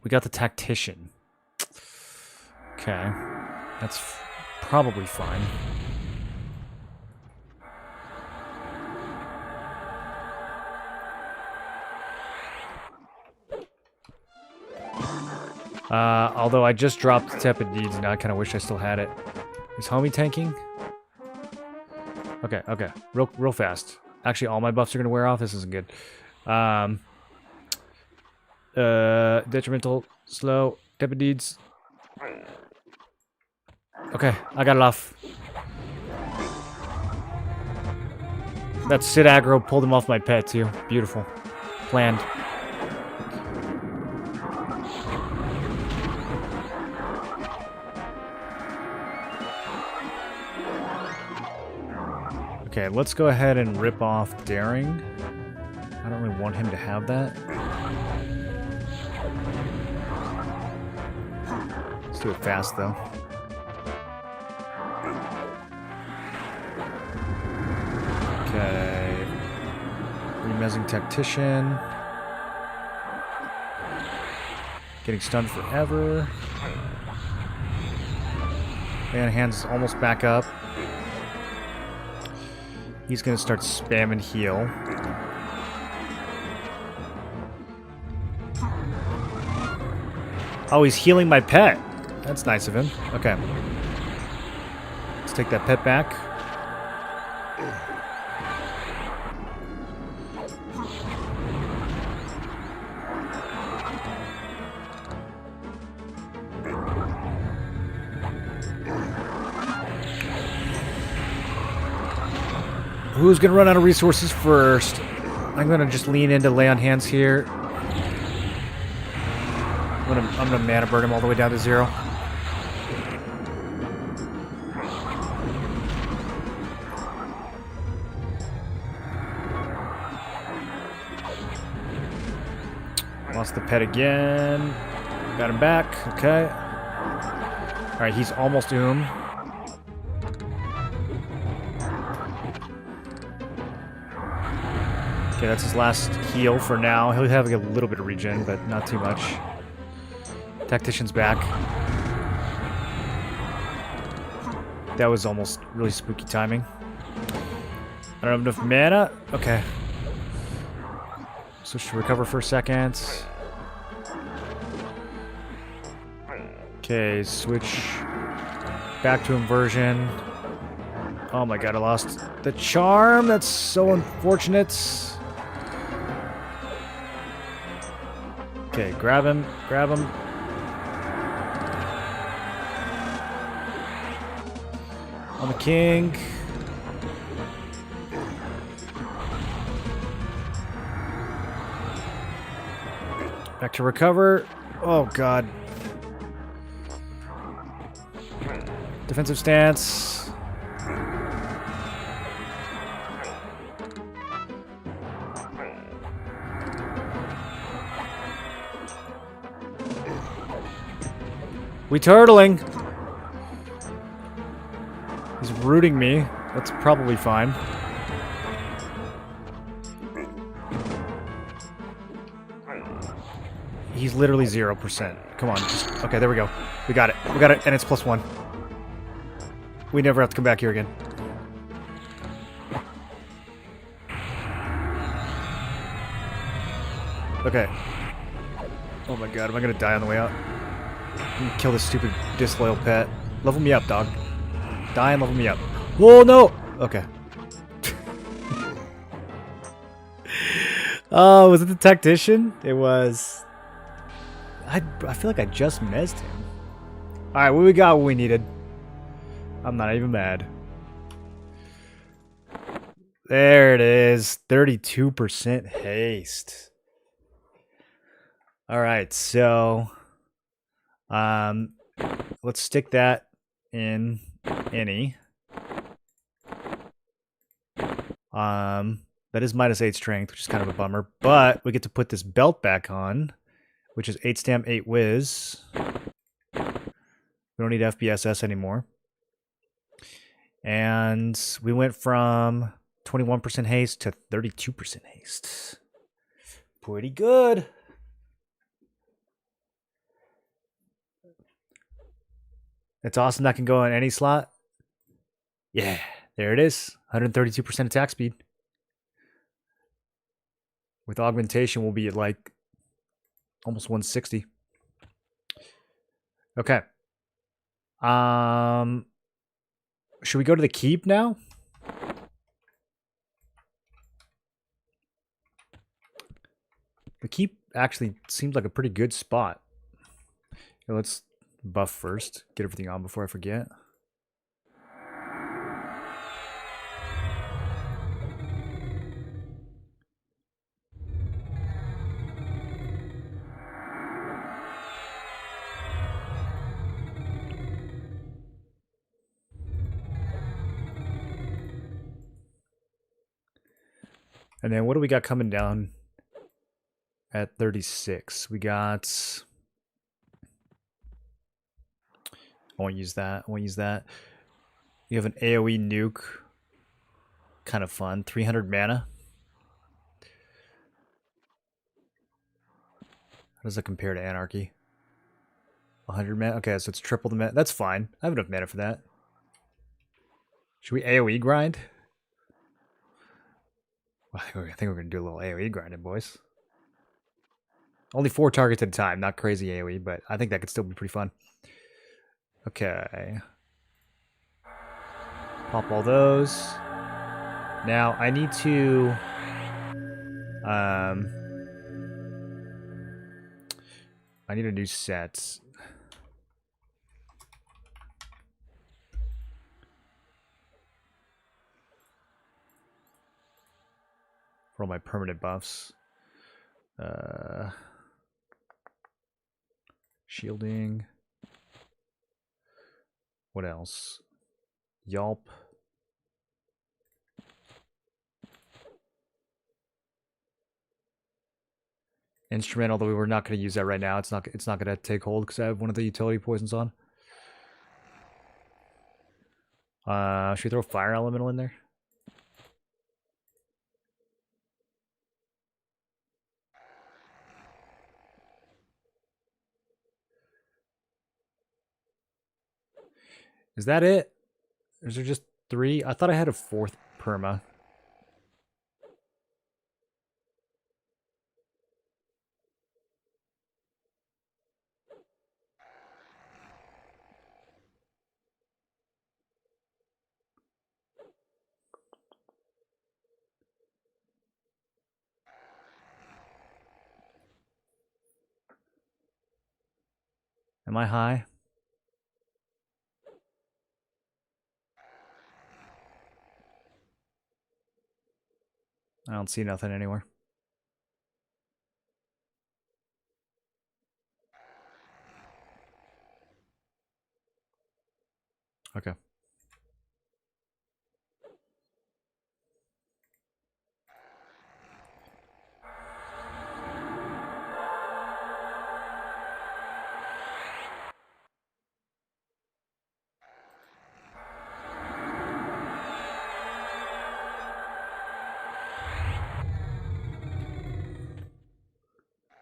We got the tactician. Okay, that's probably fine. Although I just dropped Tepid Deeds, now I kind of wish I still had it. Is homie tanking? Okay, okay. Real fast. Actually, all my buffs are going to wear off. This isn't good. Detrimental, slow, tepid deeds. Okay, I got it off. That Sid aggro pulled him off my pet, too. Beautiful. Planned. Okay, let's go ahead and rip off Daring. I don't really want him to have that. Let's do it fast, though. Okay. Remezing Tactician. Getting stunned forever. Man, hands almost back up. He's gonna start spamming heal. Oh, he's healing my pet. That's nice of him. Okay. Let's take that pet back. Who's gonna run out of resources first? I'm gonna just lean into lay on hands here. I'm gonna mana burn him all the way down to 0. Lost the pet again. Got him back. Okay. Alright, he's almost Oom. Okay, that's his last heal for now. He'll have a little bit of regen, but not too much. Tactician's back. That was almost really spooky timing. I don't have enough mana. Okay. Switch to recover for a second. Okay, switch back to inversion. Oh my god, I lost the charm. That's so unfortunate. Okay, grab him, grab him. On the king. Back to recover. Oh god. Defensive stance. We turtling. He's rooting me. That's probably fine. He's literally 0%. Come on. Just, okay, there we go. We got it. We got it, and it's +1. We never have to come back here again. Okay. Oh my god, am I gonna die on the way out? I'm gonna kill this stupid disloyal pet. Level me up, dog. Die and level me up. Whoa, no! Okay. Oh, was it the tactician? It was. I feel like I just mezzed him. Alright, we got what we needed. I'm not even mad. There it is. 32% haste. Alright, so let's stick that in any. That is -8 strength, which is kind of a bummer, but we get to put this belt back on, which is 8 stam, 8 whiz. We don't need FBSS anymore. And we went from 21% haste to 32% haste. Pretty good. It's awesome. That can go in any slot. Yeah, there it is. 132% attack speed. With augmentation, we'll be at like almost 160. Okay. Should we go to the keep now? The keep actually seems like a pretty good spot. Okay, let's buff first. Get everything on before I forget. And then what do we got coming down at 36? We got... I won't use that. I won't use that. You have an AoE nuke. Kind of fun. 300 mana. How does that compare to Anarchy? 100 mana? Okay, so it's triple the mana. That's fine. I have enough mana for that. Should we AoE grind? Well, I think we're going to do a little AoE grinding, boys. Only 4 targets at a time. Not crazy AoE, but I think that could still be pretty fun. Okay. Pop all those. Now, I need to... I need a new set. For all my permanent buffs. Shielding. What else? Yelp. Instrument, although we're not going to use that right now. It's not going to take hold because I have one of the utility poisons on. Should we throw Fire Elemental in there? Is that it? Or is there just 3? I thought I had a 4th perma. Am I high? I don't see nothing anywhere. Okay.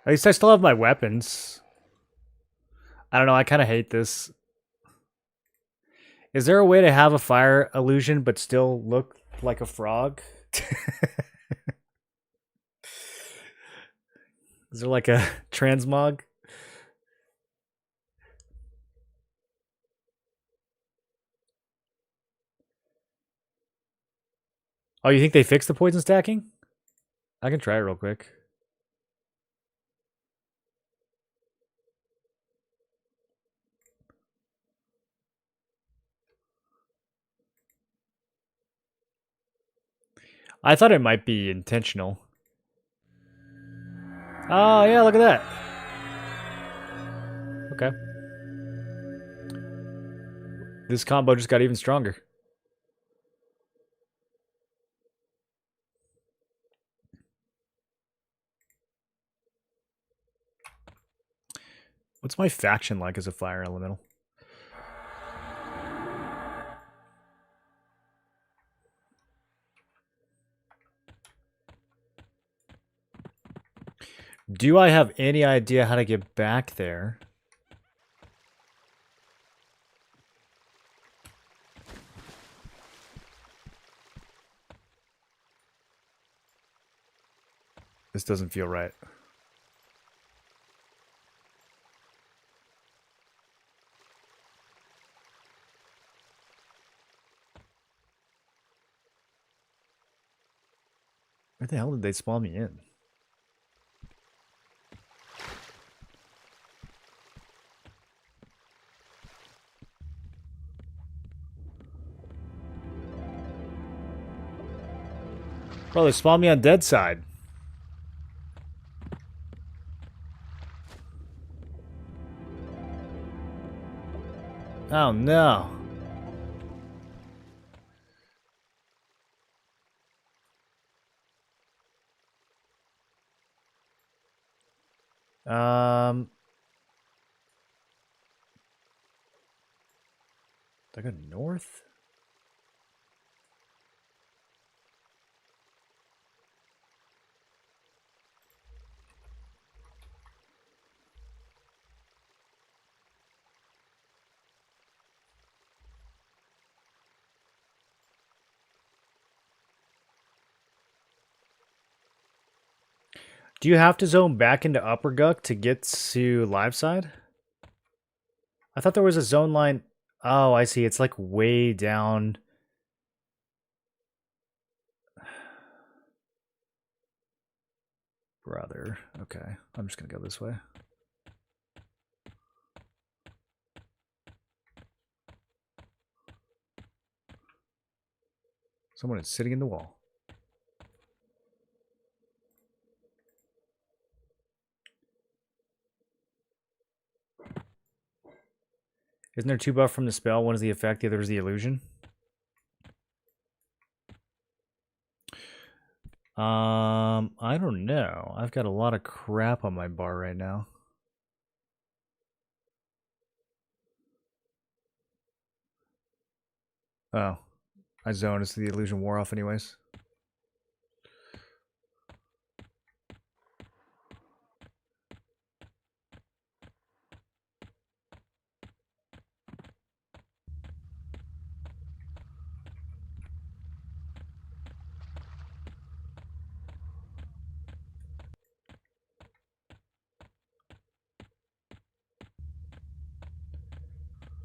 At least I still have my weapons. I don't know, I kind of hate this. Is there a way to have a fire illusion but still look like a frog? Is there like a transmog? Oh, you think they fixed the poison stacking? I can try it real quick. I thought it might be intentional. Oh, yeah, look at that. Okay. This combo just got even stronger. What's my faction like as a fire elemental? Do I have any idea how to get back there? This doesn't feel right. Where the hell did they spawn me in? Bro, they spawned me on dead side. Oh no. Did I go north? Do you have to zone back into Upper Guck to get to live side? I thought there was a zone line. Oh, I see. It's like way down. Brother. Okay. I'm just going to go this way. Someone is sitting in the wall. Isn't there 2 buff from the spell? One is the effect, the other is the illusion. I don't know. I've got a lot of crap on my bar right now. Oh. I zoned as the illusion wore off anyways.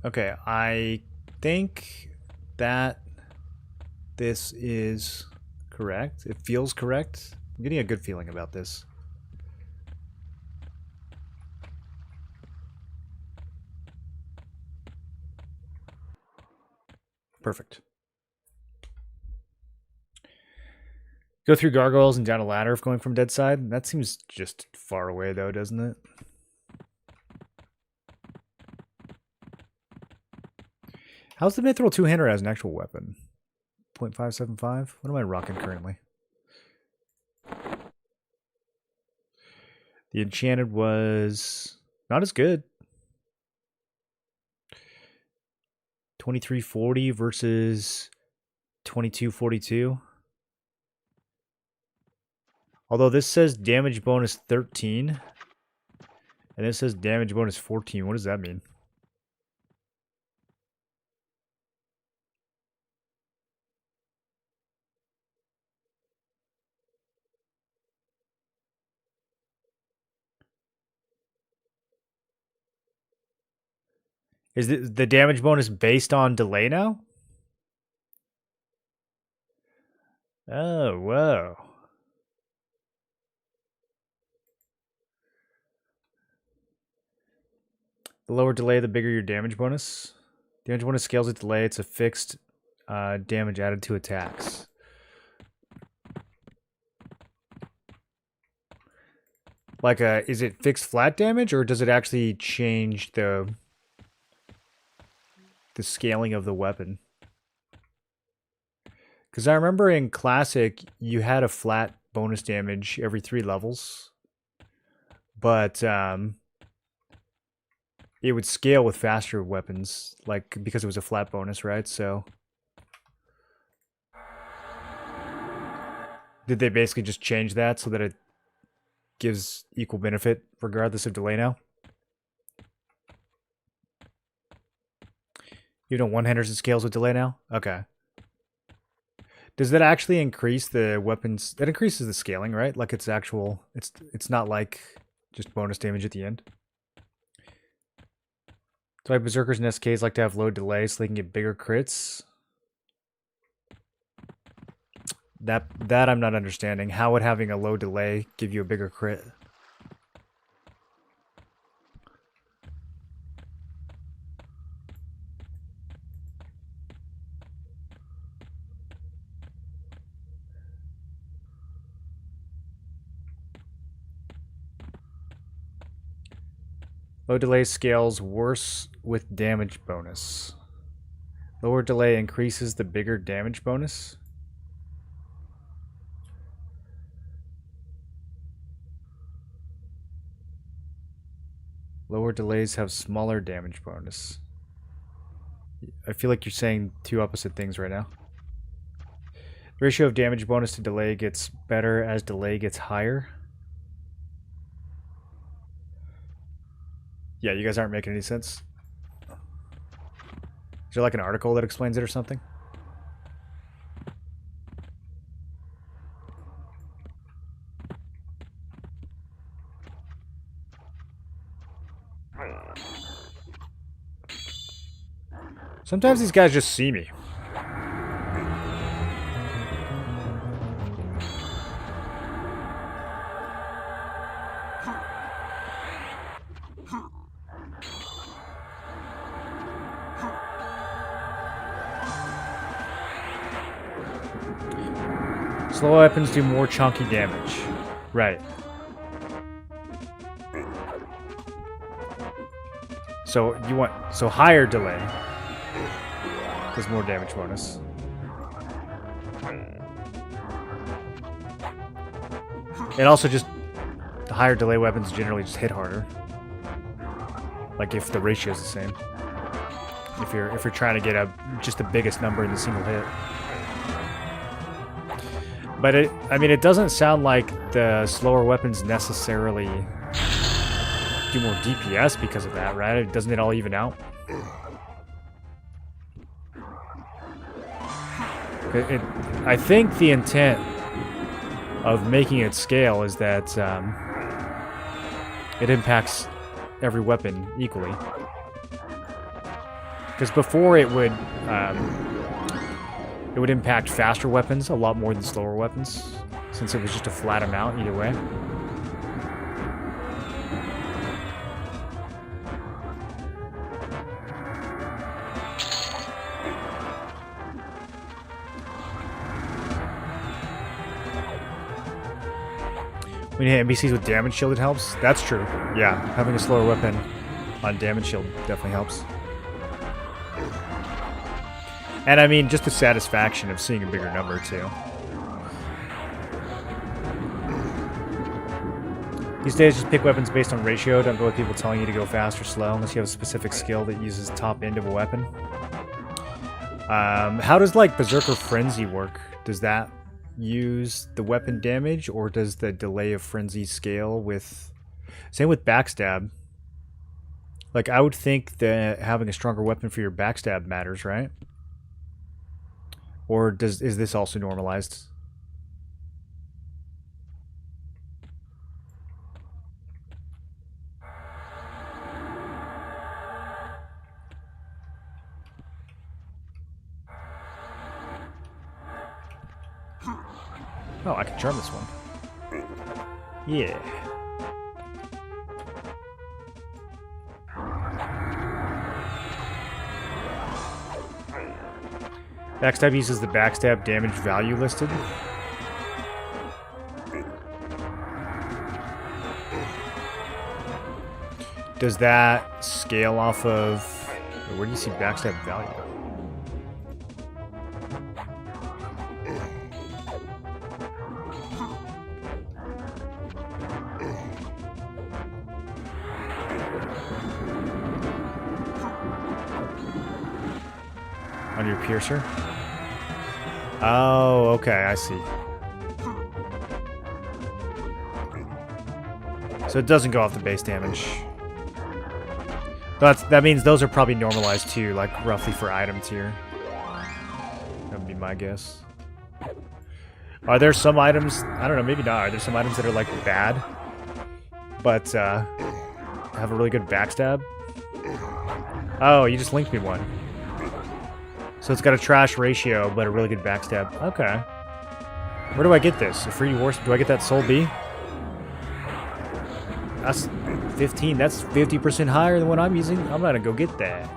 Okay, I think that this is correct. It feels correct. I'm getting a good feeling about this. Perfect. Go through gargoyles and down a ladder if going from dead side. That seems just far away though, doesn't it? How's the mithril two-hander as an actual weapon? 0.575? What am I rocking currently? The enchanted was not as good. 2340 versus 2242. Although this says damage bonus 13. And this says damage bonus 14. What does that mean? Is the damage bonus based on delay now? Oh, whoa. The lower delay, the bigger your damage bonus. Damage bonus scales with delay. It's a fixed damage added to attacks. Like, is it fixed flat damage, or does it actually change the scaling of the weapon? Because I remember in Classic, you had a flat bonus damage every 3 levels. But it would scale with faster weapons, like, because it was a flat bonus, right? So did they basically just change that so that it gives equal benefit regardless of delay now? You know, one-handers and scales with delay now? Okay. Does that actually increase the weapons? That increases the scaling, right? Like it's actual, it's not like just bonus damage at the end. That's why Berserkers and SKs like to have low delay so they can get bigger crits. That I'm not understanding. How would having a low delay give you a bigger crit? Low delay scales worse with damage bonus. Lower delay increases the bigger damage bonus. Lower delays have smaller damage bonus. I feel like you're saying two opposite things right now. The ratio of damage bonus to delay gets better as delay gets higher. Yeah, you guys aren't making any sense. Is there like an article that explains it or something? Sometimes these guys just see me. Slow weapons do more chunky damage. Right. So you want higher delay does more damage bonus. And also just the higher delay weapons generally just hit harder. Like if the ratio is the same. If you're trying to get just the biggest number in the single hit. But it doesn't sound like the slower weapons necessarily do more DPS because of that, right? Doesn't it all even out? I think the intent of making it scale is that it impacts every weapon equally. Because before it would impact faster weapons a lot more than slower weapons, since it was just a flat amount either way. When you hit NPCs with damage shield, it helps. That's true. Yeah, having a slower weapon on damage shield definitely helps. And I mean, just the satisfaction of seeing a bigger number, too. These days, just pick weapons based on ratio. Don't go with people telling you to go fast or slow unless you have a specific skill that uses top end of a weapon. How does, like, Berserker Frenzy work? Does that use the weapon damage, or does the delay of Frenzy scale with... Same with Backstab. Like, I would think that having a stronger weapon for your Backstab matters, right? Or is this also normalized? Oh, I can charm this one. Yeah. Backstab uses the backstab damage value listed. Does that scale off of... Where do you see backstab value? On your piercer? Oh, okay, I see. So it doesn't go off the base damage. That means those are probably normalized too, like roughly for item tier. That would be my guess. Are there some items, I don't know, maybe not. Are there some items that are like bad, but have a really good backstab? Oh, you just linked me one. So it's got a trash ratio, but a really good backstab. Okay. Where do I get this? A free horse? Do I get that Soul B? That's 15. That's 50% higher than what I'm using. I'm gonna go get that.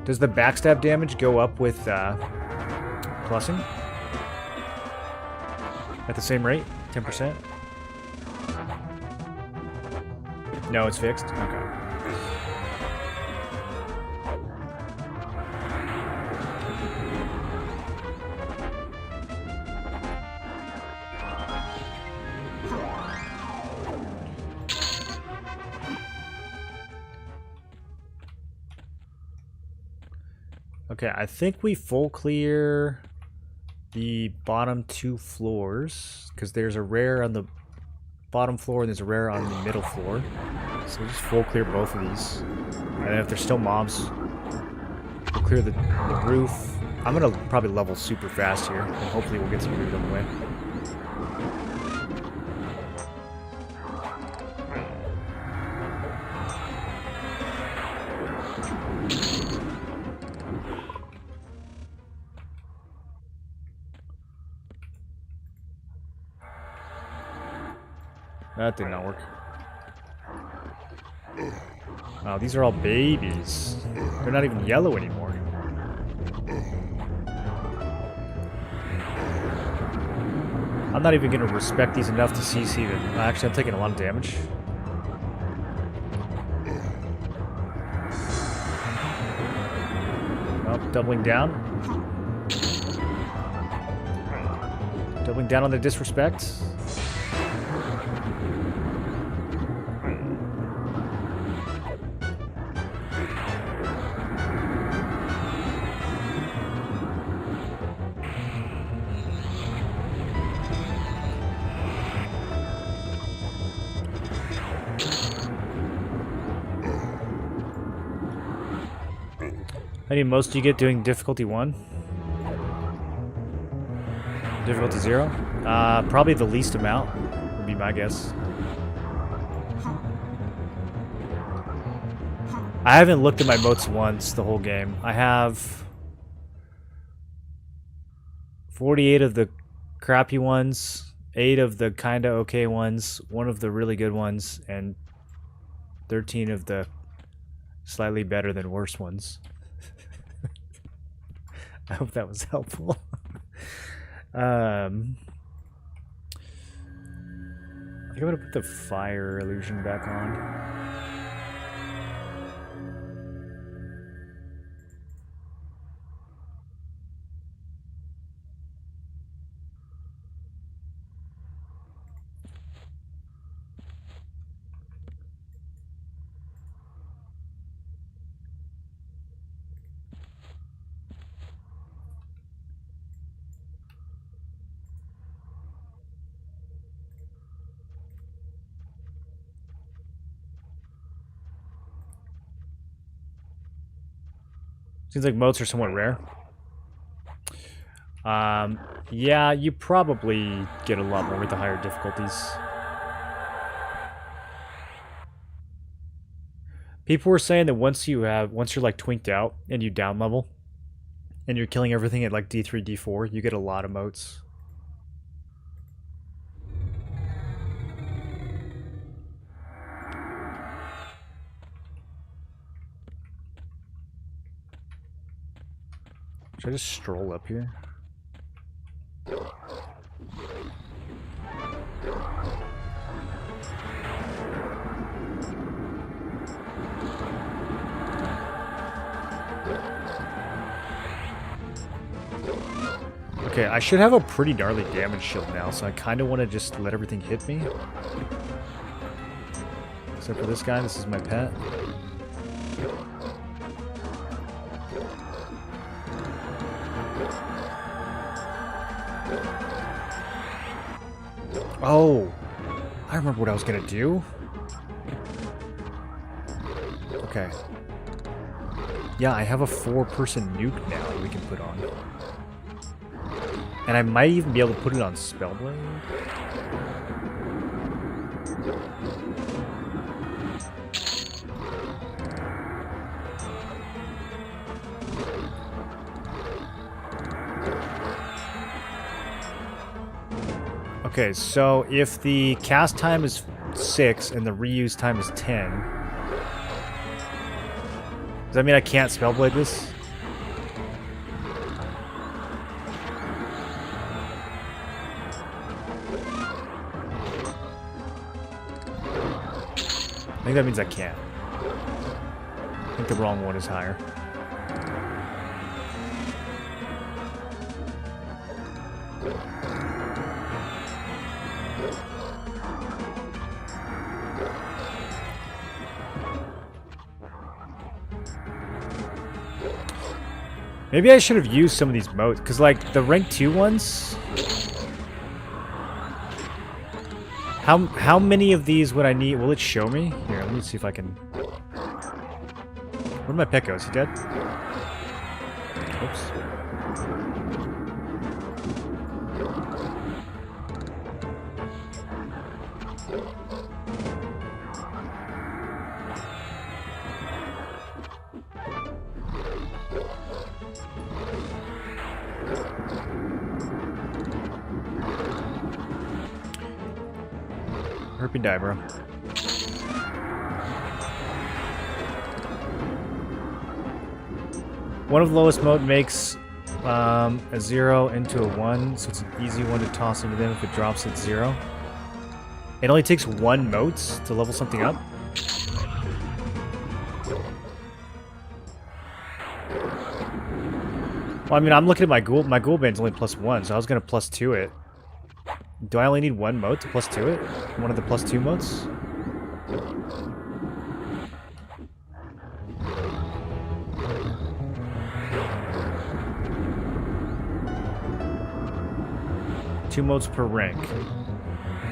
Does the backstab damage go up with plussing? At the same rate? 10%? No, it's fixed? Okay. Okay, I think we full clear the bottom 2 floors, because there's a rare on the bottom floor and there's a rare on the middle floor. So we'll just full clear both of these. And then if there's still mobs, we'll clear the roof. I'm gonna probably level super fast here, and hopefully we'll get some loot on the way. That did not work. Oh, these are all babies. They're not even yellow anymore. I'm not even going to respect these enough to CC them. Actually, I'm taking a lot of damage. Oh, doubling down. Doubling down on the disrespect. How many most do you get doing difficulty 1? Difficulty 0? Probably the least amount, would be my guess. I haven't looked at my motes once the whole game. I have 48 of the crappy ones, 8 of the kinda okay ones, 1 of the really good ones, and 13 of the slightly better than worse ones. I hope that was helpful. I think I'm gonna put the fire illusion back on. Seems like motes are somewhat rare. Yeah, you probably get a lot more with the higher difficulties. People were saying that once you're like twinked out and you down level and you're killing everything at like D3, D4, you get a lot of motes. Should I just stroll up here? Okay, I should have a pretty gnarly damage shield now, so I kind of want to just let everything hit me. Except for this guy, this is my pet. Oh, I remember what I was gonna do. Okay. Yeah, I have a 4-person nuke now that we can put on. And I might even be able to put it on Spellblade. Okay, so if the cast time is 6 and the reuse time is 10, does that mean I can't Spellblade this? think that means I can't. I think the wrong one is higher. Maybe I should have used some of these modes, because like the rank 2 ones. How many of these would I need? Will it show me? Here, let me see if I can. Where'd my pet go? Is he dead? Oops. Herpy die, bro. One of the lowest mode makes a 0 into a 1, so it's an easy one to toss into them if it drops at 0. It only takes 1 motes to level something up. Well, I mean, I'm looking at my ghoul. My ghoul band's only +1, so I was gonna +2 it. Do I only need 1 mote to +2 it? One of the +2 motes? Two motes per rank.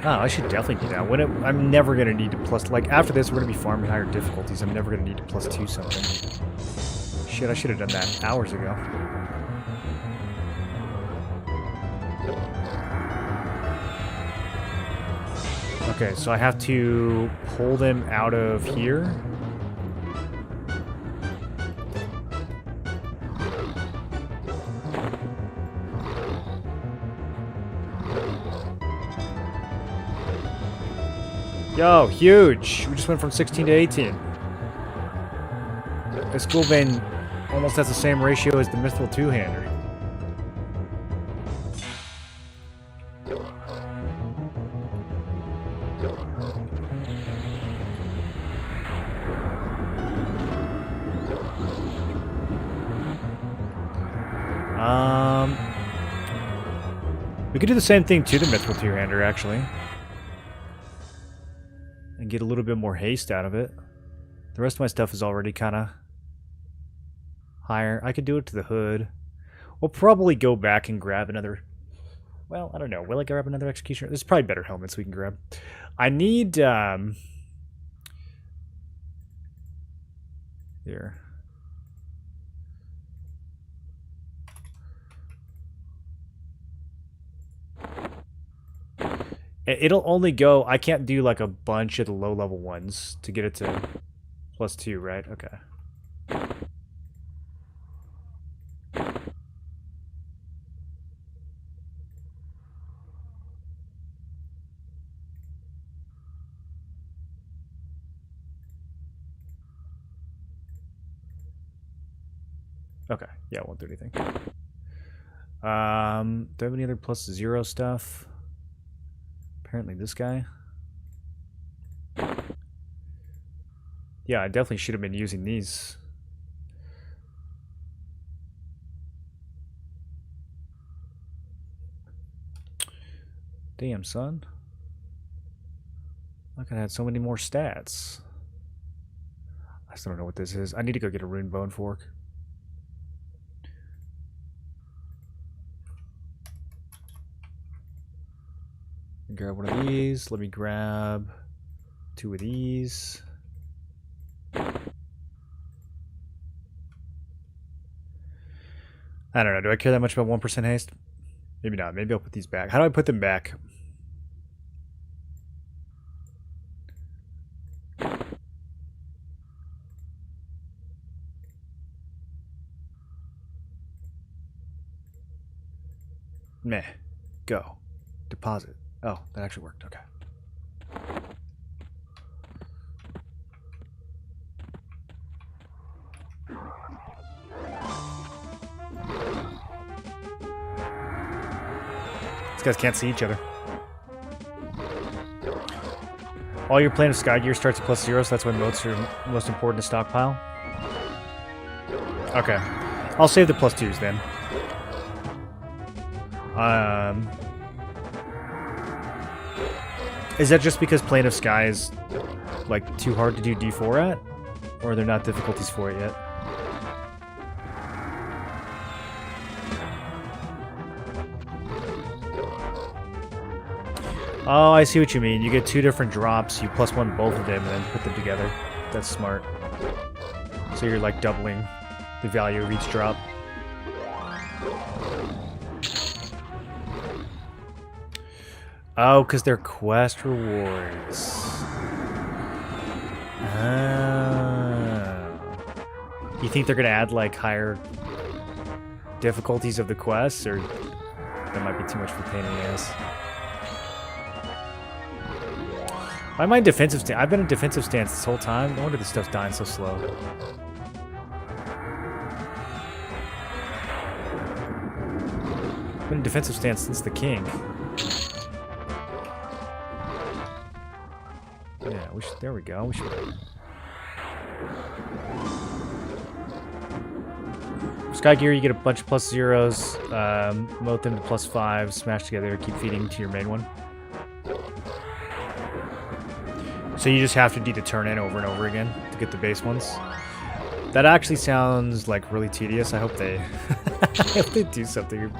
Oh, I should definitely do that. I'm never gonna need to like after this we're gonna be farming higher difficulties. I'm never gonna need to +2 something. Shit, I should have done that hours ago. Okay, so I have to pull them out of here. Yo, huge! We just went from 16 to 18. This Ghoul Bane almost has the same ratio as the Mithril two-hander. We could do the same thing to the Mithril two-hander, actually. And get a little bit more haste out of it. The rest of my stuff is already kind of higher. I could do it to the hood. We'll probably go back and grab another... Well, I don't know. Will I grab another Executioner? There's probably better helmets we can grab. I need... Here. It'll only go... I can't do like a bunch of the low-level ones to get it to +2, right? Okay. Okay, yeah, it won't do anything. Do I have any other +0 stuff? Apparently this guy. Yeah, I definitely should have been using these. Damn, son. I could have had so many more stats. I still don't know what this is. I need to go get a rune bone fork. Grab one of these. Let me grab 2 of these. I don't know. Do I care that much about 1% haste? Maybe not. Maybe I'll put these back. How do I put them back? Meh. Go. Deposit. Oh, that actually worked. Okay. These guys can't see each other. All your Plane of Sky gear starts at +0, so that's when motes are most important to stockpile. Okay. I'll save the +2s then. Is that just because Plane of Sky is, like, too hard to do D4 at? Or are there not difficulties for it yet? Oh, I see what you mean. You get 2 different drops, you +1 both of them, and then put them together. That's smart. So you're, like, doubling the value of each drop. Oh, because they're quest rewards. Oh. You think they're going to add, like, higher difficulties of the quests, or that might be too much for pain in the ass? Why am I in defensive stance? I've been in defensive stance this whole time. No wonder this stuff's dying so slow. I've been in defensive stance since the king. Yeah, we should, there we go. We should. Sky Gear, you get a bunch of +0s, mote them to +5, smash together, keep feeding to your main one. So you just have to do the turn in over and over again to get the base ones. That actually sounds like really tedious. I hope they, I hope they do something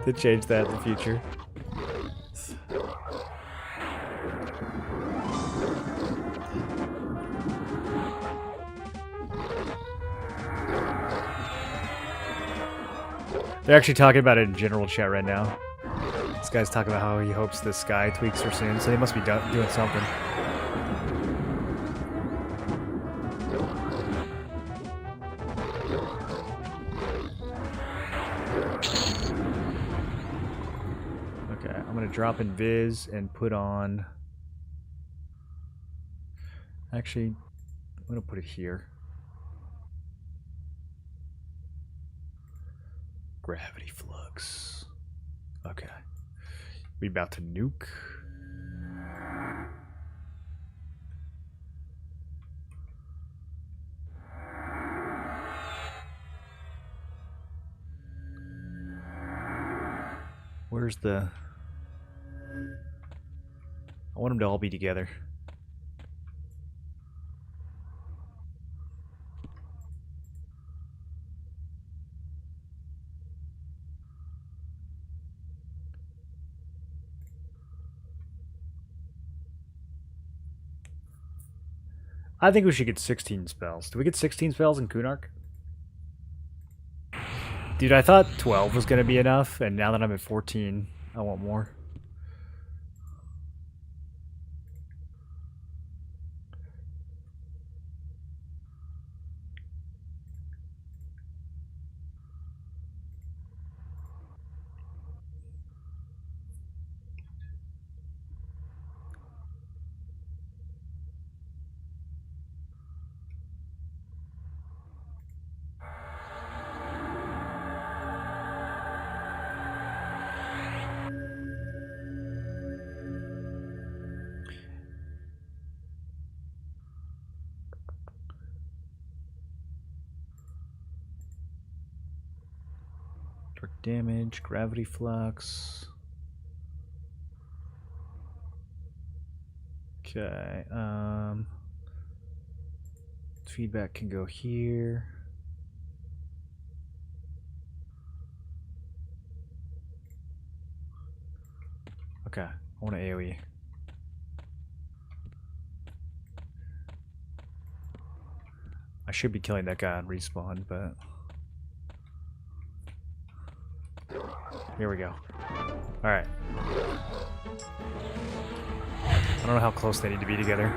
to change that in the future. They're actually talking about it in general chat right now. This guy's talking about how he hopes the sky tweaks are soon, so they must be doing something. Okay, I'm gonna drop in Viz and put on... Actually, I'm gonna put it here. Gravity flux. Okay. We about to nuke. Where's the... I want them to all be together. I think we should get 16 spells. Do we get 16 spells in Kunark? Dude, I thought 12 was going to be enough, and now that I'm at 14, I want more. Dark damage, gravity flux. Okay, feedback can go here. Okay, I want to AoE. I should be killing that guy on respawn, but... Here we go. Alright. I don't know how close they need to be together.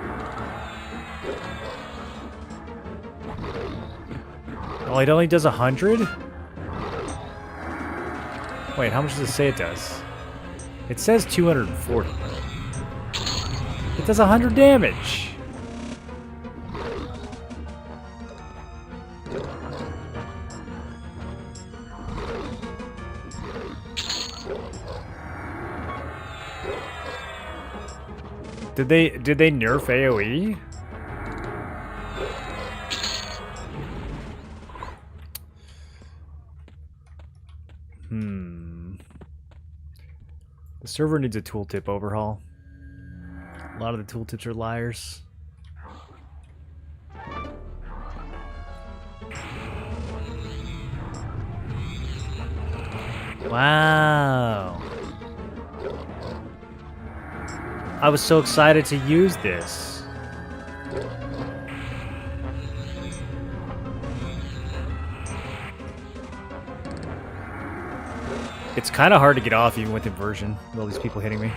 Oh, it only does 100? Wait, how much does it say it does? It says 240. It does 100 damage! Did they nerf AoE? The server needs a tooltip overhaul. A lot of the tooltips are liars. Wow. I was so excited to use this. It's kind of hard to get off even with inversion, with all these people hitting me.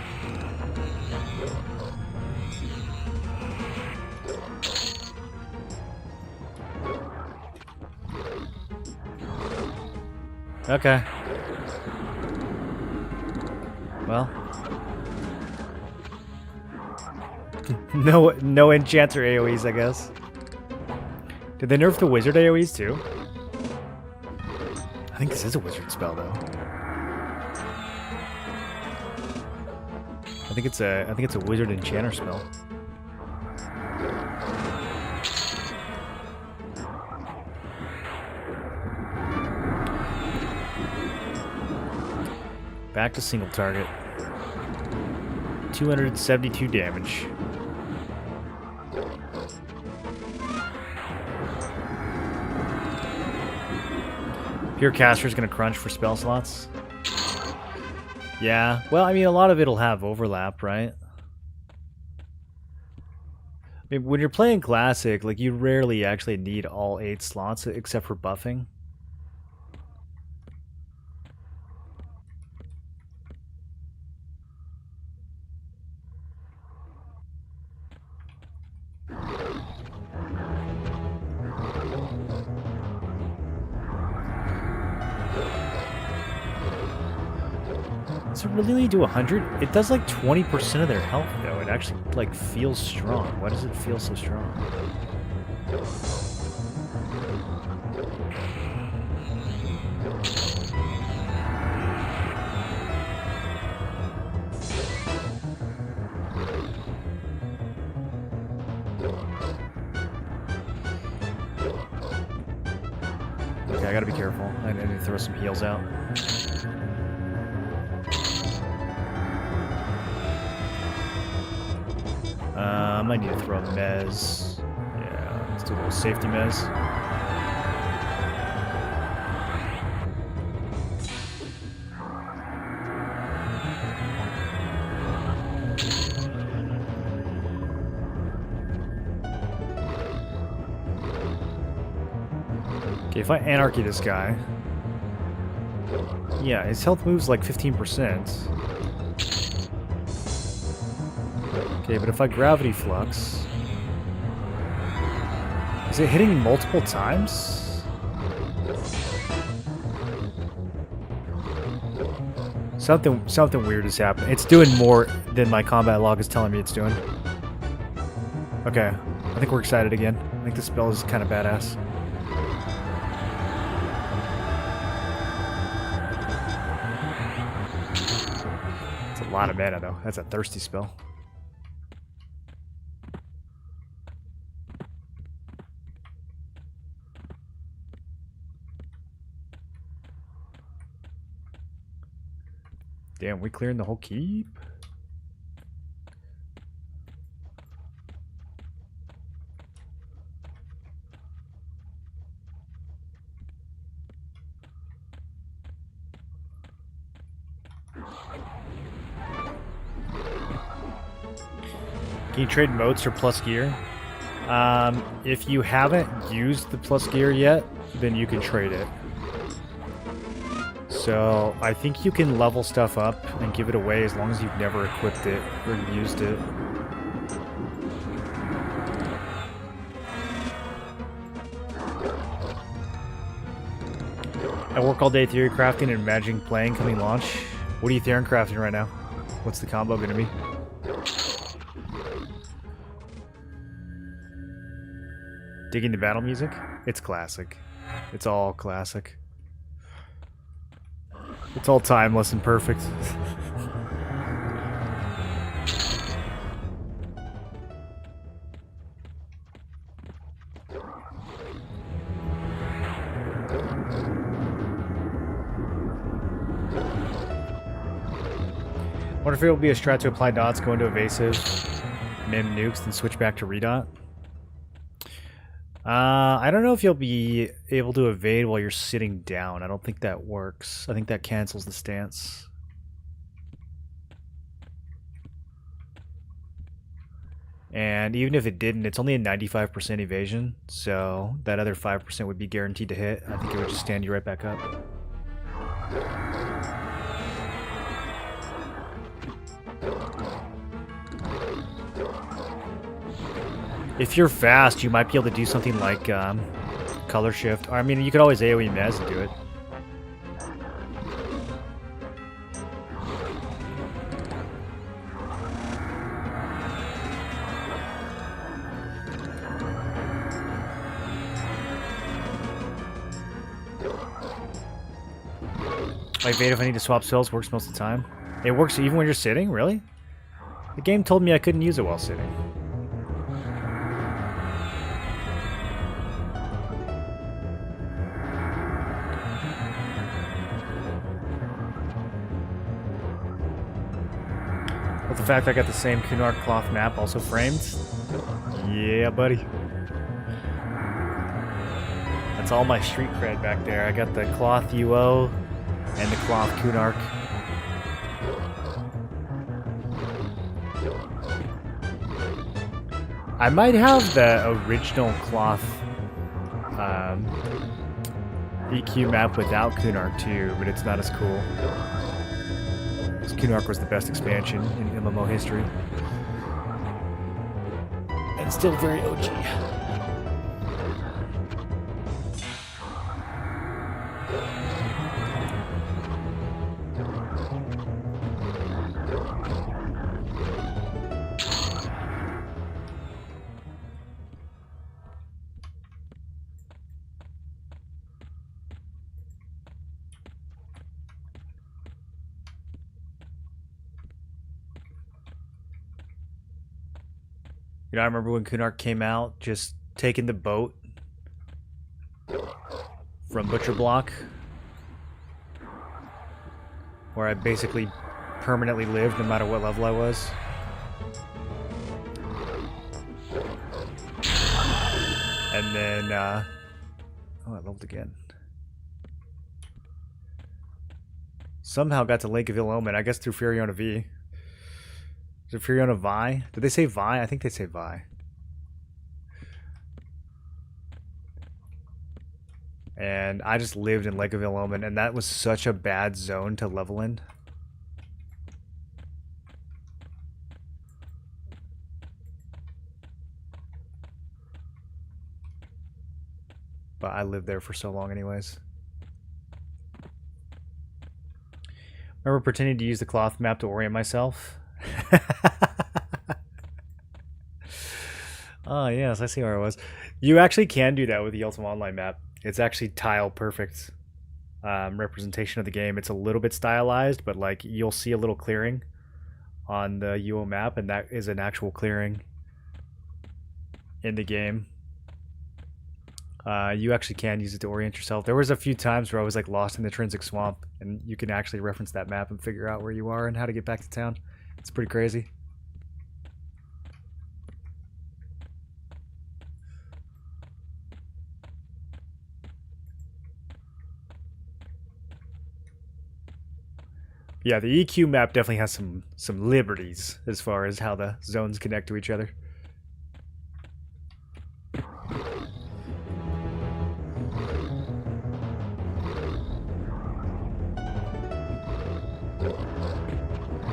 Okay. Well. No enchanter AoEs, I guess. Did they nerf the wizard AoEs too? I think this is a wizard spell though. I think it's a wizard enchanter spell. Back to single target. 272 damage. Pure Caster's gonna crunch for spell slots. Yeah, well, I mean, a lot of it'll have overlap, right? I mean, when you're playing Classic, like, you rarely actually need all 8 slots except for buffing. Does it really do 100? It does like 20% of their health though. It actually like feels strong. Why does it feel so strong? Okay, I gotta be careful. I need to throw some heals out. I might need to throw a mez. Yeah, let's do a little safety mez. Okay, if I anarchy this guy... Yeah, his health moves like 15%. Okay, but if I gravity flux... Is it hitting multiple times? Something weird is happening. It's doing more than my combat log is telling me it's doing. Okay, I think we're excited again. I think this spell is kind of badass. It's a lot of mana though. That's a thirsty spell. Damn, we clearing the whole keep? Can you trade motes for plus gear? If you haven't used the plus gear yet, then you can trade it. So, I think you can level stuff up and give it away as long as you've never equipped it or used it. I work all day theory crafting and imagining playing coming launch. What are you theory crafting right now? What's the combo gonna be? Digging the battle music? It's classic. It's all classic. It's all timeless and perfect. Wonder if it will be a strat to apply dots, go into evasive, mim nukes, then switch back to redot. I don't know if you'll be able to evade while you're sitting down. I don't think that works. I think that cancels the stance. And even if it didn't, it's only a 95% evasion, so that other 5% would be guaranteed to hit. I think it would just stand you right back up. If you're fast, you might be able to do something like color shift. Or, I mean, you could always AoE Mez and do it. Like Vade, if I need to swap spells, works most of the time. It works even when you're sitting? Really? The game told me I couldn't use it while sitting. But the fact I got the same Cunard cloth map also framed? Yeah, buddy. That's all my street cred back there. I got the cloth UO and the cloth Cunark. I might have the original cloth EQ map without Cunark too, but it's not as cool. Because Cunark was the best expansion in MMO history. And still very OG. You know, I remember when Cunark came out, just taking the boat from Butcher Block, where I basically permanently lived no matter what level I was. And then, oh, I leveled again. Somehow got to Lake of Ill Omen, I guess through Furiona V. Is it Furiona Vi? Did they say Vi? I think they say Vi. And I just lived in Lake of Ill Omen, and that was such a bad zone to level in. But I lived there for so long anyways. Remember pretending to use the cloth map to orient myself? Oh yes, I see where I was. You actually can do that with the Ultima Online map. It's actually tile perfect representation of the game. It's a little bit stylized, but like you'll see a little clearing on the UO map, and that is an actual clearing in the game. You actually can use it to orient yourself. There was a few times where I was like lost in the Intrinsic Swamp, and you can actually reference that map and figure out where you are and how to get back to town. It's pretty crazy. Yeah, the EQ map definitely has some liberties as far as how the zones connect to each other.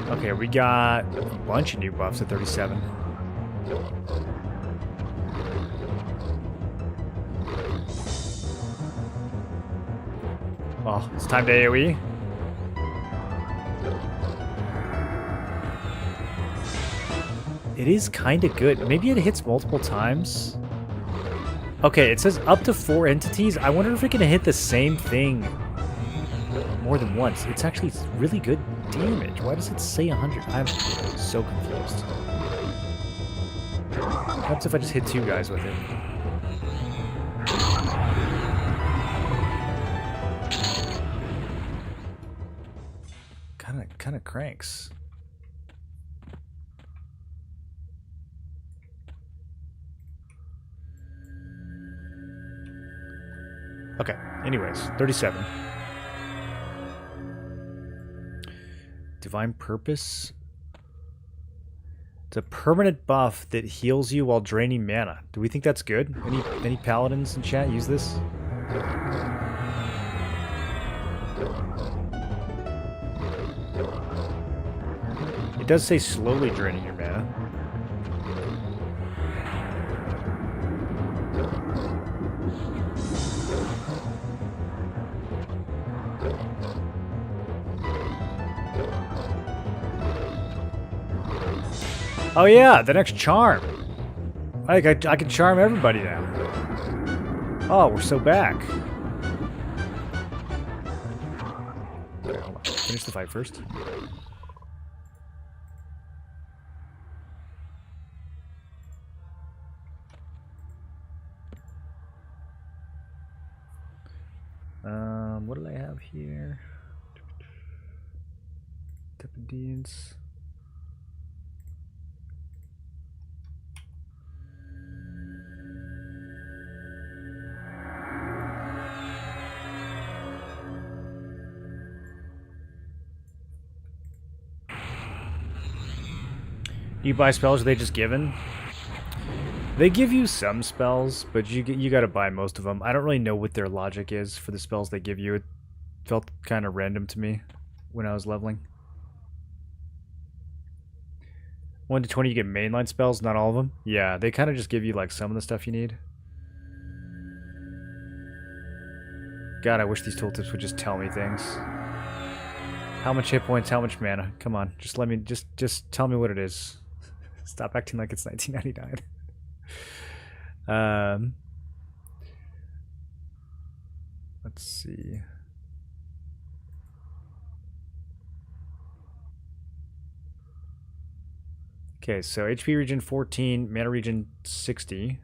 Okay, we got a bunch of new buffs at 37. Oh, it's time to AoE. It is kind of good. Maybe it hits multiple times. Okay, it says up to 4 entities. I wonder if it can hit the same thing more than once. It's actually really good damage. Why does it say 100? I'm so confused. Perhaps if I just hit 2 guys with it. kind of cranks. Okay, anyways, 37. Divine Purpose. It's a permanent buff that heals you while draining mana. Do we think that's good? Any paladins in chat use this? It does say slowly draining your mana. Oh yeah, the next charm. I can charm everybody now. Oh, we're so back. Okay, hold on. Finish the fight first. What did I have here? Tepidines. You buy spells, are they just given? They give you some spells, but you gotta buy most of them. I don't really know what their logic is for the spells they give you. It felt kind of random to me when I was leveling. 1 to 20 you get mainline spells, not all of them. Yeah, they kind of just give you like some of the stuff you need. God, I wish these tooltips would just tell me things. How much hit points, how much mana? Come on, just let me, just tell me what it is. Stop acting like it's 1999. Let's see. Okay, so HP region 14, mana region 60.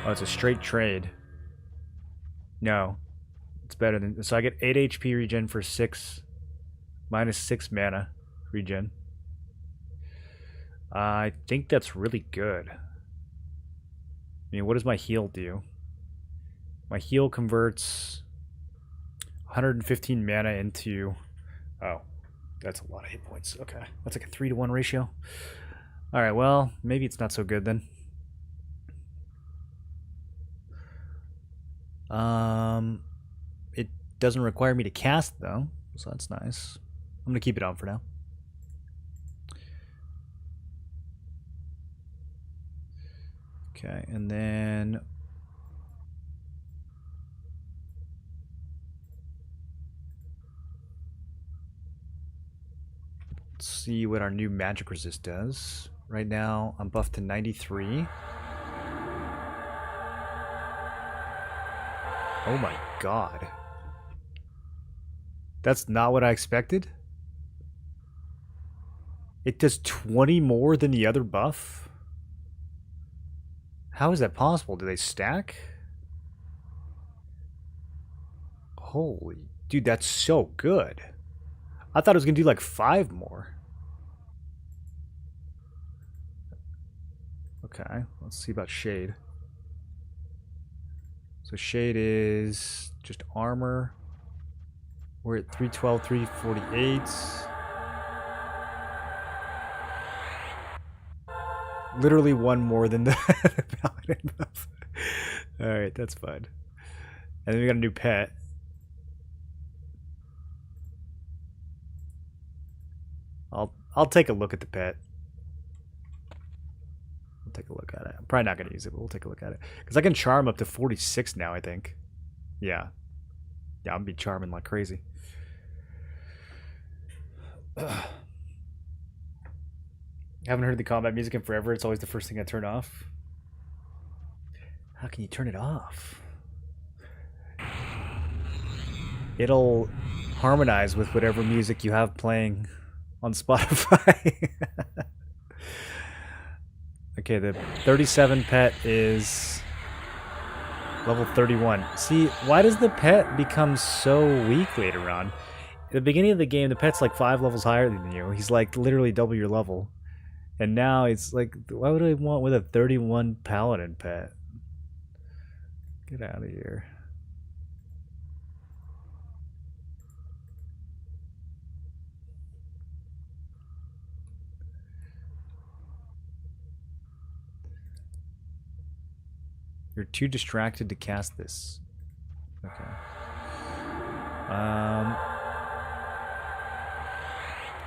Oh, it's a straight trade. No. It's better than... So I get 8 HP regen for 6... minus 6 mana regen. I think that's really good. I mean, what does my heal do? My heal converts 115 mana into... Oh, that's a lot of hit points. Okay, that's like a 3-to-1 ratio. Alright, well, maybe it's not so good then. It doesn't require me to cast though, so that's nice. I'm gonna keep it on for now. Okay, and then let's see what our new magic resist does. Right now, I'm buffed to 93. Oh my god. That's not what I expected? It does 20 more than the other buff? How is that possible? Do they stack? Holy... Dude, that's so good. I thought it was going to do like 5 more. Okay, let's see about Shade. So Shade is just armor. We're at 312, 348. Literally one more than the paladin buff. Alright, that's fine. And then we got a new pet. I'll take a look at the pet. We'll take a look at it. I'm probably not going to use it, but we'll take a look at it. Because I can charm up to 46 now, I think. Yeah. Yeah, I'm going to be charming like crazy. Haven't heard the combat music in forever. It's always the first thing I turn off. How can you turn it off? It'll harmonize with whatever music you have playing on Spotify. Okay, the 37 pet is Level 31. See, why does the pet become so weak later on? At the beginning of the game, the pet's like 5 levels higher than you. He's like literally double your level. And now it's like, why would I want with a 31 paladin pet? Get out of here. You're too distracted to cast this. Okay.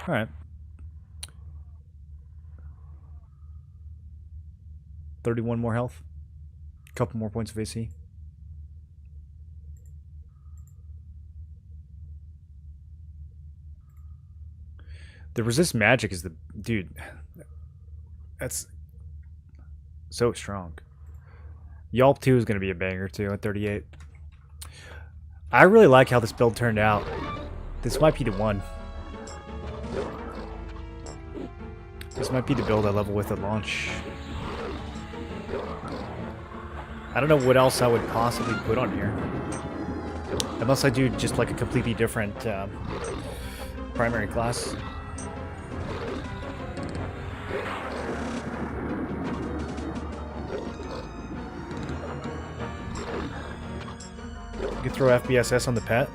Alright. 31 more health. A couple more points of AC. The resist magic is the... Dude. That's so strong. Yelp 2 is going to be a banger too at 38. I really like how this build turned out. This might be the one. This might be the build I level with at launch. I don't know what else I would possibly put on here. Unless I do just like a completely different primary class. You can throw FBSS on the pet.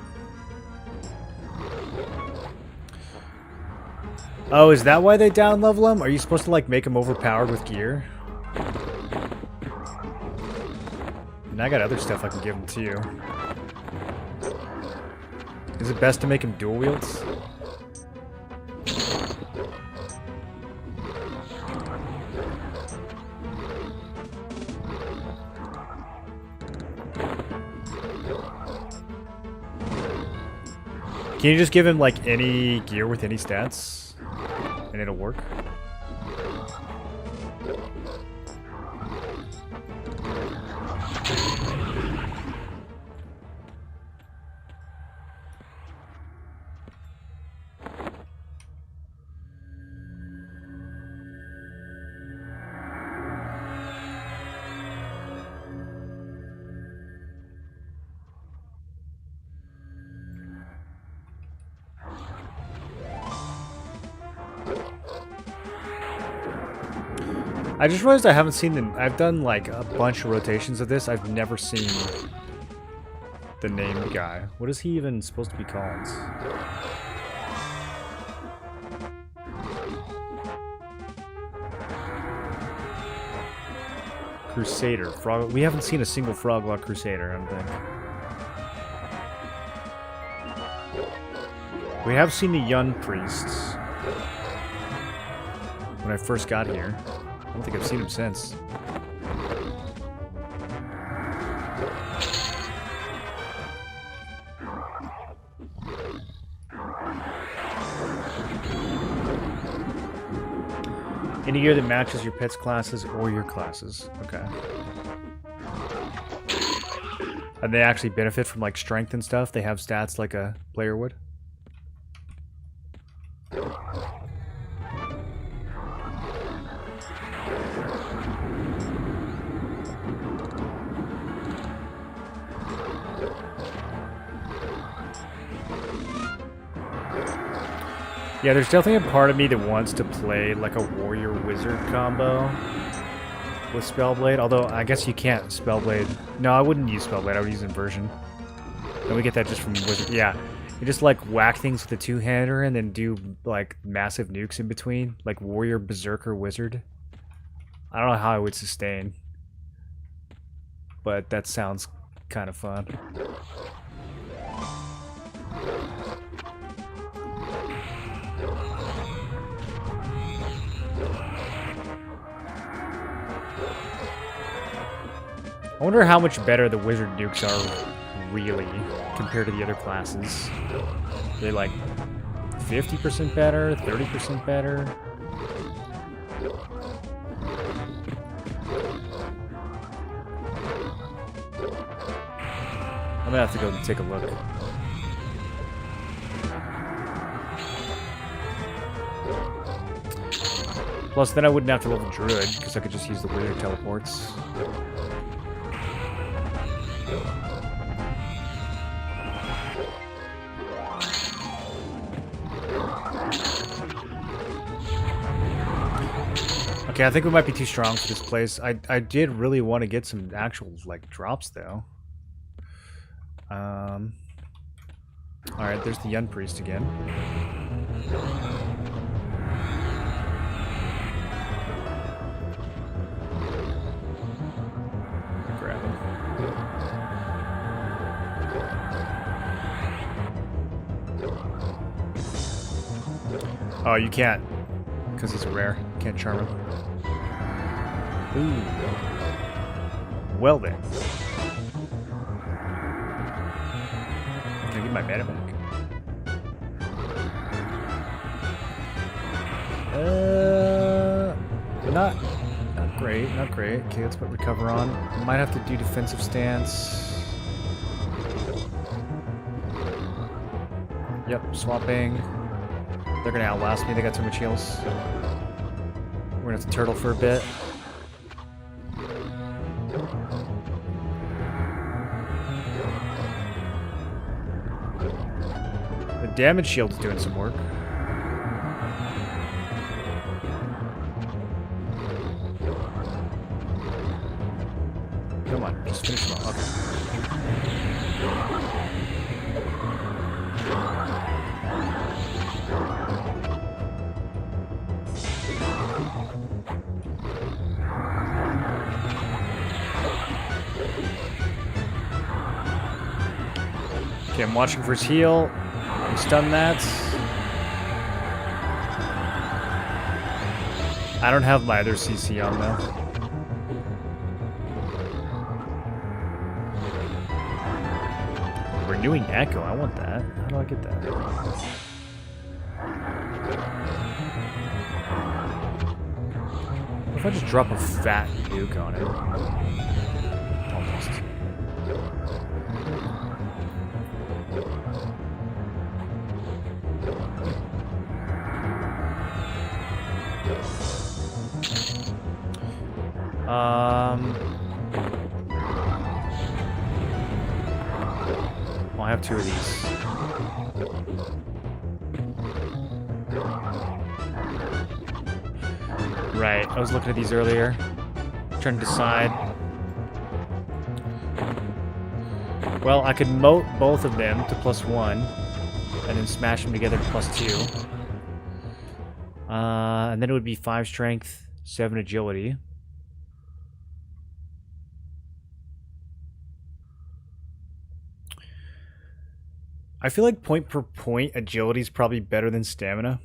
Oh, is that why they down level him? Are you supposed to like make him overpowered with gear? And I got other stuff I can give him too. Is it best to make him dual wields? Can you just give him like any gear with any stats and it'll work? I just realized I haven't seen the... I've done like a bunch of rotations of this. I've never seen the named guy. What is he even supposed to be called? Crusader. Frog... We haven't seen a single Froglok Crusader, I don't think. We have seen the Yun Priests when I first got here. I don't think I've seen him since. Any gear that matches your pet's classes or your classes. Okay. And they actually benefit from like strength and stuff. They have stats like a player would. Yeah, there's definitely a part of me that wants to play like a warrior wizard combo with Spellblade, although I guess you can't Spellblade. No, I wouldn't use Spellblade, I would use Inversion. And we get that just from Wizard. Yeah, you just like whack things with a two-hander and then do like massive nukes in between, like warrior, berserker, wizard. I don't know how I would sustain, but that sounds kind of fun. I wonder how much better the wizard nukes are, really, compared to the other classes. Are they like 50% better, 30% better? I'm gonna have to go and take a look. Plus, then I wouldn't have to level Druid, because I could just use the wizard teleports. Okay, I think we might be too strong for this place. I did really want to get some actual, like, drops, though. Alright, there's the Yun Priest again. Grab him. Oh, you can't. Because he's a rare. Can't charm him. Ooh. Well then. Can I get my mana back? Not great, not great. Okay, let's put recover on. Might have to do defensive stance. Yep, swapping. They're gonna outlast me, they got too much heals. We're gonna have to turtle for a bit. The damage shield is doing some work. Come on, just finish him off. Okay. Okay, I'm watching for his heal. Stun that. I don't have my other CC on though. Renewing Echo, I want that. How do I get that? What if I just drop a fat nuke on it? Almost. Well, I have two of these. Right, I was looking at these earlier, trying to decide. Well, I could moat both of them to +1, and then smash them together to +2. And then it would be 5 strength, 7 agility. I feel like point per point agility is probably better than stamina.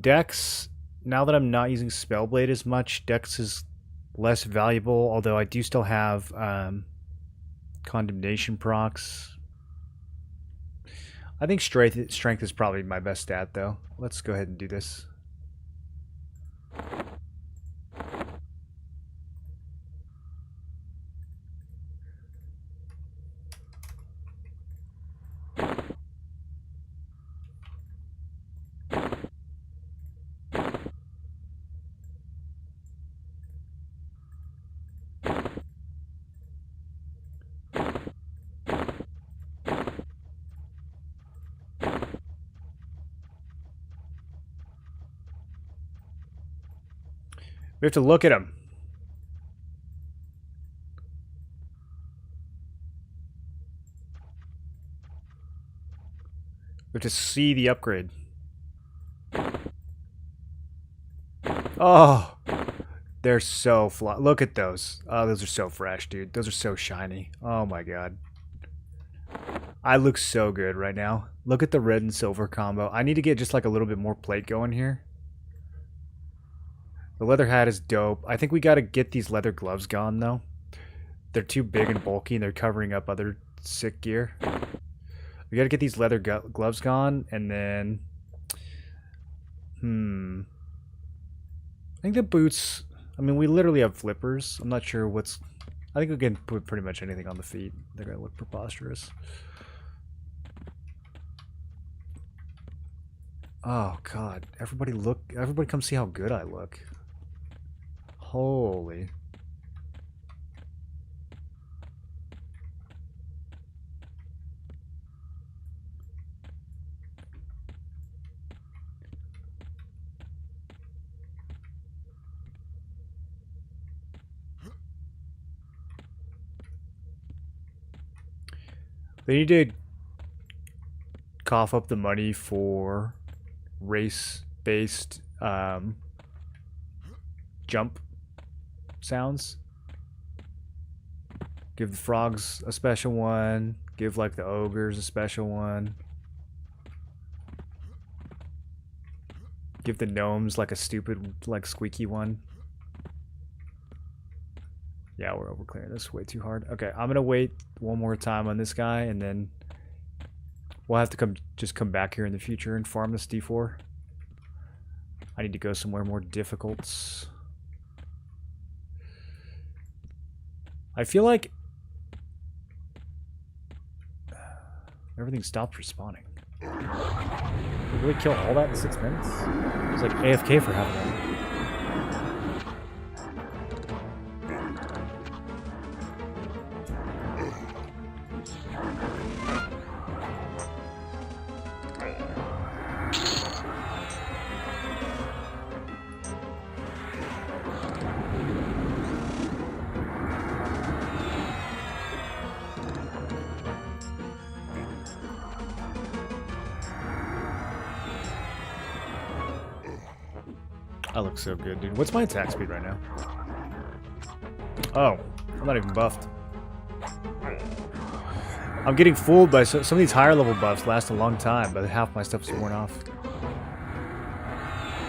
Dex, now that I'm not using Spellblade as much, Dex is less valuable, although I do still have Condemnation procs. I think strength is probably my best stat, though. Let's go ahead and do this. We have to look at him. We have to see the upgrade. Oh, they're so fly. Look at those. Oh, those are so fresh, dude. Those are so shiny. Oh my god. I look so good right now. Look at the red and silver combo. I need to get just like a little bit more plate going here. The leather hat is dope. I think we got to get these leather gloves gone, though. They're too big and bulky, and they're covering up other sick gear. We got to get these leather gloves gone, and then... I think the boots... I mean, we literally have flippers. I'm not sure what's... I think we can put pretty much anything on the feet. They're going to look preposterous. Oh, God. Everybody come see how good I look. Holy. They need to cough up the money for race-based jump sounds. Give the frogs a special one. Give like the ogres a special one. Give the gnomes like a stupid, like squeaky one. Yeah, we're overclearing this way too hard. Okay, I'm gonna wait one more time on this guy, and then we'll have to just come back here in the future and farm this D4. I need to go somewhere more difficult. I feel like everything stopped respawning. Did we really kill all that in 6 minutes? It was like AFK for half of that. I look so good, dude. What's my attack speed right now? Oh, I'm not even buffed. I'm getting fooled by some of these higher level buffs last a long time, but half my stuff's worn off.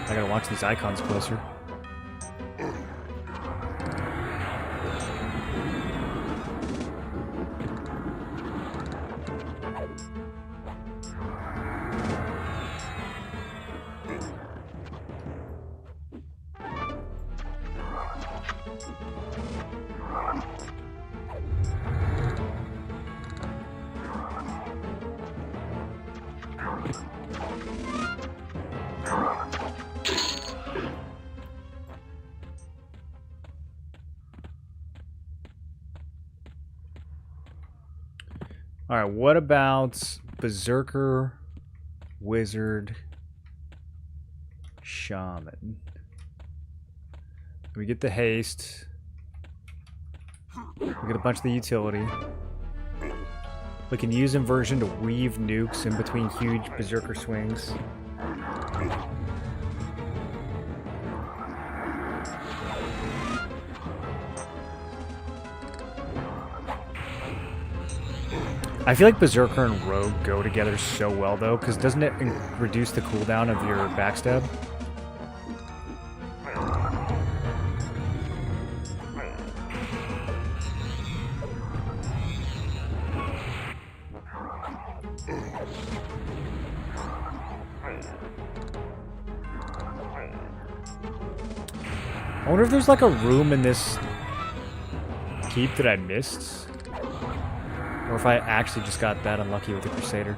I gotta watch these icons closer. Alright, what about Berserker, Wizard, Shaman? We get the haste. We get a bunch of the utility. We can use inversion to weave nukes in between huge Berserker swings. I feel like Berserker and Rogue go together so well, though, because doesn't it reduce the cooldown of your backstab? I wonder if there's like a room in this keep that I missed. Or if I actually just got that unlucky with the Crusader.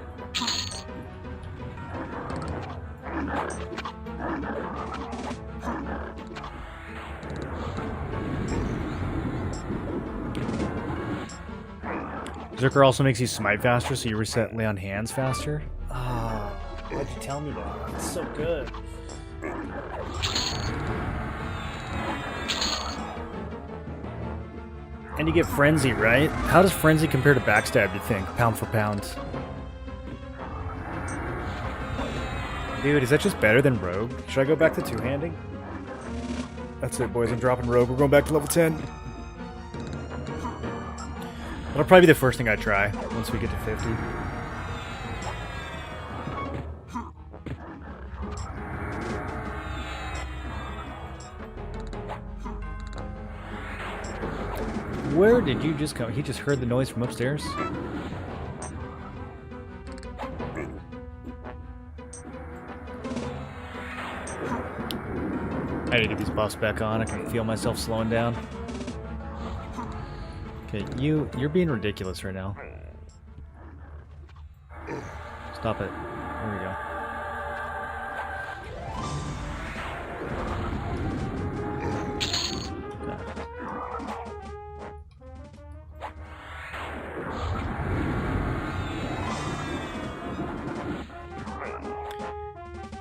Berserker also makes you smite faster, so you reset lay on hands faster. Oh, why'd you tell me that? It's so good. And you get Frenzy, right? How does Frenzy compare to Backstab, you think? Pound for pound. Dude, is that just better than Rogue? Should I go back to two-handing? That's it, boys. I'm dropping Rogue. We're going back to level 10. That'll probably be the first thing I try once we get to 50. Where did you just come? He just heard the noise from upstairs? I need to get these buffs back on. I can feel myself slowing down. Okay, you're being ridiculous right now. Stop it. There we go.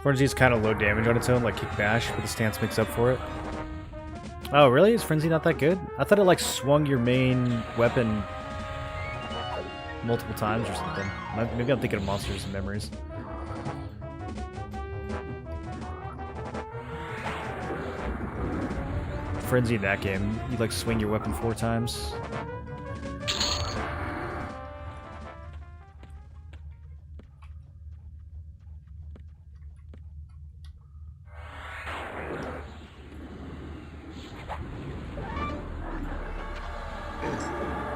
Frenzy is kind of low damage on its own, like Kick Bash, but the stance makes up for it. Oh, really? Is Frenzy not that good? I thought it, like, swung your main weapon multiple times or something. Maybe I'm thinking of Monsters and Memories. Frenzy in that game, you like swing your weapon 4 times.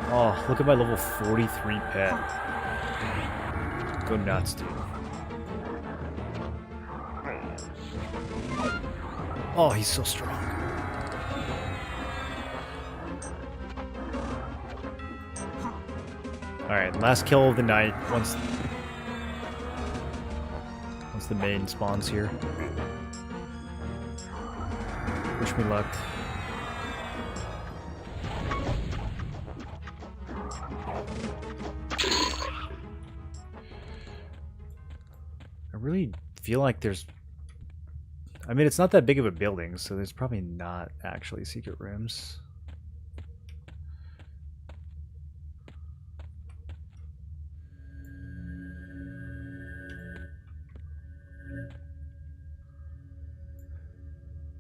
Oh, look at my level 43 pet. Go nuts, dude. Oh, he's so strong. Alright, last kill of the night once the main spawns here. Wish me luck. I really feel like there's... I mean, it's not that big of a building, so there's probably not actually secret rooms.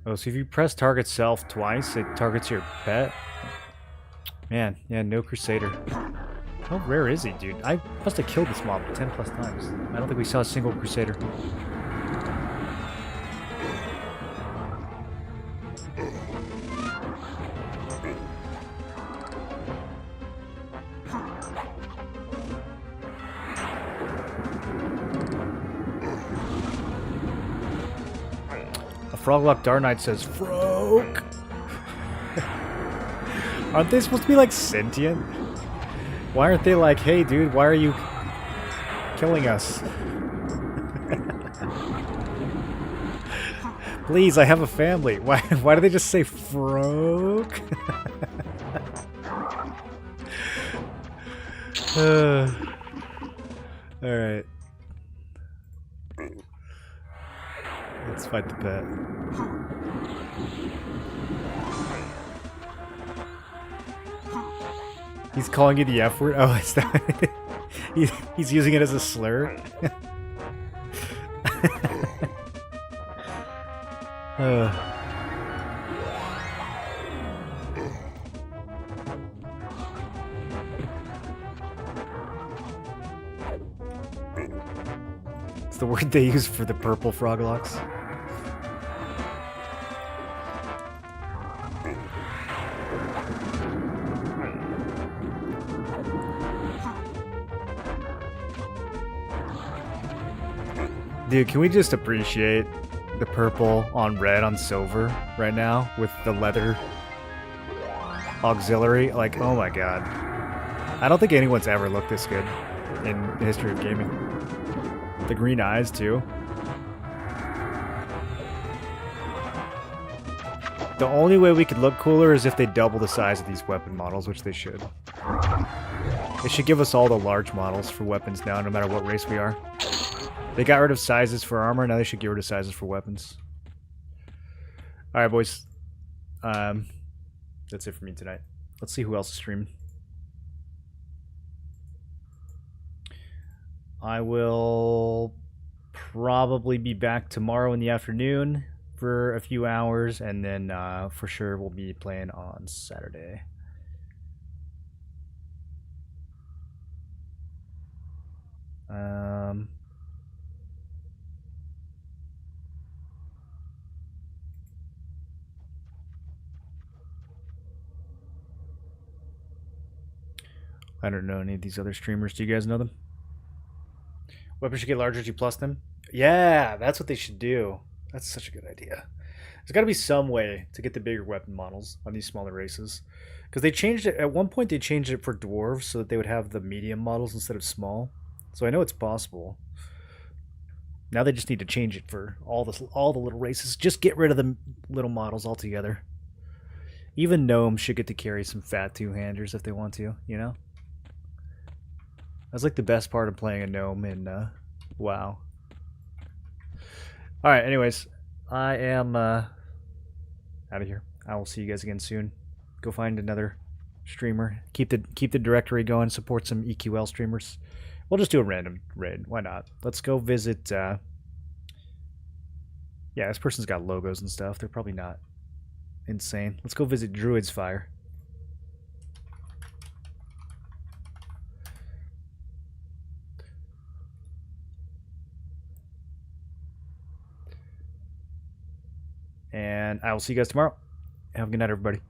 Oh, so if you press target self twice, it targets your pet? Man, yeah, no Crusader. How rare is he, dude? I must have killed this mob 10 plus times. I don't think we saw a single Crusader. Froglock Dark Knight says, Froak! Aren't they supposed to be like sentient? Why aren't they like, hey dude, why are you killing us? Please, I have a family. Why do they just say Froak? Alright. Let's fight the pet. He's calling you the F word? Oh, it's that. He's using it as a slur? It's the word they use for the purple froglocks. Dude, can we just appreciate the purple on red on silver right now with the leather auxiliary? Like, oh my god. I don't think anyone's ever looked this good in the history of gaming. The green eyes, too. The only way we could look cooler is if they double the size of these weapon models, which they should. They should give us all the large models for weapons now, no matter what race we are. They got rid of sizes for armor, now they should get rid of sizes for weapons. Alright, boys. That's it for me tonight. Let's see who else is streaming. I will probably be back tomorrow in the afternoon for a few hours, and then for sure we'll be playing on Saturday. I don't know any of these other streamers. Do you guys know them? Weapons should get larger as you plus them? Yeah, that's what they should do. That's such a good idea. There's got to be some way to get the bigger weapon models on these smaller races. Because they changed it, at one point they changed it for dwarves so that they would have the medium models instead of small. So I know it's possible. Now they just need to change it for all the little races. Just get rid of the little models altogether. Even gnomes should get to carry some fat two-handers if they want to, you know? That's like the best part of playing a gnome in WoW. Alright, anyways. I am out of here. I will see you guys again soon. Go find another streamer. Keep the directory going. Support some EQL streamers. We'll just do a random raid. Why not? Let's go visit. Yeah, this person's got logos and stuff. They're probably not insane. Let's go visit Druid's Fire. And I will see you guys tomorrow. Have a good night, everybody.